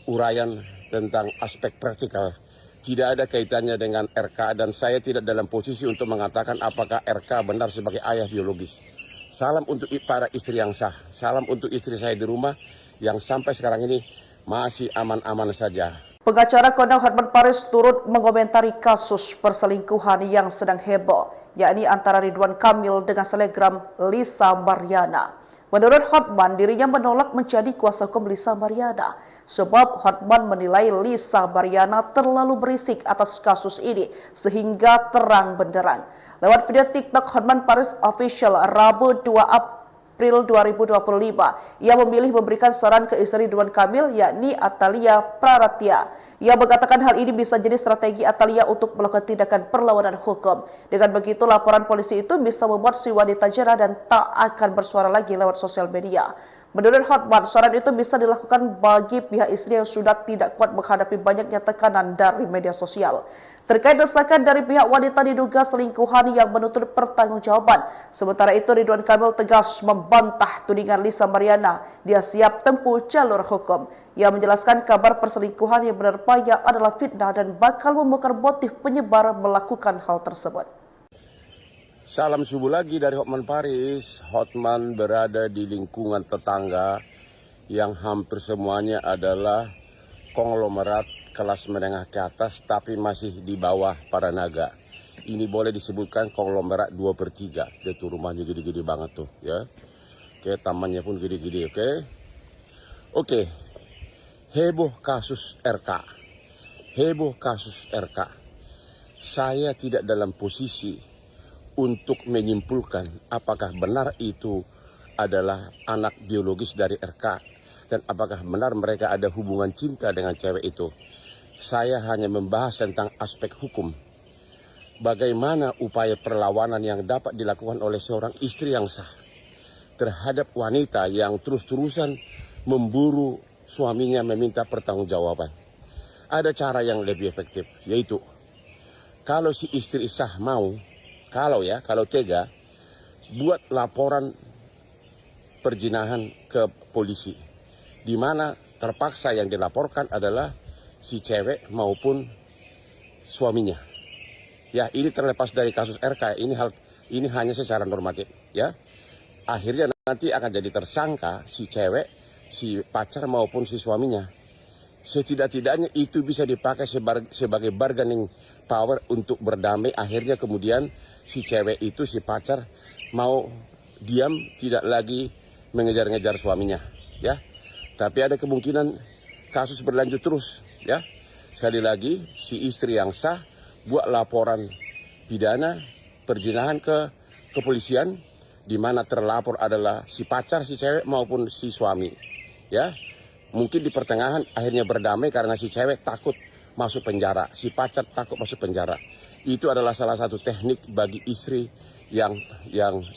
uraian tentang aspek praktikal. Tidak ada kaitannya dengan RK dan saya tidak dalam posisi untuk mengatakan apakah RK benar sebagai ayah biologis. Salam untuk para istri yang sah. Salam untuk istri saya di rumah yang sampai sekarang ini masih aman-aman saja. Pengacara kondang Hotman Paris turut mengomentari kasus perselingkuhan yang sedang heboh, yakni antara Ridwan Kamil dengan selebgram Lisa Mariana. Menurut Hotman, dirinya menolak menjadi kuasa hukum Lisa Mariana sebab Hotman menilai Lisa Mariana terlalu berisik atas kasus ini sehingga terang benderang. Lewat video TikTok Hotman Paris Official Rabu 2 April 2025, ia memilih memberikan saran ke istri Ridwan Kamil yakni Atalia Praratya. Ia mengatakan hal ini bisa jadi strategi Atalia untuk melakukan tindakan perlawanan hukum. Dengan begitu, laporan polisi itu bisa membuat si wanita jera dan tak akan bersuara lagi lewat sosial media. Menurut Hotman, saran itu bisa dilakukan bagi pihak istri yang sudah tidak kuat menghadapi banyaknya tekanan dari media sosial. Terkait desakan dari pihak wanita diduga selingkuhan yang menuntut pertanggungjawaban. Sementara itu Ridwan Kamil tegas membantah tudingan Lisa Mariana. Dia siap tempuh jalur hukum. Ia menjelaskan kabar perselingkuhan yang menerpanya adalah fitnah dan bakal membongkar motif penyebar melakukan hal tersebut. Salam subuh lagi dari Hotman Paris. Hotman berada di lingkungan tetangga yang hampir semuanya adalah konglomerat kelas menengah ke atas tapi masih di bawah para naga. Ini boleh disebutkan konglomerat 2/3. Dia tuh rumahnya gede-gede banget tuh, ya. Oke, tamannya pun gede-gede, oke. Oke. Heboh kasus RK. Heboh kasus RK. Saya tidak dalam posisi untuk menyimpulkan apakah benar itu adalah anak biologis dari RK dan apakah benar mereka ada hubungan cinta dengan cewek itu. Saya hanya membahas tentang aspek hukum. Bagaimana upaya perlawanan yang dapat dilakukan oleh seorang istri yang sah terhadap wanita yang terus-terusan memburu suaminya meminta pertanggungjawaban. Ada cara yang lebih efektif, yaitu kalau si istri sah mau, kalau tega, buat laporan perzinahan ke polisi, di mana terpaksa yang dilaporkan adalah si cewek maupun suaminya. Ya, ini terlepas dari kasus RK, ini hanya secara normatif, ya. Akhirnya nanti akan jadi tersangka si cewek, si pacar maupun si suaminya. Setidak-tidaknya itu bisa dipakai sebagai bargaining power untuk berdamai. Akhirnya kemudian si cewek itu, si pacar mau diam, tidak lagi mengejar-ngejar suaminya, ya. Tapi ada kemungkinan kasus berlanjut terus, ya. Sekali lagi, si istri yang sah buat laporan pidana perzinahan ke kepolisian, di mana terlapor adalah si pacar, si cewek maupun si suami, ya. Mungkin di pertengahan akhirnya berdamai karena si cewek takut masuk penjara, si pacar takut masuk penjara. Itu adalah salah satu teknik bagi istri yang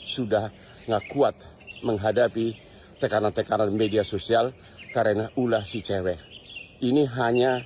sudah nggak kuat menghadapi tekanan-tekanan media sosial karena ulah si cewek. Ini hanya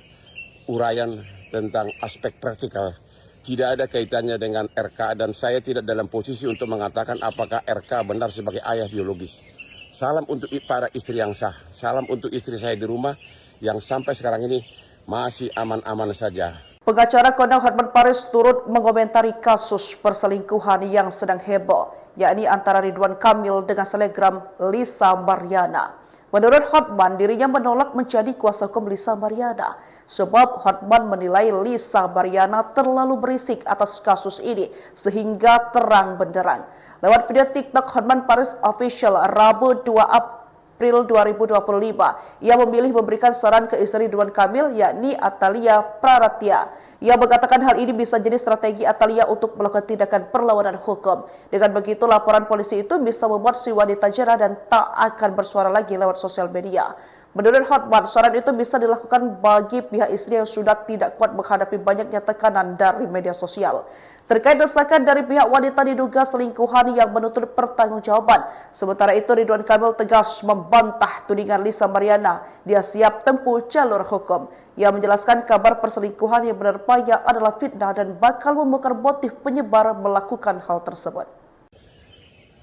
uraian tentang aspek praktikal. Tidak ada kaitannya dengan RK dan saya tidak dalam posisi untuk mengatakan apakah RK benar sebagai ayah biologis. Salam untuk para istri yang sah. Salam untuk istri saya di rumah yang sampai sekarang ini masih aman-aman saja. Pengacara kondang Hotman Paris turut mengomentari kasus perselingkuhan yang sedang heboh, yakni antara Ridwan Kamil dengan selebgram Lisa Mariana. Menurut Hotman, dirinya menolak menjadi kuasa hukum Lisa Mariana, sebab Hotman menilai Lisa Mariana terlalu berisik atas kasus ini sehingga terang benderang. Lewat video TikTok Hotman Paris Official Rabu 2 April 2025, ia memilih memberikan saran ke istri Ridwan Kamil, yakni Atalia Praratya. Ia mengatakan hal ini bisa jadi strategi Atalia untuk melakukan tindakan perlawanan hukum. Dengan begitu, laporan polisi itu bisa membuat si wanita jera dan tak akan bersuara lagi lewat sosial media. Menurut Hotman, saran itu bisa dilakukan bagi pihak istri yang sudah tidak kuat menghadapi banyaknya tekanan dari media sosial. Terkait desakan dari pihak wanita diduga selingkuhan yang menuntut pertanggungjawaban. Sementara itu, Ridwan Kamil tegas membantah tudingan Lisa Mariana. Dia siap tempuh jalur hukum. Ia menjelaskan kabar perselingkuhan yang menerpanya adalah fitnah dan bakal membongkar motif penyebar melakukan hal tersebut.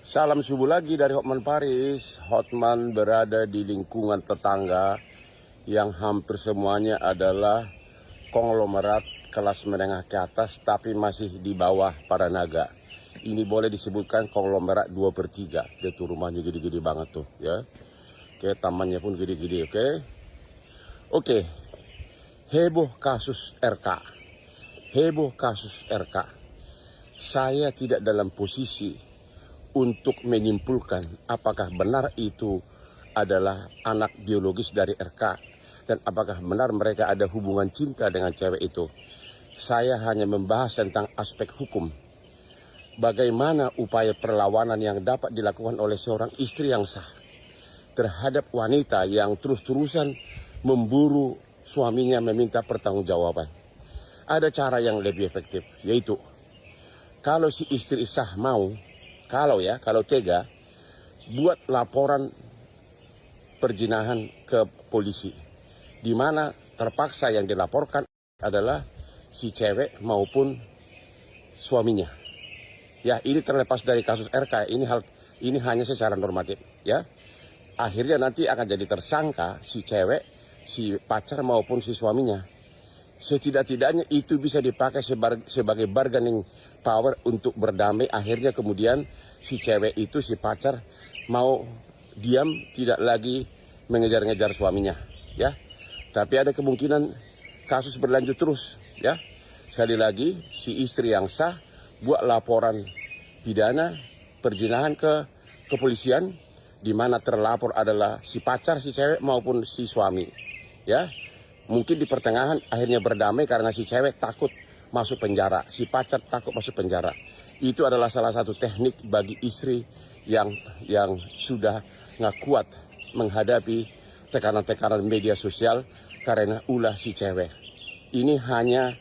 Salam subuh lagi dari Hotman Paris. Hotman berada di lingkungan tetangga yang hampir semuanya adalah konglomerat kelas menengah ke atas tapi masih di bawah para naga. Ini boleh disebutkan konglomerat 2/3. Dia tuh rumahnya gede-gede banget tuh, ya. Oke, tamannya pun gede-gede, oke. Oke. Heboh kasus RK. Heboh kasus RK. Saya tidak dalam posisi untuk menyimpulkan apakah benar itu adalah anak biologis dari RK dan apakah benar mereka ada hubungan cinta dengan cewek itu. Saya hanya membahas tentang aspek hukum. Bagaimana upaya perlawanan yang dapat dilakukan oleh seorang istri yang sah terhadap wanita yang terus-terusan memburu suaminya meminta pertanggungjawaban. Ada cara yang lebih efektif, yaitu kalau si istri sah mau, kalau tega, buat laporan perzinahan ke polisi, di mana terpaksa yang dilaporkan adalah si cewek maupun suaminya. Ya, ini terlepas dari kasus RK, ini hanya secara normatif, ya. Akhirnya nanti akan jadi tersangka si cewek, si pacar maupun si suaminya. Setidak-tidaknya itu bisa dipakai sebagai bargaining power untuk berdamai. Akhirnya kemudian si cewek itu, si pacar mau diam, tidak lagi mengejar-ngejar suaminya, ya. Tapi ada kemungkinan kasus berlanjut terus, ya. Sekali lagi, si istri yang sah buat laporan pidana perzinahan ke kepolisian, di mana terlapor adalah si pacar, si cewek maupun si suami, ya. Mungkin di pertengahan akhirnya berdamai karena si cewek takut masuk penjara, si pacar takut masuk penjara. Itu adalah salah satu teknik bagi istri yang sudah nggak kuat menghadapi tekanan-tekanan media sosial karena ulah si cewek. Ini hanya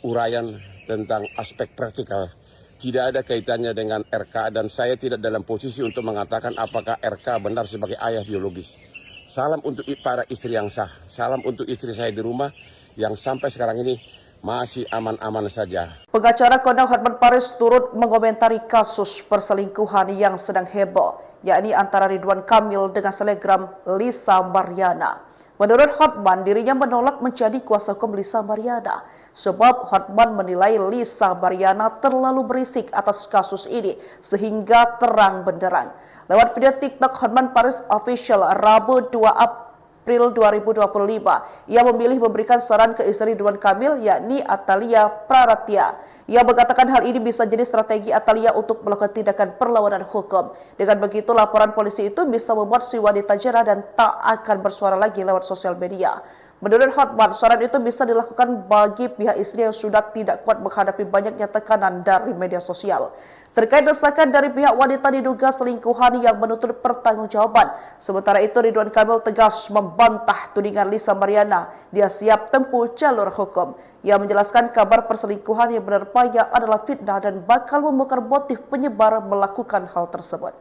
uraian tentang aspek praktikal. Tidak ada kaitannya dengan RK dan saya tidak dalam posisi untuk mengatakan apakah RK benar sebagai ayah biologis. Salam untuk para istri yang sah. Salam untuk istri saya di rumah yang sampai sekarang ini masih aman-aman saja. Pengacara kondang Hotman Paris turut mengomentari kasus perselingkuhan yang sedang heboh, yakni antara Ridwan Kamil dengan selebgram Lisa Mariana. Menurut Hotman, dirinya menolak menjadi kuasa hukum Lisa Mariana, Sebab Hotman menilai Lisa Mariana terlalu berisik atas kasus ini sehingga terang benderang. Lewat video TikTok Hotman Paris Official Rabu 2 April 2025, ia memilih memberikan saran ke istri Ridwan Kamil yakni Atalia Praratya. Ia mengatakan hal ini bisa jadi strategi Atalia untuk melakukan tindakan perlawanan hukum. Dengan begitu, laporan polisi itu bisa membuat si wanita jera dan tak akan bersuara lagi lewat sosial media. Menurut Hotman, saran itu bisa dilakukan bagi pihak istri yang sudah tidak kuat menghadapi banyaknya tekanan dari media sosial. Terkait desakan dari pihak wanita diduga selingkuhan yang menuntut pertanggungjawaban. Sementara itu, Ridwan Kamil tegas membantah tudingan Lisa Mariana. Dia siap tempuh jalur hukum. Ia menjelaskan kabar perselingkuhan yang menerpanya adalah fitnah dan bakal membongkar motif penyebar melakukan hal tersebut.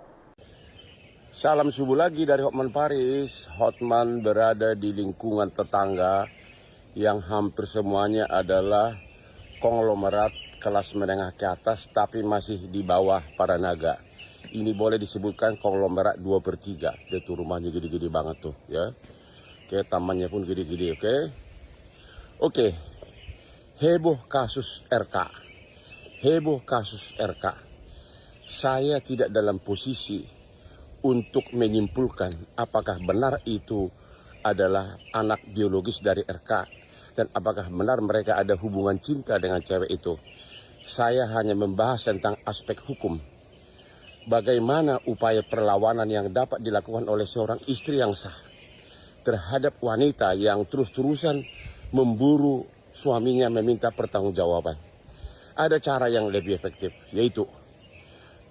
Salam subuh lagi dari Hotman Paris. Hotman berada di lingkungan tetangga yang hampir semuanya adalah konglomerat kelas menengah ke atas tapi masih di bawah para naga. Ini boleh disebutkan konglomerat 2/3. Dia tuh rumahnya gede-gede banget tuh ya. Oke, tamannya pun gede-gede, oke. Oke. Heboh kasus RK. Heboh kasus RK. Saya tidak dalam posisi untuk menyimpulkan apakah benar itu adalah anak biologis dari RK dan apakah benar mereka ada hubungan cinta dengan cewek itu. Saya hanya membahas tentang aspek hukum. Bagaimana upaya perlawanan yang dapat dilakukan oleh seorang istri yang sah terhadap wanita yang terus-terusan memburu suaminya meminta pertanggungjawaban. Ada cara yang lebih efektif, yaitu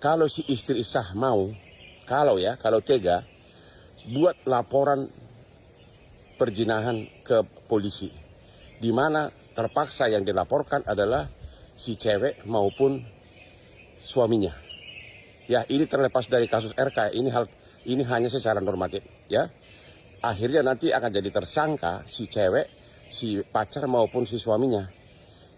kalau si istri sah mau, kalau tega, buat laporan perzinahan ke polisi, di mana terpaksa yang dilaporkan adalah si cewek maupun suaminya. Ya, ini terlepas dari kasus RK, ini hanya secara normatif, ya. Akhirnya nanti akan jadi tersangka si cewek, si pacar maupun si suaminya.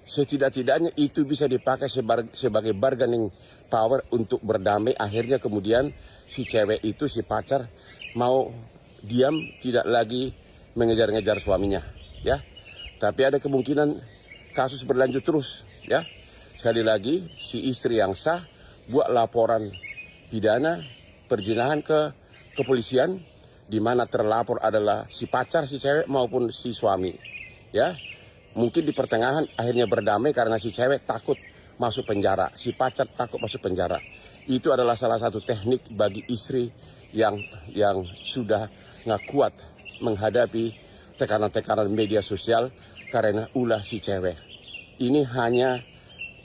Setidak-tidaknya itu bisa dipakai sebagai bargaining power untuk berdamai. Akhirnya kemudian si cewek itu, si pacar mau diam, tidak lagi mengejar-ngejar suaminya, ya. Tapi ada kemungkinan kasus berlanjut terus, ya. Sekali lagi, si istri yang sah buat laporan pidana perzinahan ke kepolisian, di mana terlapor adalah si pacar, si cewek maupun si suami, ya. Mungkin di pertengahan akhirnya berdamai karena si cewek takut masuk penjara, si pacar takut masuk penjara. Itu adalah salah satu teknik bagi istri yang sudah nggak kuat menghadapi tekanan-tekanan media sosial karena ulah si cewek. Ini hanya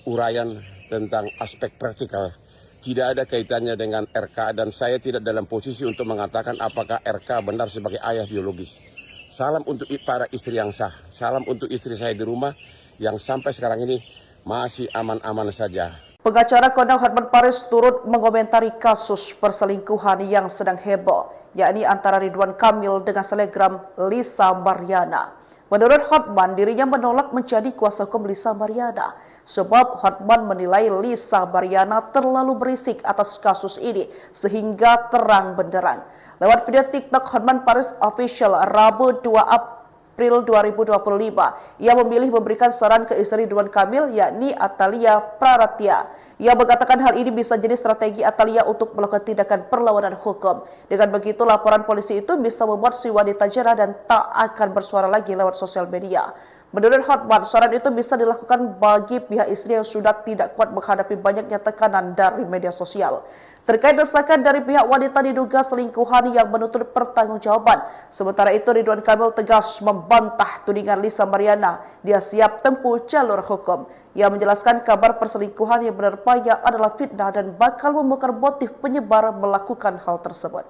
uraian tentang aspek praktikal. Tidak ada kaitannya dengan RK dan saya tidak dalam posisi untuk mengatakan apakah RK benar sebagai ayah biologis. Salam untuk para istri yang sah. Salam untuk istri saya di rumah yang sampai sekarang ini masih aman-aman saja. Pengacara kondang Hotman Paris turut mengomentari kasus perselingkuhan yang sedang heboh, yakni antara Ridwan Kamil dengan selebgram Lisa Mariana. Menurut Hotman, dirinya menolak menjadi kuasa hukum Lisa Mariana. Sebab Hotman menilai Lisa Mariana terlalu berisik atas kasus ini sehingga terang benderang. Lewat video TikTok Hotman Paris Official Rabu 2 April 2025, ia memilih memberikan saran ke istri Ridwan Kamil yakni Atalia Praratya. Ia mengatakan hal ini bisa jadi strategi Atalia untuk melakukan tindakan perlawanan hukum. Dengan begitu, laporan polisi itu bisa membuat si wanita jera dan tak akan bersuara lagi lewat sosial media. Menurut Hotman, saran itu bisa dilakukan bagi pihak istri yang sudah tidak kuat menghadapi banyaknya tekanan dari media sosial. Terkait desakan dari pihak wanita diduga selingkuhan yang menuntut pertanggungjawaban. Sementara itu, Ridwan Kamil tegas membantah tudingan Lisa Mariana. Dia siap tempuh jalur hukum. Ia menjelaskan kabar perselingkuhan yang menerpanya adalah fitnah dan bakal membongkar motif penyebar melakukan hal tersebut.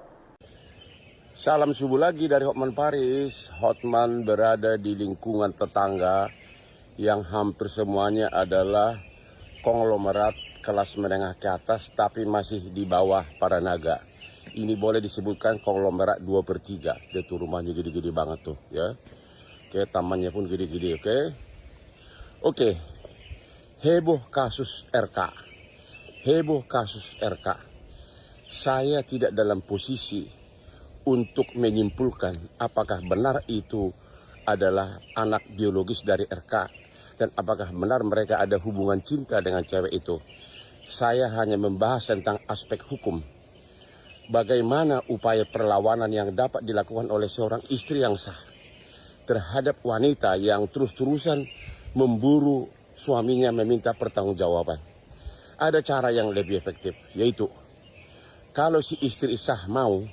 Salam subuh lagi dari Hotman Paris. Hotman berada di lingkungan tetangga yang hampir semuanya adalah konglomerat kelas menengah ke atas tapi masih di bawah para naga. Ini boleh disebutkan konglomerat 2/3. Dia tuh rumahnya gede-gede banget tuh, ya. Oke, tamannya pun gede-gede, oke. Oke. Heboh kasus RK. Heboh kasus RK. Saya tidak dalam posisi untuk menyimpulkan apakah benar itu adalah anak biologis dari RK dan apakah benar mereka ada hubungan cinta dengan cewek itu. Saya hanya membahas tentang aspek hukum. Bagaimana upaya perlawanan yang dapat dilakukan oleh seorang istri yang sah terhadap wanita yang terus-terusan memburu suaminya meminta pertanggungjawaban. Ada cara yang lebih efektif, yaitu kalau si istri sah mau,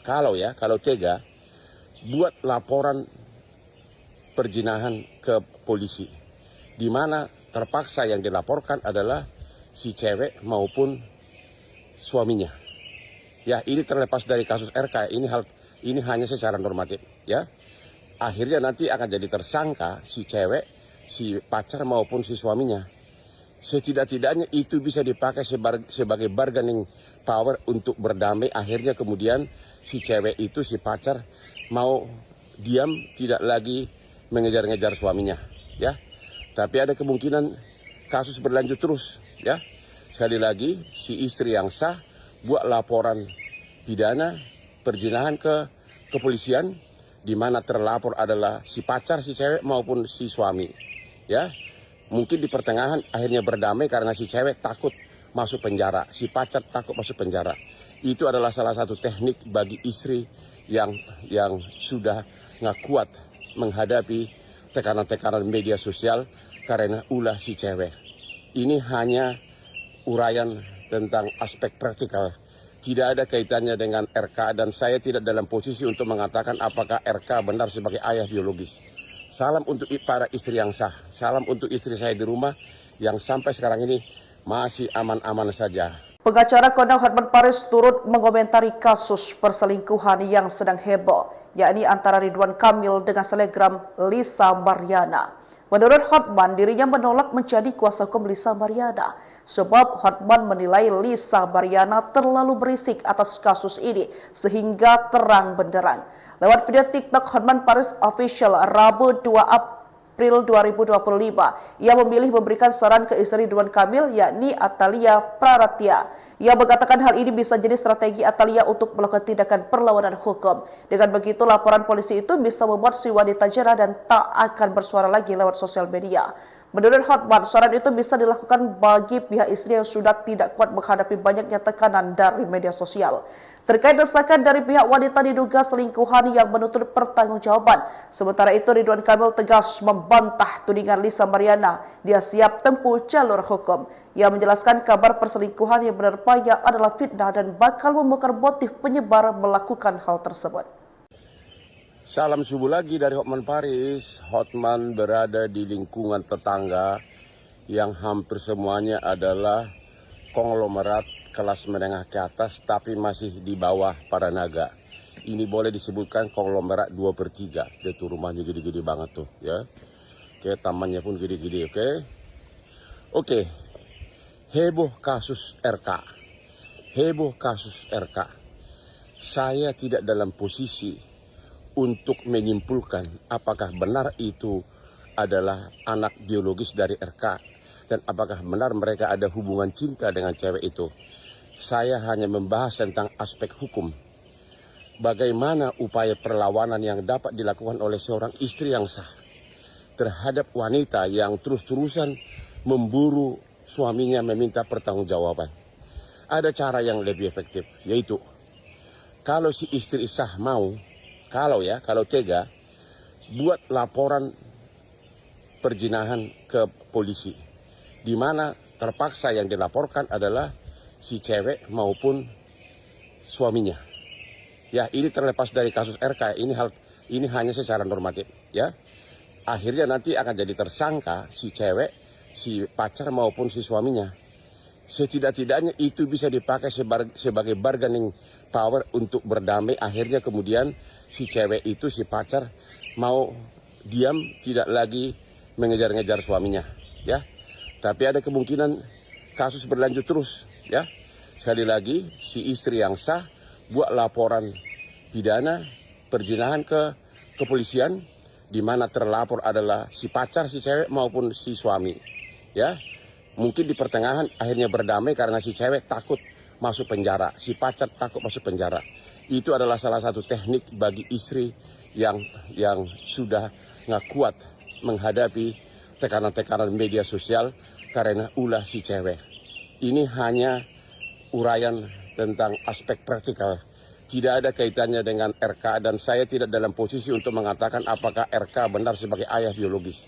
kalau tega, buat laporan perjinahan ke polisi, di mana terpaksa yang dilaporkan adalah si cewek maupun suaminya. Ya, ini terlepas dari kasus RK, ini hanya secara normatif, ya. Akhirnya nanti akan jadi tersangka si cewek, si pacar maupun si suaminya. Setidak-tidaknya itu bisa dipakai sebagai bargaining power untuk berdamai. Akhirnya kemudian si cewek itu, si pacar mau diam, tidak lagi mengejar-ngejar suaminya, ya. Tapi ada kemungkinan kasus berlanjut terus, ya. Sekali lagi, si istri yang sah buat laporan pidana perzinahan ke kepolisian, di mana terlapor adalah si pacar si cewek maupun si suami, ya. Mungkin di pertengahan akhirnya berdamai karena si cewek takut masuk penjara, si pacar takut masuk penjara. Itu adalah salah satu teknik bagi istri yang sudah nggak kuat menghadapi tekanan-tekanan media sosial karena ulah si cewek. Ini hanya uraian tentang aspek praktikal. Tidak ada kaitannya dengan RK, dan saya tidak dalam posisi untuk mengatakan apakah RK benar sebagai ayah biologis. Salam untuk para istri yang sah. Salam untuk istri saya di rumah yang sampai sekarang ini masih aman-aman saja. Pengacara kondang Hotman Paris turut mengomentari kasus perselingkuhan yang sedang heboh, yakni antara Ridwan Kamil dengan selebgram Lisa Mariana. Menurut Hotman, dirinya menolak menjadi kuasa hukum Lisa Mariana, sebab Hotman menilai Lisa Mariana terlalu berisik atas kasus ini sehingga terang benderang. Lewat video TikTok Hotman Paris Official Rabu 2 April 2025, ia memilih memberikan saran ke istri Ridwan Kamil, yakni Atalia Praratya. Ia mengatakan hal ini bisa jadi strategi Atalia untuk melakukan tindakan perlawanan hukum. Dengan begitu, laporan polisi itu bisa membuat si wanita jerah dan tak akan bersuara lagi lewat sosial media. Menurut Hotman, saran itu bisa dilakukan bagi pihak istri yang sudah tidak kuat menghadapi banyaknya tekanan dari media sosial. Terkait desakan dari pihak wanita diduga selingkuhan yang menuntut pertanggungjawaban. Sementara itu, Ridwan Kamil tegas membantah tudingan Lisa Mariana. Dia siap tempuh jalur hukum. Ia menjelaskan kabar perselingkuhan yang menerpanya adalah fitnah dan bakal membongkar motif penyebar melakukan hal tersebut. Salam subuh lagi dari Hotman Paris. Hotman berada di lingkungan tetangga yang hampir semuanya adalah konglomerat kelas menengah ke atas, tapi masih di bawah para naga. Ini boleh disebutkan konglomerat 2/3. Dia tuh rumahnya gede-gede banget tuh, ya. Oke, tamannya pun gede-gede, oke. Oke, heboh kasus RK. Heboh kasus RK. Saya tidak dalam posisi untuk menyimpulkan apakah benar itu adalah anak biologis dari RK dan apakah benar mereka ada hubungan cinta dengan cewek itu. Saya hanya membahas tentang aspek hukum. Bagaimana upaya perlawanan yang dapat dilakukan oleh seorang istri yang sah terhadap wanita yang terus-terusan memburu suaminya meminta pertanggungjawaban. Ada cara yang lebih efektif, yaitu kalau si istri sah mau, kalau tega, buat laporan perzinahan ke polisi, di mana terpaksa yang dilaporkan adalah si cewek maupun suaminya. Ya, ini terlepas dari kasus RK, ini hanya secara normatif, ya. Akhirnya nanti akan jadi tersangka si cewek, si pacar maupun si suaminya. Setidak-tidaknya itu bisa dipakai sebagai bargaining power untuk berdamai. Akhirnya kemudian si cewek itu, si pacar mau diam, tidak lagi mengejar-ngejar suaminya, ya. Tapi ada kemungkinan kasus berlanjut terus, ya. Sekali lagi, si istri yang sah buat laporan pidana perzinahan ke kepolisian, di mana terlapor adalah si pacar si cewek maupun si suami, ya. Mungkin di pertengahan akhirnya berdamai karena si cewek takut masuk penjara, si pacar takut masuk penjara. Itu adalah salah satu teknik bagi istri yang sudah nggak kuat menghadapi tekanan-tekanan media sosial karena ulah si cewek. Ini hanya uraian tentang aspek praktikal. Tidak ada kaitannya dengan RK dan saya tidak dalam posisi untuk mengatakan apakah RK benar sebagai ayah biologis.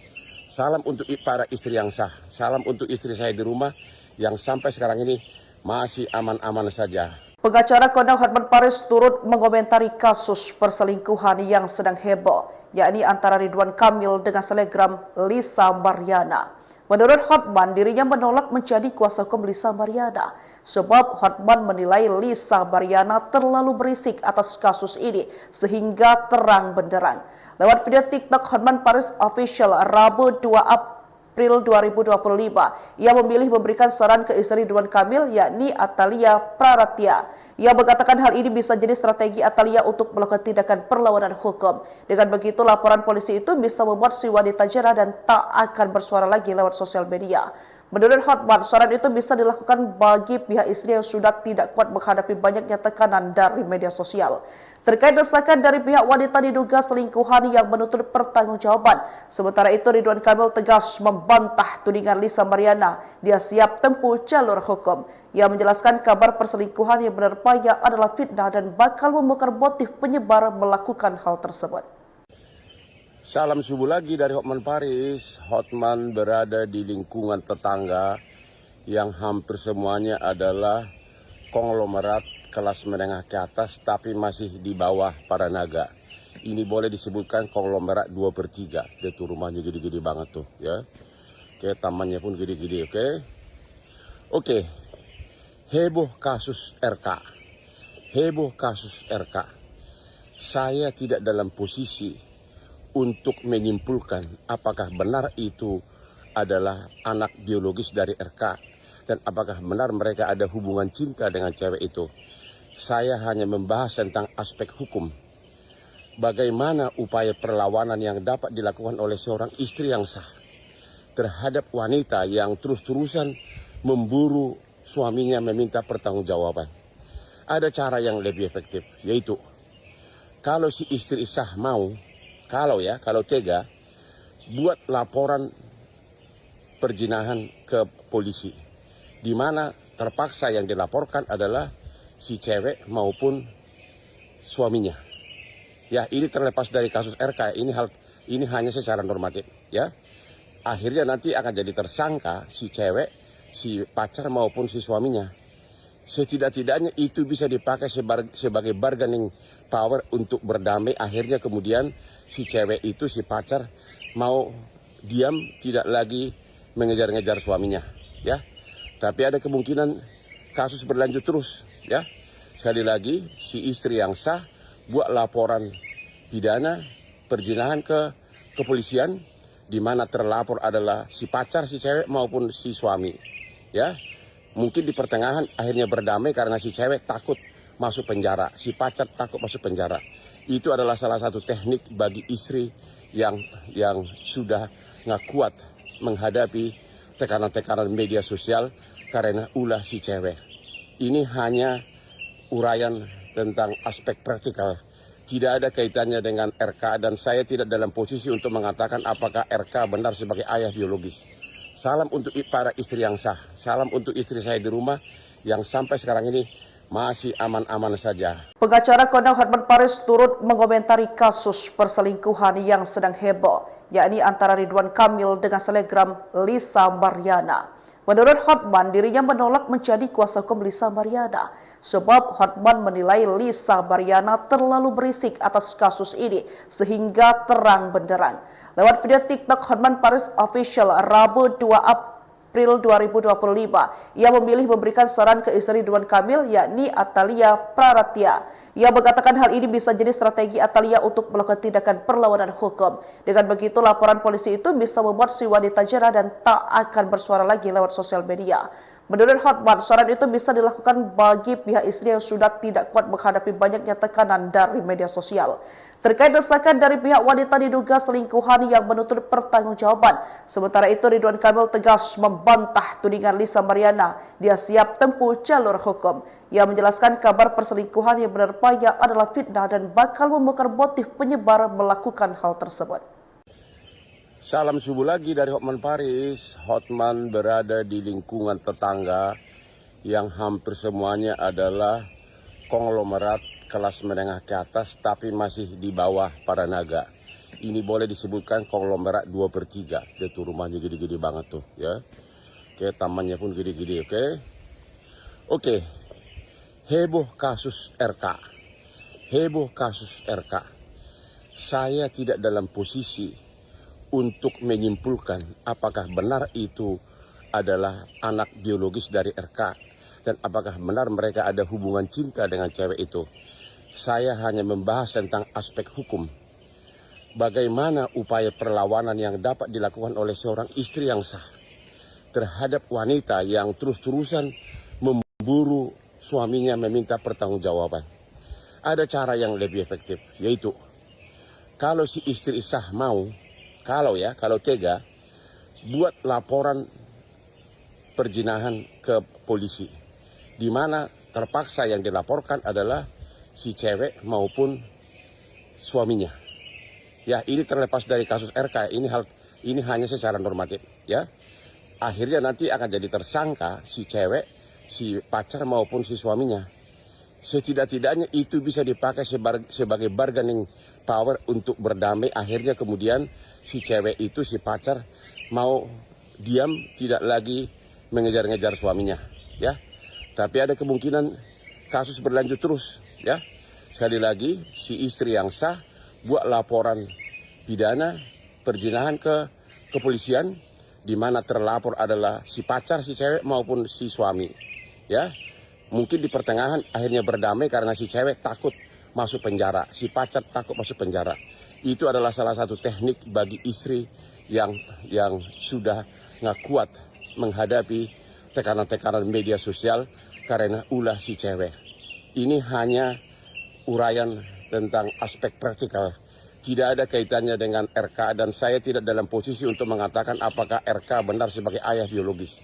Salam untuk para istri yang sah. Salam untuk istri saya di rumah yang sampai sekarang ini masih aman-aman saja. Pengacara kondang Hotman Paris turut mengomentari kasus perselingkuhan yang sedang heboh, yakni antara Ridwan Kamil dengan selebgram Lisa Mariana. Menurut Hotman, dirinya menolak menjadi kuasa hukum Lisa Mariana, sebab Hotman menilai Lisa Mariana terlalu berisik atas kasus ini sehingga terang benderang. Lewat video TikTok Hotman Paris Official Rabu 2 April 2025, ia memilih memberikan saran ke istri Ridwan Kamil yakni Atalia Praratya. Ia mengatakan hal ini bisa jadi strategi Atalia untuk melakukan tindakan perlawanan hukum. Dengan begitu, laporan polisi itu bisa membuat si wanita jera dan tak akan bersuara lagi lewat sosial media. Menurut Hotman, saran itu bisa dilakukan bagi pihak istri yang sudah tidak kuat menghadapi banyaknya tekanan dari media sosial. Terkait desakan dari pihak wanita diduga selingkuhan yang menuntut pertanggungjawaban. Sementara itu, Ridwan Kamil tegas membantah tudingan Lisa Mariana. Dia siap tempuh jalur hukum. Ia menjelaskan kabar perselingkuhan yang menerpanya adalah fitnah dan bakal membongkar motif penyebar melakukan hal tersebut. Salam subuh lagi dari Hotman Paris. Hotman berada di lingkungan tetangga yang hampir semuanya adalah konglomerat kelas menengah ke atas tapi masih di bawah para naga. Ini boleh disebutkan konglomerat 2/3. Dia tuh rumahnya gede-gede banget tuh ya. Oke, tamannya pun gede-gede, oke. Oke. Heboh kasus RK. Heboh kasus RK. Saya tidak dalam posisi untuk menyimpulkan apakah benar itu adalah anak biologis dari RK dan apakah benar mereka ada hubungan cinta dengan cewek itu. Saya hanya membahas tentang aspek hukum. Bagaimana upaya perlawanan yang dapat dilakukan oleh seorang istri yang sah terhadap wanita yang terus-terusan memburu suaminya meminta pertanggungjawaban. Ada cara yang lebih efektif, yaitu kalau si istri sah mau, kalau tega, buat laporan perzinahan ke polisi, di mana terpaksa yang dilaporkan adalah si cewek maupun suaminya. Ya, ini terlepas dari kasus RK, ini hanya secara normatif, ya. Akhirnya nanti akan jadi tersangka si cewek, si pacar maupun si suaminya. Setidak-tidaknya itu bisa dipakai sebagai bargaining power untuk berdamai. Akhirnya kemudian si cewek itu, si pacar mau diam, tidak lagi mengejar-ngejar suaminya, ya. Tapi ada kemungkinan kasus berlanjut terus, ya. Sekali lagi, si istri yang sah buat laporan pidana perzinahan ke kepolisian, di mana terlapor adalah si pacar, si cewek maupun si suami, ya. Mungkin di pertengahan akhirnya berdamai karena si cewek takut masuk penjara, si pacar takut masuk penjara. Itu adalah salah satu teknik bagi istri yang sudah nggak kuat menghadapi tekanan-tekanan media sosial karena ulah si cewek. Ini hanya uraian tentang aspek praktikal. Tidak ada kaitannya dengan RK dan saya tidak dalam posisi untuk mengatakan apakah RK benar sebagai ayah biologis. Salam untuk para istri yang sah. Salam untuk istri saya di rumah yang sampai sekarang ini masih aman-aman saja. Pengacara kondang Hotman Paris turut mengomentari kasus perselingkuhan yang sedang heboh, yakni antara Ridwan Kamil dengan selebgram Lisa Mariana. Menurut Hotman, dirinya menolak menjadi kuasa hukum Lisa Mariana, sebab Hotman menilai Lisa Mariana terlalu berisik atas kasus ini sehingga terang benderang. Lewat video TikTok Hotman Paris Official Rabu 2 April 2025, ia memilih memberikan saran ke istri Ridwan Kamil yakni Atalia Praratya. Ia mengatakan hal ini bisa jadi strategi Atalia untuk melakukan tindakan perlawanan hukum. Dengan begitu, laporan polisi itu bisa membuat si wanita jera dan tak akan bersuara lagi lewat sosial media. Menurut Hotman, saran itu bisa dilakukan bagi pihak istri yang sudah tidak kuat menghadapi banyaknya tekanan dari media sosial. Terkait desakan dari pihak wanita diduga selingkuhan yang menuntut pertanggungjawaban. Sementara itu, Ridwan Kamil tegas membantah tudingan Lisa Mariana. Dia siap tempuh jalur hukum. Ia menjelaskan kabar perselingkuhan yang menerpanya adalah fitnah dan bakal membongkar motif penyebar melakukan hal tersebut. Salam subuh lagi dari Hotman Paris. Hotman berada di lingkungan tetangga yang hampir semuanya adalah konglomerat kelas menengah ke atas tapi masih di bawah para naga. Ini boleh disebutkan konglomerat 2/3. Dia tuh rumahnya gede-gede banget tuh ya. Oke, tamannya pun gede-gede, oke. Oke. Heboh kasus RK. Heboh kasus RK. Saya tidak dalam posisi untuk menyimpulkan apakah benar itu adalah anak biologis dari RK dan apakah benar mereka ada hubungan cinta dengan cewek itu. Saya hanya membahas tentang aspek hukum. Bagaimana upaya perlawanan yang dapat dilakukan oleh seorang istri yang sah terhadap wanita yang terus-terusan memburu suaminya meminta pertanggungjawaban. Ada cara yang lebih efektif, yaitu kalau si istri sah mau, kalau tega, buat laporan perzinahan ke polisi. Di mana terpaksa yang dilaporkan adalah si cewek maupun suaminya. Ya, ini terlepas dari kasus RK, ini hanya secara normatif, ya. Akhirnya nanti akan jadi tersangka si cewek, si pacar maupun si suaminya. Setidak-tidaknya itu bisa dipakai sebagai bargaining power untuk berdamai. Akhirnya kemudian si cewek itu, si pacar mau diam, tidak lagi mengejar-ngejar suaminya, ya. Tapi ada kemungkinan kasus berlanjut terus, ya. Sekali lagi, si istri yang sah buat laporan pidana perzinahan ke kepolisian, di mana terlapor adalah si pacar, si cewek maupun si suami, ya. Mungkin di pertengahan akhirnya berdamai karena si cewek takut masuk penjara, si pacar takut masuk penjara. Itu adalah salah satu teknik bagi istri yang sudah nggak kuat menghadapi tekanan-tekanan media sosial karena ulah si cewek. Ini hanya uraian tentang aspek praktikal. Tidak ada kaitannya dengan RK dan saya tidak dalam posisi untuk mengatakan apakah RK benar sebagai ayah biologis.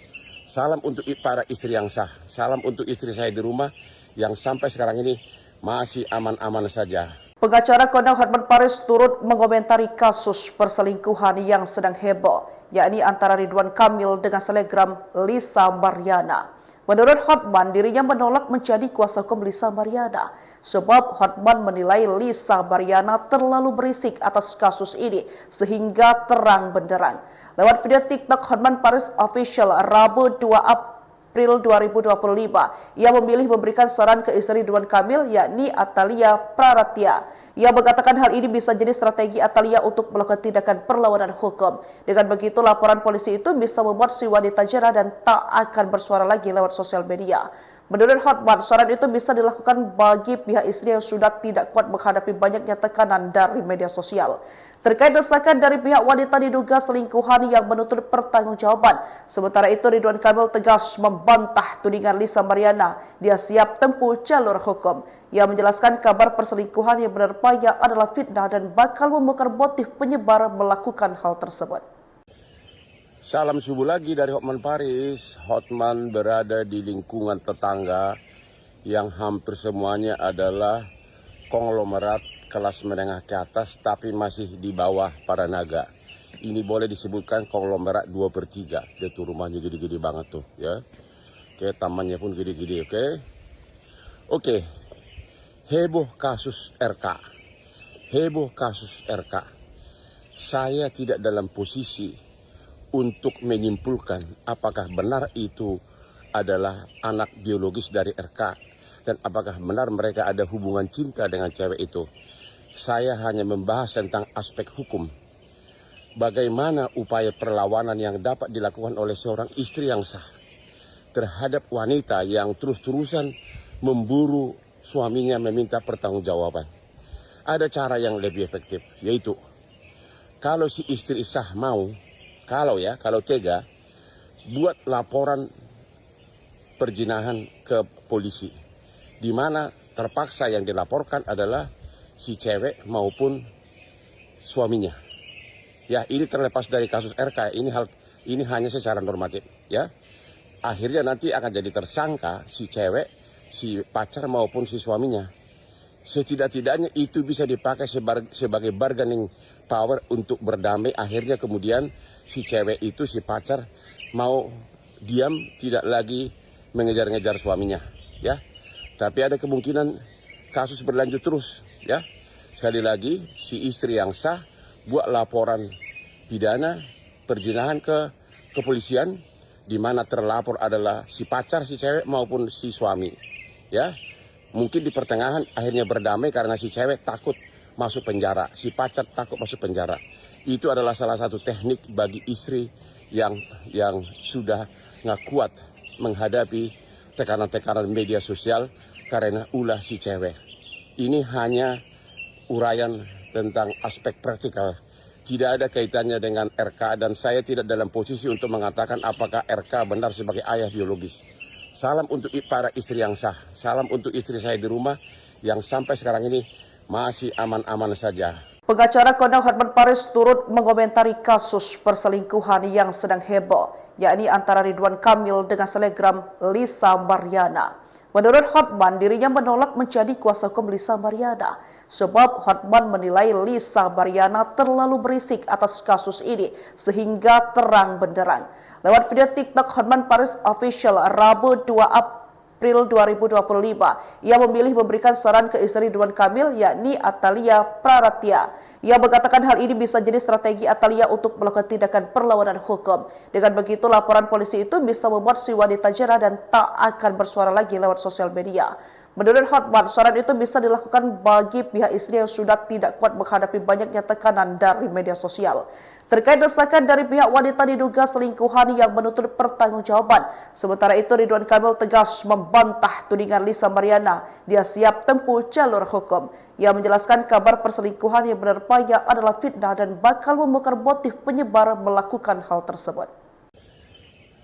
Salam untuk para istri yang sah. Salam untuk istri saya di rumah yang sampai sekarang ini masih aman-aman saja. Pengacara kondang Hotman Paris turut mengomentari kasus perselingkuhan yang sedang heboh, yakni antara Ridwan Kamil dengan selebgram Lisa Mariana. Menurut Hotman, dirinya menolak menjadi kuasa hukum Lisa Mariana sebab Hotman menilai Lisa Mariana terlalu berisik atas kasus ini sehingga terang benderang. Lewat video TikTok Hotman Paris Official Rabu 2 April 2025, ia memilih memberikan saran ke istri Ridwan Kamil yakni Atalia Praratya. Ia mengatakan hal ini bisa jadi strategi Atalia untuk melakukan tindakan perlawanan hukum. Dengan begitu, laporan polisi itu bisa membuat si wanita jera dan tak akan bersuara lagi lewat sosial media. Menurut Hotman, saran itu bisa dilakukan bagi pihak istri yang sudah tidak kuat menghadapi banyaknya tekanan dari media sosial. Terkait desakan dari pihak wanita diduga selingkuhan yang menuntut pertanggungjawaban. Sementara itu, Ridwan Kamil tegas membantah tudingan Lisa Mariana. Dia siap tempuh jalur hukum. Ia menjelaskan kabar perselingkuhan yang menerpanya adalah fitnah dan bakal membongkar motif penyebar melakukan hal tersebut. Salam subuh lagi dari Hotman Paris. Hotman berada di lingkungan tetangga yang hampir semuanya adalah konglomerat kelas menengah ke atas tapi masih di bawah para naga. Ini boleh disebutkan konglomerat 2/3. Dia tuh rumahnya gede-gede banget tuh, ya. Oke, tamannya pun gede-gede, oke. Oke. Heboh kasus RK. Heboh kasus RK. Saya tidak dalam posisi untuk menyimpulkan apakah benar itu adalah anak biologis dari RK dan apakah benar mereka ada hubungan cinta dengan cewek itu. Saya hanya membahas tentang aspek hukum. Bagaimana upaya perlawanan yang dapat dilakukan oleh seorang istri yang sah terhadap wanita yang terus-terusan memburu suaminya meminta pertanggungjawaban. Ada cara yang lebih efektif, yaitu kalau si istri sah mau, kalau tega, buat laporan perzinahan ke polisi. Di mana terpaksa yang dilaporkan adalah si cewek maupun suaminya. Ya, ini terlepas dari kasus RK, ini hanya secara normatif, ya. Akhirnya nanti akan jadi tersangka si cewek, si pacar maupun si suaminya. Setidak-tidaknya itu bisa dipakai sebagai bargaining power untuk berdamai. Akhirnya kemudian si cewek itu, si pacar, mau diam, tidak lagi mengejar-ngejar suaminya, ya. Tapi ada kemungkinan kasus berlanjut terus, ya. Sekali lagi, si istri yang sah buat laporan pidana perzinahan ke kepolisian, di mana terlapor adalah si pacar, si cewek maupun si suami, ya. Mungkin di pertengahan akhirnya berdamai karena si cewek takut masuk penjara, si pacar takut masuk penjara. Itu adalah salah satu teknik bagi istri yang sudah nggak kuat menghadapi tekanan-tekanan media sosial karena ulah si cewek. Ini hanya uraian tentang aspek praktikal. Tidak ada kaitannya dengan RK, dan saya tidak dalam posisi untuk mengatakan apakah RK benar sebagai ayah biologis. Salam untuk para istri yang sah. Salam untuk istri saya di rumah yang sampai sekarang ini masih aman-aman saja. Pengacara kondang Hotman Paris turut mengomentari kasus perselingkuhan yang sedang heboh, yakni antara Ridwan Kamil dengan selebgram Lisa Mariana. Menurut Hotman, dirinya menolak menjadi kuasa hukum Lisa Mariana, sebab Hotman menilai Lisa Mariana terlalu berisik atas kasus ini sehingga terang benderang. Lewat video TikTok Hotman Paris Official Rabu 2 April 2025, ia memilih memberikan saran ke istri Ridwan Kamil, yakni Atalia Praratya. Ia mengatakan hal ini bisa jadi strategi Atalia untuk melakukan tindakan perlawanan hukum. Dengan begitu, laporan polisi itu bisa membuat si wanita jera dan tak akan bersuara lagi lewat sosial media. Menurut Hotman, saran itu bisa dilakukan bagi pihak istri yang sudah tidak kuat menghadapi banyaknya tekanan dari media sosial. Terkait desakan dari pihak wanita diduga selingkuhan yang menuntut pertanggungjawaban. Sementara itu, Ridwan Kamil tegas membantah tudingan Lisa Mariana. Dia siap tempuh jalur hukum. Ia menjelaskan kabar perselingkuhan yang menerpanya adalah fitnah dan bakal membongkar motif penyebar melakukan hal tersebut.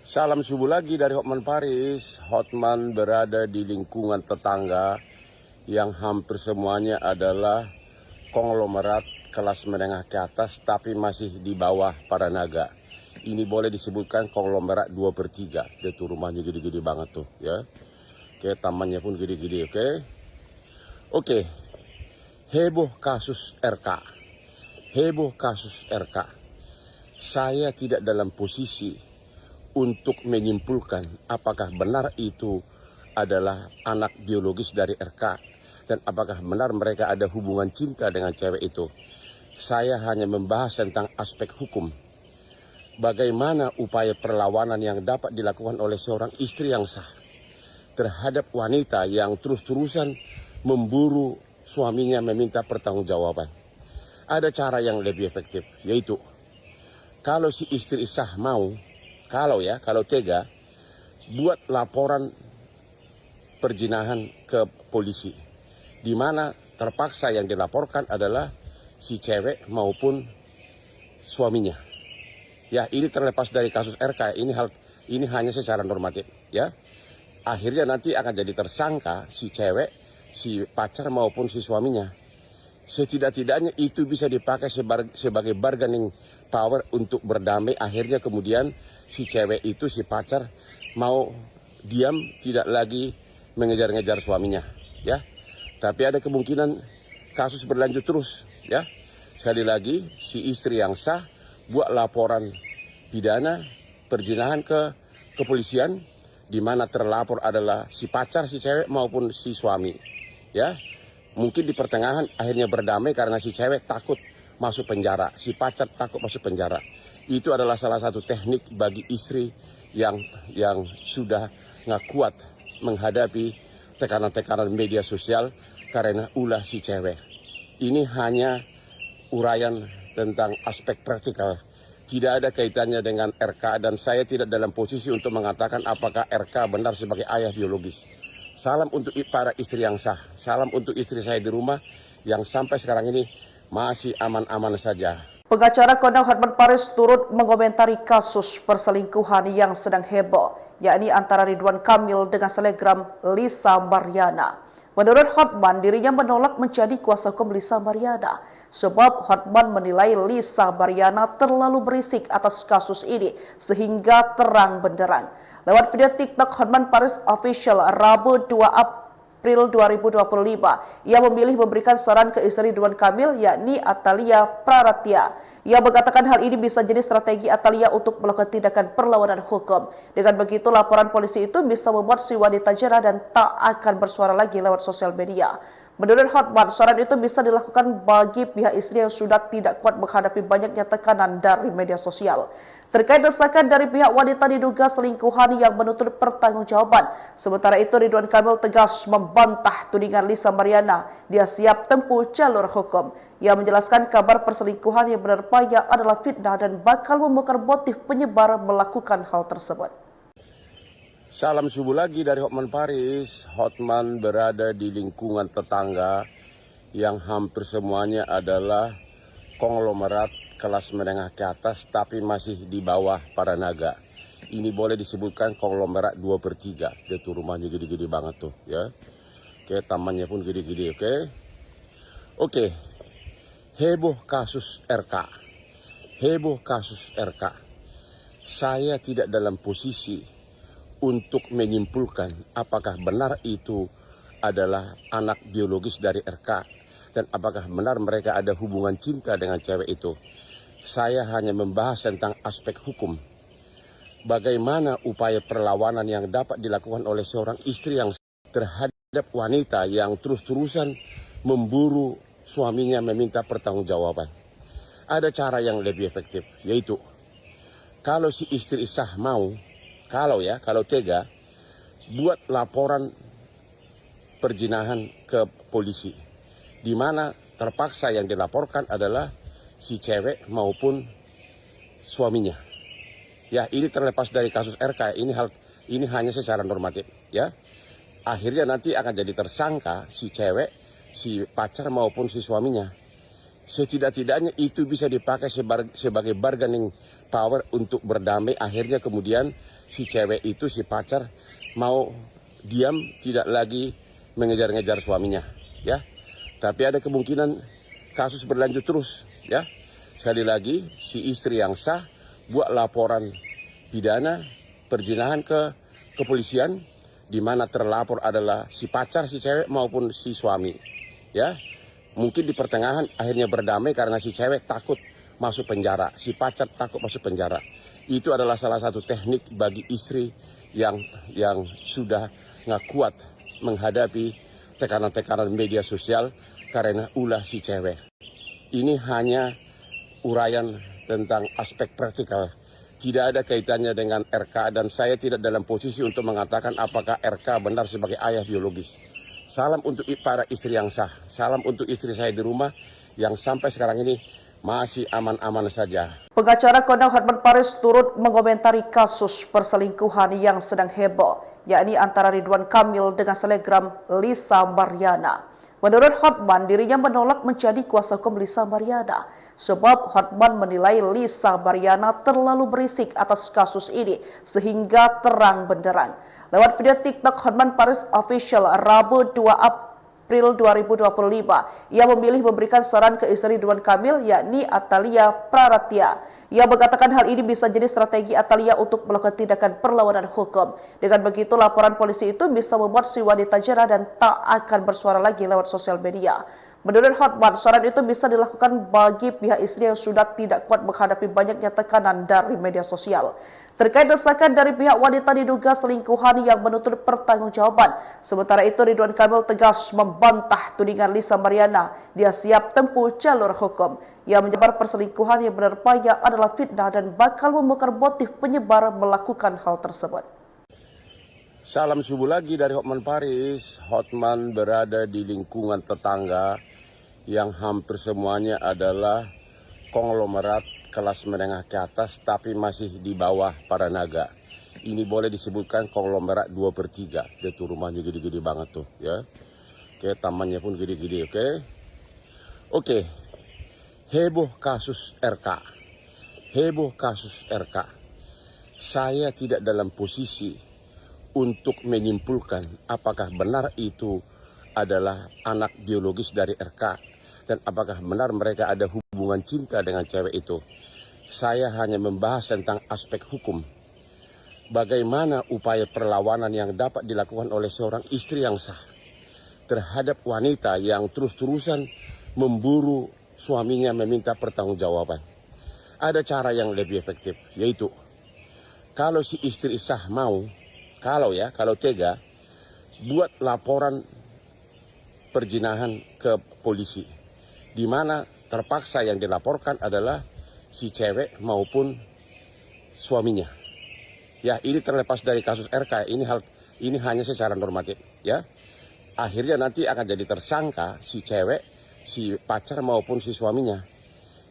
Salam subuh lagi dari Hotman Paris. Hotman berada di lingkungan tetangga yang hampir semuanya adalah konglomerat kelas menengah ke atas, tapi masih di bawah para naga. Ini boleh disebutkan konglomerat 2/3. Dia tuh rumahnya gede-gede banget tuh, ya. Oke, tamannya pun gede-gede, oke. Oke, heboh kasus RK. Heboh kasus RK. Saya tidak dalam posisi untuk menyimpulkan apakah benar itu adalah anak biologis dari RK dan apakah benar mereka ada hubungan cinta dengan cewek itu. Saya hanya membahas tentang aspek hukum. Bagaimana upaya perlawanan yang dapat dilakukan oleh seorang istri yang sah terhadap wanita yang terus-terusan memburu suaminya meminta pertanggungjawaban. Ada cara yang lebih efektif, yaitu kalau si istri sah mau, kalau tega, buat laporan perzinahan ke polisi, di mana terpaksa yang dilaporkan adalah si cewek maupun suaminya. Ya, ini terlepas dari kasus RK, ini hanya secara normatif, ya. Akhirnya nanti akan jadi tersangka si cewek, si pacar maupun si suaminya. Setidak-tidaknya itu bisa dipakai sebagai bargaining power untuk berdamai. Akhirnya kemudian si cewek itu, si pacar, mau diam, tidak lagi mengejar-ngejar suaminya, ya. Tapi ada kemungkinan kasus berlanjut terus, ya. Sekali lagi, si istri yang sah buat laporan pidana perzinahan ke kepolisian, di mana terlapor adalah si pacar, si cewek maupun si suami, ya. Mungkin di pertengahan akhirnya berdamai karena si cewek takut masuk penjara, si pacar takut masuk penjara. Itu adalah salah satu teknik bagi istri yang sudah nggak kuat menghadapi tekanan-tekanan media sosial karena ulah si cewek. Ini hanya uraian tentang aspek praktikal. Tidak ada kaitannya dengan RK, dan saya tidak dalam posisi untuk mengatakan apakah RK benar sebagai ayah biologis. Salam untuk para istri yang sah. Salam untuk istri saya di rumah yang sampai sekarang ini masih aman-aman saja. Pengacara kondang Hotman Paris turut mengomentari kasus perselingkuhan yang sedang heboh, yakni antara Ridwan Kamil dengan selebgram Lisa Mariana. Menurut Hotman, dirinya menolak menjadi kuasa hukum Lisa Mariana, sebab Hotman menilai Lisa Mariana terlalu berisik atas kasus ini sehingga terang benderang. Lewat video TikTok Hotman Paris Official Rabu 2 April April 2025. Ia memilih memberikan saran ke istri Ridwan Kamil, yakni Atalia Praratya. Ia mengatakan hal ini bisa jadi strategi Atalia untuk melakukan tindakan perlawanan hukum. Dengan begitu, laporan polisi itu bisa membuat si wanita jera dan tak akan bersuara lagi lewat sosial media. Menurut Hotman, saran itu bisa dilakukan bagi pihak istri yang sudah tidak kuat menghadapi banyaknya tekanan dari media sosial. Terkait desakan dari pihak wanita diduga selingkuhan yang menuntut pertanggungjawaban. Sementara itu, Ridwan Kamil tegas membantah tudingan Lisa Mariana. Dia siap tempuh jalur hukum. Ia menjelaskan kabar perselingkuhan yang menerpanya adalah fitnah dan bakal membongkar motif penyebar melakukan hal tersebut. Salam subuh lagi dari Hotman Paris. Hotman berada di lingkungan tetangga yang hampir semuanya adalah konglomerat kelas menengah ke atas tapi masih di bawah para naga. Ini boleh disebutkan konglomerat 2/3. Dia tuh rumahnya gede-gede banget tuh ya. Oke, tamannya pun gede-gede, oke. Oke. Heboh kasus RK. Heboh kasus RK. Saya tidak dalam posisi untuk menyimpulkan apakah benar itu adalah anak biologis dari RK dan apakah benar mereka ada hubungan cinta dengan cewek itu. Saya hanya membahas tentang aspek hukum. Bagaimana upaya perlawanan yang dapat dilakukan oleh seorang istri yang terhadap wanita yang terus-terusan memburu suaminya meminta pertanggungjawaban. Ada cara yang lebih efektif, yaitu kalau si istri sah mau, kalau tega, buat laporan perzinahan ke polisi. Di mana terpaksa yang dilaporkan adalah si cewek maupun suaminya. Ya, ini terlepas dari kasus RK, ini hanya secara normatif, ya. Akhirnya nanti akan jadi tersangka si cewek, si pacar maupun si suaminya. Setidak-tidaknya itu bisa dipakai sebagai bargaining power untuk berdamai. Akhirnya kemudian si cewek itu, si pacar mau diam, tidak lagi mengejar-ngejar suaminya, ya. Tapi ada kemungkinan kasus berlanjut terus, ya. Sekali lagi, si istri yang sah buat laporan pidana perzinahan ke kepolisian, di mana terlapor adalah si pacar, si cewek maupun si suami, ya. Mungkin di pertengahan akhirnya berdamai karena si cewek takut masuk penjara, si pacar takut masuk penjara. Itu adalah salah satu teknik bagi istri yang sudah nggak kuat menghadapi tekanan-tekanan media sosial karena ulah si cewek. Ini hanya uraian tentang aspek praktikal. Tidak ada kaitannya dengan RK dan saya tidak dalam posisi untuk mengatakan apakah RK benar sebagai ayah biologis. Salam untuk para istri yang sah. Salam untuk istri saya di rumah yang sampai sekarang ini masih aman-aman saja. Pengacara kondang Hotman Paris turut mengomentari kasus perselingkuhan yang sedang heboh, yakni antara Ridwan Kamil dengan selebgram Lisa Mariana. Menurut Hotman, dirinya menolak menjadi kuasa hukum Lisa Mariana. Sebab Hotman menilai Lisa Mariana terlalu berisik atas kasus ini sehingga terang benderang. Lewat video TikTok Hotman Paris Official Rabu 2 April 2025, ia memilih memberikan saran ke istri Ridwan Kamil, yakni Atalia Praratya. Ia mengatakan hal ini bisa jadi strategi Atalia untuk melakukan tindakan perlawanan hukum. Dengan begitu, laporan polisi itu bisa membuat si wanita jera dan tak akan bersuara lagi lewat sosial media. Menurut Hotman, saran itu bisa dilakukan bagi pihak istri yang sudah tidak kuat menghadapi banyaknya tekanan dari media sosial. Terkait desakan dari pihak wanita diduga selingkuhan yang menuntut pertanggungjawaban. Sementara itu, Ridwan Kamil tegas membantah tudingan Lisa Mariana. Dia siap tempuh jalur hukum. Ia menyebar perselingkuhan yang menerpanya adalah fitnah dan bakal membongkar motif penyebar melakukan hal tersebut. Salam subuh lagi dari Hotman Paris. Hotman berada di lingkungan tetangga yang hampir semuanya adalah konglomerat kelas menengah ke atas tapi masih di bawah para naga. Ini boleh disebutkan konglomerat 2/3. Dia tuh rumahnya gede-gede banget tuh, ya. Oke, tamannya pun gede-gede, oke. Oke. Heboh kasus RK. Heboh kasus RK. Saya tidak dalam posisi untuk menyimpulkan apakah benar itu adalah anak biologis dari RK dan apakah benar mereka ada hubungan cinta dengan cewek itu. Saya hanya membahas tentang aspek hukum. Bagaimana upaya perlawanan yang dapat dilakukan oleh seorang istri yang sah. terhadap wanita yang terus-terusan memburu suaminya meminta pertanggungjawaban. Ada cara yang lebih efektif, yaitu kalau si istri sah mau, kalau tega, buat laporan perzinahan ke polisi, di mana terpaksa yang dilaporkan adalah si cewek maupun suaminya. Ya, ini terlepas dari kasus RK, ini hanya secara normatif, ya. Akhirnya nanti akan jadi tersangka si cewek, si pacar maupun si suaminya.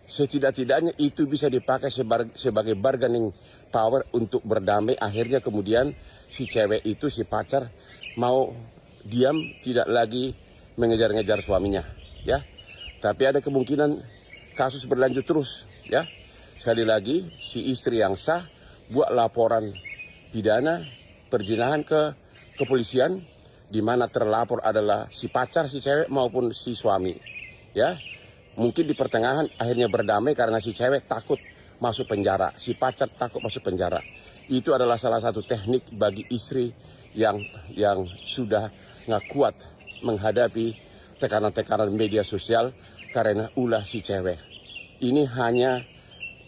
Setidak-tidaknya itu bisa dipakai sebagai bargaining power untuk berdamai. Akhirnya kemudian si cewek itu, si pacar mau diam, tidak lagi mengejar-ngejar suaminya, ya. Tapi ada kemungkinan kasus berlanjut terus, ya. Sekali lagi, si istri yang sah buat laporan pidana perzinahan ke kepolisian, di mana terlapor adalah si pacar, si cewek maupun si suami, ya. Mungkin di pertengahan akhirnya berdamai karena si cewek takut masuk penjara, si pacar takut masuk penjara. Itu adalah salah satu teknik bagi istri yang sudah nggak kuat menghadapi tekanan-tekanan media sosial karena ulah si cewek. Ini hanya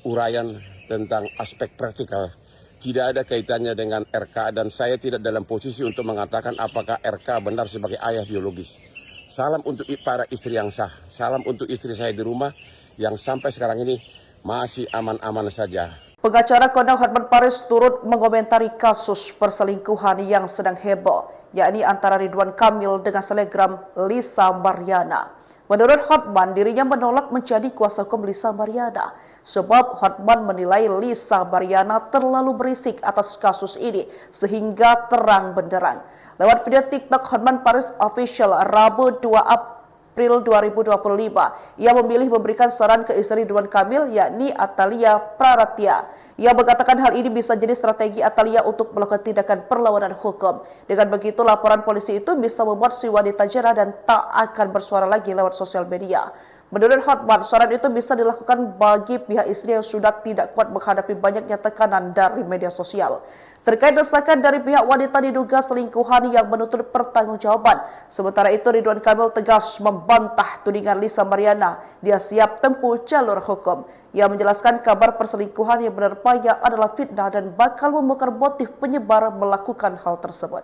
uraian tentang aspek praktikal. Tidak ada kaitannya dengan RK, dan saya tidak dalam posisi untuk mengatakan apakah RK benar sebagai ayah biologis. Salam untuk para istri yang sah. Salam untuk istri saya di rumah yang sampai sekarang ini masih aman-aman saja. Pengacara Kondang Hotman Paris turut mengomentari kasus perselingkuhan yang sedang heboh, yakni antara Ridwan Kamil dengan selebgram Lisa Mariana. Menurut Hotman, dirinya menolak menjadi kuasa hukum Lisa Mariana, sebab Hotman menilai Lisa Mariana terlalu berisik atas kasus ini sehingga terang benderang. Lewat video TikTok Hotman Paris Official Rabu 2 April 2025, ia memilih memberikan saran ke istri Ridwan Kamil, yakni Atalia Praratya. Ia mengatakan hal ini bisa jadi strategi Atalia untuk melakukan tindakan perlawanan hukum. Dengan begitu, laporan polisi itu bisa membuat si wanita jera dan tak akan bersuara lagi lewat sosial media. Menurut Hotman, saran itu bisa dilakukan bagi pihak istri yang sudah tidak kuat menghadapi banyaknya tekanan dari media sosial. Terkait desakan dari pihak wanita diduga selingkuhan yang menuntut pertanggungjawaban. Sementara itu, Ridwan Kamil tegas membantah tudingan Lisa Mariana. Dia siap tempuh jalur hukum. Ia menjelaskan kabar perselingkuhan yang menerpanya adalah fitnah dan bakal membongkar motif penyebar melakukan hal tersebut.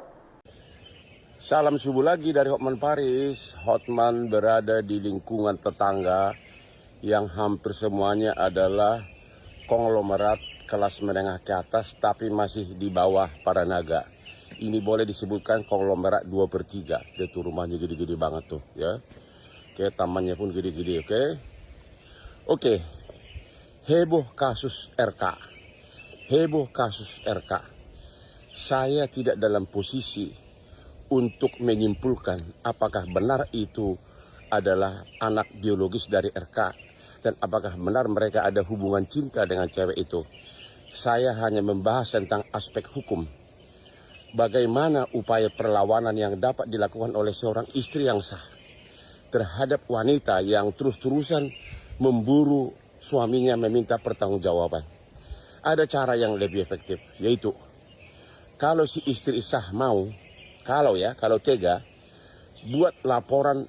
Salam subuh lagi dari Hotman Paris. Hotman berada di lingkungan tetangga yang hampir semuanya adalah konglomerat kelas menengah ke atas, tapi masih di bawah para naga. Ini boleh disebutkan konglomerat 2/3. Itu rumahnya gede-gede banget tuh, ya. Oke, tamannya pun gede-gede, oke. Oke. Heboh kasus RK. Heboh kasus RK. Saya tidak dalam posisi untuk menyimpulkan apakah benar itu adalah anak biologis dari RK dan apakah benar mereka ada hubungan cinta dengan cewek itu. Saya hanya membahas tentang aspek hukum. Bagaimana upaya perlawanan yang dapat dilakukan oleh seorang istri yang sah terhadap wanita yang terus-terusan memburu suaminya meminta pertanggungjawaban. Ada cara yang lebih efektif, yaitu kalau si istri sah mau, kalau tega, buat laporan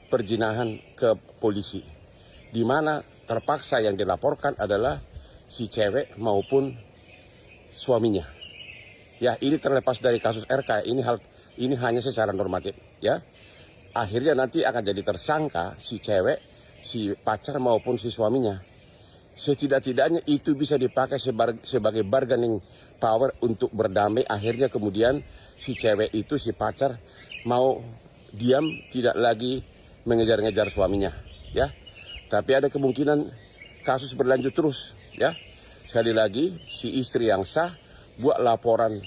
perzinahan ke polisi, di mana terpaksa yang dilaporkan adalah si cewek maupun suaminya. Ya, ini terlepas dari kasus RK, ini hanya secara normatif, ya. Akhirnya nanti akan jadi tersangka si cewek, si pacar maupun si suaminya. Setidak-tidaknya itu bisa dipakai sebagai bargaining power untuk berdamai. Akhirnya kemudian si cewek itu, si pacar mau diam, tidak lagi mengejar-ngejar suaminya, ya. Tapi ada kemungkinan kasus berlanjut terus, ya. Sekali lagi, si istri yang sah buat laporan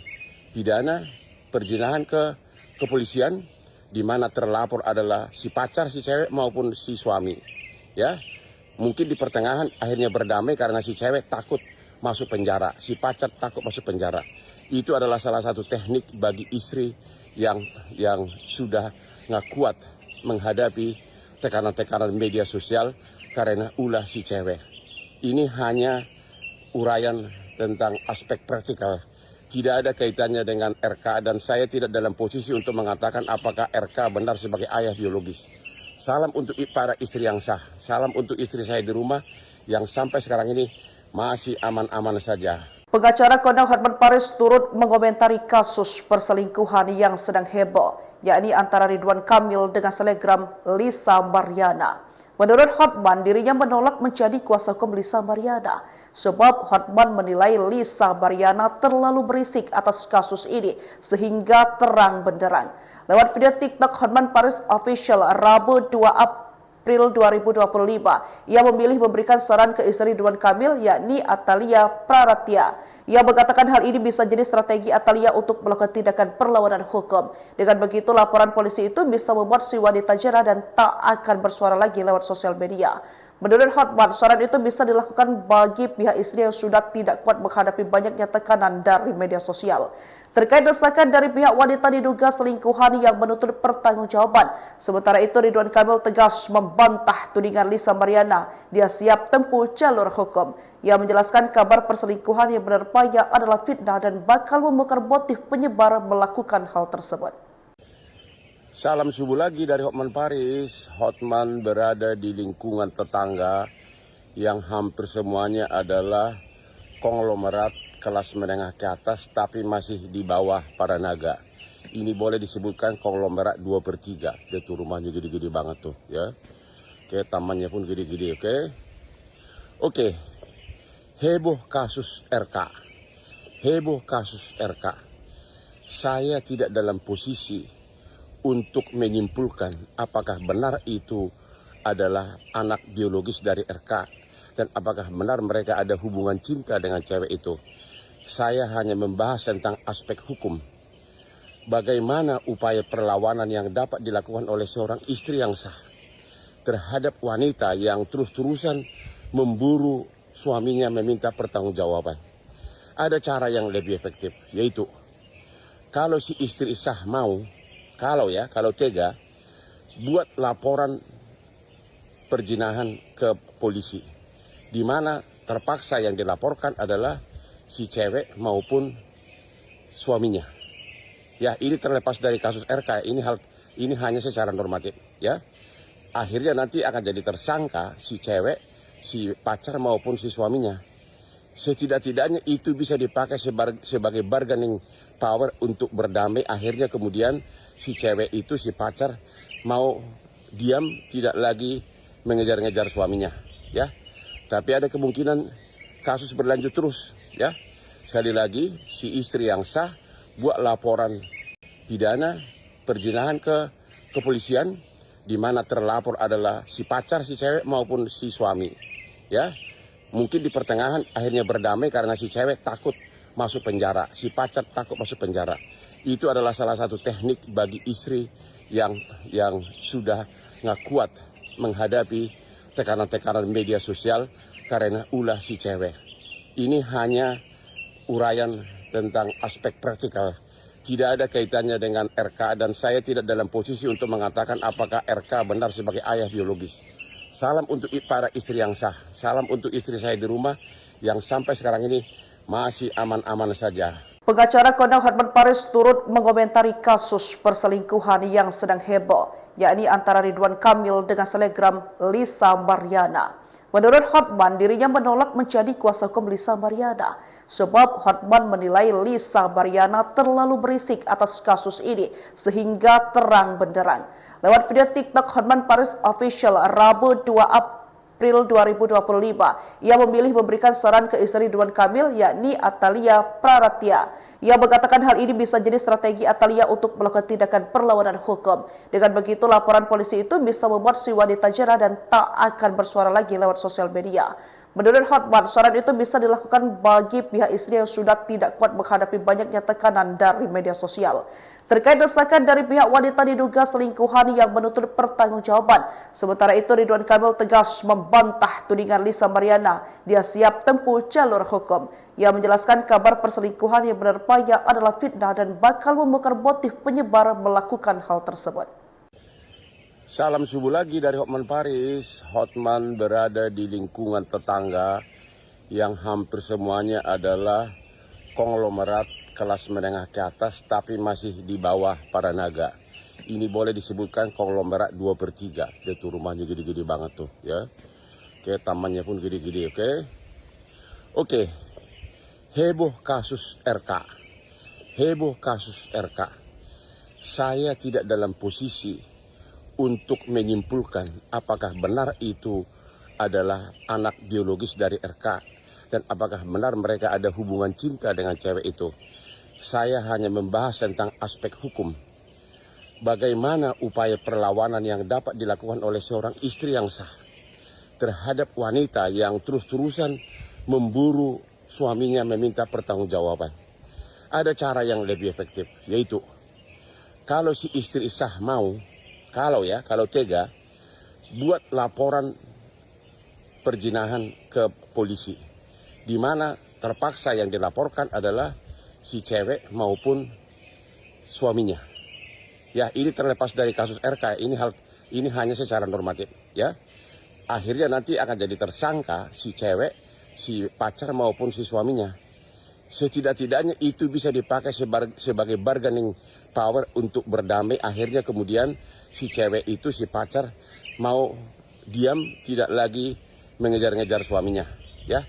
pidana perzinahan ke kepolisian, di mana terlapor adalah si pacar, si cewek maupun si suami, ya. Mungkin di pertengahan akhirnya berdamai karena si cewek takut masuk penjara, si pacar takut masuk penjara. Itu adalah salah satu teknik bagi istri yang sudah nggak kuat menghadapi tekanan-tekanan media sosial karena ulah si cewek. Ini hanya uraian tentang aspek praktikal. tidak ada kaitannya dengan RK dan saya tidak dalam posisi untuk mengatakan apakah RK benar sebagai ayah biologis. Salam untuk para istri yang sah, salam untuk istri saya di rumah yang sampai sekarang ini masih aman-aman saja. Pengacara kondang Hotman Paris turut mengomentari kasus perselingkuhan yang sedang heboh, yakni antara Ridwan Kamil dengan selebgram Lisa Mariana. Menurut Hotman, dirinya menolak menjadi kuasa hukum Lisa Mariana sebab Hotman menilai Lisa Mariana terlalu berisik atas kasus ini sehingga terang benderang. Lewat video TikTok Hotman Paris Official Rabu 2 April 2025, ia memilih memberikan saran ke istri Ridwan Kamil yakni Atalia Praratya. Ia mengatakan hal ini bisa jadi strategi Atalia untuk melakukan tindakan perlawanan hukum. Dengan begitu, laporan polisi itu bisa membuat si wanita jera dan tak akan bersuara lagi lewat sosial media. Menurut Hotman, saran itu bisa dilakukan bagi pihak istri yang sudah tidak kuat menghadapi banyaknya tekanan dari media sosial. Terkait desakan dari pihak wanita diduga selingkuhan yang menuntut pertanggungjawaban. Sementara itu, Ridwan Kamil tegas membantah tudingan Lisa Mariana. Dia siap tempuh jalur hukum. Ia menjelaskan kabar perselingkuhan yang menerpanya adalah fitnah dan bakal membongkar motif penyebar melakukan hal tersebut. Salam subuh lagi dari Hotman Paris. Hotman berada di lingkungan tetangga yang hampir semuanya adalah konglomerat kelas menengah ke atas tapi masih di bawah para naga. Ini boleh disebutkan konglomerat 2/3. Dia tuh rumahnya gede-gede banget tuh ya. Oke, tamannya pun gede-gede, oke. Oke. Heboh kasus RK. Heboh kasus RK. Saya tidak dalam posisi untuk menyimpulkan apakah benar itu adalah anak biologis dari RK dan apakah benar mereka ada hubungan cinta dengan cewek itu. Saya hanya membahas tentang aspek hukum. Bagaimana upaya perlawanan yang dapat dilakukan oleh seorang istri yang sah terhadap wanita yang terus-terusan memburu suaminya meminta pertanggungjawaban. Ada cara yang lebih efektif, yaitu kalau si istri sah mau, kalau tega, buat laporan perzinahan ke polisi. Di mana terpaksa yang dilaporkan adalah si cewek maupun suaminya. Ya, ini terlepas dari kasus RK, ini hanya secara normatif, ya. Akhirnya nanti akan jadi tersangka si cewek, si pacar maupun si suaminya. Setidak-tidaknya itu bisa dipakai sebagai bargaining power untuk berdamai. Akhirnya kemudian si cewek itu, si pacar mau diam, tidak lagi mengejar-ngejar suaminya, ya. Tapi ada kemungkinan kasus berlanjut terus, ya. Sekali lagi, si istri yang sah buat laporan pidana perzinahan ke kepolisian, di mana terlapor adalah si pacar, si cewek maupun si suami, ya. Mungkin di pertengahan akhirnya berdamai karena si cewek takut masuk penjara, si pacar takut masuk penjara. Itu adalah salah satu teknik bagi istri yang sudah nggak kuat menghadapi tekanan-tekanan media sosial karena ulah si cewek. Ini hanya uraian tentang aspek praktikal. Tidak ada kaitannya dengan RK dan saya tidak dalam posisi untuk mengatakan apakah RK benar sebagai ayah biologis. Salam untuk para istri yang sah, salam untuk istri saya di rumah yang sampai sekarang ini masih aman-aman saja. Pengacara kondang Hotman Paris turut mengomentari kasus perselingkuhan yang sedang heboh, yakni antara Ridwan Kamil dengan selebgram Lisa Mariana. Menurut Hotman, dirinya menolak menjadi kuasa hukum Lisa Mariana sebab Hotman menilai Lisa Mariana terlalu berisik atas kasus ini sehingga terang benderang. Lewat video TikTok Hotman Paris Official Rabu 2 April 2025, ia memilih memberikan saran ke istri Ridwan Kamil yakni Atalia Praratya. Ia mengatakan hal ini bisa jadi strategi Atalia untuk melakukan tindakan perlawanan hukum. Dengan begitu, laporan polisi itu bisa membuat si wanita jera dan tak akan bersuara lagi lewat sosial media. Menurut Hotman, saran itu bisa dilakukan bagi pihak istri yang sudah tidak kuat menghadapi banyaknya tekanan dari media sosial. Terkait desakan dari pihak wanita diduga selingkuhan yang menuntut pertanggungjawaban. Sementara itu, Ridwan Kamil tegas membantah tudingan Lisa Mariana. Dia siap tempuh jalur hukum. Ia menjelaskan kabar perselingkuhan yang menerpanya adalah fitnah dan bakal membongkar motif penyebar melakukan hal tersebut. Salam subuh lagi dari Hotman Paris. Hotman berada di lingkungan tetangga yang hampir semuanya adalah konglomerat kelas menengah ke atas tapi masih di bawah para naga. Ini boleh disebutkan konglomerat 2/3. Dia tuh rumahnya gede-gede banget tuh ya. Oke, tamannya pun gede-gede, oke. Oke. Heboh kasus RK. Heboh kasus RK. Saya tidak dalam posisi untuk menyimpulkan apakah benar itu adalah anak biologis dari RK dan apakah benar mereka ada hubungan cinta dengan cewek itu. Saya hanya membahas tentang aspek hukum. Bagaimana upaya perlawanan yang dapat dilakukan oleh seorang istri yang sah terhadap wanita yang terus-terusan memburu suaminya meminta pertanggungjawaban. Ada cara yang lebih efektif, yaitu kalau si istri sah mau, kalau tega, buat laporan perzinahan ke polisi, di mana terpaksa yang dilaporkan adalah si cewek maupun suaminya. Ya, ini terlepas dari kasus RK, ini hanya secara normatif, ya. Akhirnya nanti akan jadi tersangka si cewek, si pacar maupun si suaminya. Setidak-tidaknya itu bisa dipakai sebagai bargaining power untuk berdamai. Akhirnya kemudian si cewek itu, si pacar mau diam, tidak lagi mengejar-ngejar suaminya, ya.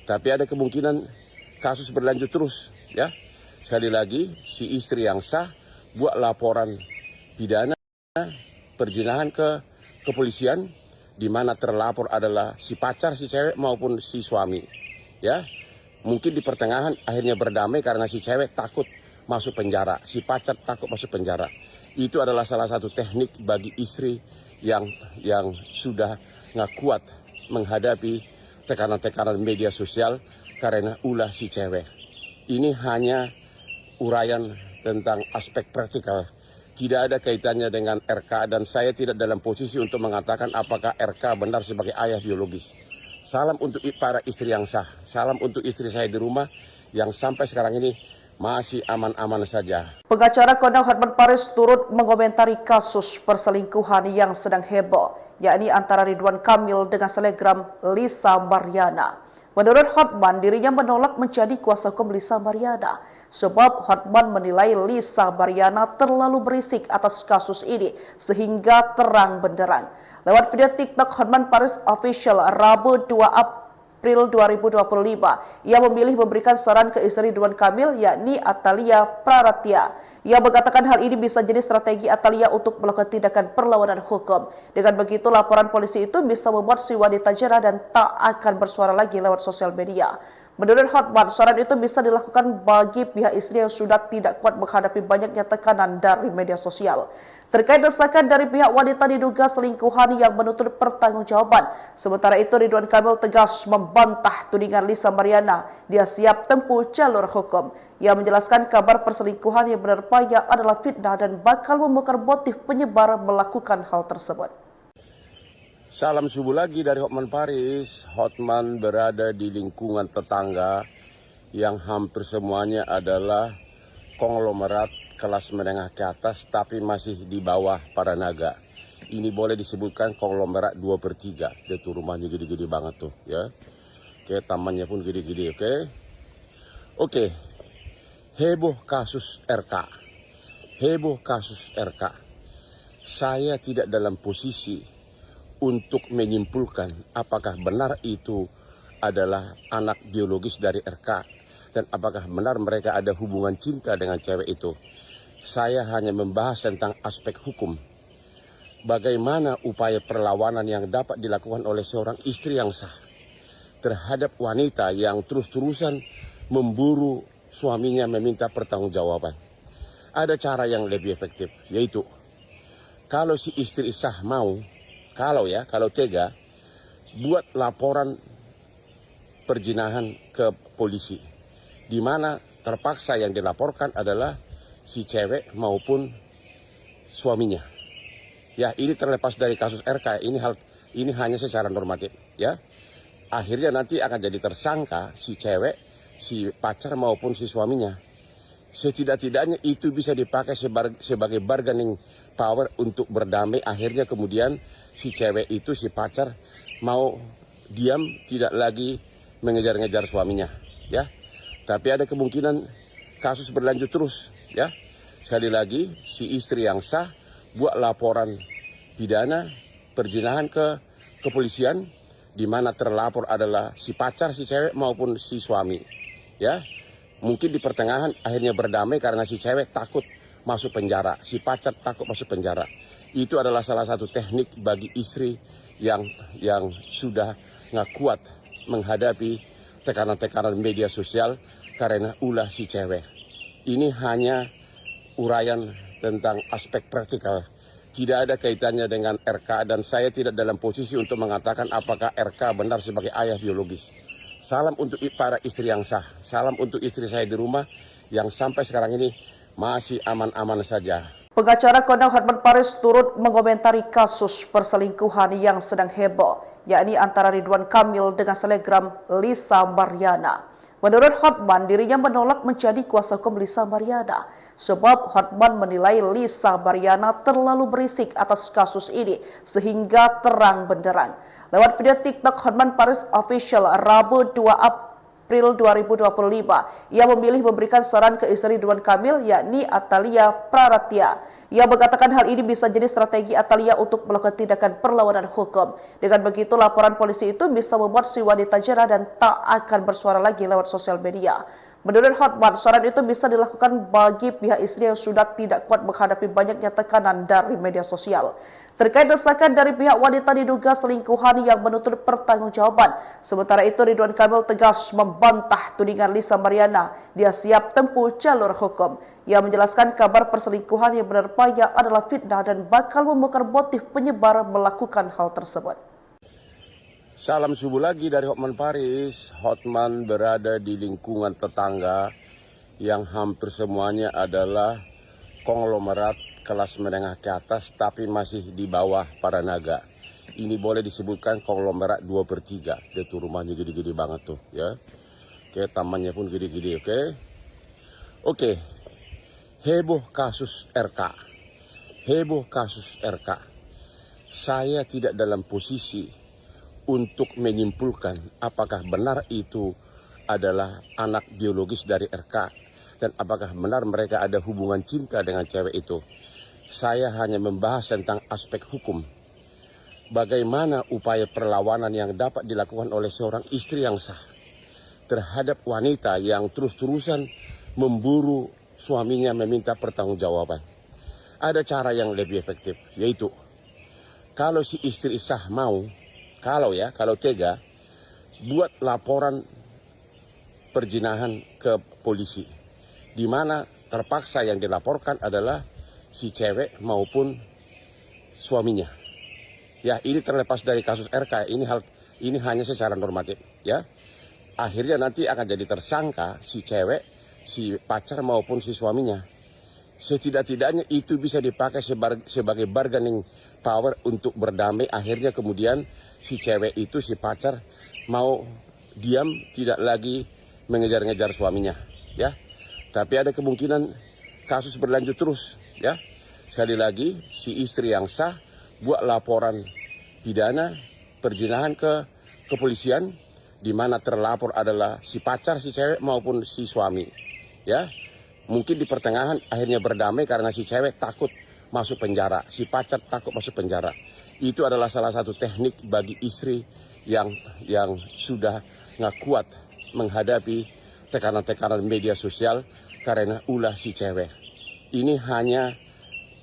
Tapi ada kemungkinan kasus berlanjut terus, ya. Sekali lagi, si istri yang sah buat laporan pidana perzinahan ke kepolisian, di mana terlapor adalah si pacar, si cewek maupun si suami, ya. Mungkin di pertengahan akhirnya berdamai karena si cewek takut masuk penjara, si pacar takut masuk penjara. Itu adalah salah satu teknik bagi istri yang sudah nggak kuat menghadapi tekanan-tekanan media sosial karena ulah si cewek. Ini hanya uraian tentang aspek praktikal. Tidak ada kaitannya dengan RK dan saya tidak dalam posisi untuk mengatakan apakah RK benar sebagai ayah biologis. Salam untuk para istri yang sah. Salam untuk istri saya di rumah yang sampai sekarang ini masih aman-aman saja. Pengacara Kondang Hotman Paris turut mengomentari kasus perselingkuhan yang sedang heboh, yakni antara Ridwan Kamil dengan selebgram Lisa Mariana. Menurut Hotman, dirinya menolak menjadi kuasa hukum Lisa Mariana sebab Hotman menilai Lisa Mariana terlalu berisik atas kasus ini sehingga terang benderang. Lewat video TikTok Hotman Paris Official Rabu 2 April 2025, ia memilih memberikan saran ke istri Ridwan Kamil yakni Atalia Praratya. Ia mengatakan hal ini bisa jadi strategi Atalia untuk melakukan tindakan perlawanan hukum. Dengan begitu, laporan polisi itu bisa membuat si wanita jera dan tak akan bersuara lagi lewat sosial media. Menurut Hotman, saran itu bisa dilakukan bagi pihak istri yang sudah tidak kuat menghadapi banyaknya tekanan dari media sosial. Terkait desakan dari pihak wanita diduga selingkuhan yang menuntut pertanggungjawaban. Sementara itu, Ridwan Kamil tegas membantah tudingan Lisa Mariana. Dia siap tempuh jalur hukum. Ia menjelaskan kabar perselingkuhan yang menerpanya adalah fitnah dan bakal membongkar motif penyebar melakukan hal tersebut. Salam subuh lagi dari Hotman Paris. Hotman berada di lingkungan tetangga yang hampir semuanya adalah konglomerat kelas menengah ke atas tapi masih di bawah para naga. Ini boleh disebutkan konglomerat 2/3. Dia tuh rumahnya gede-gede banget tuh, ya. Oke, tamannya pun gede-gede, oke. Oke. Heboh kasus RK. Heboh kasus RK. Saya tidak dalam posisi untuk menyimpulkan apakah benar itu adalah anak biologis dari RK dan apakah benar mereka ada hubungan cinta dengan cewek itu. Saya hanya membahas tentang aspek hukum. Bagaimana upaya perlawanan yang dapat dilakukan oleh seorang istri yang sah terhadap wanita yang terus-terusan memburu suaminya meminta pertanggungjawaban. Ada cara yang lebih efektif, yaitu kalau si istri sah mau, kalau tega, buat laporan perzinahan ke polisi, di mana terpaksa yang dilaporkan adalah si cewek maupun suaminya. Ya, ini terlepas dari kasus RK, ini hanya secara normatif, ya. Akhirnya nanti akan jadi tersangka si cewek, si pacar maupun si suaminya. Setidak-tidaknya itu bisa dipakai sebagai bargaining power untuk berdamai. Akhirnya kemudian si cewek itu, si pacar mau diam, tidak lagi mengejar-ngejar suaminya, ya. Tapi ada kemungkinan kasus berlanjut terus, ya. Sekali lagi, si istri yang sah buat laporan pidana perzinahan ke kepolisian, di mana terlapor adalah si pacar si cewek maupun si suami, ya. Mungkin di pertengahan akhirnya berdamai karena si cewek takut masuk penjara, si pacar takut masuk penjara. Itu adalah salah satu teknik bagi istri yang sudah nggak kuat menghadapi tekanan-tekanan media sosial karena ulah si cewek. Ini hanya uraian tentang aspek praktikal. Tidak ada kaitannya dengan RK dan saya tidak dalam posisi untuk mengatakan apakah RK benar sebagai ayah biologis. Salam untuk para istri yang sah. Salam untuk istri saya di rumah yang sampai sekarang ini masih aman-aman saja. Pengacara kondang Hotman Paris turut mengomentari kasus perselingkuhan yang sedang heboh, yakni antara Ridwan Kamil dengan selebgram Lisa Mariana. Menurut Hotman, dirinya menolak menjadi kuasa hukum Lisa Mariana, sebab Hotman menilai Lisa Mariana terlalu berisik atas kasus ini sehingga terang benderang. Lewat video TikTok Hotman Paris Official Rabu 2 April 2025, ia memilih memberikan saran ke istri Ridwan Kamil, yakni Atalia Praratya. Ia mengatakan hal ini bisa jadi strategi Atalia untuk melakukan tindakan perlawanan hukum. Dengan begitu, laporan polisi itu bisa membuat si wanita jera dan tak akan bersuara lagi lewat sosial media. Menurut Hotman, saran itu bisa dilakukan bagi pihak istri yang sudah tidak kuat menghadapi banyaknya tekanan dari media sosial. Terkait desakan dari pihak wanita diduga selingkuhan yang menuntut pertanggungjawaban. Sementara itu, Ridwan Kamil tegas membantah tudingan Lisa Mariana. Dia siap tempuh jalur hukum. Ia menjelaskan kabar perselingkuhan yang menerpanya adalah fitnah dan bakal membongkar motif penyebar melakukan hal tersebut. Salam subuh lagi dari Hotman Paris. Hotman berada di lingkungan tetangga yang hampir semuanya adalah konglomerat kelas menengah ke atas tapi masih di bawah para naga. Ini boleh disebutkan konglomerat 2/3. Dia tuh rumahnya gede-gede banget tuh, ya. Oke, tamannya pun gede-gede, oke. Oke. Heboh kasus RK. Heboh kasus RK. Saya tidak dalam posisi untuk menyimpulkan apakah benar itu adalah anak biologis dari RK dan apakah benar mereka ada hubungan cinta dengan cewek itu. Saya hanya membahas tentang aspek hukum. Bagaimana upaya perlawanan yang dapat dilakukan oleh seorang istri yang sah terhadap wanita yang terus-terusan memburu suaminya meminta pertanggungjawaban. Ada cara yang lebih efektif, yaitu kalau si istri sah mau, kalau tega, buat laporan perzinahan ke polisi, di mana terpaksa yang dilaporkan adalah si cewek maupun suaminya. Ya, ini terlepas dari kasus RK, ini hanya secara normatif, ya. Akhirnya nanti akan jadi tersangka si cewek, si pacar maupun si suaminya. Setidak-tidaknya itu bisa dipakai sebagai bargaining power untuk berdamai. Akhirnya kemudian si cewek itu, si pacar mau diam, tidak lagi mengejar-ngejar suaminya, ya. Tapi ada kemungkinan kasus berlanjut terus, ya. Sekali lagi, si istri yang sah buat laporan pidana perzinahan ke kepolisian, di mana terlapor adalah si pacar si cewek maupun si suami, ya. Mungkin di pertengahan akhirnya berdamai karena si cewek takut masuk penjara, si pacar takut masuk penjara. Itu adalah salah satu teknik bagi istri yang sudah nggak kuat menghadapi tekanan-tekanan media sosial karena ulah si cewek. Ini hanya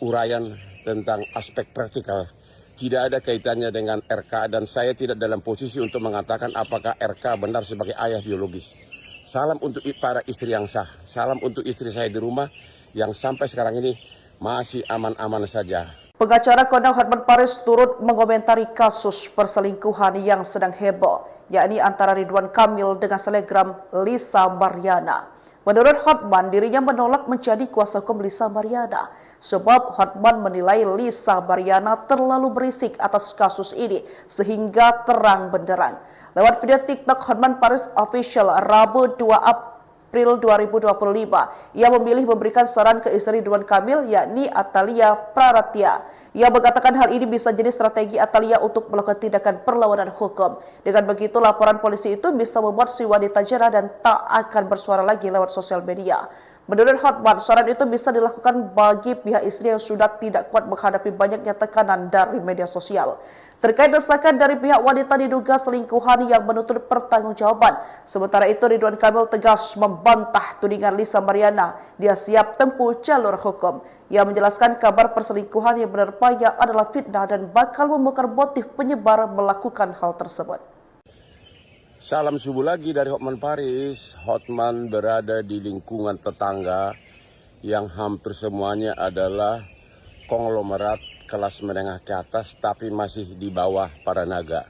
uraian tentang aspek praktikal. Tidak ada kaitannya dengan RK dan saya tidak dalam posisi untuk mengatakan apakah RK benar sebagai ayah biologis. Salam untuk para istri yang sah. Salam untuk istri saya di rumah yang sampai sekarang ini masih aman-aman saja. Pengacara kondang Hotman Paris turut mengomentari kasus perselingkuhan yang sedang heboh, yakni antara Ridwan Kamil dengan selebgram Lisa Mariana. Menurut Hotman, dirinya menolak menjadi kuasa hukum Lisa Mariana, sebab Hotman menilai Lisa Mariana terlalu berisik atas kasus ini sehingga terang benderang. Lewat video TikTok Hotman Paris Official Rabu 2 April 2025, ia memilih memberikan saran ke istri Ridwan Kamil, yakni Atalia Praratya. Ia mengatakan hal ini bisa jadi strategi Atalia untuk melakukan tindakan perlawanan hukum. Dengan begitu, laporan polisi itu bisa membuat si wanita jera dan tak akan bersuara lagi lewat sosial media. Menurut Hotman, saran itu bisa dilakukan bagi pihak istri yang sudah tidak kuat menghadapi banyaknya tekanan dari media sosial. Terkait desakan dari pihak wanita diduga selingkuhan yang menuntut pertanggungjawaban. Sementara itu Ridwan Kamil tegas membantah tudingan Lisa Mariana. Dia siap tempuh jalur hukum. Ia menjelaskan kabar perselingkuhan yang menerpanya adalah fitnah dan bakal membongkar motif penyebar melakukan hal tersebut. Salam subuh lagi dari Hotman Paris. Hotman berada di lingkungan tetangga yang hampir semuanya adalah konglomerat kelas menengah ke atas tapi masih di bawah para naga.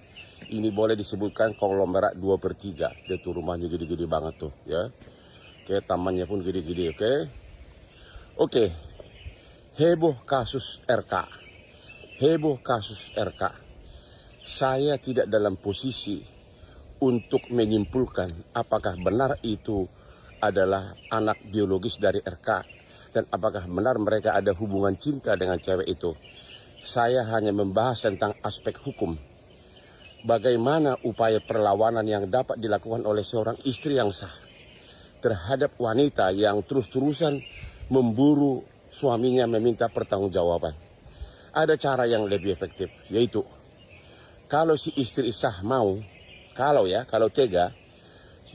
Ini boleh disebutkan konglomerat 2/3. Dia tuh rumahnya gede-gede banget tuh ya. Oke, tamannya pun gede-gede, oke. Oke. Heboh kasus RK. Heboh kasus RK. Saya tidak dalam posisi untuk menyimpulkan apakah benar itu adalah anak biologis dari RK dan apakah benar mereka ada hubungan cinta dengan cewek itu. Saya hanya membahas tentang aspek hukum. Bagaimana upaya perlawanan yang dapat dilakukan oleh seorang istri yang sah terhadap wanita yang terus-terusan memburu suaminya meminta pertanggungjawaban. Ada cara yang lebih efektif, yaitu kalau si istri sah mau, kalau tega,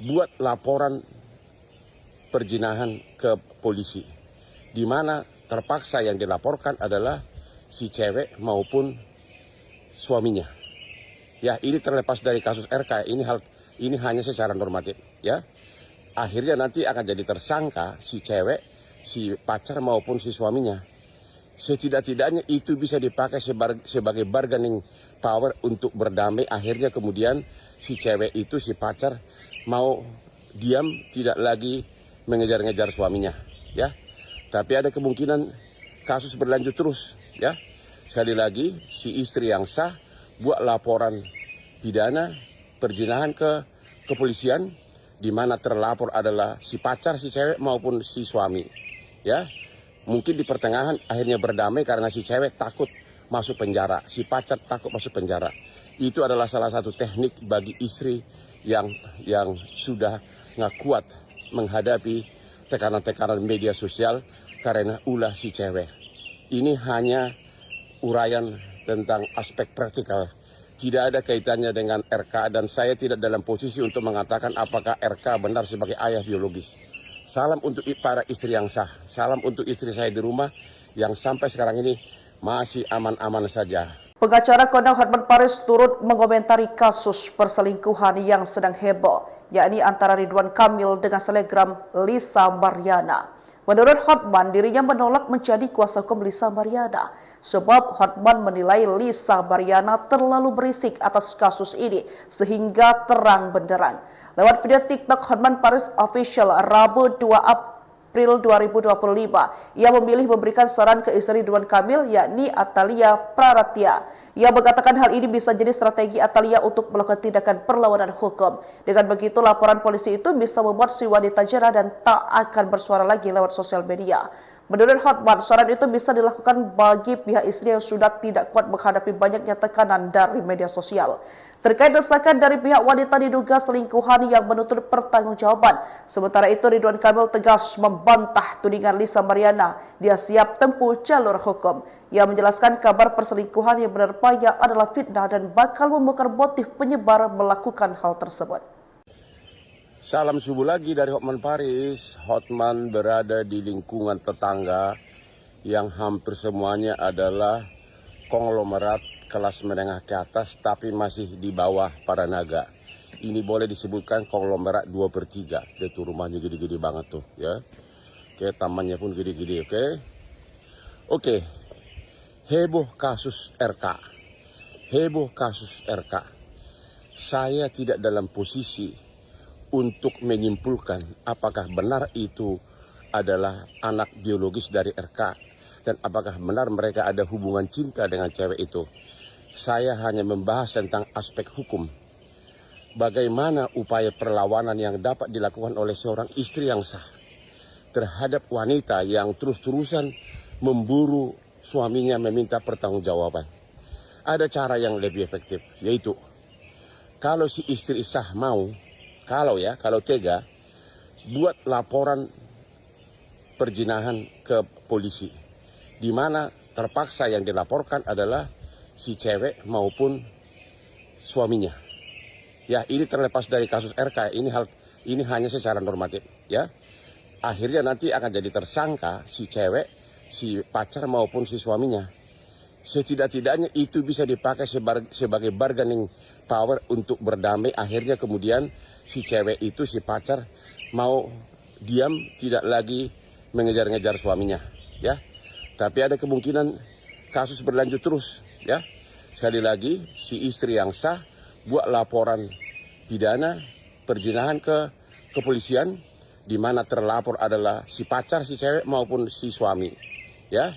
buat laporan perzinahan ke polisi. Di mana terpaksa yang dilaporkan adalah si cewek maupun suaminya. Ya, ini terlepas dari kasus RK, ini hanya secara normatif, ya. Akhirnya nanti akan jadi tersangka si cewek, si pacar maupun si suaminya. Setidak-tidaknya itu bisa dipakai sebagai bargaining power untuk berdamai. Akhirnya kemudian si cewek itu, si pacar mau diam, tidak lagi mengejar-ngejar suaminya, ya. Tapi ada kemungkinan kasus berlanjut terus, ya. Sekali lagi, si istri yang sah buat laporan pidana perzinahan ke kepolisian, di mana terlapor adalah si pacar, si cewek maupun si suami, ya. Mungkin di pertengahan akhirnya berdamai karena si cewek takut masuk penjara, si pacar takut masuk penjara. Itu adalah salah satu teknik bagi istri yang sudah nggak kuat menghadapi tekanan-tekanan media sosial karena ulah si cewek. Ini hanya uraian tentang aspek praktikal. Tidak ada kaitannya dengan RK dan saya tidak dalam posisi untuk mengatakan apakah RK benar sebagai ayah biologis. Salam untuk para istri yang sah. Salam untuk istri saya di rumah yang sampai sekarang ini masih aman-aman saja. Pengacara kondang Hotman Paris turut mengomentari kasus perselingkuhan yang sedang heboh, yakni antara Ridwan Kamil dengan selebgram Lisa Mariana. Menurut Hotman, dirinya menolak menjadi kuasa hukum Lisa Mariana, sebab Hotman menilai Lisa Mariana terlalu berisik atas kasus ini sehingga terang benderang. Lewat video TikTok Hotman Paris Official Rabu 2 April 2025, ia memilih memberikan saran ke istri Ridwan Kamil, yakni Atalia Praratya. Ia mengatakan hal ini bisa jadi strategi Atalia untuk melakukan tindakan perlawanan hukum. Dengan begitu, laporan polisi itu bisa membuat si wanita jera dan tak akan bersuara lagi lewat sosial media. Menurut Hotman, saran itu bisa dilakukan bagi pihak istri yang sudah tidak kuat menghadapi banyaknya tekanan dari media sosial. Terkait desakan dari pihak wanita diduga selingkuhan yang menuntut pertanggungjawaban. Sementara itu Ridwan Kamil tegas membantah tudingan Lisa Mariana. Dia siap tempuh jalur hukum. Ia menjelaskan kabar perselingkuhan yang menerpanya adalah fitnah dan bakal membongkar motif penyebar melakukan hal tersebut. Salam subuh lagi dari Hotman Paris. Hotman berada di lingkungan tetangga yang hampir semuanya adalah konglomerat kelas menengah ke atas tapi masih di bawah para naga. Ini boleh disebutkan konglomerat 2/3. Dia tuh rumahnya gede-gede banget tuh, ya. Oke, tamannya pun gede-gede, oke. Oke. Heboh kasus RK. Heboh kasus RK. Saya tidak dalam posisi untuk menyimpulkan apakah benar itu adalah anak biologis dari RK dan apakah benar mereka ada hubungan cinta dengan cewek itu. Saya hanya membahas tentang aspek hukum. Bagaimana upaya perlawanan yang dapat dilakukan oleh seorang istri yang sah terhadap wanita yang terus-terusan memburu suaminya meminta pertanggungjawaban. Ada cara yang lebih efektif, yaitu kalau si istri sah mau, kalau tega, buat laporan perjinahan ke polisi, di mana terpaksa yang dilaporkan adalah si cewek maupun suaminya. Ya, ini terlepas dari kasus RK, ini hanya secara normatif, ya. Akhirnya nanti akan jadi tersangka si cewek, si pacar maupun si suaminya. Setidak-tidaknya itu bisa dipakai sebagai bargaining power untuk berdamai. Akhirnya kemudian si cewek itu, si pacar mau diam, tidak lagi mengejar-ngejar suaminya, ya. Tapi ada kemungkinan kasus berlanjut terus, ya. Sekali lagi, si istri yang sah buat laporan pidana perzinahan ke kepolisian, di mana terlapor adalah si pacar, si cewek maupun si suami, ya.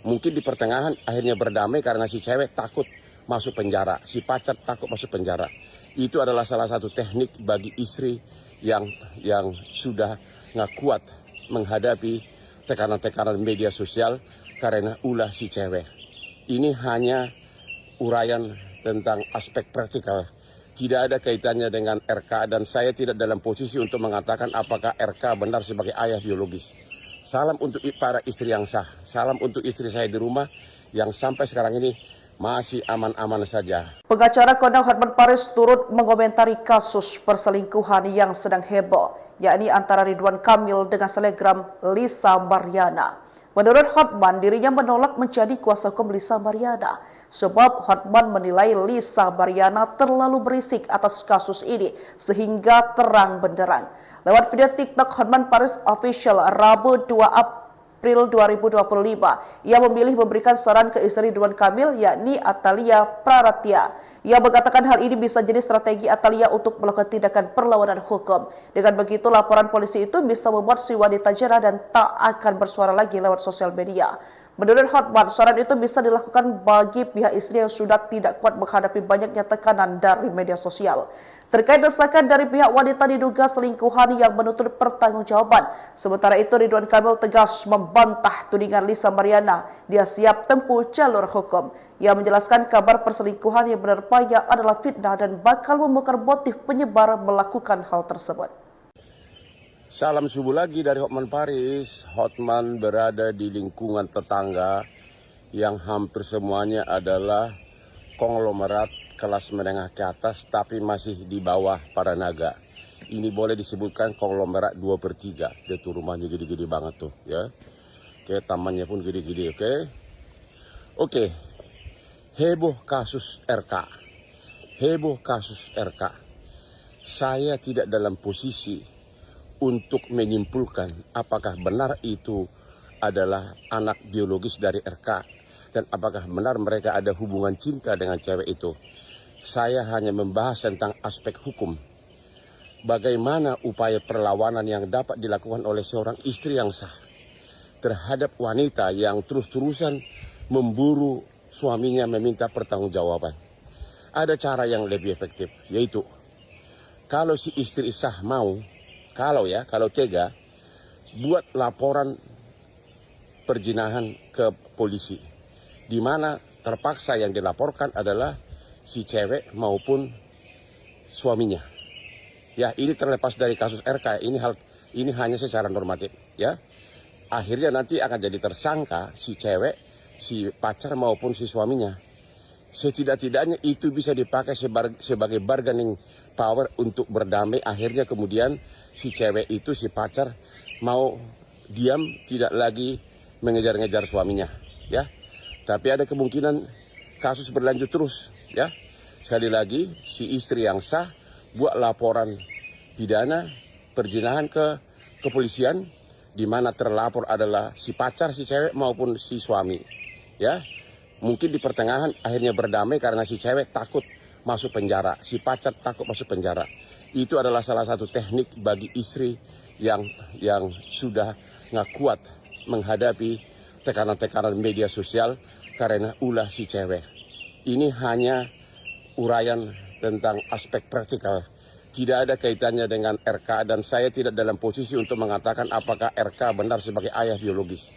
Mungkin di pertengahan akhirnya berdamai karena si cewek takut masuk penjara, si pacar takut masuk penjara. Itu adalah salah satu teknik bagi istri yang sudah nggak kuat menghadapi tekanan-tekanan media sosial karena ulah si cewek. Ini hanya uraian tentang aspek praktikal. Tidak ada kaitannya dengan RK dan saya tidak dalam posisi untuk mengatakan apakah RK benar sebagai ayah biologis. Salam untuk para istri yang sah. Salam untuk istri saya di rumah yang sampai sekarang ini masih aman-aman saja. Pengacara kondang Hotman Paris turut mengomentari kasus perselingkuhan yang sedang heboh, yakni antara Ridwan Kamil dengan selebgram Lisa Mariana. Menurut Hotman, dirinya menolak menjadi kuasa hukum Lisa Mariana sebab Hotman menilai Lisa Mariana terlalu berisik atas kasus ini sehingga terang benderang. Lewat video TikTok Hotman Paris Official Rabu 2 April 2025, ia memilih memberikan saran ke istri Ridwan Kamil yakni Atalia Praratya. Ia mengatakan hal ini bisa jadi strategi Atalia untuk melakukan tindakan perlawanan hukum. Dengan begitu, laporan polisi itu bisa membuat si wanita jerah dan tak akan bersuara lagi lewat sosial media. Menurut Hotman, saran itu bisa dilakukan bagi pihak istri yang sudah tidak kuat menghadapi banyaknya tekanan dari media sosial. Terkait desakan dari pihak wanita diduga selingkuhan yang menuntut pertanggungjawaban. Sementara itu, Ridwan Kamil tegas membantah tudingan Lisa Mariana. Dia siap tempuh jalur hukum. Ia menjelaskan kabar perselingkuhan yang menerpanya adalah fitnah dan bakal membongkar motif penyebar melakukan hal tersebut. Salam subuh lagi dari Hotman Paris. Hotman berada di lingkungan tetangga yang hampir semuanya adalah konglomerat kelas menengah ke atas tapi masih di bawah para naga. Ini boleh disebutkan konglomerat 2/3. Dia tuh rumahnya gede-gede banget tuh, ya. Oke, tamannya pun gede-gede, oke. Oke. Heboh kasus RK. Heboh kasus RK. Saya tidak dalam posisi untuk menyimpulkan apakah benar itu adalah anak biologis dari RK dan apakah benar mereka ada hubungan cinta dengan cewek itu. Saya hanya membahas tentang aspek hukum. Bagaimana upaya perlawanan yang dapat dilakukan oleh seorang istri yang sah terhadap wanita yang terus-terusan memburu suaminya meminta pertanggungjawaban. Ada cara yang lebih efektif, yaitu kalau si istri sah mau, kalau tega, buat laporan perzinahan ke polisi, di mana terpaksa yang dilaporkan adalah si cewek maupun suaminya. Ya, ini terlepas dari kasus RK, ini hanya secara normatif, ya. Akhirnya nanti akan jadi tersangka si cewek, si pacar maupun si suaminya. Setidak-tidaknya itu bisa dipakai sebagai bargaining power untuk berdamai. Akhirnya kemudian si cewek itu, si pacar mau diam, tidak lagi mengejar-ngejar suaminya, ya. Tapi ada kemungkinan kasus berlanjut terus, ya. Sekali lagi, si istri yang sah buat laporan pidana perzinahan ke kepolisian, di mana terlapor adalah si pacar, si cewek maupun si suami, ya. Mungkin di pertengahan akhirnya berdamai karena si cewek takut masuk penjara, si pacar takut masuk penjara. Itu adalah salah satu teknik bagi istri yang sudah nggak kuat menghadapi tekanan-tekanan media sosial karena ulah si cewek. Ini hanya uraian tentang aspek praktikal. Tidak ada kaitannya dengan RK dan saya tidak dalam posisi untuk mengatakan apakah RK benar sebagai ayah biologis.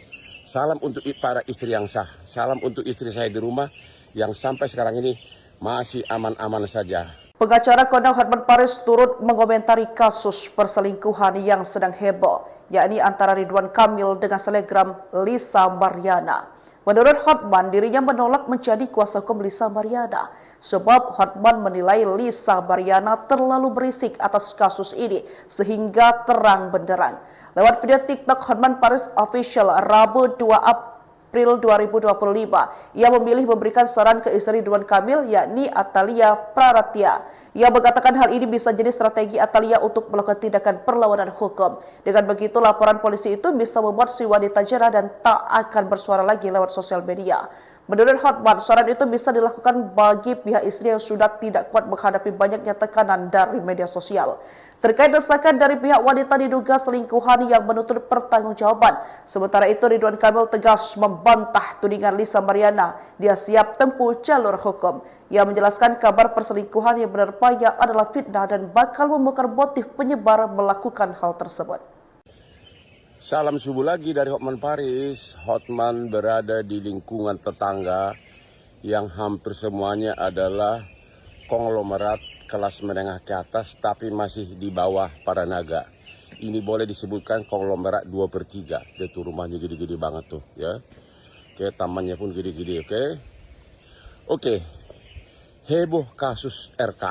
Salam untuk para istri yang sah. Salam untuk istri saya di rumah yang sampai sekarang ini masih aman-aman saja. Pengacara kondang Hotman Paris turut mengomentari kasus perselingkuhan yang sedang heboh, yakni antara Ridwan Kamil dengan selebgram Lisa Mariana. Menurut Hotman, dirinya menolak menjadi kuasa hukum Lisa Mariana sebab Hotman menilai Lisa Mariana terlalu berisik atas kasus ini sehingga terang benderang. Lewat video TikTok Hotman Paris Official Rabu 2 April 2025, ia memilih memberikan saran ke istri Ridwan Kamil yakni Atalia Praratya. Ia mengatakan hal ini bisa jadi strategi Atalia untuk melakukan tindakan perlawanan hukum. Dengan begitu, laporan polisi itu bisa membuat si wanita jera dan tak akan bersuara lagi lewat sosial media. Menurut Hotman, saran itu bisa dilakukan bagi pihak istri yang sudah tidak kuat menghadapi banyaknya tekanan dari media sosial. Terkait desakan dari pihak wanita diduga selingkuhan yang menuntut pertanggungjawaban. Sementara itu, Ridwan Kamil tegas membantah tudingan Lisa Mariana. Dia siap tempuh jalur hukum. Ia menjelaskan kabar perselingkuhan yang menerpanya adalah fitnah dan bakal membongkar motif penyebar melakukan hal tersebut. Salam subuh lagi dari Hotman Paris. Hotman berada di lingkungan tetangga yang hampir semuanya adalah konglomerat kelas menengah ke atas tapi masih di bawah para naga. Ini boleh disebutkan konglomerat 2/3. Dia tuh rumahnya gede-gede banget tuh ya. Oke, tamannya pun gede-gede, oke. Oke. Heboh kasus RK.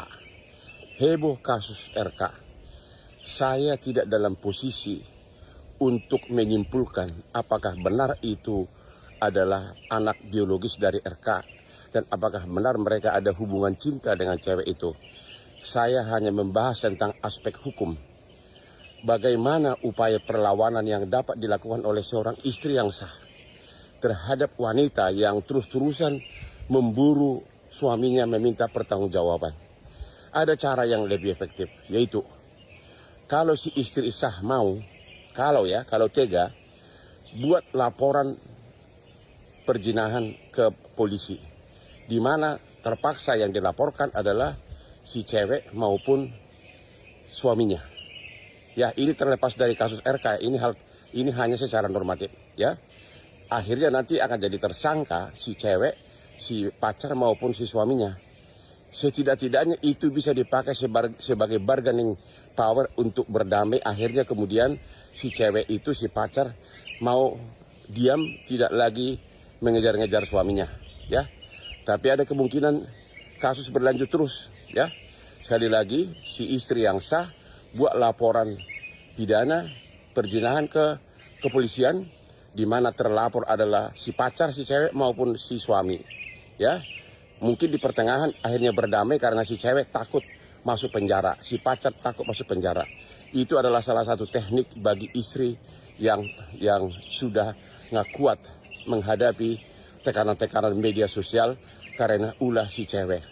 Heboh kasus RK. Saya tidak dalam posisi untuk menyimpulkan apakah benar itu adalah anak biologis dari RK dan apakah benar mereka ada hubungan cinta dengan cewek itu. Saya hanya membahas tentang aspek hukum. Bagaimana upaya perlawanan yang dapat dilakukan oleh seorang istri yang sah terhadap wanita yang terus-terusan memburu suaminya meminta pertanggungjawaban. Ada cara yang lebih efektif, yaitu kalau si istri sah mau, kalau tega, buat laporan perzinahan ke polisi, di mana terpaksa yang dilaporkan adalah si cewek maupun suaminya. Ya, ini terlepas dari kasus RK, ini hanya secara normatif, ya. Akhirnya nanti akan jadi tersangka si cewek, si pacar maupun si suaminya. Setidak-tidaknya itu bisa dipakai sebagai bargaining power untuk berdamai. Akhirnya kemudian si cewek itu, si pacar mau diam, tidak lagi mengejar-ngejar suaminya, ya. Tapi ada kemungkinan kasus berlanjut terus, ya. Sekali lagi, si istri yang sah buat laporan pidana perzinahan ke kepolisian, di mana terlapor adalah si pacar, si cewek maupun si suami, ya. Mungkin di pertengahan akhirnya berdamai karena si cewek takut masuk penjara, si pacar takut masuk penjara. Itu adalah salah satu teknik bagi istri yang sudah nggak kuat menghadapi tekanan-tekanan media sosial karena ulah si cewek.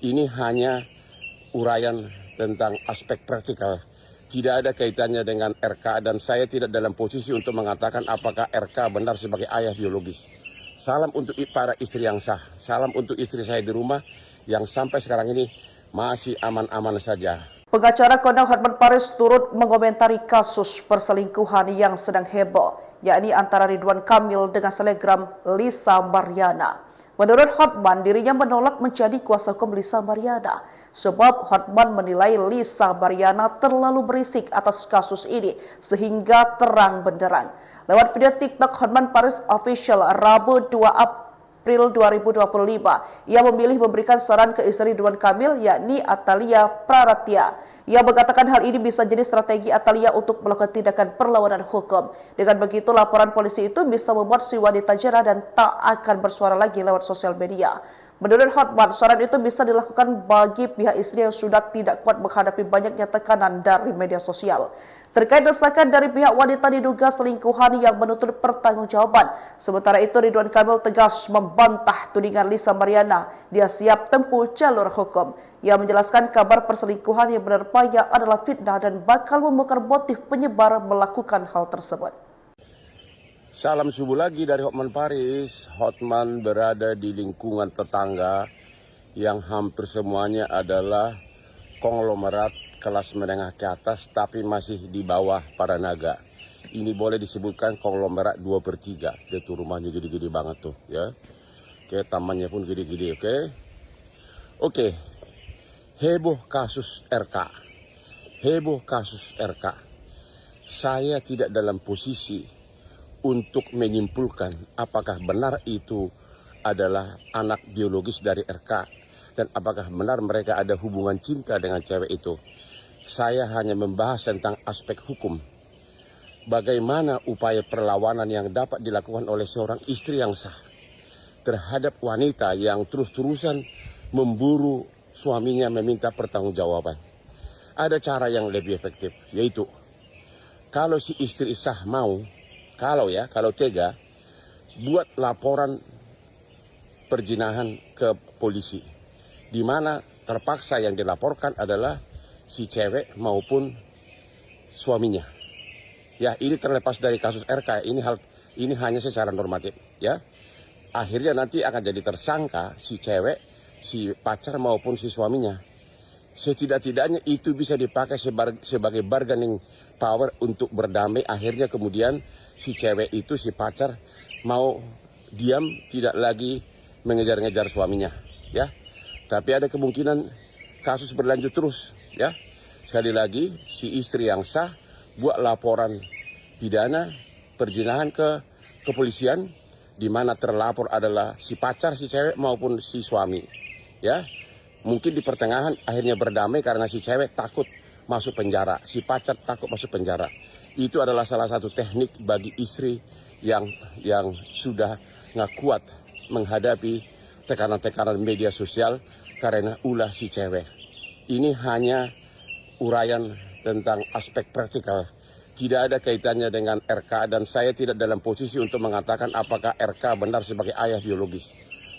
Ini hanya uraian tentang aspek praktikal. Tidak ada kaitannya dengan RK dan saya tidak dalam posisi untuk mengatakan apakah RK benar sebagai ayah biologis. Salam untuk para istri yang sah. Salam untuk istri saya di rumah yang sampai sekarang ini masih aman-aman saja. Pengacara kondang Hotman Paris turut mengomentari kasus perselingkuhan yang sedang heboh, yakni antara Ridwan Kamil dengan selebgram Lisa Mariana. Menurut Hotman, dirinya menolak menjadi kuasa hukum Lisa Mariana sebab Hotman menilai Lisa Mariana terlalu berisik atas kasus ini sehingga terang benderang. Lewat video TikTok Hotman Paris Official Rabu 2 April 2025, ia memilih memberikan saran ke istri Ridwan Kamil yakni Atalia Praratya. Ia mengatakan hal ini bisa jadi strategi Atalia untuk melakukan tindakan perlawanan hukum. Dengan begitu, laporan polisi itu bisa membuat si wanita jera dan tak akan bersuara lagi lewat sosial media. Menurut Hotman, saran itu bisa dilakukan bagi pihak istri yang sudah tidak kuat menghadapi banyaknya tekanan dari media sosial. Terkait desakan dari pihak wanita diduga selingkuhan yang menuntut pertanggungjawaban. Sementara itu, Ridwan Kamil tegas membantah tudingan Lisa Mariana. Dia siap tempuh jalur hukum. Ia menjelaskan kabar perselingkuhan yang menerpanya adalah fitnah dan bakal membongkar motif penyebar melakukan hal tersebut. Salam subuh lagi dari Hotman Paris. Hotman berada di lingkungan tetangga yang hampir semuanya adalah konglomerat kelas menengah ke atas tapi masih di bawah para naga. Ini boleh disebutkan konglomerat 2/3. Dia tuh rumahnya gede-gede banget tuh, ya. Oke, tamannya pun gede-gede, oke. Oke. Heboh kasus RK. Heboh kasus RK. saya tidak dalam posisi untuk menyimpulkan apakah benar itu adalah anak biologis dari RK dan apakah benar mereka ada hubungan cinta dengan cewek itu. Saya hanya membahas tentang aspek hukum. Bagaimana upaya perlawanan yang dapat dilakukan oleh seorang istri yang sah terhadap wanita yang terus-terusan memburu suaminya meminta pertanggungjawaban. Ada cara yang lebih efektif, yaitu kalau si istri sah mau, kalau tega, buat laporan perzinahan ke polisi, di mana terpaksa yang dilaporkan adalah si cewek maupun suaminya. Ya, ini terlepas dari kasus RK, ini hanya secara normatif, ya. Akhirnya nanti akan jadi tersangka si cewek, si pacar maupun si suaminya. Setidak-tidaknya itu bisa dipakai sebagai bargaining power untuk berdamai. Akhirnya kemudian si cewek itu, si pacar mau diam, tidak lagi mengejar-ngejar suaminya, ya. Tapi ada kemungkinan kasus berlanjut terus, ya. Sekali lagi, si istri yang sah buat laporan pidana perzinahan ke kepolisian, di mana terlapor adalah si pacar si cewek maupun si suami, ya. Mungkin di pertengahan akhirnya berdamai karena si cewek takut masuk penjara, si pacar takut masuk penjara. Itu adalah salah satu teknik bagi istri yang sudah nggak kuat menghadapi tekanan-tekanan media sosial karena ulah si cewek. Ini hanya uraian tentang aspek praktikal. Tidak ada kaitannya dengan RK dan saya tidak dalam posisi untuk mengatakan apakah RK benar sebagai ayah biologis.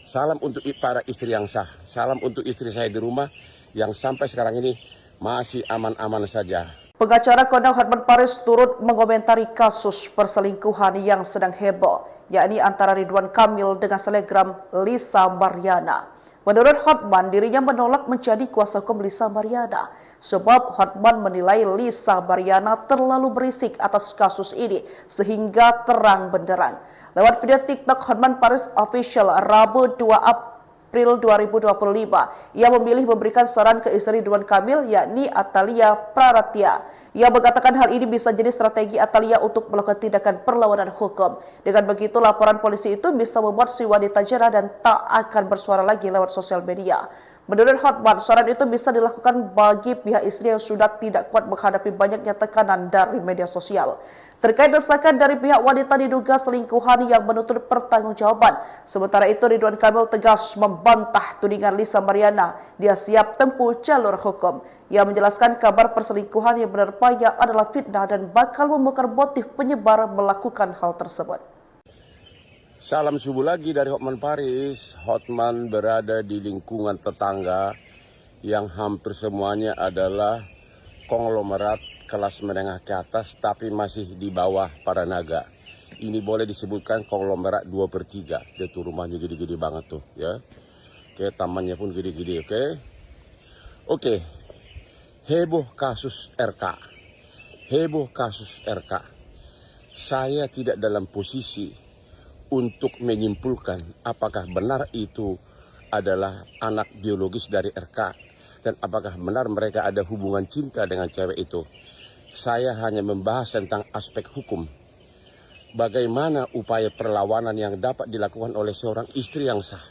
Salam untuk para istri yang sah. Salam untuk istri saya di rumah yang sampai sekarang ini masih aman-aman saja. Pengacara kondang Hotman Paris turut mengomentari kasus perselingkuhan yang sedang heboh, yakni antara Ridwan Kamil dengan selebgram Lisa Mariana. Menurut Hotman, dirinya menolak menjadi kuasa hukum Lisa Mariana sebab Hotman menilai Lisa Mariana terlalu berisik atas kasus ini sehingga terang benderang. Lewat video TikTok Hotman Paris Official Rabu 2 April 2025, ia memilih memberikan saran ke istri Ridwan Kamil yakni Atalia Praratya. Ia mengatakan hal ini bisa jadi strategi Atalia untuk melakukan tindakan perlawanan hukum. Dengan begitu, laporan polisi itu bisa membuat si wanita jerah dan tak akan bersuara lagi lewat sosial media. Menurut Hotman, saran itu bisa dilakukan bagi pihak istri yang sudah tidak kuat menghadapi banyaknya tekanan dari media sosial. Terkait desakan dari pihak wanita diduga selingkuhan yang menuntut pertanggungjawaban. Sementara itu, Ridwan Kamil tegas membantah tudingan Lisa Mariana. Dia siap tempuh jalur hukum. Ia menjelaskan kabar perselingkuhan yang menerpanya adalah fitnah dan bakal membongkar motif penyebar melakukan hal tersebut. Salam subuh lagi dari Hotman Paris. Hotman berada di lingkungan tetangga yang hampir semuanya adalah konglomerat kelas menengah ke atas tapi masih di bawah para naga. Ini boleh disebutkan konglomerat 2/3. Dia tuh rumahnya gede-gede banget tuh, ya. Oke, tamannya pun gede-gede, oke. Oke. Heboh kasus RK. Heboh kasus RK. Saya tidak dalam posisi untuk menyimpulkan apakah benar itu adalah anak biologis dari RK dan apakah benar mereka ada hubungan cinta dengan cewek itu. Saya hanya membahas tentang aspek hukum. Bagaimana upaya perlawanan yang dapat dilakukan oleh seorang istri yang sah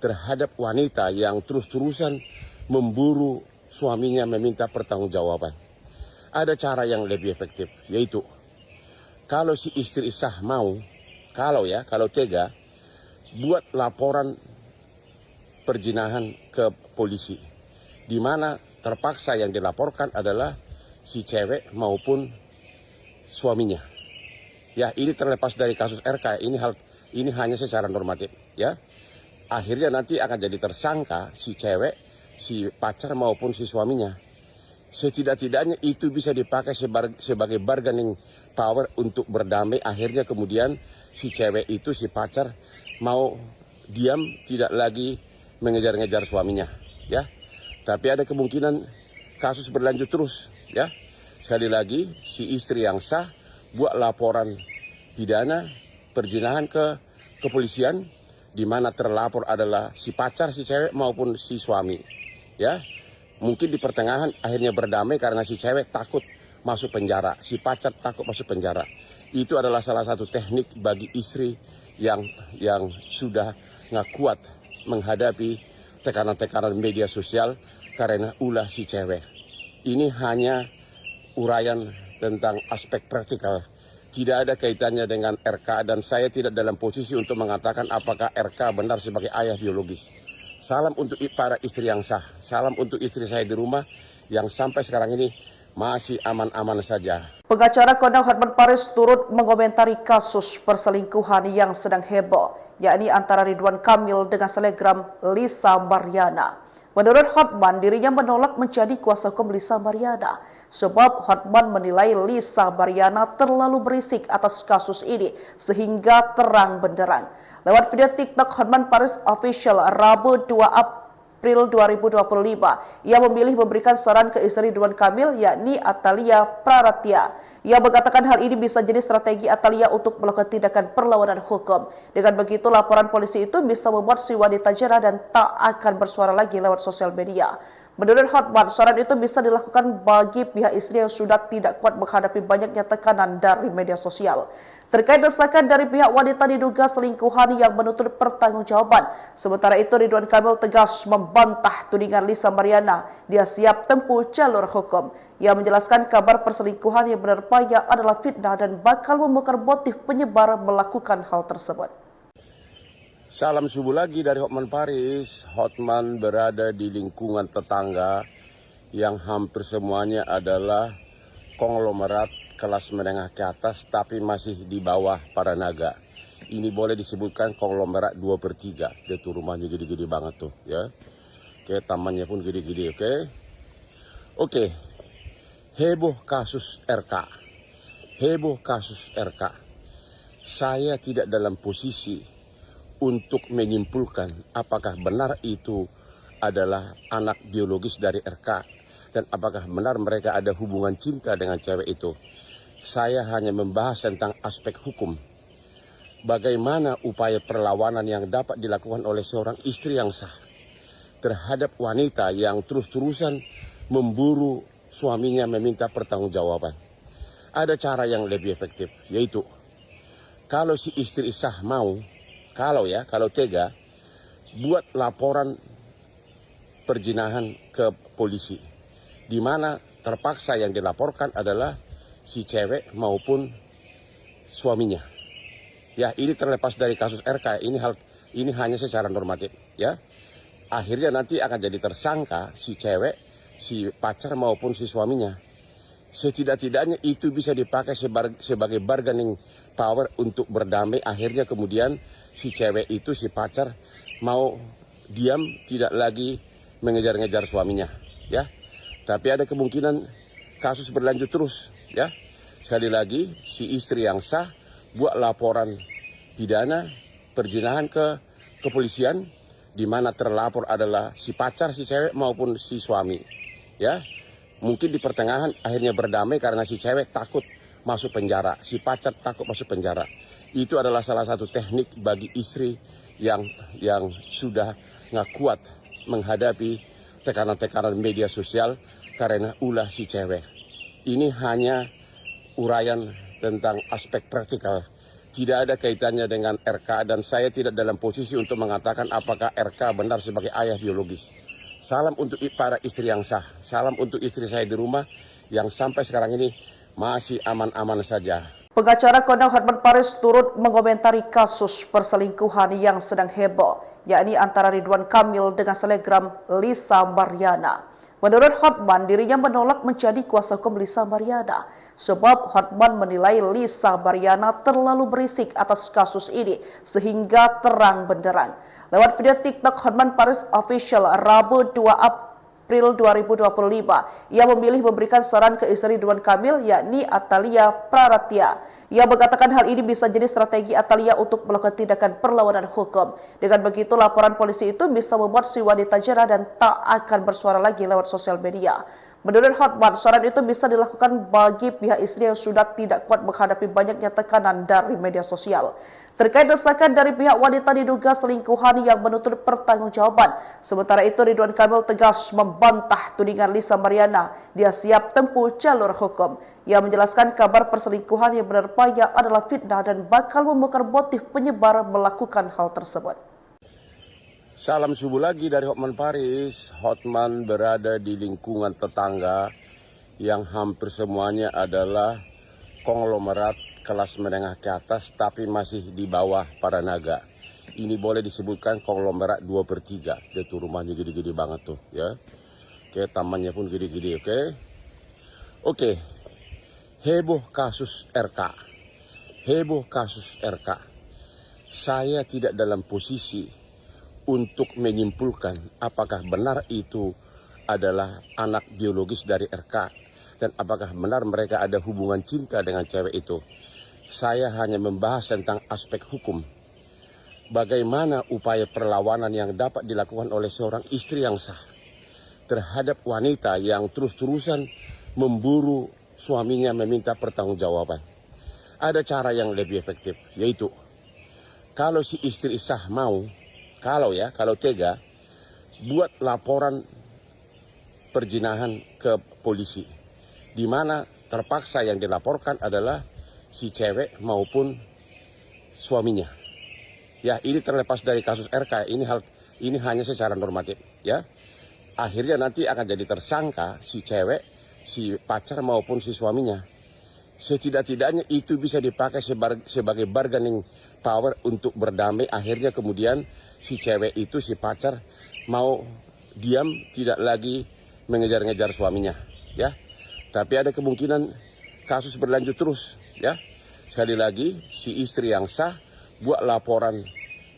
terhadap wanita yang terus-terusan memburu suaminya meminta pertanggungjawaban. Ada cara yang lebih efektif, yaitu kalau si istri sah mau, kalau tega, buat laporan perzinahan ke polisi, di mana terpaksa yang dilaporkan adalah si cewek maupun suaminya. Ya, ini terlepas dari kasus RK, ini hanya secara normatif, ya. Akhirnya nanti akan jadi tersangka si cewek, si pacar maupun si suaminya. Setidak-tidaknya itu bisa dipakai sebagai bargaining power untuk berdamai. Akhirnya kemudian si cewek itu, si pacar mau diam, tidak lagi mengejar-ngejar suaminya, ya. Tapi ada kemungkinan kasus berlanjut terus, ya. Sekali lagi, si istri yang sah buat laporan pidana perzinahan ke kepolisian, di mana terlapor adalah si pacar si cewek maupun si suami, ya. Mungkin di pertengahan akhirnya berdamai karena si cewek takut masuk penjara, si pacar takut masuk penjara. Itu adalah salah satu teknik bagi istri yang sudah nggak kuat menghadapi tekanan-tekanan media sosial karena ulah si cewek. Ini hanya uraian tentang aspek praktikal. Tidak ada kaitannya dengan RK dan saya tidak dalam posisi untuk mengatakan apakah RK benar sebagai ayah biologis. Salam untuk para istri yang sah. Salam untuk istri saya di rumah yang sampai sekarang ini masih aman-aman saja. Pengacara kondang Hotman Paris turut mengomentari kasus perselingkuhan yang sedang heboh, yakni antara Ridwan Kamil dengan selebgram Lisa Mariana. Menurut Hotman, dirinya menolak menjadi kuasa hukum Lisa Mariana sebab Hotman menilai Lisa Mariana terlalu berisik atas kasus ini sehingga terang benderang. Lewat video TikTok Hotman Paris Official Rabu 2 April 2025, ia memilih memberikan saran ke istri Ridwan Kamil yakni Atalia Praratya. Ia mengatakan hal ini bisa jadi strategi Atalia untuk melakukan tindakan perlawanan hukum. Dengan begitu, laporan polisi itu bisa membuat si wanita jera dan tak akan bersuara lagi lewat sosial media. Menurut Hotman, saran itu bisa dilakukan bagi pihak istri yang sudah tidak kuat menghadapi banyaknya tekanan dari media sosial. Terkait desakan dari pihak wanita diduga selingkuhan yang menuntut pertanggungjawaban. Sementara itu, Ridwan Kamil tegas membantah tudingan Lisa Mariana. Dia siap tempuh jalur hukum. Ia menjelaskan kabar perselingkuhan yang menerpanya adalah fitnah dan bakal membongkar motif penyebar melakukan hal tersebut. Salam subuh lagi dari Hotman Paris. Hotman berada di lingkungan tetangga yang hampir semuanya adalah konglomerat kelas menengah ke atas tapi masih di bawah para naga. Ini boleh disebutkan konglomerat 2/3. Dia tuh rumahnya gede-gede banget tuh ya. Oke, tamannya pun gede-gede, oke. Oke. Heboh kasus RK. Heboh kasus RK. Saya tidak dalam posisi untuk menyimpulkan apakah benar itu adalah anak biologis dari RK dan apakah benar mereka ada hubungan cinta dengan cewek itu. Saya hanya membahas tentang aspek hukum. Bagaimana upaya perlawanan yang dapat dilakukan oleh seorang istri yang sah terhadap wanita yang terus-terusan memburu suaminya meminta pertanggungjawaban. Ada cara yang lebih efektif, yaitu kalau si istri sah mau, kalau tega, buat laporan perzinahan ke polisi, di mana terpaksa yang dilaporkan adalah si cewek maupun suaminya. Ya, ini terlepas dari kasus RK. Ini hanya secara normatif. Ya, akhirnya nanti akan jadi tersangka si cewek, si pacar maupun si suaminya. Setidak-tidaknya itu bisa dipakai sebagai bargaining power untuk berdamai. Akhirnya kemudian si cewek itu, si pacar mau diam, tidak lagi mengejar-ngejar suaminya. Ya, tapi ada kemungkinan kasus berlanjut terus. Ya, sekali lagi si istri yang sah buat laporan pidana perzinahan ke kepolisian, di mana terlapor adalah si pacar, si cewek maupun si suami. Ya, mungkin di pertengahan akhirnya berdamai karena si cewek takut masuk penjara, si pacar takut masuk penjara. Itu adalah salah satu teknik bagi istri yang sudah nggak kuat menghadapi tekanan-tekanan media sosial karena ulah si cewek. Ini hanya uraian tentang aspek praktikal. Tidak ada kaitannya dengan RK dan saya tidak dalam posisi untuk mengatakan apakah RK benar sebagai ayah biologis. Salam untuk para istri yang sah. Salam untuk istri saya di rumah yang sampai sekarang ini masih aman-aman saja. Pengacara kondang Hotman Paris turut mengomentari kasus perselingkuhan yang sedang heboh, yakni antara Ridwan Kamil dengan selebgram Lisa Mariana. Menurut Hotman, dirinya menolak menjadi kuasa hukum Lisa Mariana sebab Hotman menilai Lisa Mariana terlalu berisik atas kasus ini sehingga terang benderang. Lewat video TikTok Hotman Paris Official Rabu 2 April 2025, ia memilih memberikan saran ke istri Ridwan Kamil yakni Atalia Praratya. Ia mengatakan hal ini bisa jadi strategi Atalia untuk melakukan tindakan perlawanan hukum. Dengan begitu, laporan polisi itu bisa membuat si wanita jera dan tak akan bersuara lagi lewat sosial media. Menurut Hotman, saran itu bisa dilakukan bagi pihak istri yang sudah tidak kuat menghadapi banyaknya tekanan dari media sosial. terkait desakan dari pihak wanita diduga selingkuhan yang menuntut pertanggungjawaban. Sementara itu Ridwan Kamil tegas membantah tudingan Lisa Mariana. Dia siap tempuh jalur hukum. Ia menjelaskan kabar perselingkuhan yang menerpanya adalah fitnah dan bakal membongkar motif penyebar melakukan hal tersebut. Salam subuh lagi dari Hotman Paris. Hotman berada di lingkungan tetangga yang hampir semuanya adalah konglomerat kelas menengah ke atas tapi masih di bawah para naga. Ini boleh disebutkan konglomerat 2/3. Dia tuh rumahnya gede-gede banget tuh ya. Oke, tamannya pun gede-gede, oke. Oke. Heboh kasus RK. Heboh kasus RK. Saya tidak dalam posisi untuk menyimpulkan apakah benar itu adalah anak biologis dari RK dan apakah benar mereka ada hubungan cinta dengan cewek itu. Saya hanya membahas tentang aspek hukum. Bagaimana upaya perlawanan yang dapat dilakukan oleh seorang istri yang sah terhadap wanita yang terus-terusan memburu suaminya meminta pertanggungjawaban. Ada cara yang lebih efektif, yaitu kalau si istri sah mau, kalau tega, buat laporan perzinahan ke polisi, di mana terpaksa yang dilaporkan adalah si cewek maupun suaminya. Ya, ini terlepas dari kasus RK, ini hanya secara normatif, ya. Akhirnya nanti akan jadi tersangka si cewek, si pacar maupun si suaminya. Setidak-tidaknya itu bisa dipakai sebagai bargaining power untuk berdamai. Akhirnya kemudian si cewek itu, si pacar mau diam, tidak lagi mengejar-ngejar suaminya, ya. Tapi ada kemungkinan kasus berlanjut terus, ya. Sekali lagi, si istri yang sah buat laporan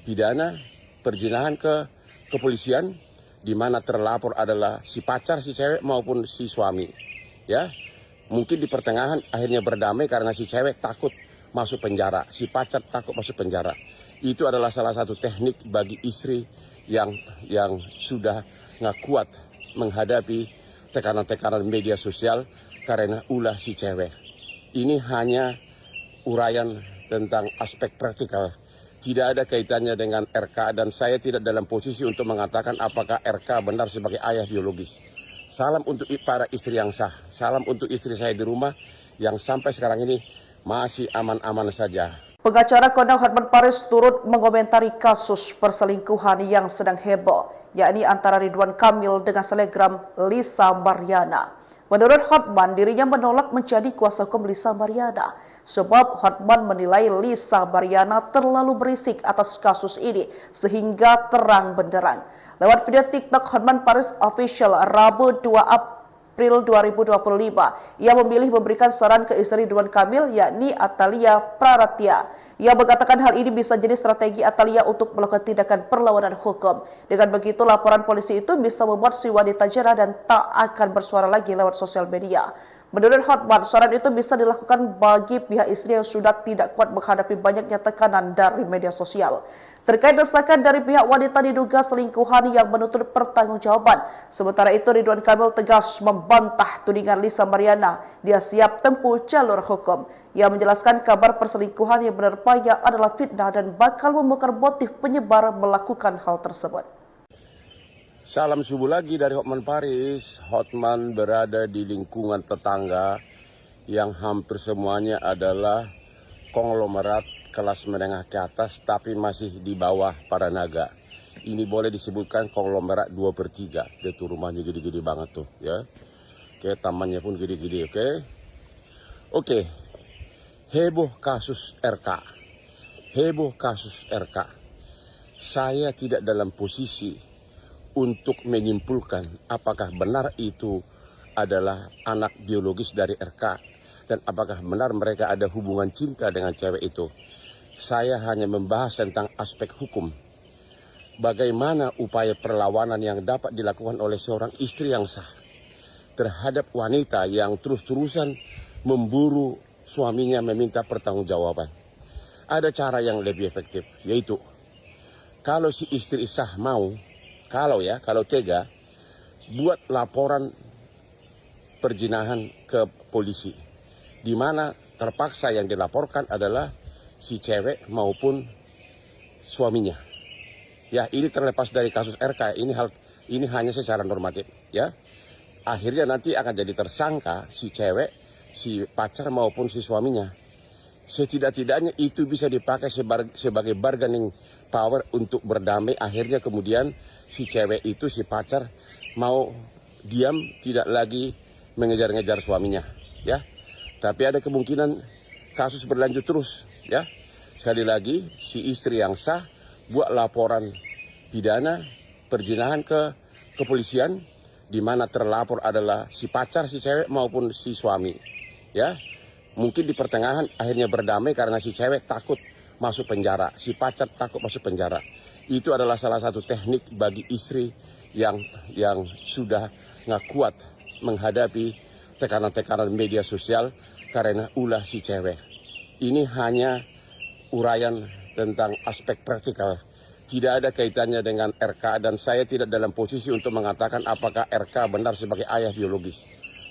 pidana perzinahan ke kepolisian, di mana terlapor adalah si pacar, si cewek maupun si suami, ya. Mungkin di pertengahan akhirnya berdamai karena si cewek takut masuk penjara, si pacar takut masuk penjara. Itu adalah salah satu teknik bagi istri yang sudah nggak kuat menghadapi tekanan-tekanan media sosial karena ulah si cewek. Ini hanya uraian tentang aspek praktikal. Tidak ada kaitannya dengan RK dan saya tidak dalam posisi untuk mengatakan apakah RK benar sebagai ayah biologis. Salam untuk para istri yang sah. Salam untuk istri saya di rumah yang sampai sekarang ini masih aman-aman saja. Pengacara kondang Hotman Paris turut mengomentari kasus perselingkuhan yang sedang heboh, yakni antara Ridwan Kamil dengan selebgram Lisa Mariana. Menurut Hotman, dirinya menolak menjadi kuasa hukum Lisa Mariana, sebab Hotman menilai Lisa Mariana terlalu berisik atas kasus ini sehingga terang benderang. Lewat video TikTok Hotman Paris Official Rabu 2 April 2025, ia memilih memberikan saran ke istri Ridwan Kamil, yakni Atalia Praratya. Ia mengatakan hal ini bisa jadi strategi Atalia untuk melakukan tindakan perlawanan hukum. Dengan begitu, laporan polisi itu bisa membuat si wanita jera dan tak akan bersuara lagi lewat sosial media. Menurut Hotman, saran itu bisa dilakukan bagi pihak istri yang sudah tidak kuat menghadapi banyaknya tekanan dari media sosial. Terkait desakan dari pihak wanita diduga selingkuhan yang menuntut pertanggungjawaban. Sementara itu Ridwan Kamil tegas membantah tudingan Lisa Mariana. Dia siap tempuh jalur hukum. Ia menjelaskan kabar perselingkuhan yang menerpanya adalah fitnah dan bakal membongkar motif penyebar melakukan hal tersebut. Salam subuh lagi dari Hotman Paris. Hotman berada di lingkungan tetangga yang hampir semuanya adalah konglomerat kelas menengah ke atas tapi masih di bawah para naga. Ini boleh disebutkan konglomerat 2/3. Dia tuh rumahnya gede-gede banget tuh, ya. Oke, tamannya pun gede-gede, oke. Oke. Heboh kasus RK. Heboh kasus RK. Saya tidak dalam posisi untuk menyimpulkan apakah benar itu adalah anak biologis dari RK dan apakah benar mereka ada hubungan cinta dengan cewek itu. Saya hanya membahas tentang aspek hukum. Bagaimana upaya perlawanan yang dapat dilakukan oleh seorang istri yang sah terhadap wanita yang terus-terusan memburu suaminya meminta pertanggungjawaban. Ada cara yang lebih efektif, yaitu kalau si istri sah mau, kalau tega, buat laporan perzinahan ke polisi, di mana terpaksa yang dilaporkan adalah si cewek maupun suaminya. Ya, ini terlepas dari kasus RK, ini hanya secara normatif, ya. Akhirnya nanti akan jadi tersangka si cewek, si pacar maupun si suaminya. Setidak-tidaknya itu bisa dipakai sebagai bargaining power untuk berdamai. Akhirnya kemudian si cewek itu, si pacar mau diam, tidak lagi mengejar-ngejar suaminya, ya. Tapi ada kemungkinan kasus berlanjut terus, ya. Sekali lagi, si istri yang sah buat laporan pidana perzinahan ke kepolisian, di mana terlapor adalah si pacar, si cewek maupun si suami, ya. Mungkin di pertengahan akhirnya berdamai karena si cewek takut masuk penjara, si pacar takut masuk penjara. Itu adalah salah satu teknik bagi istri yang sudah nggak kuat menghadapi tekanan-tekanan media sosial karena ulah si cewek. Ini hanya uraian tentang aspek praktikal. Tidak ada kaitannya dengan RK dan saya tidak dalam posisi untuk mengatakan apakah RK benar sebagai ayah biologis.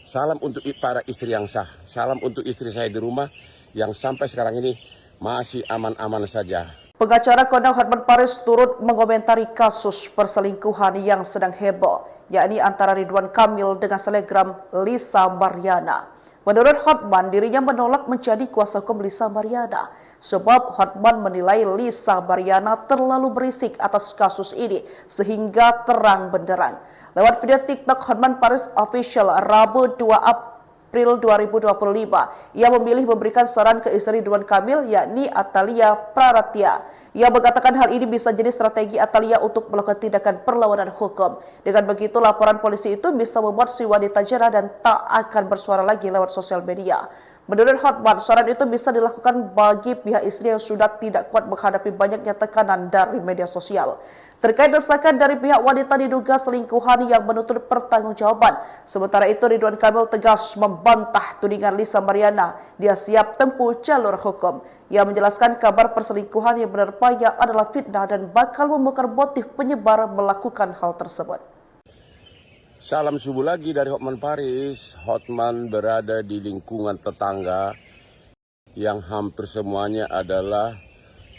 Salam untuk para istri yang sah. Salam untuk istri saya di rumah yang sampai sekarang ini masih aman-aman saja. Pengacara kondang Hotman Paris turut mengomentari kasus perselingkuhan yang sedang heboh, yakni antara Ridwan Kamil dengan selebgram Lisa Mariana. Menurut Hotman, dirinya menolak menjadi kuasa hukum Lisa Mariana, sebab Hotman menilai Lisa Mariana terlalu berisik atas kasus ini sehingga terang benderang. Lewat video TikTok Hotman Paris Official Rabu 2 April 2025, ia memilih memberikan saran ke istri Ridwan Kamil, yakni Atalia Praratya. Ia mengatakan hal ini bisa jadi strategi Atalia untuk melakukan tindakan perlawanan hukum. Dengan begitu, laporan polisi itu bisa membuat si wanita jerah dan tak akan bersuara lagi lewat sosial media. Menurut Hotman, saran itu bisa dilakukan bagi pihak istri yang sudah tidak kuat menghadapi banyaknya tekanan dari media sosial. Terkait desakan dari pihak wanita diduga selingkuhan yang menuntut pertanggungjawaban. Sementara itu, Ridwan Kamil tegas membantah tudingan Lisa Mariana. Dia siap tempuh jalur hukum. Ia menjelaskan kabar perselingkuhan yang menerpanya adalah fitnah dan bakal membongkar motif penyebar melakukan hal tersebut. Salam subuh lagi dari Hotman Paris. Hotman berada di lingkungan tetangga yang hampir semuanya adalah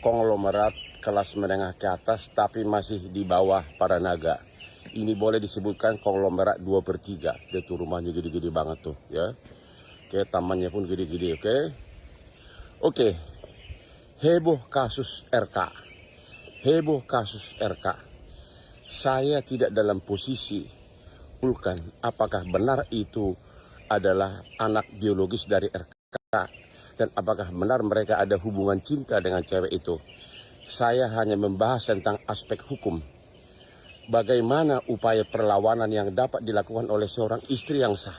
konglomerat kelas menengah ke atas tapi masih di bawah para naga. Ini boleh disebutkan konglomerat 2/3. Dia tuh rumahnya gede-gede banget tuh, ya. Oke, tamannya pun gede-gede, oke. Oke. Heboh kasus RK. Heboh kasus RK. Saya tidak dalam posisi apakah benar itu adalah anak biologis dari RK dan apakah benar mereka ada hubungan cinta dengan cewek itu. Saya hanya membahas tentang aspek hukum. Bagaimana upaya perlawanan yang dapat dilakukan oleh seorang istri yang sah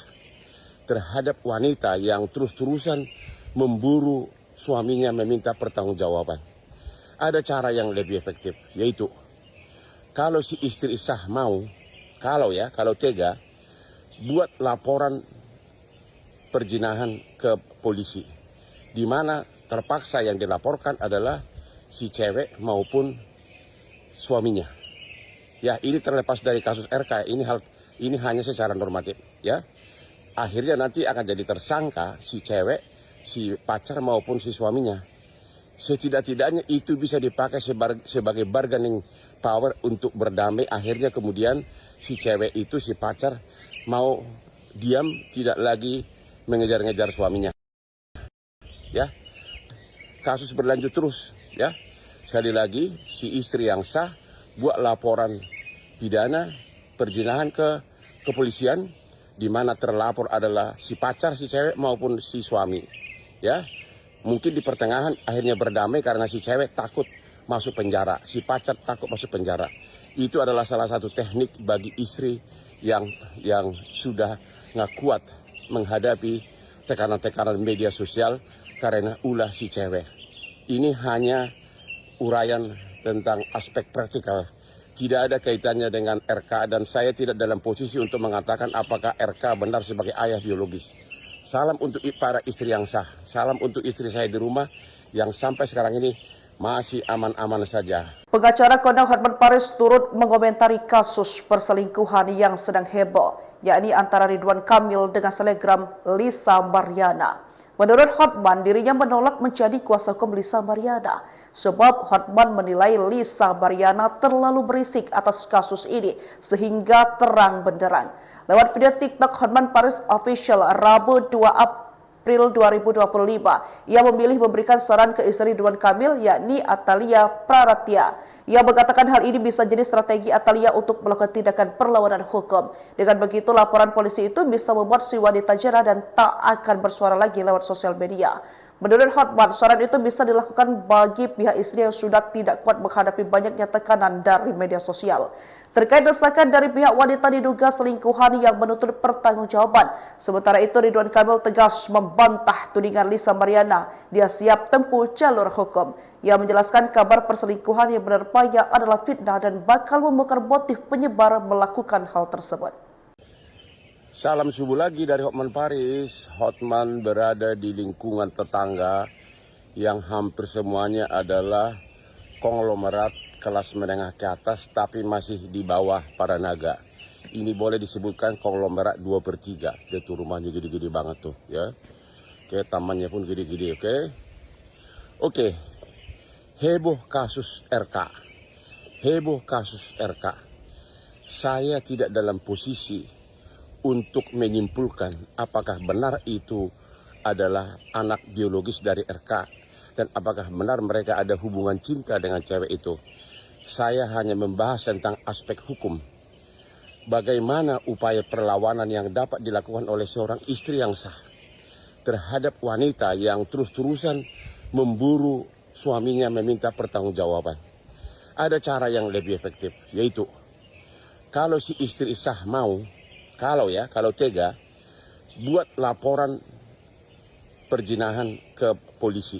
terhadap wanita yang terus-terusan memburu suaminya meminta pertanggungjawaban. Ada cara yang lebih efektif, yaitu kalau si istri sah mau, kalau tega, buat laporan perzinahan ke polisi, di mana terpaksa yang dilaporkan adalah si cewek maupun suaminya. Ya, ini terlepas dari kasus RK, ini hanya secara normatif, ya. Akhirnya nanti akan jadi tersangka si cewek, si pacar maupun si suaminya. Setidak-tidaknya itu bisa dipakai sebagai bargaining power untuk berdamai. Akhirnya kemudian si cewek itu, si pacar mau diam, tidak lagi mengejar-ngejar suaminya. Ya, kasus berlanjut terus, ya. Sekali lagi, si istri yang sah buat laporan pidana perzinahan ke kepolisian, di mana terlapor adalah si pacar, si cewek maupun si suami, ya. Mungkin di pertengahan akhirnya berdamai karena si cewek takut masuk penjara, si pacar takut masuk penjara. Itu adalah salah satu teknik bagi istri yang sudah nggak kuat menghadapi tekanan-tekanan media sosial karena ulah si cewek. Ini hanya uraian tentang aspek praktikal. Tidak ada kaitannya dengan RK dan saya tidak dalam posisi untuk mengatakan apakah RK benar sebagai ayah biologis. Salam untuk para istri yang sah. Salam untuk istri saya di rumah yang sampai sekarang ini masih aman-aman saja. Pengacara kondang Hotman Paris turut mengomentari kasus perselingkuhan yang sedang heboh, yakni antara Ridwan Kamil dengan selebgram Lisa Mariana. Menurut Hotman, dirinya menolak menjadi kuasa hukum Lisa Mariana sebab Hotman menilai Lisa Mariana terlalu berisik atas kasus ini sehingga terang benderang. Lewat video TikTok Hotman Paris Official Rabu 2 April 2025, ia memilih memberikan saran ke istri Ridwan Kamil yakni Atalia Praratya. Ia mengatakan hal ini bisa jadi strategi Atalia untuk melakukan tindakan perlawanan hukum. Dengan begitu, laporan polisi itu bisa membuat si wanita jerah dan tak akan bersuara lagi lewat sosial media. Menurut Hotman, saran itu bisa dilakukan bagi pihak istri yang sudah tidak kuat menghadapi banyaknya tekanan dari media sosial. Terkait desakan dari pihak wanita diduga selingkuhan yang menuntut pertanggungjawaban. Sementara itu, Ridwan Kamil tegas membantah tudingan Lisa Mariana. Dia siap tempuh jalur hukum. Ia menjelaskan kabar perselingkuhan yang menerpanya adalah fitnah dan bakal membongkar motif penyebar melakukan hal tersebut. Salam subuh lagi dari Hotman Paris. Hotman berada di lingkungan tetangga yang hampir semuanya adalah konglomerat kelas menengah ke atas tapi masih di bawah para naga. Ini boleh disebutkan konglomerat 2/3. Dia tuh rumahnya gede-gede banget tuh ya. Oke, tamannya pun gede-gede, oke. Oke. Heboh kasus RK. Heboh kasus RK. Saya tidak dalam posisi untuk menyimpulkan apakah benar itu adalah anak biologis dari RK dan apakah benar mereka ada hubungan cinta dengan cewek itu. Saya hanya membahas tentang aspek hukum. Bagaimana upaya perlawanan yang dapat dilakukan oleh seorang istri yang sah terhadap wanita yang terus-terusan memburu suaminya meminta pertanggungjawaban. Ada cara yang lebih efektif, yaitu kalau si istri sah mau, kalau tega, buat laporan perzinahan ke polisi,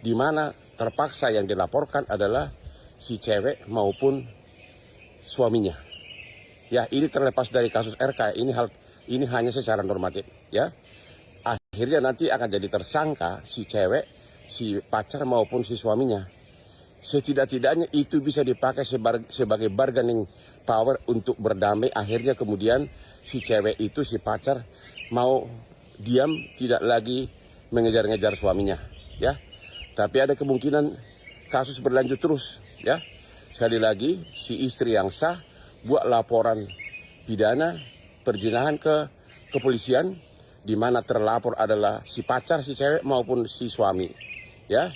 di mana terpaksa yang dilaporkan adalah si cewek maupun suaminya. Ya, ini terlepas dari kasus RK. Ini hanya secara normatif. Ya, akhirnya nanti akan jadi tersangka si cewek, si pacar maupun si suaminya. Setidak-tidaknya itu bisa dipakai sebagai bargaining power untuk berdamai. Akhirnya kemudian si cewek itu, si pacar mau diam, tidak lagi mengejar-ngejar suaminya, ya. Tapi ada kemungkinan kasus berlanjut terus, ya. Sekali lagi, si istri yang sah buat laporan pidana perzinahan ke kepolisian, di mana terlapor adalah si pacar, si cewek maupun si suami, ya.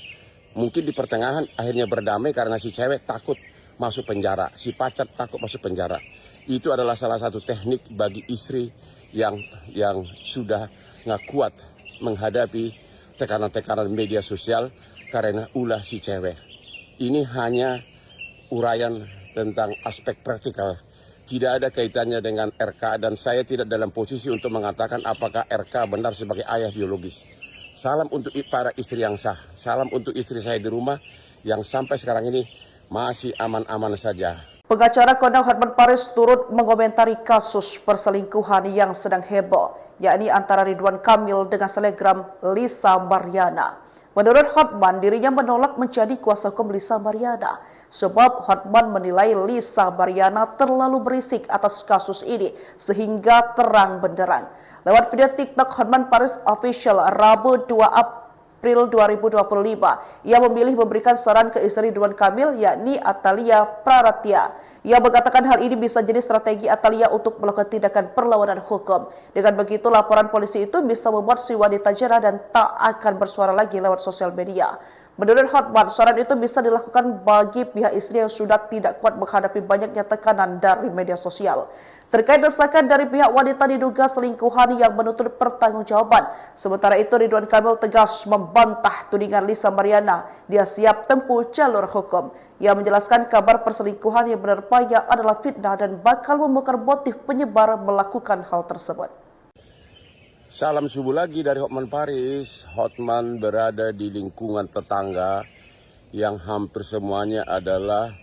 Mungkin di pertengahan akhirnya berdamai karena si cewek takut masuk penjara, si pacar takut masuk penjara. Itu adalah salah satu teknik bagi istri yang sudah nggak kuat menghadapi tekanan-tekanan media sosial karena ulah si cewek. Ini hanya uraian tentang aspek praktikal. Tidak ada kaitannya dengan RK dan saya tidak dalam posisi untuk mengatakan apakah RK benar sebagai ayah biologis. Salam untuk para istri yang sah. Salam untuk istri saya di rumah yang sampai sekarang ini masih aman-aman saja. Pengacara kondang Hotman Paris turut mengomentari kasus perselingkuhan yang sedang heboh, yakni antara Ridwan Kamil dengan selebgram Lisa Mariana. Menurut Hotman, dirinya menolak menjadi kuasa hukum Lisa Mariana sebab Hotman menilai Lisa Mariana terlalu berisik atas kasus ini sehingga terang benderang. Lewat video TikTok Hotman Paris Official Rabu 2 April 2025, ia memilih memberikan saran ke istri Ridwan Kamil yakni Atalia Praratya. Ia mengatakan hal ini bisa jadi strategi Atalia untuk melakukan tindakan perlawanan hukum. Dengan begitu, laporan polisi itu bisa membuat si wanita jerah dan tak akan bersuara lagi lewat sosial media. Menurut Hotman, saran itu bisa dilakukan bagi pihak istri yang sudah tidak kuat menghadapi banyaknya tekanan dari media sosial. Terkait desakan dari pihak wanita diduga selingkuhan yang menuntut pertanggungjawaban. Sementara itu, Ridwan Kamil tegas membantah tudingan Lisa Mariana. Dia siap tempuh jalur hukum. Ia menjelaskan kabar perselingkuhan yang menerpanya adalah fitnah dan bakal membongkar motif penyebar melakukan hal tersebut. Salam subuh lagi dari Hotman Paris. Hotman berada di lingkungan tetangga yang hampir semuanya adalah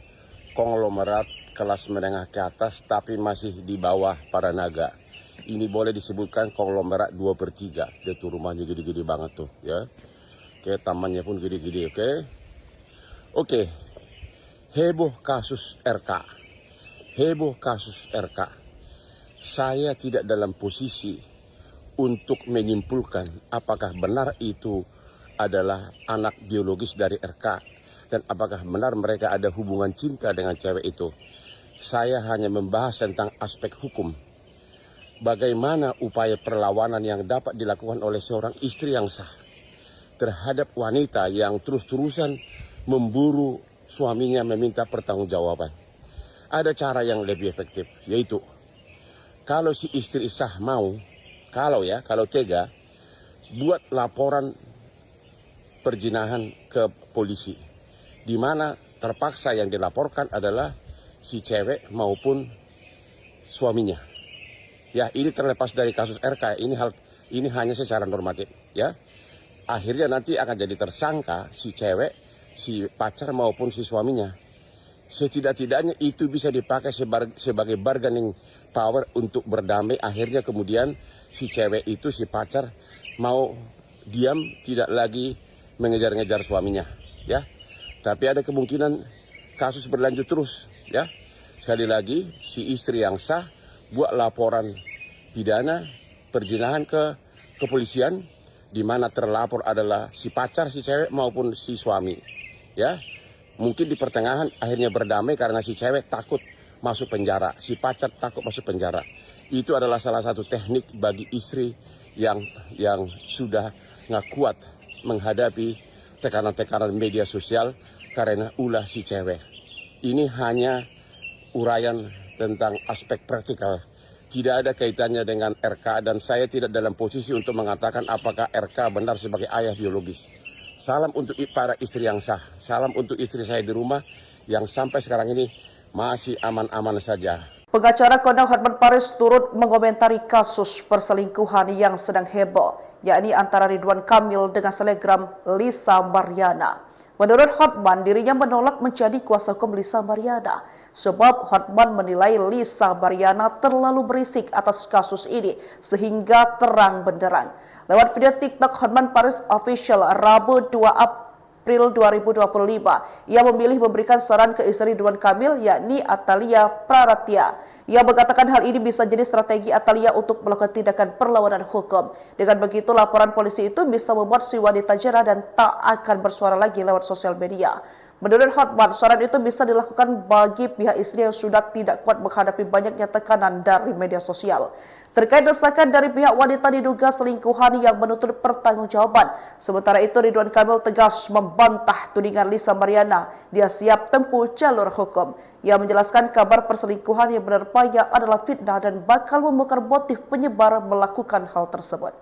konglomerat kelas menengah ke atas tapi masih di bawah para naga. Ini boleh disebutkan konglomerat 2/3. Dia tuh rumahnya gede-gede banget tuh ya. Oke, tamannya pun gede-gede, oke. Oke. Heboh kasus RK. Heboh kasus RK. Saya tidak dalam posisi untuk menyimpulkan apakah benar itu adalah anak biologis dari RK dan apakah benar mereka ada hubungan cinta dengan cewek itu. Saya hanya membahas tentang aspek hukum. Bagaimana upaya perlawanan yang dapat dilakukan oleh seorang istri yang sah terhadap wanita yang terus-terusan memburu suaminya meminta pertanggungjawaban. Ada cara yang lebih efektif, yaitu kalau si istri sah mau, kalau tega, buat laporan perzinahan ke polisi, di mana terpaksa yang dilaporkan adalah si cewek maupun suaminya. Ya, ini terlepas dari kasus RK, ini hanya secara normatif, ya. Akhirnya nanti akan jadi tersangka si cewek, si pacar maupun si suaminya. Setidak-tidaknya itu bisa dipakai sebagai bargaining power untuk berdamai. Akhirnya kemudian si cewek itu, si pacar mau diam, tidak lagi mengejar-ngejar suaminya, ya. Tapi ada kemungkinan kasus berlanjut terus, ya. Sekali lagi, si istri yang sah buat laporan pidana perzinahan ke kepolisian, di mana terlapor adalah si pacar si cewek maupun si suami, ya. Mungkin di pertengahan akhirnya berdamai karena si cewek takut masuk penjara, si pacar takut masuk penjara. Itu adalah salah satu teknik bagi istri yang sudah nggak kuat menghadapi tekanan-tekanan media sosial karena ulah si cewek. Ini hanya uraian tentang aspek praktikal. Tidak ada kaitannya dengan RK dan saya tidak dalam posisi untuk mengatakan apakah RK benar sebagai ayah biologis. Salam untuk para istri yang sah. Salam untuk istri saya di rumah yang sampai sekarang ini masih aman-aman saja. Pengacara kondang Hotman Paris turut mengomentari kasus perselingkuhan yang sedang heboh, yakni antara Ridwan Kamil dengan selebgram Lisa Mariana. Menurut Hotman, dirinya menolak menjadi kuasa hukum Lisa Mariana sebab Hotman menilai Lisa Mariana terlalu berisik atas kasus ini sehingga terang benderang. Lewat video TikTok Hotman Paris Official Rabu 2 April 2025, ia memilih memberikan saran ke istri Ridwan Kamil yakni Atalia Praratya. Ia mengatakan hal ini bisa jadi strategi Atalia untuk melakukan tindakan perlawanan hukum. Dengan begitu, laporan polisi itu bisa membuat si wanita jera dan tak akan bersuara lagi lewat sosial media. Menurut Hotman, saran itu bisa dilakukan bagi pihak istri yang sudah tidak kuat menghadapi banyaknya tekanan dari media sosial. Terkait desakan dari pihak wanita diduga selingkuhan yang menuntut pertanggungjawaban. Sementara itu, Ridwan Kamil tegas membantah tudingan Lisa Mariana. Dia siap tempuh jalur hukum. Ia menjelaskan kabar perselingkuhan yang menerpanya adalah fitnah dan bakal membongkar motif penyebar melakukan hal tersebut.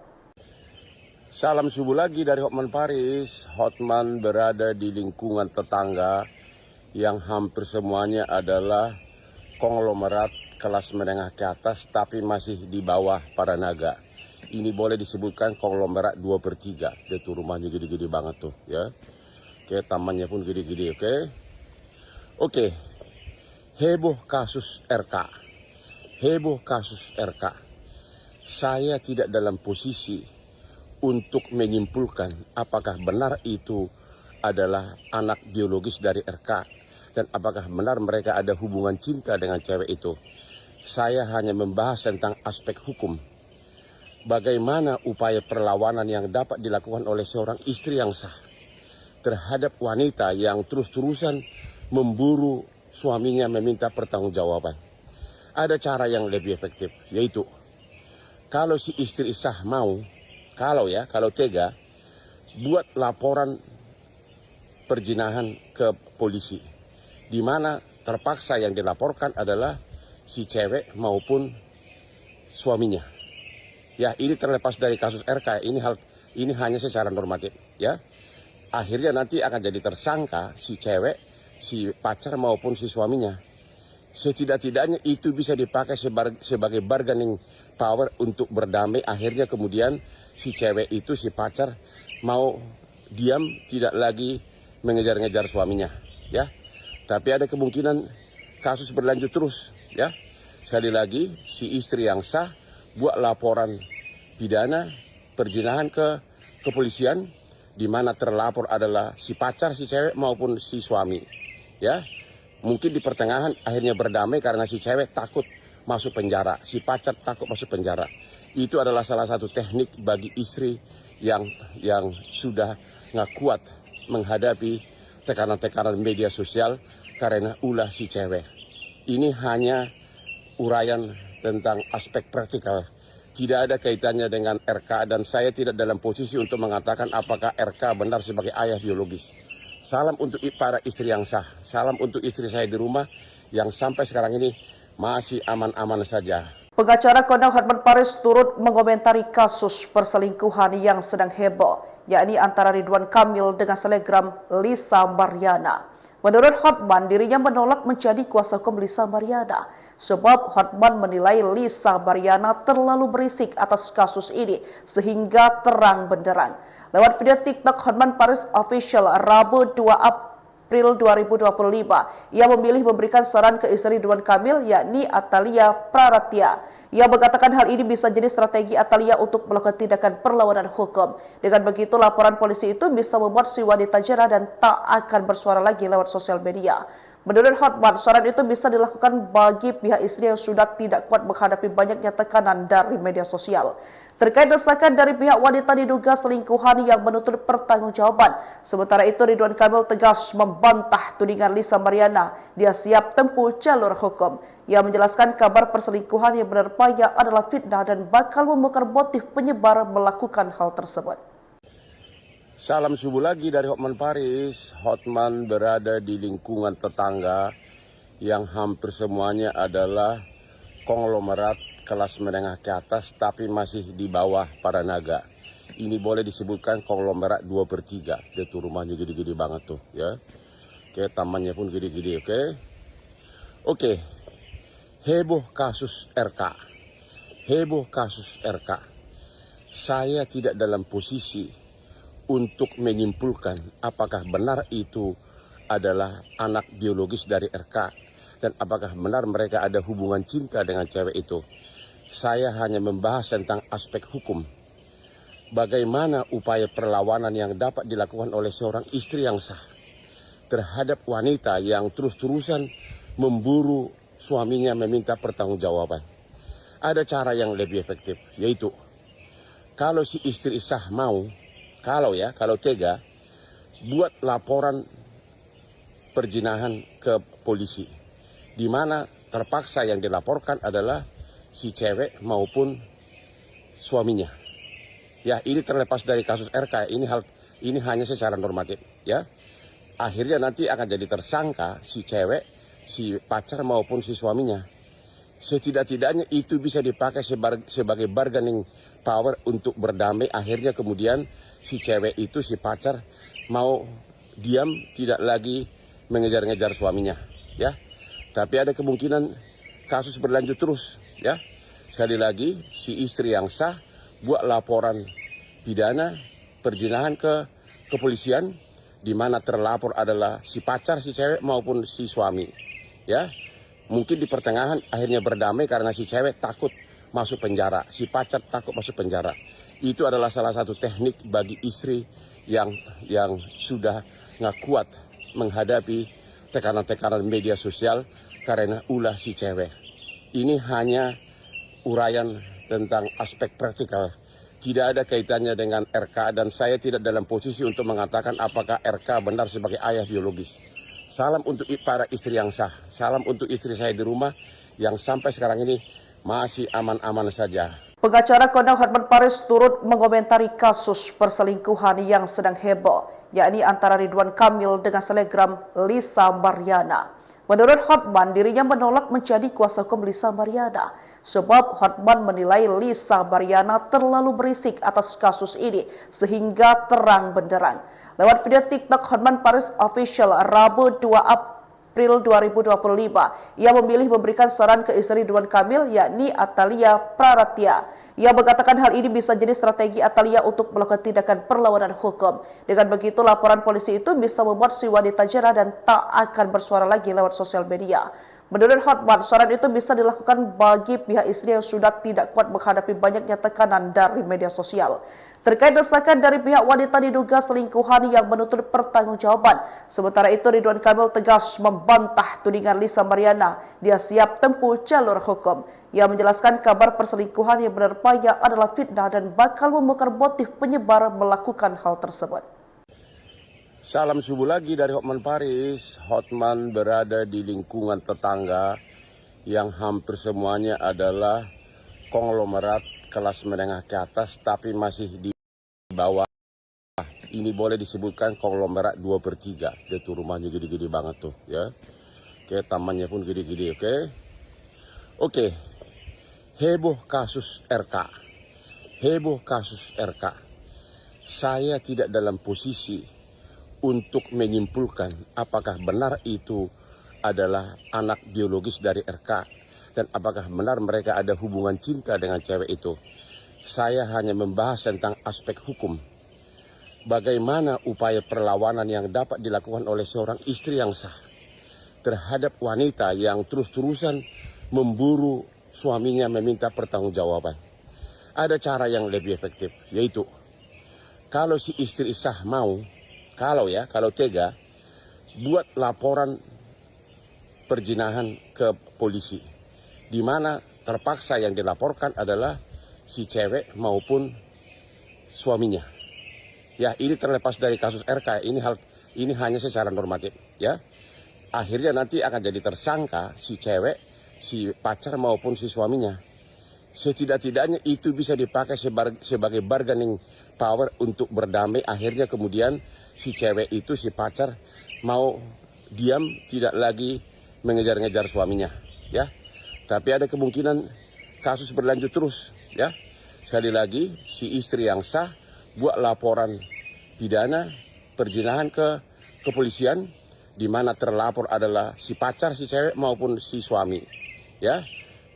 Salam subuh lagi dari Hotman Paris. Hotman berada di lingkungan tetangga yang hampir semuanya adalah konglomerat kelas menengah ke atas tapi masih di bawah para naga. Ini boleh disebutkan konglomerat 2/3. Dia tuh rumahnya gede-gede banget tuh, ya. Oke, tamannya pun gede-gede, oke. Oke. Heboh kasus RK. Heboh kasus RK. Saya tidak dalam posisi untuk menyimpulkan apakah benar itu adalah anak biologis dari RK dan apakah benar mereka ada hubungan cinta dengan cewek itu. Saya hanya membahas tentang aspek hukum. Bagaimana upaya perlawanan yang dapat dilakukan oleh seorang istri yang sah terhadap wanita yang terus-terusan memburu suaminya meminta pertanggungjawaban. Ada cara yang lebih efektif, yaitu kalau si istri sah mau, kalau tega, buat laporan perzinahan ke polisi, di mana terpaksa yang dilaporkan adalah si cewek maupun suaminya. Ya, ini terlepas dari kasus RK, ini hanya secara normatif, ya. Akhirnya nanti akan jadi tersangka si cewek, si pacar maupun si suaminya. Setidak-tidaknya itu bisa dipakai sebagai bargaining power untuk berdamai. Akhirnya kemudian si cewek itu, si pacar mau diam, tidak lagi mengejar-ngejar suaminya, ya. Tapi ada kemungkinan kasus berlanjut terus, ya. Sekali lagi, si istri yang sah buat laporan pidana perzinahan ke kepolisian, di mana terlapor adalah si pacar si cewek maupun si suami, ya. Mungkin di pertengahan akhirnya berdamai karena si cewek takut masuk penjara, si pacar takut masuk penjara. Itu adalah salah satu teknik bagi istri yang sudah nggak kuat menghadapi tekanan-tekanan media sosial karena ulah si cewek. Ini hanya uraian tentang aspek praktikal. Tidak ada kaitannya dengan RK dan saya tidak dalam posisi untuk mengatakan apakah RK benar sebagai ayah biologis. Salam untuk para istri yang sah. Salam untuk istri saya di rumah yang sampai sekarang ini masih aman-aman saja. Pengacara kondang Hotman Paris turut mengomentari kasus perselingkuhan yang sedang heboh, yakni antara Ridwan Kamil dengan selebgram Lisa Mariana. Menurut Hotman, dirinya menolak menjadi kuasa hukum Lisa Mariana sebab Hotman menilai Lisa Mariana terlalu berisik atas kasus ini sehingga terang benderang. Lewat video TikTok Hotman Paris Official Rabu 2 April 2025, ia memilih memberikan saran ke istri Ridwan Kamil yakni Atalia Praratya. Ia mengatakan hal ini bisa jadi strategi Atalia untuk melakukan tindakan perlawanan hukum. Dengan begitu, laporan polisi itu bisa membuat si wanita jera dan tak akan bersuara lagi lewat sosial media. Menurut Hotman, saran itu bisa dilakukan bagi pihak istri yang sudah tidak kuat menghadapi banyaknya tekanan dari media sosial. Terkait desakan dari pihak wanita diduga selingkuhan yang menuntut pertanggungjawaban. Sementara itu, Ridwan Kamil tegas membantah tudingan Lisa Mariana. Dia siap tempuh jalur hukum. Ia menjelaskan kabar perselingkuhan yang menerpanya adalah fitnah dan bakal membongkar motif penyebar melakukan hal tersebut. Salam subuh lagi dari Hotman Paris. Hotman berada di lingkungan tetangga yang hampir semuanya adalah konglomerat kelas menengah ke atas tapi masih di bawah para naga. Ini boleh disebutkan konglomerat 2/3. Dia tuh rumahnya gede-gede banget tuh ya. Oke, tamannya pun gede-gede, oke. Oke. Heboh kasus RK. Heboh kasus RK. Saya tidak dalam posisi untuk menyimpulkan apakah benar itu adalah anak biologis dari RK dan apakah benar mereka ada hubungan cinta dengan cewek itu. Saya hanya membahas tentang aspek hukum. Bagaimana upaya perlawanan yang dapat dilakukan oleh seorang istri yang sah terhadap wanita yang terus-terusan memburu suaminya meminta pertanggungjawaban. Ada cara yang lebih efektif, yaitu kalau si istri sah mau, kalau tega, buat laporan perzinahan ke polisi, di mana terpaksa yang dilaporkan adalah si cewek maupun suaminya. Ya, ini terlepas dari kasus RK. Ini hanya secara normatif, ya. Akhirnya nanti akan jadi tersangka si cewek, si pacar maupun si suaminya. Setidak-tidaknya itu bisa dipakai sebagai bargaining power untuk berdamai. Akhirnya kemudian si cewek itu, si pacar mau diam, tidak lagi mengejar-ngejar suaminya, ya. Tapi ada kemungkinan kasus berlanjut terus, ya. Sekali lagi, si istri yang sah buat laporan pidana perzinahan ke kepolisian, di mana terlapor adalah si pacar, si cewek maupun si suami, ya. Mungkin di pertengahan akhirnya berdamai karena si cewek takut masuk penjara, si pacar takut masuk penjara. Itu adalah salah satu teknik bagi istri yang sudah nggak kuat menghadapi tekanan-tekanan media sosial karena ulah si cewek. Ini hanya uraian tentang aspek praktikal. Tidak ada kaitannya dengan RK dan saya tidak dalam posisi untuk mengatakan apakah RK benar sebagai ayah biologis. Salam untuk para istri yang sah. Salam untuk istri saya di rumah yang sampai sekarang ini masih aman-aman saja. Pengacara kondang Hotman Paris turut mengomentari kasus perselingkuhan yang sedang heboh, yakni antara Ridwan Kamil dengan selebgram Lisa Mariana. Menurut Hotman, dirinya menolak menjadi kuasa hukum Lisa Mariana sebab Hotman menilai Lisa Mariana terlalu berisik atas kasus ini sehingga terang benderang. Lewat video TikTok Hotman Paris Official Rabu 2 April 2025, ia memilih memberikan saran ke istri Ridwan Kamil yakni Atalia Praratya. Ia mengatakan hal ini bisa jadi strategi Atalia untuk melakukan tindakan perlawanan hukum. Dengan begitu, laporan polisi itu bisa membuat si wanita jera dan tak akan bersuara lagi lewat sosial media. Menurut Hotman, saran itu bisa dilakukan bagi pihak istri yang sudah tidak kuat menghadapi banyaknya tekanan dari media sosial. Terkait desakan dari pihak wanita diduga selingkuhan yang menuntut pertanggungjawaban. Sementara itu Ridwan Kamil tegas membantah tudingan Lisa Mariana. Dia siap tempuh jalur hukum. Ia menjelaskan kabar perselingkuhan yang menerpanya adalah fitnah dan bakal membongkar motif penyebar melakukan hal tersebut. Salam subuh lagi dari Hotman Paris. Hotman berada di lingkungan tetangga yang hampir semuanya adalah konglomerat kelas menengah ke atas tapi masih di bawah. Ini boleh disebutkan konglomerat 2/3. Dia tuh rumahnya gede-gede banget tuh ya. Oke, tamannya pun gede-gede, oke. Oke. Heboh kasus RK. Heboh kasus RK. Saya tidak dalam posisi untuk menyimpulkan apakah benar itu adalah anak biologis dari RK dan apakah benar mereka ada hubungan cinta dengan cewek itu. Saya hanya membahas tentang aspek hukum. Bagaimana upaya perlawanan yang dapat dilakukan oleh seorang istri yang sah terhadap wanita yang terus-terusan memburu suaminya meminta pertanggungjawaban. Ada cara yang lebih efektif, yaitu kalau si istri sah mau, kalau tega, buat laporan perzinahan ke polisi. Di mana terpaksa yang dilaporkan adalah si cewek maupun suaminya. Ya, ini terlepas dari kasus RK, ini hanya secara normatif, ya. Akhirnya nanti akan jadi tersangka si cewek, si pacar maupun si suaminya. Setidak-tidaknya itu bisa dipakai sebagai bargaining power untuk berdamai. Akhirnya kemudian si cewek itu, si pacar mau diam, tidak lagi mengejar-ngejar suaminya, ya. Tapi ada kemungkinan kasus berlanjut terus, ya. Sekali lagi, si istri yang sah buat laporan pidana perzinahan ke kepolisian, di mana terlapor adalah si pacar, si cewek maupun si suami, ya.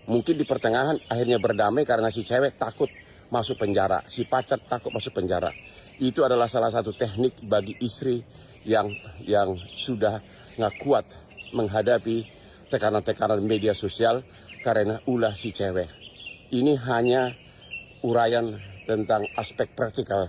Mungkin di pertengahan akhirnya berdamai karena si cewek takut masuk penjara, si pacar takut masuk penjara. Itu adalah salah satu teknik bagi istri yang sudah nggak kuat menghadapi tekanan-tekanan media sosial karena ulah si cewek. Ini hanya uraian tentang aspek praktikal.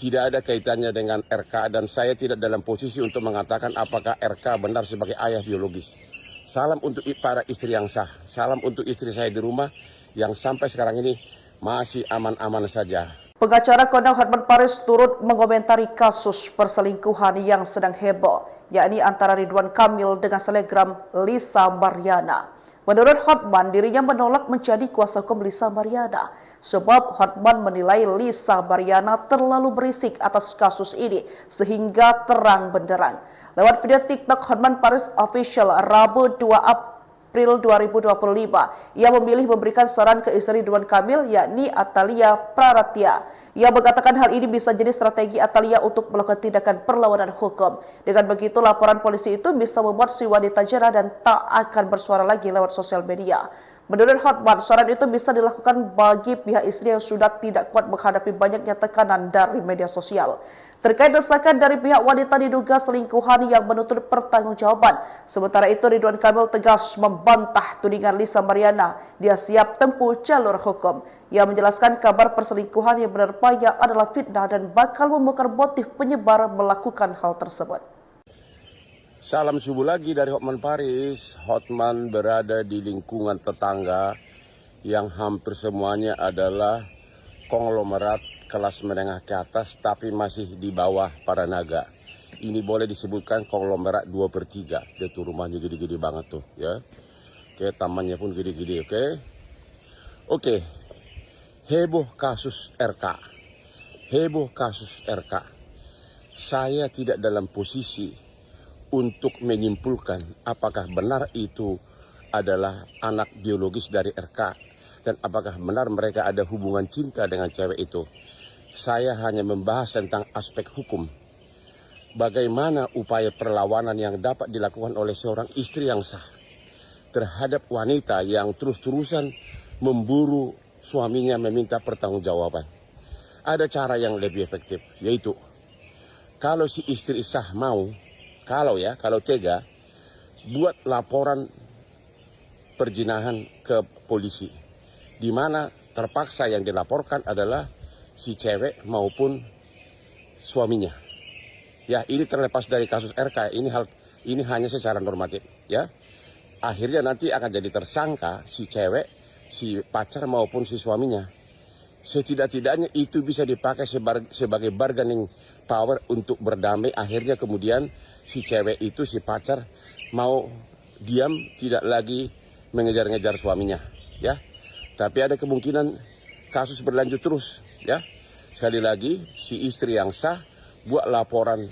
Tidak ada kaitannya dengan RK dan saya tidak dalam posisi untuk mengatakan apakah RK benar sebagai ayah biologis. Salam untuk para istri yang sah. Salam untuk istri saya di rumah yang sampai sekarang ini masih aman-aman saja. Pengacara kondang Hotman Paris turut mengomentari kasus perselingkuhan yang sedang heboh, yakni antara Ridwan Kamil dengan selebgram Lisa Mariana. Menurut Hotman, dirinya menolak menjadi kuasa hukum Lisa Mariana, sebab Hotman menilai Lisa Mariana terlalu berisik atas kasus ini sehingga terang benderang. Lewat video TikTok Hotman Paris Official Rabu 2 April 2025, ia memilih memberikan saran ke istri Ridwan Kamil, yakni Atalia Praratya. Ia mengatakan hal ini bisa jadi strategi Atalia untuk melakukan tindakan perlawanan hukum. Dengan begitu, laporan polisi itu bisa membuat si wanita jera dan tak akan bersuara lagi lewat sosial media. Menurut Hotman, saran itu bisa dilakukan bagi pihak istri yang sudah tidak kuat menghadapi banyaknya tekanan dari media sosial. Terkait desakan dari pihak wanita diduga selingkuhan yang menuntut pertanggungjawaban. Sementara itu Ridwan Kamil tegas membantah tudingan Lisa Mariana. Dia siap tempuh jalur hukum. Ia menjelaskan kabar perselingkuhan yang menerpanya adalah fitnah dan bakal membongkar motif penyebar melakukan hal tersebut. Salam subuh lagi dari Hotman Paris. Hotman berada di lingkungan tetangga yang hampir semuanya adalah konglomerat kelas menengah ke atas tapi masih di bawah para naga. Ini boleh disebutkan konglomerat 2/3. Dia tuh rumahnya gede-gede banget tuh, ya. Oke, tamannya pun gede-gede, oke. Oke. Heboh kasus RK. Heboh kasus RK. Saya tidak dalam posisi untuk menyimpulkan apakah benar itu adalah anak biologis dari RK dan apakah benar mereka ada hubungan cinta dengan cewek itu. Saya hanya membahas tentang aspek hukum. Bagaimana upaya perlawanan yang dapat dilakukan oleh seorang istri yang sah terhadap wanita yang terus-terusan memburu suaminya meminta pertanggungjawaban. Ada cara yang lebih efektif, yaitu kalau si istri sah mau, kalau tega, buat laporan perjinahan ke polisi, di mana terpaksa yang dilaporkan adalah si cewek maupun suaminya. Ya, ini terlepas dari kasus RK, ini hanya secara normatif, ya. Akhirnya nanti akan jadi tersangka si cewek, si pacar maupun si suaminya. Setidak-tidaknya itu bisa dipakai sebagai bargaining power untuk berdamai. Akhirnya kemudian si cewek itu, si pacar mau diam, tidak lagi mengejar-ngejar suaminya, ya. Tapi ada kemungkinan kasus berlanjut terus, ya. Sekali lagi, si istri yang sah buat laporan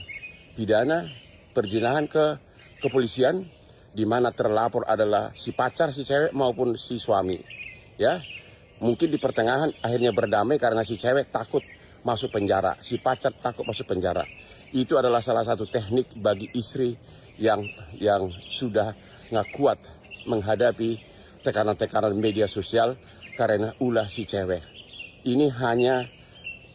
pidana perjinahan ke kepolisian, di mana terlapor adalah si pacar, si cewek maupun si suami, ya. Mungkin di pertengahan akhirnya berdamai karena si cewek takut masuk penjara, si pacar takut masuk penjara. Itu adalah salah satu teknik bagi istri yang sudah nggak kuat menghadapi tekanan-tekanan media sosial karena ulah si cewek. Ini hanya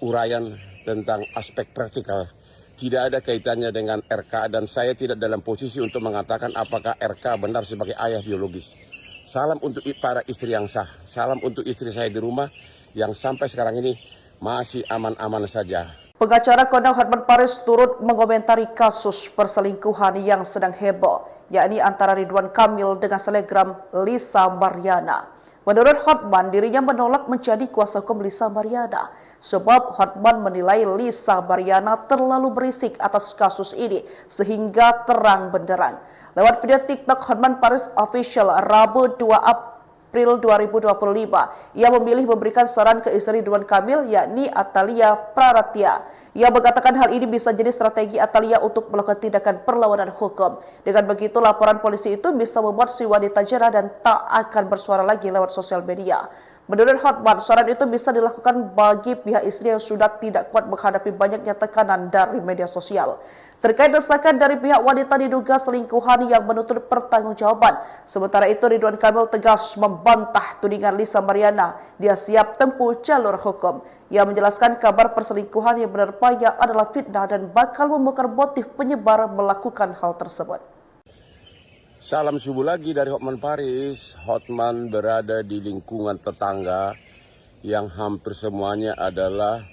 uraian tentang aspek praktikal. Tidak ada kaitannya dengan RK dan saya tidak dalam posisi untuk mengatakan apakah RK benar sebagai ayah biologis. Salam untuk para istri yang sah, salam untuk istri saya di rumah yang sampai sekarang ini masih aman-aman saja. Pengacara kondang Hotman Paris turut mengomentari kasus perselingkuhan yang sedang heboh, yakni antara Ridwan Kamil dengan selebgram Lisa Mariana. Menurut Hotman, dirinya menolak menjadi kuasa hukum Lisa Mariana, sebab Hotman menilai Lisa Mariana terlalu berisik atas kasus ini sehingga terang benderang. Lewat video TikTok Hotman Paris Official Rabu 2 April 2025, ia memilih memberikan saran ke istri Ridwan Kamil, yakni Atalia Praratya. Ia mengatakan hal ini bisa jadi strategi Atalia untuk melakukan tindakan perlawanan hukum. Dengan begitu, laporan polisi itu bisa membuat si wanita jera dan tak akan bersuara lagi lewat sosial media. Menurut Hotman, saran itu bisa dilakukan bagi pihak istri yang sudah tidak kuat menghadapi banyaknya tekanan dari media sosial. Terkait desakan dari pihak wanita diduga selingkuhan yang menuntut pertanggungjawaban. Sementara itu, Ridwan Kamil tegas membantah tudingan Lisa Mariana. Dia siap tempuh jalur hukum. Ia menjelaskan kabar perselingkuhan yang menerpanya adalah fitnah dan bakal membongkar motif penyebar melakukan hal tersebut. Salam subuh lagi dari Hotman Paris. Hotman berada di lingkungan tetangga yang hampir semuanya adalah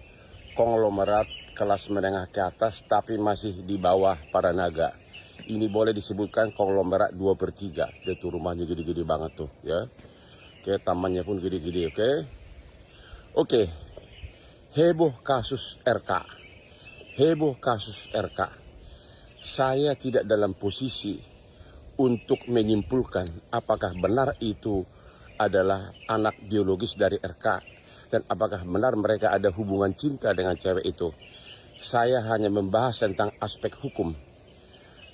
konglomerat kelas menengah ke atas tapi masih di bawah para naga. Ini boleh disebutkan konglomerat 2/3. Itu rumahnya gede-gede banget tuh, ya. Oke, tamannya pun gede-gede, oke. Oke. Heboh kasus RK. Heboh kasus RK. Saya tidak dalam posisi untuk menyimpulkan apakah benar itu adalah anak biologis dari RK dan apakah benar mereka ada hubungan cinta dengan cewek itu. Saya hanya membahas tentang aspek hukum.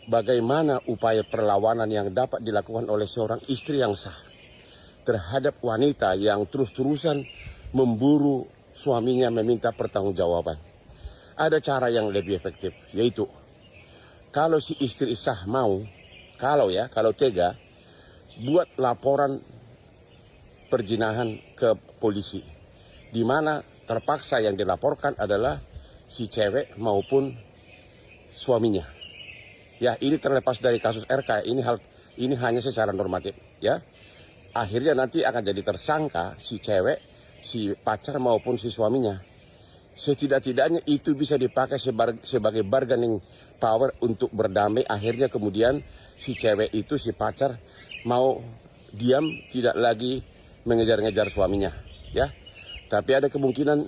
Bagaimana upaya perlawanan yang dapat dilakukan oleh seorang istri yang sah terhadap wanita yang terus-terusan memburu suaminya meminta pertanggungjawaban. Ada cara yang lebih efektif, yaitu kalau si istri sah mau, kalau tega, buat laporan perjinahan ke polisi, di mana terpaksa yang dilaporkan adalah si cewek maupun suaminya. Ya, ini terlepas dari kasus RK, ini hanya secara normatif, ya. Akhirnya nanti akan jadi tersangka si cewek, si pacar maupun si suaminya. Setidak-tidaknya itu bisa dipakai sebagai bargaining power untuk berdamai. Akhirnya kemudian si cewek itu, si pacar mau diam, tidak lagi mengejar-ngejar suaminya, ya. Tapi ada kemungkinan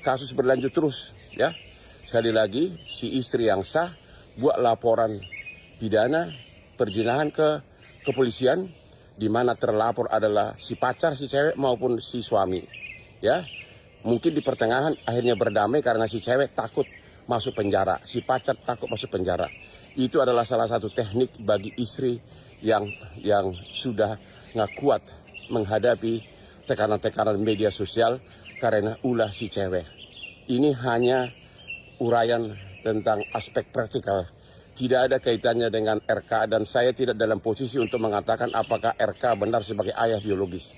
kasus berlanjut terus, ya. Sekali lagi, si istri yang sah buat laporan pidana perjinahan ke kepolisian, di mana terlapor adalah si pacar, si cewek maupun si suami, ya. Mungkin di pertengahan akhirnya berdamai karena si cewek takut masuk penjara, si pacar takut masuk penjara. Itu adalah salah satu teknik bagi istri yang sudah nggak kuat menghadapi tekanan-tekanan media sosial karena ulah si cewek. Ini hanya uraian tentang aspek praktikal. Tidak ada kaitannya dengan RK dan saya tidak dalam posisi untuk mengatakan apakah RK benar sebagai ayah biologis.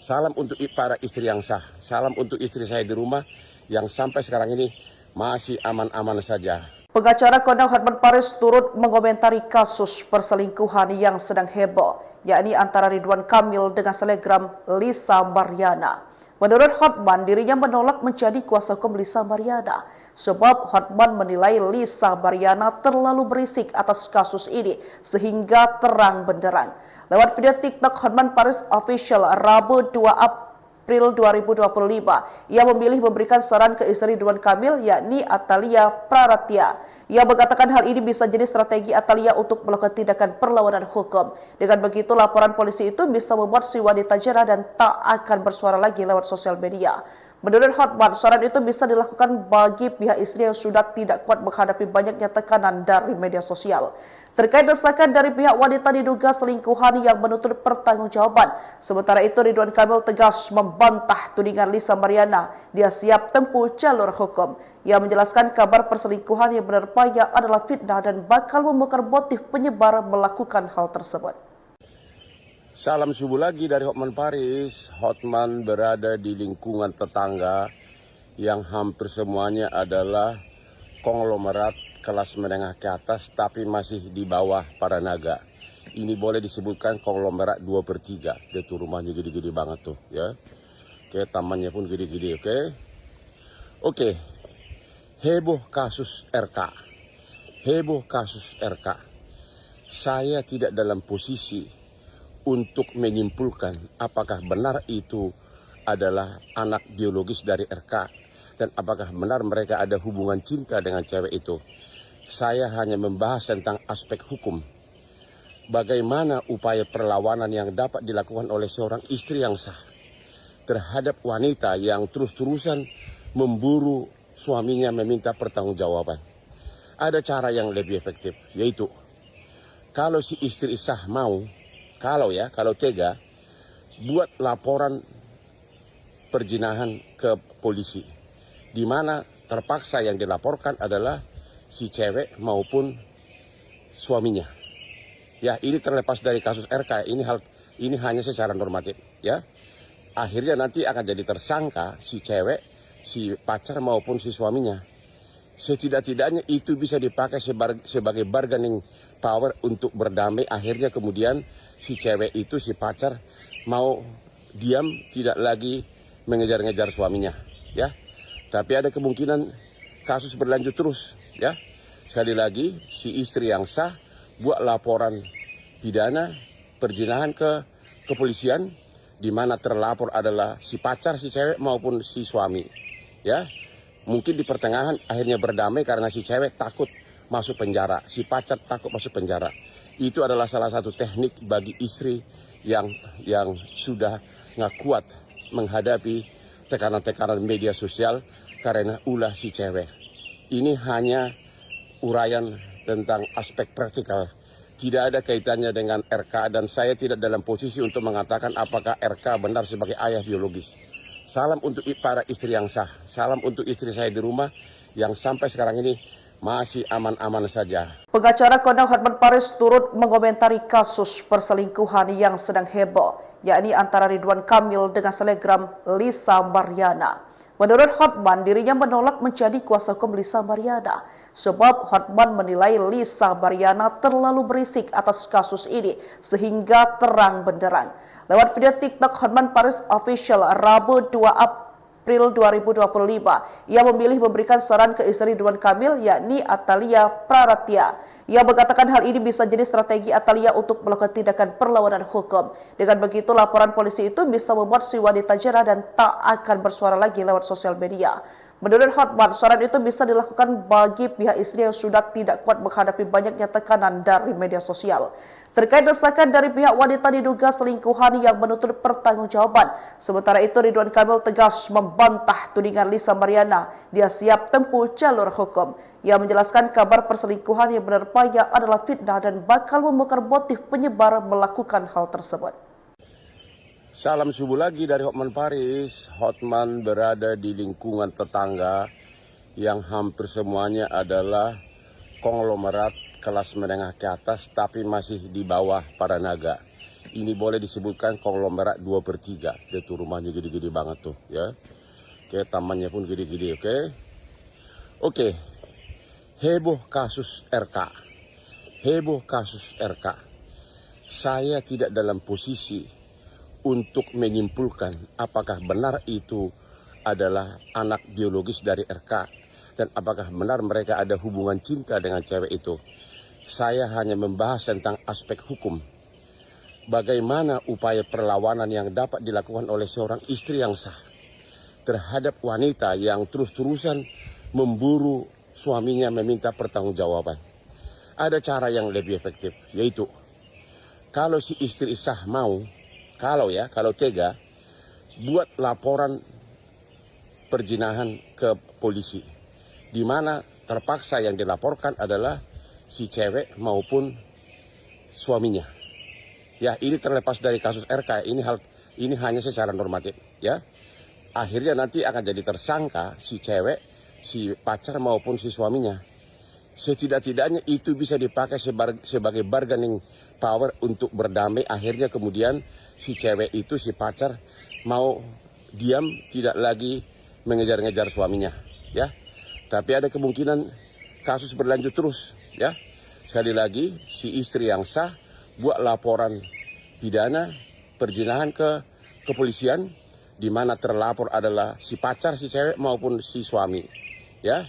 Salam untuk para istri yang sah, salam untuk istri saya di rumah yang sampai sekarang ini masih aman-aman saja. Pengacara kondang Hotman Paris turut mengomentari kasus perselingkuhan yang sedang heboh, yakni antara Ridwan Kamil dengan selebgram Lisa Mariana. Menurut Hotman, dirinya menolak menjadi kuasa hukum Lisa Mariana, sebab Hotman menilai Lisa Mariana terlalu berisik atas kasus ini sehingga terang benderang. Lewat video TikTok Hotman Paris Official Rabu 2 April 2025, ia memilih memberikan saran ke istri Ridwan Kamil, yakni Atalia Praratya. Ia mengatakan hal ini bisa jadi strategi Atalia untuk melakukan tindakan perlawanan hukum. Dengan begitu, laporan polisi itu bisa membuat si wanita jera dan tak akan bersuara lagi lewat sosial media. Menurut Hotman, saran itu bisa dilakukan bagi pihak istri yang sudah tidak kuat menghadapi banyaknya tekanan dari media sosial. Terkait desakan dari pihak wanita diduga selingkuhan yang menuntut pertanggungjawaban. Sementara itu, Ridwan Kamil tegas membantah tudingan Lisa Mariana. Dia siap tempuh jalur hukum. Ia menjelaskan kabar perselingkuhan yang menerpanya adalah fitnah dan bakal membongkar motif penyebar melakukan hal tersebut. Salam subuh lagi dari Hotman Paris. Hotman berada di lingkungan tetangga yang hampir semuanya adalah konglomerat kelas menengah ke atas tapi masih di bawah para naga. Ini boleh disebutkan konglomerat 2/3. Dia tuh rumahnya gede-gede banget tuh ya. Oke, tamannya pun gede-gede, oke. Oke. Heboh kasus RK. Heboh kasus RK. Saya tidak dalam posisi untuk menyimpulkan apakah benar itu adalah anak biologis dari RK dan apakah benar mereka ada hubungan cinta dengan cewek itu. Saya hanya membahas tentang aspek hukum. Bagaimana upaya perlawanan yang dapat dilakukan oleh seorang istri yang sah terhadap wanita yang terus-terusan memburu suaminya meminta pertanggungjawaban. Ada cara yang lebih efektif, yaitu kalau si istri sah mau, kalau tega, buat laporan perzinahan ke polisi, di mana terpaksa yang dilaporkan adalah si cewek maupun suaminya. Ya, ini terlepas dari kasus RK, ini hanya secara normatif, ya. Akhirnya nanti akan jadi tersangka si cewek, si pacar maupun si suaminya. Setidak-tidaknya itu bisa dipakai sebagai bargaining power untuk berdamai. Akhirnya kemudian si cewek itu, si pacar mau diam, tidak lagi mengejar-ngejar suaminya, ya. Tapi ada kemungkinan kasus berlanjut terus, ya. Sekali lagi, si istri yang sah buat laporan pidana perzinahan ke kepolisian, di mana terlapor adalah si pacar, si cewek maupun si suami, ya. Mungkin di pertengahan akhirnya berdamai karena si cewek takut masuk penjara, si pacar takut masuk penjara. Itu adalah salah satu teknik bagi istri yang sudah nggak kuat menghadapi tekanan-tekanan media sosial karena ulah si cewek. Ini hanya uraian tentang aspek praktikal. Tidak ada kaitannya dengan RK dan saya tidak dalam posisi untuk mengatakan apakah RK benar sebagai ayah biologis. Salam untuk para istri yang sah. Salam untuk istri saya di rumah yang sampai sekarang ini masih aman-aman saja. Pengacara kondang Hotman Paris turut mengomentari kasus perselingkuhan yang sedang heboh, yakni antara Ridwan Kamil dengan selebgram Lisa Mariana. Menurut Hotman, dirinya menolak menjadi kuasa hukum Lisa Mariana, sebab Hotman menilai Lisa Mariana terlalu berisik atas kasus ini sehingga terang benderang. Lewat video TikTok Hotman Paris Official Rabu 2 April 2025, ia memilih memberikan saran ke istri Ridwan Kamil, yakni Atalia Praratya. Ia mengatakan hal ini bisa jadi strategi Atalia untuk melakukan tindakan perlawanan hukum. Dengan begitu, laporan polisi itu bisa membuat si wanita jera dan tak akan bersuara lagi lewat sosial media. Menurut Hotman, saran itu bisa dilakukan bagi pihak istri yang sudah tidak kuat menghadapi banyaknya tekanan dari media sosial. Terkait desakan dari pihak wanita diduga selingkuhan yang menuntut pertanggungjawaban. Sementara itu, Ridwan Kamil tegas membantah tudingan Lisa Mariana. Dia siap tempuh jalur hukum. Ia menjelaskan kabar perselingkuhan yang menerpanya adalah fitnah dan bakal membongkar motif penyebar melakukan hal tersebut. Salam subuh lagi dari Hotman Paris. Hotman berada di lingkungan tetangga yang hampir semuanya adalah konglomerat kelas menengah ke atas tapi masih di bawah para naga. Ini boleh disebutkan konglomerat 2/3. Dia tuh rumahnya gede-gede banget tuh ya. Oke, tamannya pun gede-gede, oke. Oke. Heboh kasus RK. Heboh kasus RK. Saya tidak dalam posisi untuk menyimpulkan apakah benar itu adalah anak biologis dari RK dan apakah benar mereka ada hubungan cinta dengan cewek itu. Saya hanya membahas tentang aspek hukum. Bagaimana upaya perlawanan yang dapat dilakukan oleh seorang istri yang sah terhadap wanita yang terus-terusan memburu suaminya meminta pertanggungjawaban. Ada cara yang lebih efektif, yaitu kalau si istri sah mau, kalau tega, buat laporan perzinahan ke polisi, di mana terpaksa yang dilaporkan adalah si cewek maupun suaminya. Ya, ini terlepas dari kasus RK, ini hanya secara normatif, ya. Akhirnya nanti akan jadi tersangka si cewek, si pacar maupun si suaminya. Setidak-tidaknya itu bisa dipakai sebagai bargaining power untuk berdamai. Akhirnya kemudian si cewek itu, si pacar mau diam, tidak lagi mengejar-ngejar suaminya, ya. Tapi ada kemungkinan kasus berlanjut terus, ya. Sekali lagi, si istri yang sah buat laporan pidana perzinahan ke kepolisian, di mana terlapor adalah si pacar, si cewek maupun si suami, ya.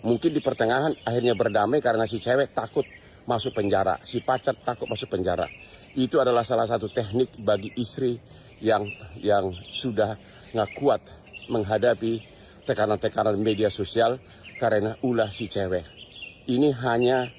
Mungkin di pertengahan akhirnya berdamai karena si cewek takut masuk penjara, si pacar takut masuk penjara. Itu adalah salah satu teknik bagi istri yang sudah nggak kuat menghadapi tekanan-tekanan media sosial karena ulah si cewek. Ini hanya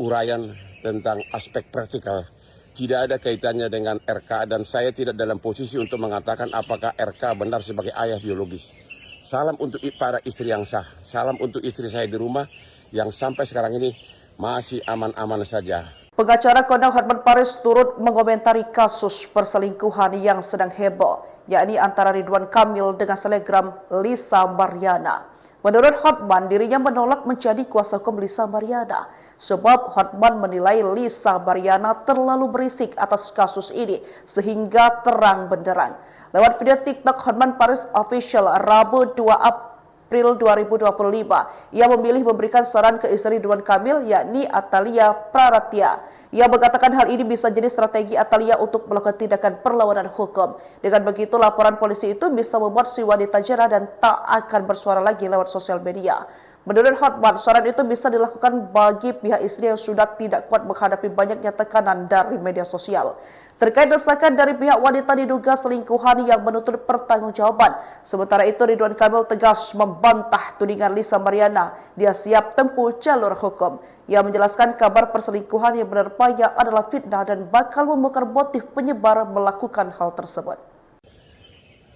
uraian tentang aspek praktikal. Tidak ada kaitannya dengan RK dan saya tidak dalam posisi untuk mengatakan apakah RK benar sebagai ayah biologis. Salam untuk para istri yang sah. Salam untuk istri saya di rumah yang sampai sekarang ini masih aman-aman saja. Pengacara kondang Hotman Paris turut mengomentari kasus perselingkuhan yang sedang heboh, yakni antara Ridwan Kamil dengan selebgram Lisa Mariana. Menurut Hotman, dirinya menolak menjadi kuasa hukum Lisa Mariana, sebab Hotman menilai Lisa Mariana terlalu berisik atas kasus ini sehingga terang benderang. Lewat video TikTok Hotman Paris Official Rabu 2 April 2025, ia memilih memberikan saran ke istri Ridwan Kamil, yakni Atalia Praratya. Ia mengatakan hal ini bisa jadi strategi Atalia untuk melakukan tindakan perlawanan hukum. Dengan begitu, laporan polisi itu bisa membuat si wanita jera dan tak akan bersuara lagi lewat sosial media. Menurut Hotman, saran itu bisa dilakukan bagi pihak istri yang sudah tidak kuat menghadapi banyaknya tekanan dari media sosial. Terkait desakan dari pihak wanita diduga selingkuhan yang menuntut pertanggungjawaban. Sementara itu, Ridwan Kamil tegas membantah tudingan Lisa Mariana. Dia siap tempuh jalur hukum. Ia menjelaskan kabar perselingkuhan yang menerpanya adalah fitnah dan bakal membongkar motif penyebar melakukan hal tersebut.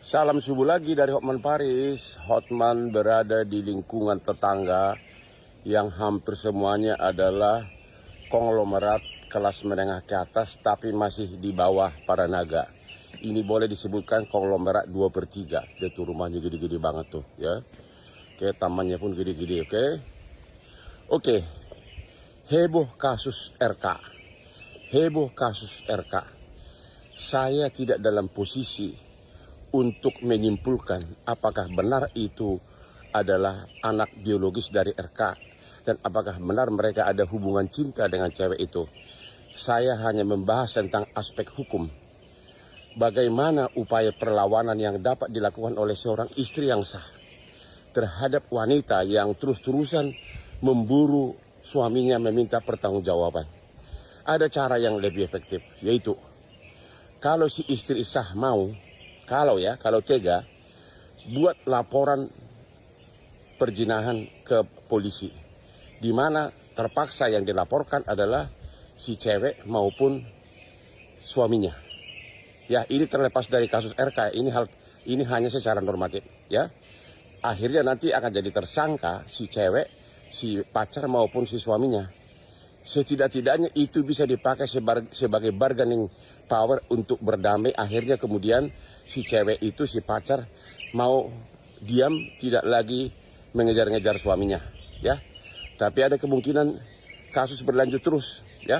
Salam subuh lagi dari Hotman Paris. Hotman berada di lingkungan tetangga yang hampir semuanya adalah konglomerat kelas menengah ke atas tapi masih di bawah para naga. Ini boleh disebutkan konglomerat 2/3. Dia tuh rumahnya gede-gede banget tuh, ya. Oke, tamannya pun gede-gede, oke. Oke. Heboh kasus RK. Heboh kasus RK. Saya tidak dalam posisi untuk menyimpulkan apakah benar itu adalah anak biologis dari RK dan apakah benar mereka ada hubungan cinta dengan cewek itu. Saya hanya membahas tentang aspek hukum. Bagaimana upaya perlawanan yang dapat dilakukan oleh seorang istri yang sah terhadap wanita yang terus-terusan memburu suaminya meminta pertanggungjawaban. Ada cara yang lebih efektif, yaitu kalau si istri sah mau, kalau tega, buat laporan perzinahan ke polisi, di mana terpaksa yang dilaporkan adalah si cewek maupun suaminya. Ya, ini terlepas dari kasus RK, ini hanya secara normatif, ya. Akhirnya nanti akan jadi tersangka si cewek, si pacar maupun si suaminya. Setidak-tidaknya itu bisa dipakai sebagai bargaining power untuk berdamai. Akhirnya kemudian si cewek itu, si pacar mau diam, tidak lagi mengejar-ngejar suaminya, ya. Tapi ada kemungkinan kasus berlanjut terus, ya.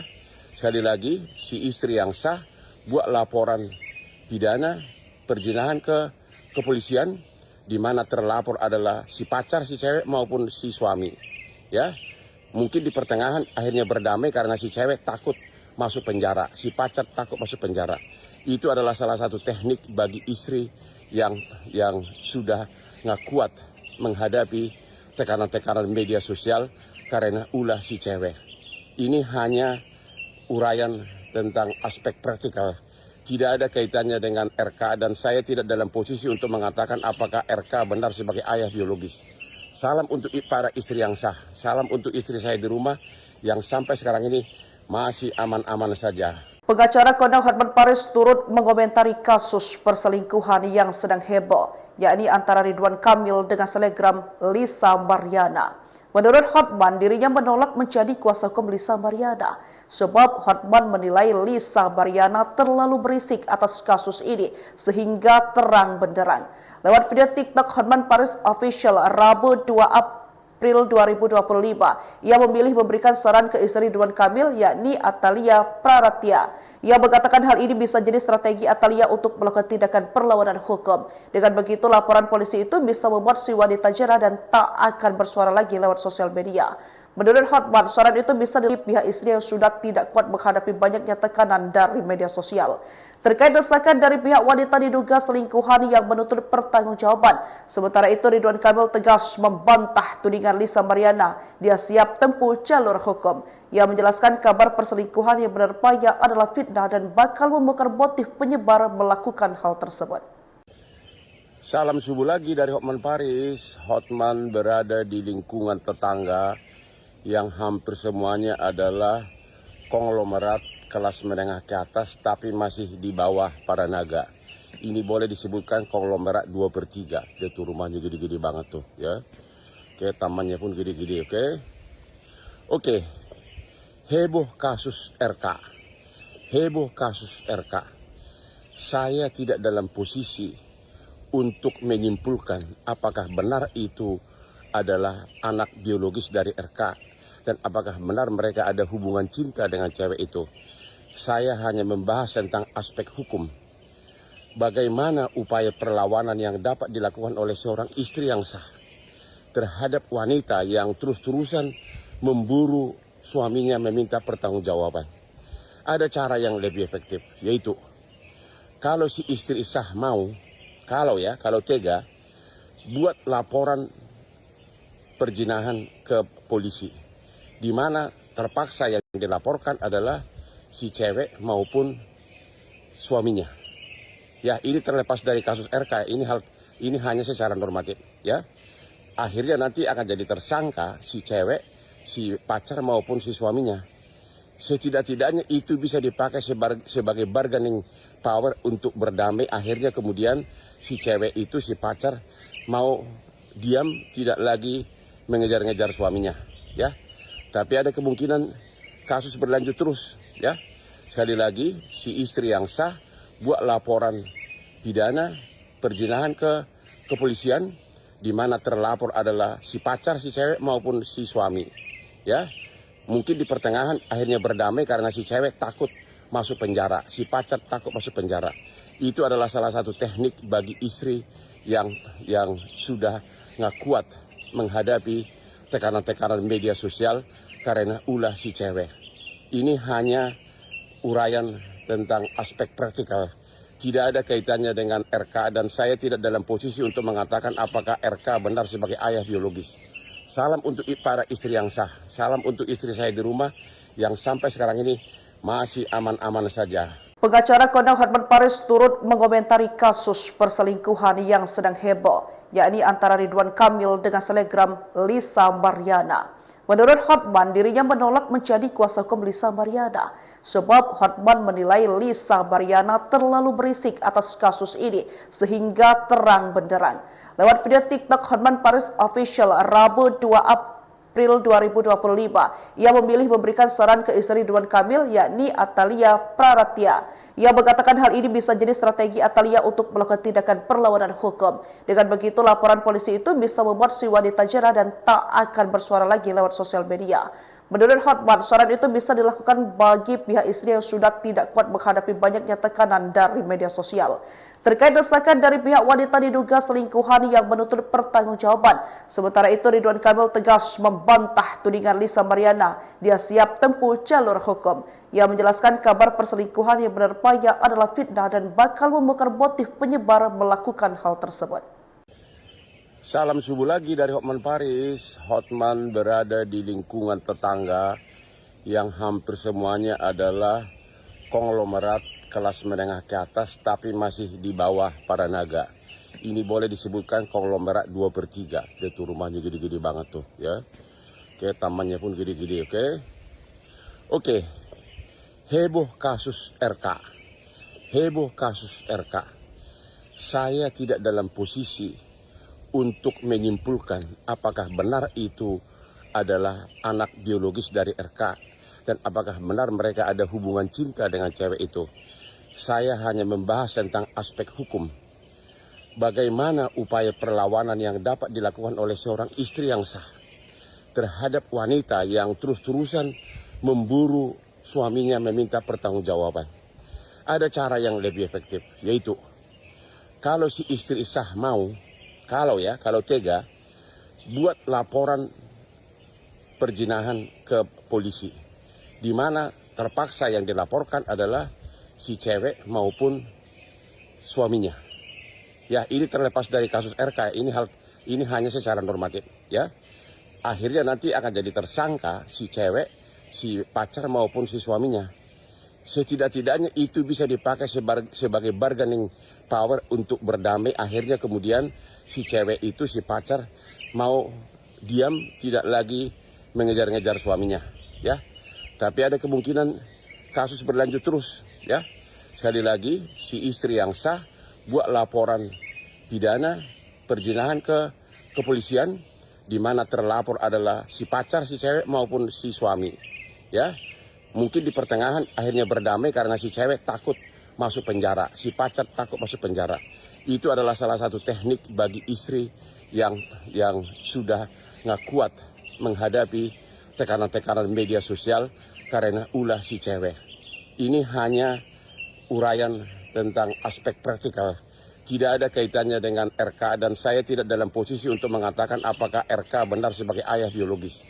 Sekali lagi, si istri yang sah buat laporan pidana perzinahan ke kepolisian, di mana terlapor adalah si pacar, si cewek maupun si suami, ya. Mungkin di pertengahan akhirnya berdamai karena si cewek takut masuk penjara, si pacar takut masuk penjara. Itu adalah salah satu teknik bagi istri yang sudah nggak kuat menghadapi tekanan-tekanan media sosial karena ulah si cewek. Ini hanya uraian tentang aspek praktikal. Tidak ada kaitannya dengan RK dan saya tidak dalam posisi untuk mengatakan apakah RK benar sebagai ayah biologis. Salam untuk para istri yang sah. Salam untuk istri saya di rumah yang sampai sekarang ini masih aman-aman saja. Pengacara kondang Hotman Paris turut mengomentari kasus perselingkuhan yang sedang heboh, yakni antara Ridwan Kamil dengan selebgram Lisa Mariana. Menurut Hotman, dirinya menolak menjadi kuasa hukum Lisa Mariana, sebab Hotman menilai Lisa Mariana terlalu berisik atas kasus ini sehingga terang benderang. Lewat video TikTok Hotman Paris Official Rabu 2 April 2025, ia memilih memberikan saran ke istri Ridwan Kamil yakni Atalia Praratya. Ia mengatakan hal ini bisa jadi strategi Atalia untuk melakukan tindakan perlawanan hukum. Dengan begitu, laporan polisi itu bisa membuat si wanita jerah dan tak akan bersuara lagi lewat sosial media. Menurut Hotman, saran itu bisa dari pihak istri yang sudah tidak kuat menghadapi banyaknya tekanan dari media sosial. Terkait desakan dari pihak wanita diduga selingkuhan yang menuntut pertanggungjawaban. Sementara itu, Ridwan Kamil tegas membantah tudingan Lisa Mariana. Dia siap tempuh jalur hukum. Ia menjelaskan kabar perselingkuhan yang menerpanya adalah fitnah dan bakal membongkar motif penyebar melakukan hal tersebut. Salam subuh lagi dari Hotman Paris. Hotman berada di lingkungan tetangga yang hampir semuanya adalah konglomerat kelas menengah ke atas tapi masih di bawah para naga. Ini boleh disebutkan konglomerat 2/3. Dia tuh rumahnya gede-gede banget tuh ya. Oke, tamannya pun gede-gede, oke. Oke. Heboh kasus RK. Heboh kasus RK. Saya tidak dalam posisi untuk menyimpulkan apakah benar itu adalah anak biologis dari RK dan apakah benar mereka ada hubungan cinta dengan cewek itu. Saya hanya membahas tentang aspek hukum. Bagaimana upaya perlawanan yang dapat dilakukan oleh seorang istri yang sah terhadap wanita yang terus-terusan memburu suaminya meminta pertanggungjawaban. Ada cara yang lebih efektif, yaitu kalau si istri sah mau, kalau tega, buat laporan perzinahan ke polisi, di mana terpaksa yang dilaporkan adalah si cewek maupun suaminya. Ya, ini terlepas dari kasus RK, ini hanya secara normatif, ya. Akhirnya nanti akan jadi tersangka si cewek, si pacar maupun si suaminya. Setidak-tidaknya itu bisa dipakai sebagai bargaining power untuk berdamai. Akhirnya kemudian si cewek itu, si pacar mau diam, tidak lagi mengejar-ngejar suaminya, ya. Tapi ada kemungkinan kasus berlanjut terus, ya. Sekali lagi, si istri yang sah buat laporan pidana perzinahan ke kepolisian, di mana terlapor adalah si pacar, si cewek maupun si suami, ya. Mungkin di pertengahan akhirnya berdamai karena si cewek takut masuk penjara, si pacar takut masuk penjara. Itu adalah salah satu teknik bagi istri yang sudah nggak kuat menghadapi tekanan-tekanan media sosial karena ulah si cewek. Ini hanya uraian tentang aspek praktikal. Tidak ada kaitannya dengan RK dan saya tidak dalam posisi untuk mengatakan apakah RK benar sebagai ayah biologis. Salam untuk para istri yang sah. Salam untuk istri saya di rumah yang sampai sekarang ini masih aman-aman saja. Pengacara kondang Hotman Paris turut mengomentari kasus perselingkuhan yang sedang heboh, yakni antara Ridwan Kamil dengan selebgram Lisa Mariana. Menurut Hotman, dirinya menolak menjadi kuasa hukum Lisa Mariana, sebab Hotman menilai Lisa Mariana terlalu berisik atas kasus ini sehingga terang benderang. Lewat video TikTok Hotman Paris Official Rabu 2 April 2025, ia memilih memberikan saran ke istri Ridwan Kamil yakni Atalia Praratya. Ia mengatakan hal ini bisa jadi strategi Atalia untuk melakukan tindakan perlawanan hukum. Dengan begitu, laporan polisi itu bisa membuat si wanita jerah dan tak akan bersuara lagi lewat sosial media. Menurut Hotman, saran itu bisa dilakukan bagi pihak istri yang sudah tidak kuat menghadapi banyaknya tekanan dari media sosial. terkait desakan dari pihak wanita diduga selingkuhan yang menuntut pertanggungjawaban. Sementara itu Ridwan Kamil tegas membantah tudingan Lisa Mariana. Dia siap tempuh jalur hukum. Ia menjelaskan kabar perselingkuhan yang menerpanya adalah fitnah dan bakal membongkar motif penyebar melakukan hal tersebut. Salam subuh lagi dari Hotman Paris. Hotman berada di lingkungan tetangga yang hampir semuanya adalah konglomerat kelas menengah ke atas tapi masih di bawah para naga. Ini boleh disebutkan konglomerat 2/3. Itu rumahnya gede-gede banget tuh ya. Oke, tamannya pun gede-gede, oke. Oke. Heboh kasus RK. Heboh kasus RK. Saya tidak dalam posisi untuk menyimpulkan apakah benar itu adalah anak biologis dari RK dan apakah benar mereka ada hubungan cinta dengan cewek itu. Saya hanya membahas tentang aspek hukum. Bagaimana upaya perlawanan yang dapat dilakukan oleh seorang istri yang sah terhadap wanita yang terus-terusan memburu suaminya meminta pertanggungjawaban. Ada cara yang lebih efektif, yaitu kalau si istri sah mau, kalau tega, buat laporan perzinahan ke polisi. Di mana terpaksa yang dilaporkan adalah si cewek maupun suaminya. Ya, ini terlepas dari kasus RK, ini hanya secara normatif, ya. Akhirnya nanti akan jadi tersangka si cewek, si pacar maupun si suaminya. Setidak-tidaknya itu bisa dipakai sebagai bargaining power untuk berdamai. Akhirnya kemudian si cewek itu, si pacar mau diam, tidak lagi mengejar-ngejar suaminya, ya. Tapi ada kemungkinan kasus berlanjut terus, ya. Sekali lagi, si istri yang sah buat laporan pidana perzinahan ke kepolisian, di mana terlapor adalah si pacar, si cewek maupun si suami, ya. Mungkin di pertengahan akhirnya berdamai karena si cewek takut masuk penjara, si pacar takut masuk penjara. Itu adalah salah satu teknik bagi istri yang sudah nggak kuat menghadapi tekanan-tekanan media sosial karena ulah si cewek. Ini hanya uraian tentang aspek praktikal. Tidak ada kaitannya dengan RK dan saya tidak dalam posisi untuk mengatakan apakah RK benar sebagai ayah biologis.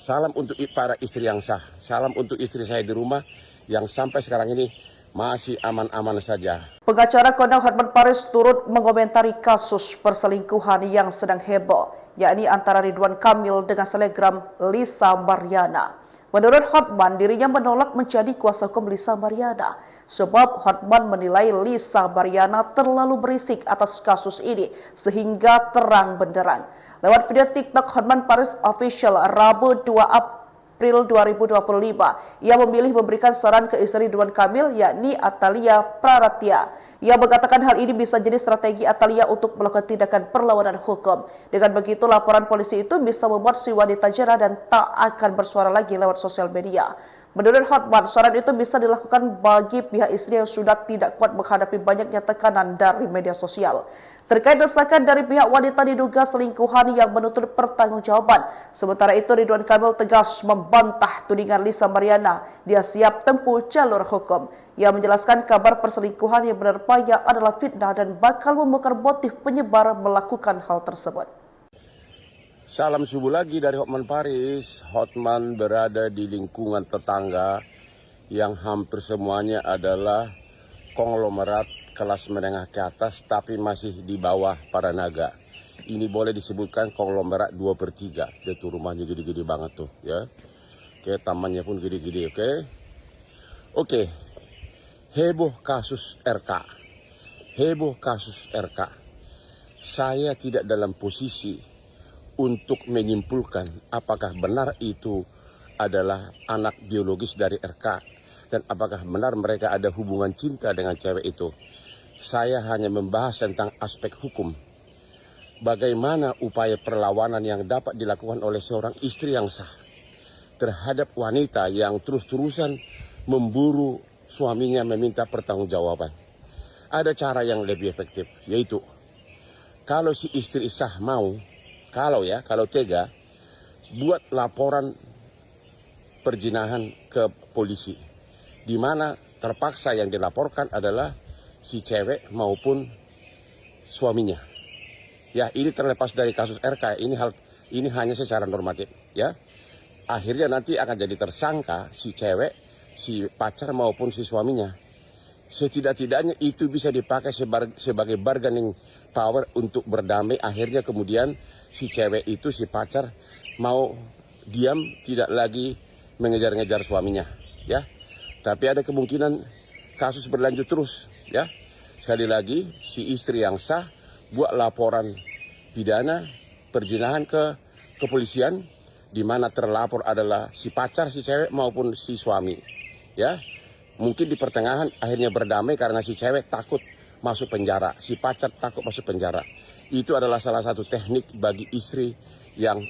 Salam untuk para istri yang sah. Salam untuk istri saya di rumah yang sampai sekarang ini masih aman-aman saja. Pengacara kondang Hotman Paris turut mengomentari kasus perselingkuhan yang sedang heboh, yakni antara Ridwan Kamil dengan selebgram Lisa Mariana. Menurut Hotman, dirinya menolak menjadi kuasa hukum Lisa Mariana sebab Hotman menilai Lisa Mariana terlalu berisik atas kasus ini sehingga terang benderang. Lewat video TikTok Hotman Paris Official Rabu 2 April 2025, ia memilih memberikan saran ke istri Ridwan Kamil yakni Atalia Praratya. Ia mengatakan hal ini bisa jadi strategi Atalia untuk melakukan tindakan perlawanan hukum. Dengan begitu laporan polisi itu bisa membuat si wanita jera dan tak akan bersuara lagi lewat sosial media. Menurut Hotman, saran itu bisa dilakukan bagi pihak istri yang sudah tidak kuat menghadapi banyaknya tekanan dari media sosial. Terkait desakan dari pihak wanita diduga selingkuhan yang menuntut pertanggungjawaban. Sementara itu Ridwan Kamil tegas membantah tudingan Lisa Mariana. Dia siap tempuh jalur hukum. Ia menjelaskan kabar perselingkuhan yang menerpanya adalah fitnah dan bakal membongkar motif penyebar melakukan hal tersebut. Salam subuh lagi dari Hotman Paris. Hotman berada di lingkungan tetangga yang hampir semuanya adalah konglomerat kelas menengah ke atas tapi masih di bawah para naga. Ini boleh disebutkan konglomerat 2/3. Itu rumahnya gede-gede banget tuh, ya. Oke, tamannya pun gede-gede, oke. Oke. Heboh kasus RK. Heboh kasus RK. Saya tidak dalam posisi untuk menyimpulkan apakah benar itu adalah anak biologis dari RK dan apakah benar mereka ada hubungan cinta dengan cewek itu. Saya hanya membahas tentang aspek hukum. Bagaimana upaya perlawanan yang dapat dilakukan oleh seorang istri yang sah terhadap wanita yang terus-terusan memburu suaminya meminta pertanggungjawaban. Ada cara yang lebih efektif, yaitu kalau si istri sah mau, kalau tega, buat laporan perzinahan ke polisi. Di mana terpaksa yang dilaporkan adalah si cewek maupun suaminya. Ya, ini terlepas dari kasus RK, ini hanya secara normatif, ya. Akhirnya nanti akan jadi tersangka si cewek, si pacar maupun si suaminya. Setidak-tidaknya itu bisa dipakai sebagai bargaining power untuk berdamai. Akhirnya kemudian si cewek itu, si pacar mau diam, tidak lagi mengejar-ngejar suaminya, ya. Tapi ada kemungkinan kasus berlanjut terus, ya. Sekali lagi, si istri yang sah buat laporan pidana perzinahan ke kepolisian, di mana terlapor adalah si pacar, si cewek maupun si suami, ya. Mungkin di pertengahan akhirnya berdamai karena si cewek takut masuk penjara, si pacar takut masuk penjara. Itu adalah salah satu teknik bagi istri yang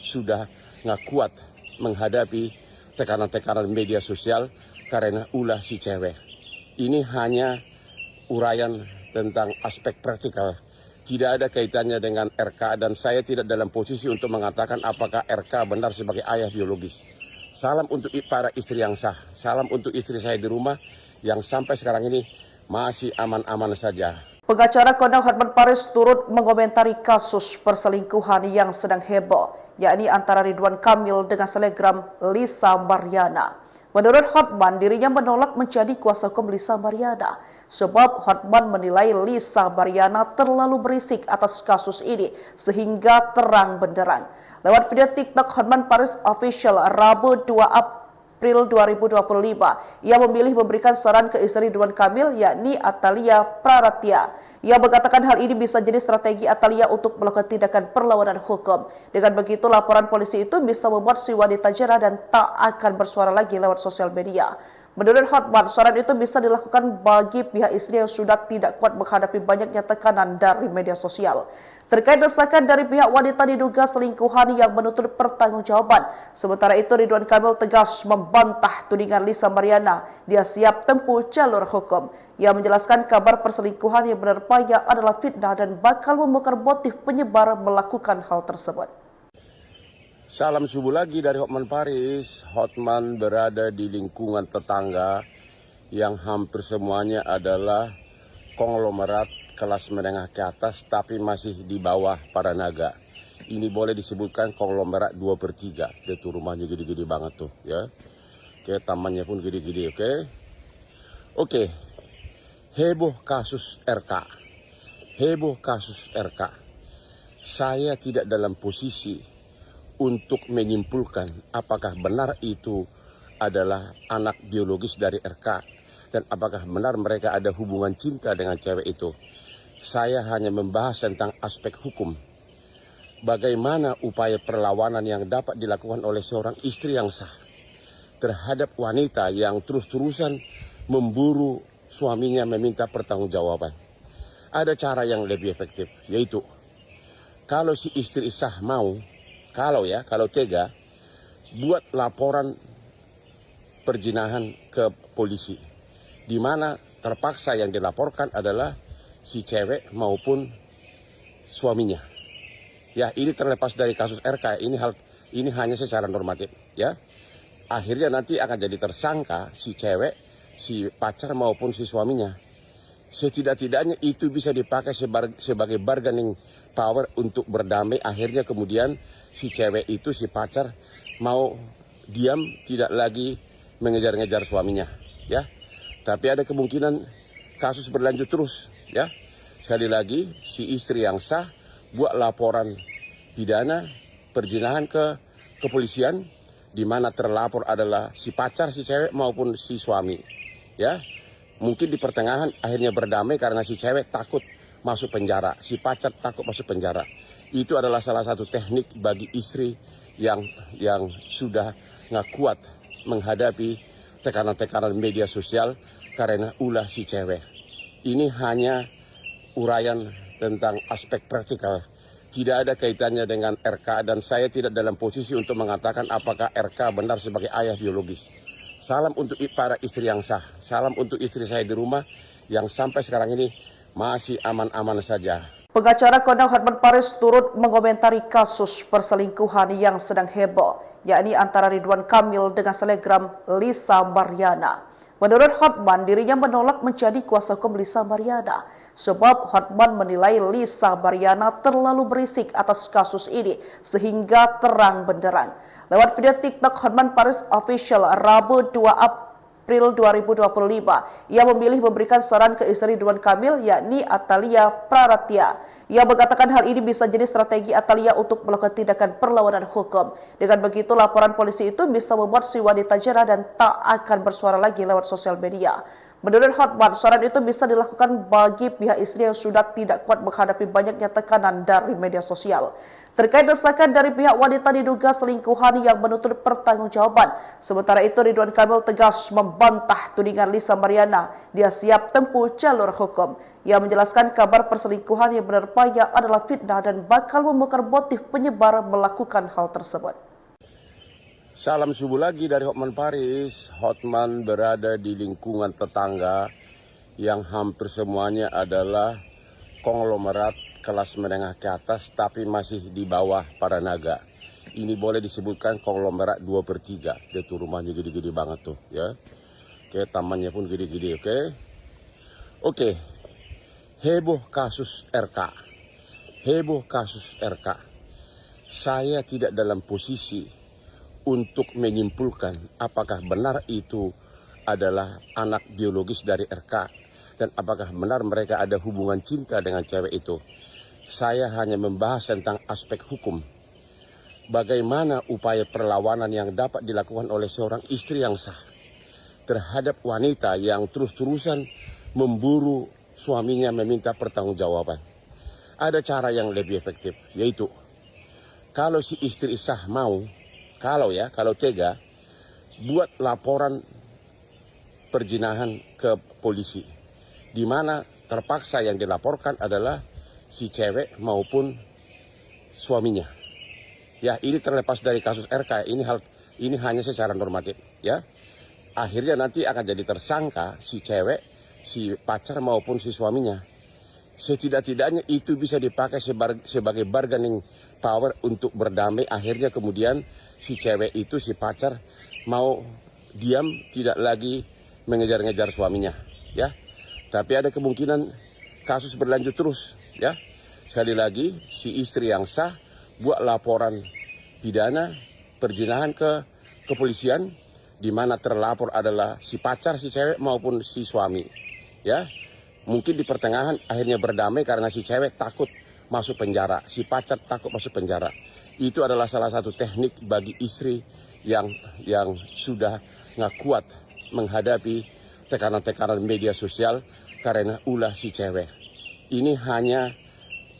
sudah nggak kuat menghadapi tekanan-tekanan media sosial karena ulah si cewek. Ini hanya uraian tentang aspek praktikal. Tidak ada kaitannya dengan RK dan saya tidak dalam posisi untuk mengatakan apakah RK benar sebagai ayah biologis. Salam untuk para istri yang sah. Salam untuk istri saya di rumah yang sampai sekarang ini masih aman-aman saja. Pengacara kondang Hotman Paris turut mengomentari kasus perselingkuhan yang sedang heboh, yakni antara Ridwan Kamil dengan selebgram Lisa Mariana. Menurut Hotman, dirinya menolak menjadi kuasa hukum Lisa Mariana, sebab Hotman menilai Lisa Mariana terlalu berisik atas kasus ini sehingga terang benderang. Lewat video TikTok Hotman Paris Official Rabu 2 April 2025, ia memilih memberikan saran ke istri Ridwan Kamil, yakni Atalia Praratya. Ia mengatakan hal ini bisa jadi strategi Atalia untuk melakukan tindakan perlawanan hukum. Dengan begitu, laporan polisi itu bisa membuat si wanita jera dan tak akan bersuara lagi lewat sosial media. Menurut Hotman, saran itu bisa dilakukan bagi pihak istri yang sudah tidak kuat menghadapi banyaknya tekanan dari media sosial. Terkait desakan dari pihak wanita diduga selingkuhan yang menuntut pertanggungjawaban. Sementara itu, Ridwan Kamil tegas membantah tudingan Lisa Mariana. Dia siap tempuh jalur hukum. Ia menjelaskan kabar perselingkuhan yang menerpanya adalah fitnah dan bakal membongkar motif penyebar melakukan hal tersebut. Salam subuh lagi dari Hotman Paris. Hotman berada di lingkungan tetangga yang hampir semuanya adalah konglomerat kelas menengah ke atas tapi masih di bawah para naga. Ini boleh disebutkan konglomerat 2/3. Dia tuh rumahnya gede-gede banget tuh, ya. Oke, tamannya pun gede-gede, oke. Oke. Heboh kasus RK. Heboh kasus RK. Saya tidak dalam posisi untuk menyimpulkan apakah benar itu adalah anak biologis dari RK dan apakah benar mereka ada hubungan cinta dengan cewek itu. Saya hanya membahas tentang aspek hukum. Bagaimana upaya perlawanan yang dapat dilakukan oleh seorang istri yang sah terhadap wanita yang terus-terusan memburu suaminya meminta pertanggungjawaban. Ada cara yang lebih efektif, yaitu kalau si istri sah mau, kalau tega, buat laporan perzinahan ke polisi, di mana terpaksa yang dilaporkan adalah si cewek maupun suaminya. Ya, ini terlepas dari kasus RK, ini hanya secara normatif, ya. Akhirnya nanti akan jadi tersangka si cewek, si pacar maupun si suaminya. Setidak-tidaknya itu bisa dipakai sebagai bargaining power untuk berdamai. Akhirnya kemudian si cewek itu, si pacar mau diam, tidak lagi mengejar-ngejar suaminya, ya. Tapi ada kemungkinan kasus berlanjut terus, ya. Sekali lagi, si istri yang sah buat laporan pidana perzinahan ke kepolisian, di mana terlapor adalah si pacar, si cewek maupun si suami, ya. Mungkin di pertengahan akhirnya berdamai karena si cewek takut masuk penjara, si pacar takut masuk penjara. Itu adalah salah satu teknik bagi istri yang sudah nggak kuat menghadapi tekanan-tekanan media sosial karena ulah si cewek. Ini hanya uraian tentang aspek praktikal. Tidak ada kaitannya dengan RK dan saya tidak dalam posisi untuk mengatakan apakah RK benar sebagai ayah biologis. Salam untuk para istri yang sah. Salam untuk istri saya di rumah yang sampai sekarang ini masih aman-aman saja. Pengacara kondang Hotman Paris turut mengomentari kasus perselingkuhan yang sedang heboh, yakni antara Ridwan Kamil dengan selebgram Lisa Mariana. Menurut Hotman, dirinya menolak menjadi kuasa hukum Lisa Mariana, Sebab Hotman menilai Lisa Mariana terlalu berisik atas kasus ini sehingga terang benderang. Lewat video TikTok Hotman Paris Official Rabu 2 April 2025, ia memilih memberikan saran ke istri Ridwan Kamil yakni Atalia Praratya. Ia mengatakan hal ini bisa jadi strategi Atalia untuk melakukan tindakan perlawanan hukum. Dengan begitu, laporan polisi itu bisa membuat si wanita jera dan tak akan bersuara lagi lewat sosial media. Menurut Hotman, saran itu bisa dilakukan bagi pihak istri yang sudah tidak kuat menghadapi banyaknya tekanan dari media sosial. Terkait desakan dari pihak wanita diduga selingkuhan yang menuntut pertanggungjawaban. Sementara itu, Ridwan Kamil tegas membantah tudingan Lisa Mariana. Dia siap tempuh jalur hukum. Ia menjelaskan kabar perselingkuhan yang menerpanya adalah fitnah dan bakal membongkar motif penyebar melakukan hal tersebut. Salam subuh lagi dari Hotman Paris. Hotman berada di lingkungan tetangga yang hampir semuanya adalah konglomerat kelas menengah ke atas tapi masih di bawah para naga. Ini boleh disebutkan konglomerat 2/3. Dia tuh rumahnya gede-gede banget tuh ya. Oke, tamannya pun gede-gede, oke. Oke. Heboh kasus RK. Heboh kasus RK. Saya tidak dalam posisi untuk menyimpulkan apakah benar itu adalah anak biologis dari RK dan apakah benar mereka ada hubungan cinta dengan cewek itu. Saya hanya membahas tentang aspek hukum. Bagaimana upaya perlawanan yang dapat dilakukan oleh seorang istri yang sah terhadap wanita yang terus-terusan memburu suaminya meminta pertanggungjawaban. Ada cara yang lebih efektif, yaitu kalau si istri sah mau, kalau tega, buat laporan perzinahan ke polisi, di mana terpaksa yang dilaporkan adalah si cewek maupun suaminya. Ya, ini terlepas dari kasus RK, ini hanya secara normatif, ya. Akhirnya nanti akan jadi tersangka si cewek, si pacar maupun si suaminya. Setidak-tidaknya itu bisa dipakai sebagai bargaining power untuk berdamai. Akhirnya kemudian si cewek itu, si pacar mau diam, tidak lagi mengejar-ngejar suaminya, ya. Tapi ada kemungkinan kasus berlanjut terus, ya. Sekali lagi, si istri yang sah buat laporan pidana perzinahan ke kepolisian, di mana terlapor adalah si pacar, si cewek maupun si suami, ya. Mungkin di pertengahan akhirnya berdamai karena si cewek takut masuk penjara, si pacar takut masuk penjara. Itu adalah salah satu teknik bagi istri yang sudah nggak kuat menghadapi tekanan-tekanan media sosial karena ulah si cewek. Ini hanya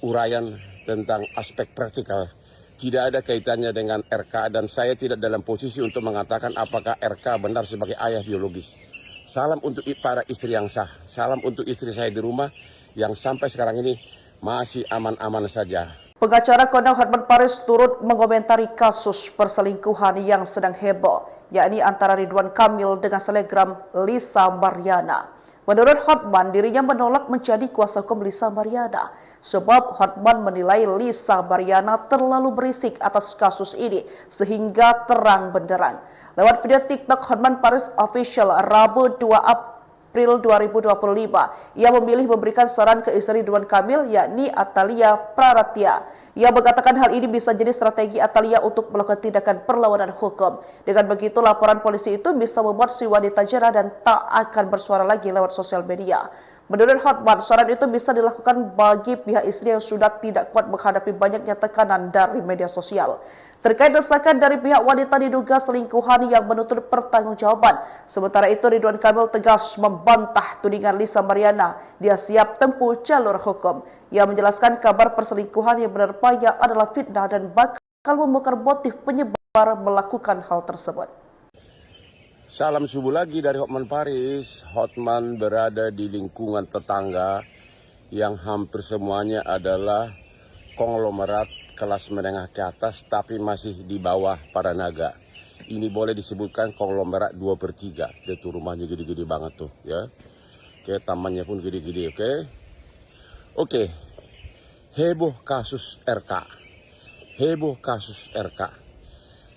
uraian tentang aspek praktikal. Tidak ada kaitannya dengan RK dan saya tidak dalam posisi untuk mengatakan apakah RK benar sebagai ayah biologis. Salam untuk para istri yang sah. Salam untuk istri saya di rumah yang sampai sekarang ini masih aman-aman saja. Pengacara kondang Hotman Paris turut mengomentari kasus perselingkuhan yang sedang heboh, yakni antara Ridwan Kamil dengan selebgram Lisa Mariana. Menurut Hotman, dirinya menolak menjadi kuasa hukum Lisa Mariana. Sebab Hotman menilai Lisa Mariana terlalu berisik atas kasus ini sehingga terang benderang. Lewat video TikTok Hotman Paris Official Rabu 2 April 2025, ia memilih memberikan saran ke istri Ridwan Kamil yakni Atalia Praratya. Ia mengatakan hal ini bisa jadi strategi Atalia untuk melakukan tindakan perlawanan hukum. Dengan begitu, laporan polisi itu bisa membuat si wanita jera dan tak akan bersuara lagi lewat sosial media. Menurut Hotman, saran itu bisa dilakukan bagi pihak istri yang sudah tidak kuat menghadapi banyaknya tekanan dari media sosial. Terkait desakan dari pihak wanita diduga selingkuhan yang menuntut pertanggungjawaban. Sementara itu, Ridwan Kamil tegas membantah tudingan Lisa Mariana. Dia siap tempuh jalur hukum. Ia menjelaskan kabar perselingkuhan yang menerpanya adalah fitnah dan bakal membongkar motif penyebar melakukan hal tersebut. Salam subuh lagi dari Hotman Paris. Hotman berada di lingkungan tetangga yang hampir semuanya adalah konglomerat kelas menengah ke atas tapi masih di bawah para naga. Ini boleh disebutkan konglomerat 2/3. Dia tuh rumahnya gede-gede banget tuh, ya. Oke, tamannya pun gede-gede, oke. Oke. Heboh kasus RK. Heboh kasus RK.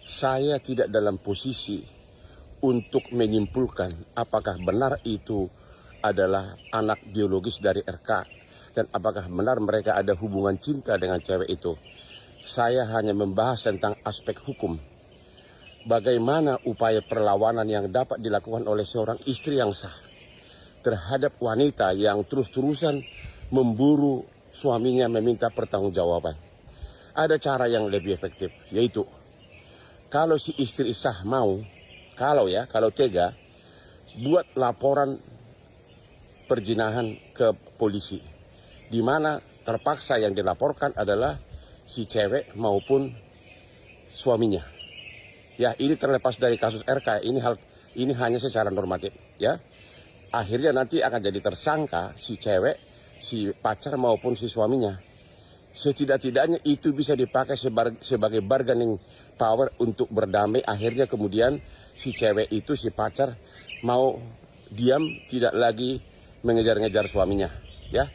Saya tidak dalam posisi untuk menyimpulkan apakah benar itu adalah anak biologis dari RK dan apakah benar mereka ada hubungan cinta dengan cewek itu. Saya hanya membahas tentang aspek hukum. Bagaimana upaya perlawanan yang dapat dilakukan oleh seorang istri yang sah terhadap wanita yang terus-terusan memburu suaminya meminta pertanggungjawaban. Ada cara yang lebih efektif, yaitu kalau si istri sah mau, kalau tega, buat laporan perzinahan ke polisi, di mana terpaksa yang dilaporkan adalah si cewek maupun suaminya. Ya, ini terlepas dari kasus RK, ini hanya secara normatif, ya. Akhirnya nanti akan jadi tersangka si cewek, si pacar maupun si suaminya. Setidak-tidaknya itu bisa dipakai sebagai bargaining power untuk berdamai. Akhirnya kemudian si cewek itu, si pacar mau diam, tidak lagi mengejar-ngejar suaminya, ya.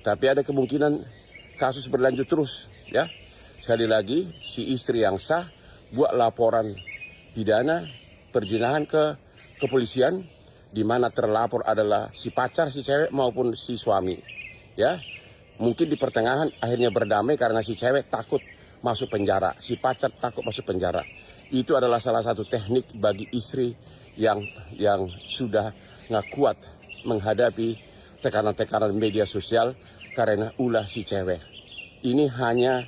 Tapi ada kemungkinan kasus berlanjut terus, ya. Sekali lagi, si istri yang sah buat laporan pidana perzinahan ke kepolisian, di mana terlapor adalah si pacar, si cewek maupun si suami, ya. Mungkin di pertengahan akhirnya berdamai karena si cewek takut masuk penjara, si pacar takut masuk penjara. Itu adalah salah satu teknik bagi istri yang sudah nggak kuat menghadapi tekanan-tekanan media sosial karena ulah si cewek. Ini hanya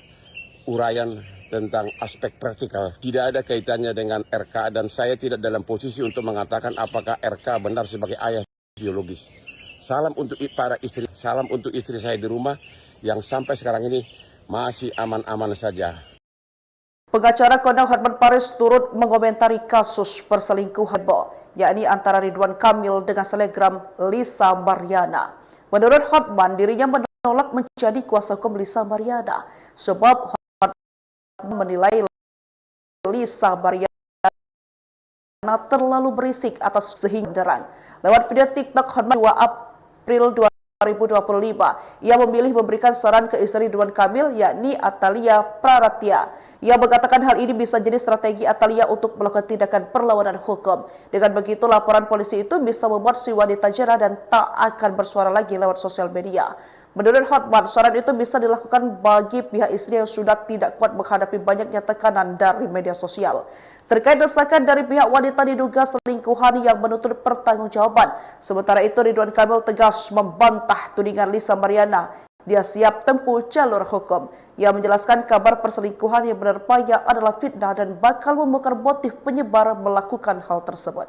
uraian tentang aspek praktikal. Tidak ada kaitannya dengan RK dan saya tidak dalam posisi untuk mengatakan apakah RK benar sebagai ayah biologis. Salam untuk para istri, salam untuk istri saya di rumah yang sampai sekarang ini masih aman-aman saja. Pengacara Kondang Hotman Paris turut mengomentari kasus perselingkuhan yakni antara Ridwan Kamil dengan selebgram Lisa Mariana. Menurut Hotman, dirinya menolak menjadi kuasa hukum Lisa Mariana sebab Hotman menilai Lisa Mariana terlalu berisik atas sehingga lewat video TikTok Hotman 2 April 2025, ia memilih memberikan saran ke istri Ridwan Kamil yakni Atalia Praratya. Ia mengatakan hal ini bisa jadi strategi Atalia untuk melakukan tindakan perlawanan hukum. Dengan begitu, laporan polisi itu bisa membuat si wanita jera dan tak akan bersuara lagi lewat sosial media. Menurut Hotman, saran itu bisa dilakukan bagi pihak istri yang sudah tidak kuat menghadapi banyaknya tekanan dari media sosial. Terkait desakan dari pihak wanita diduga selingkuhan yang menuntut pertanggungjawaban. Sementara itu, Ridwan Kamil tegas membantah tudingan Lisa Mariana. Dia siap tempuh jalur hukum. Ia menjelaskan kabar perselingkuhan yang menerpanya adalah fitnah dan bakal membongkar motif penyebar melakukan hal tersebut.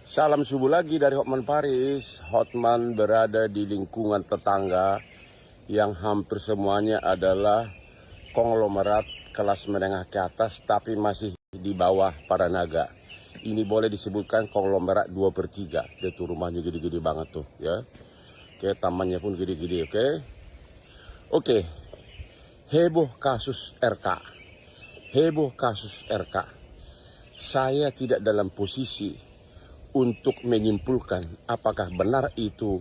Salam subuh lagi dari Hotman Paris. Hotman berada di lingkungan tetangga yang hampir semuanya adalah konglomerat kelas menengah ke atas tapi masih di bawah para naga. Ini boleh disebutkan konglomerat 2/3. Itu rumahnya gede-gede banget tuh, ya. Oke, tamannya pun gede-gede, oke. Oke. Heboh kasus RK. Heboh kasus RK. Saya tidak dalam posisi untuk menyimpulkan apakah benar itu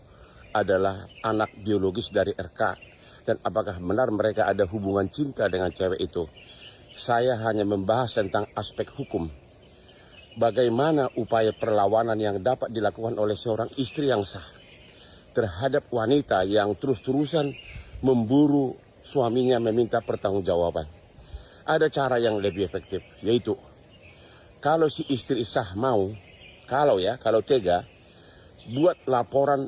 adalah anak biologis dari RK dan apakah benar mereka ada hubungan cinta dengan cewek itu. Saya hanya membahas tentang aspek hukum. Bagaimana upaya perlawanan yang dapat dilakukan oleh seorang istri yang sah terhadap wanita yang terus-terusan memburu suaminya meminta pertanggungjawaban. Ada cara yang lebih efektif, yaitu kalau si istri sah mau, kalau tega, buat laporan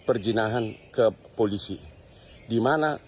perzinahan ke polisi, di mana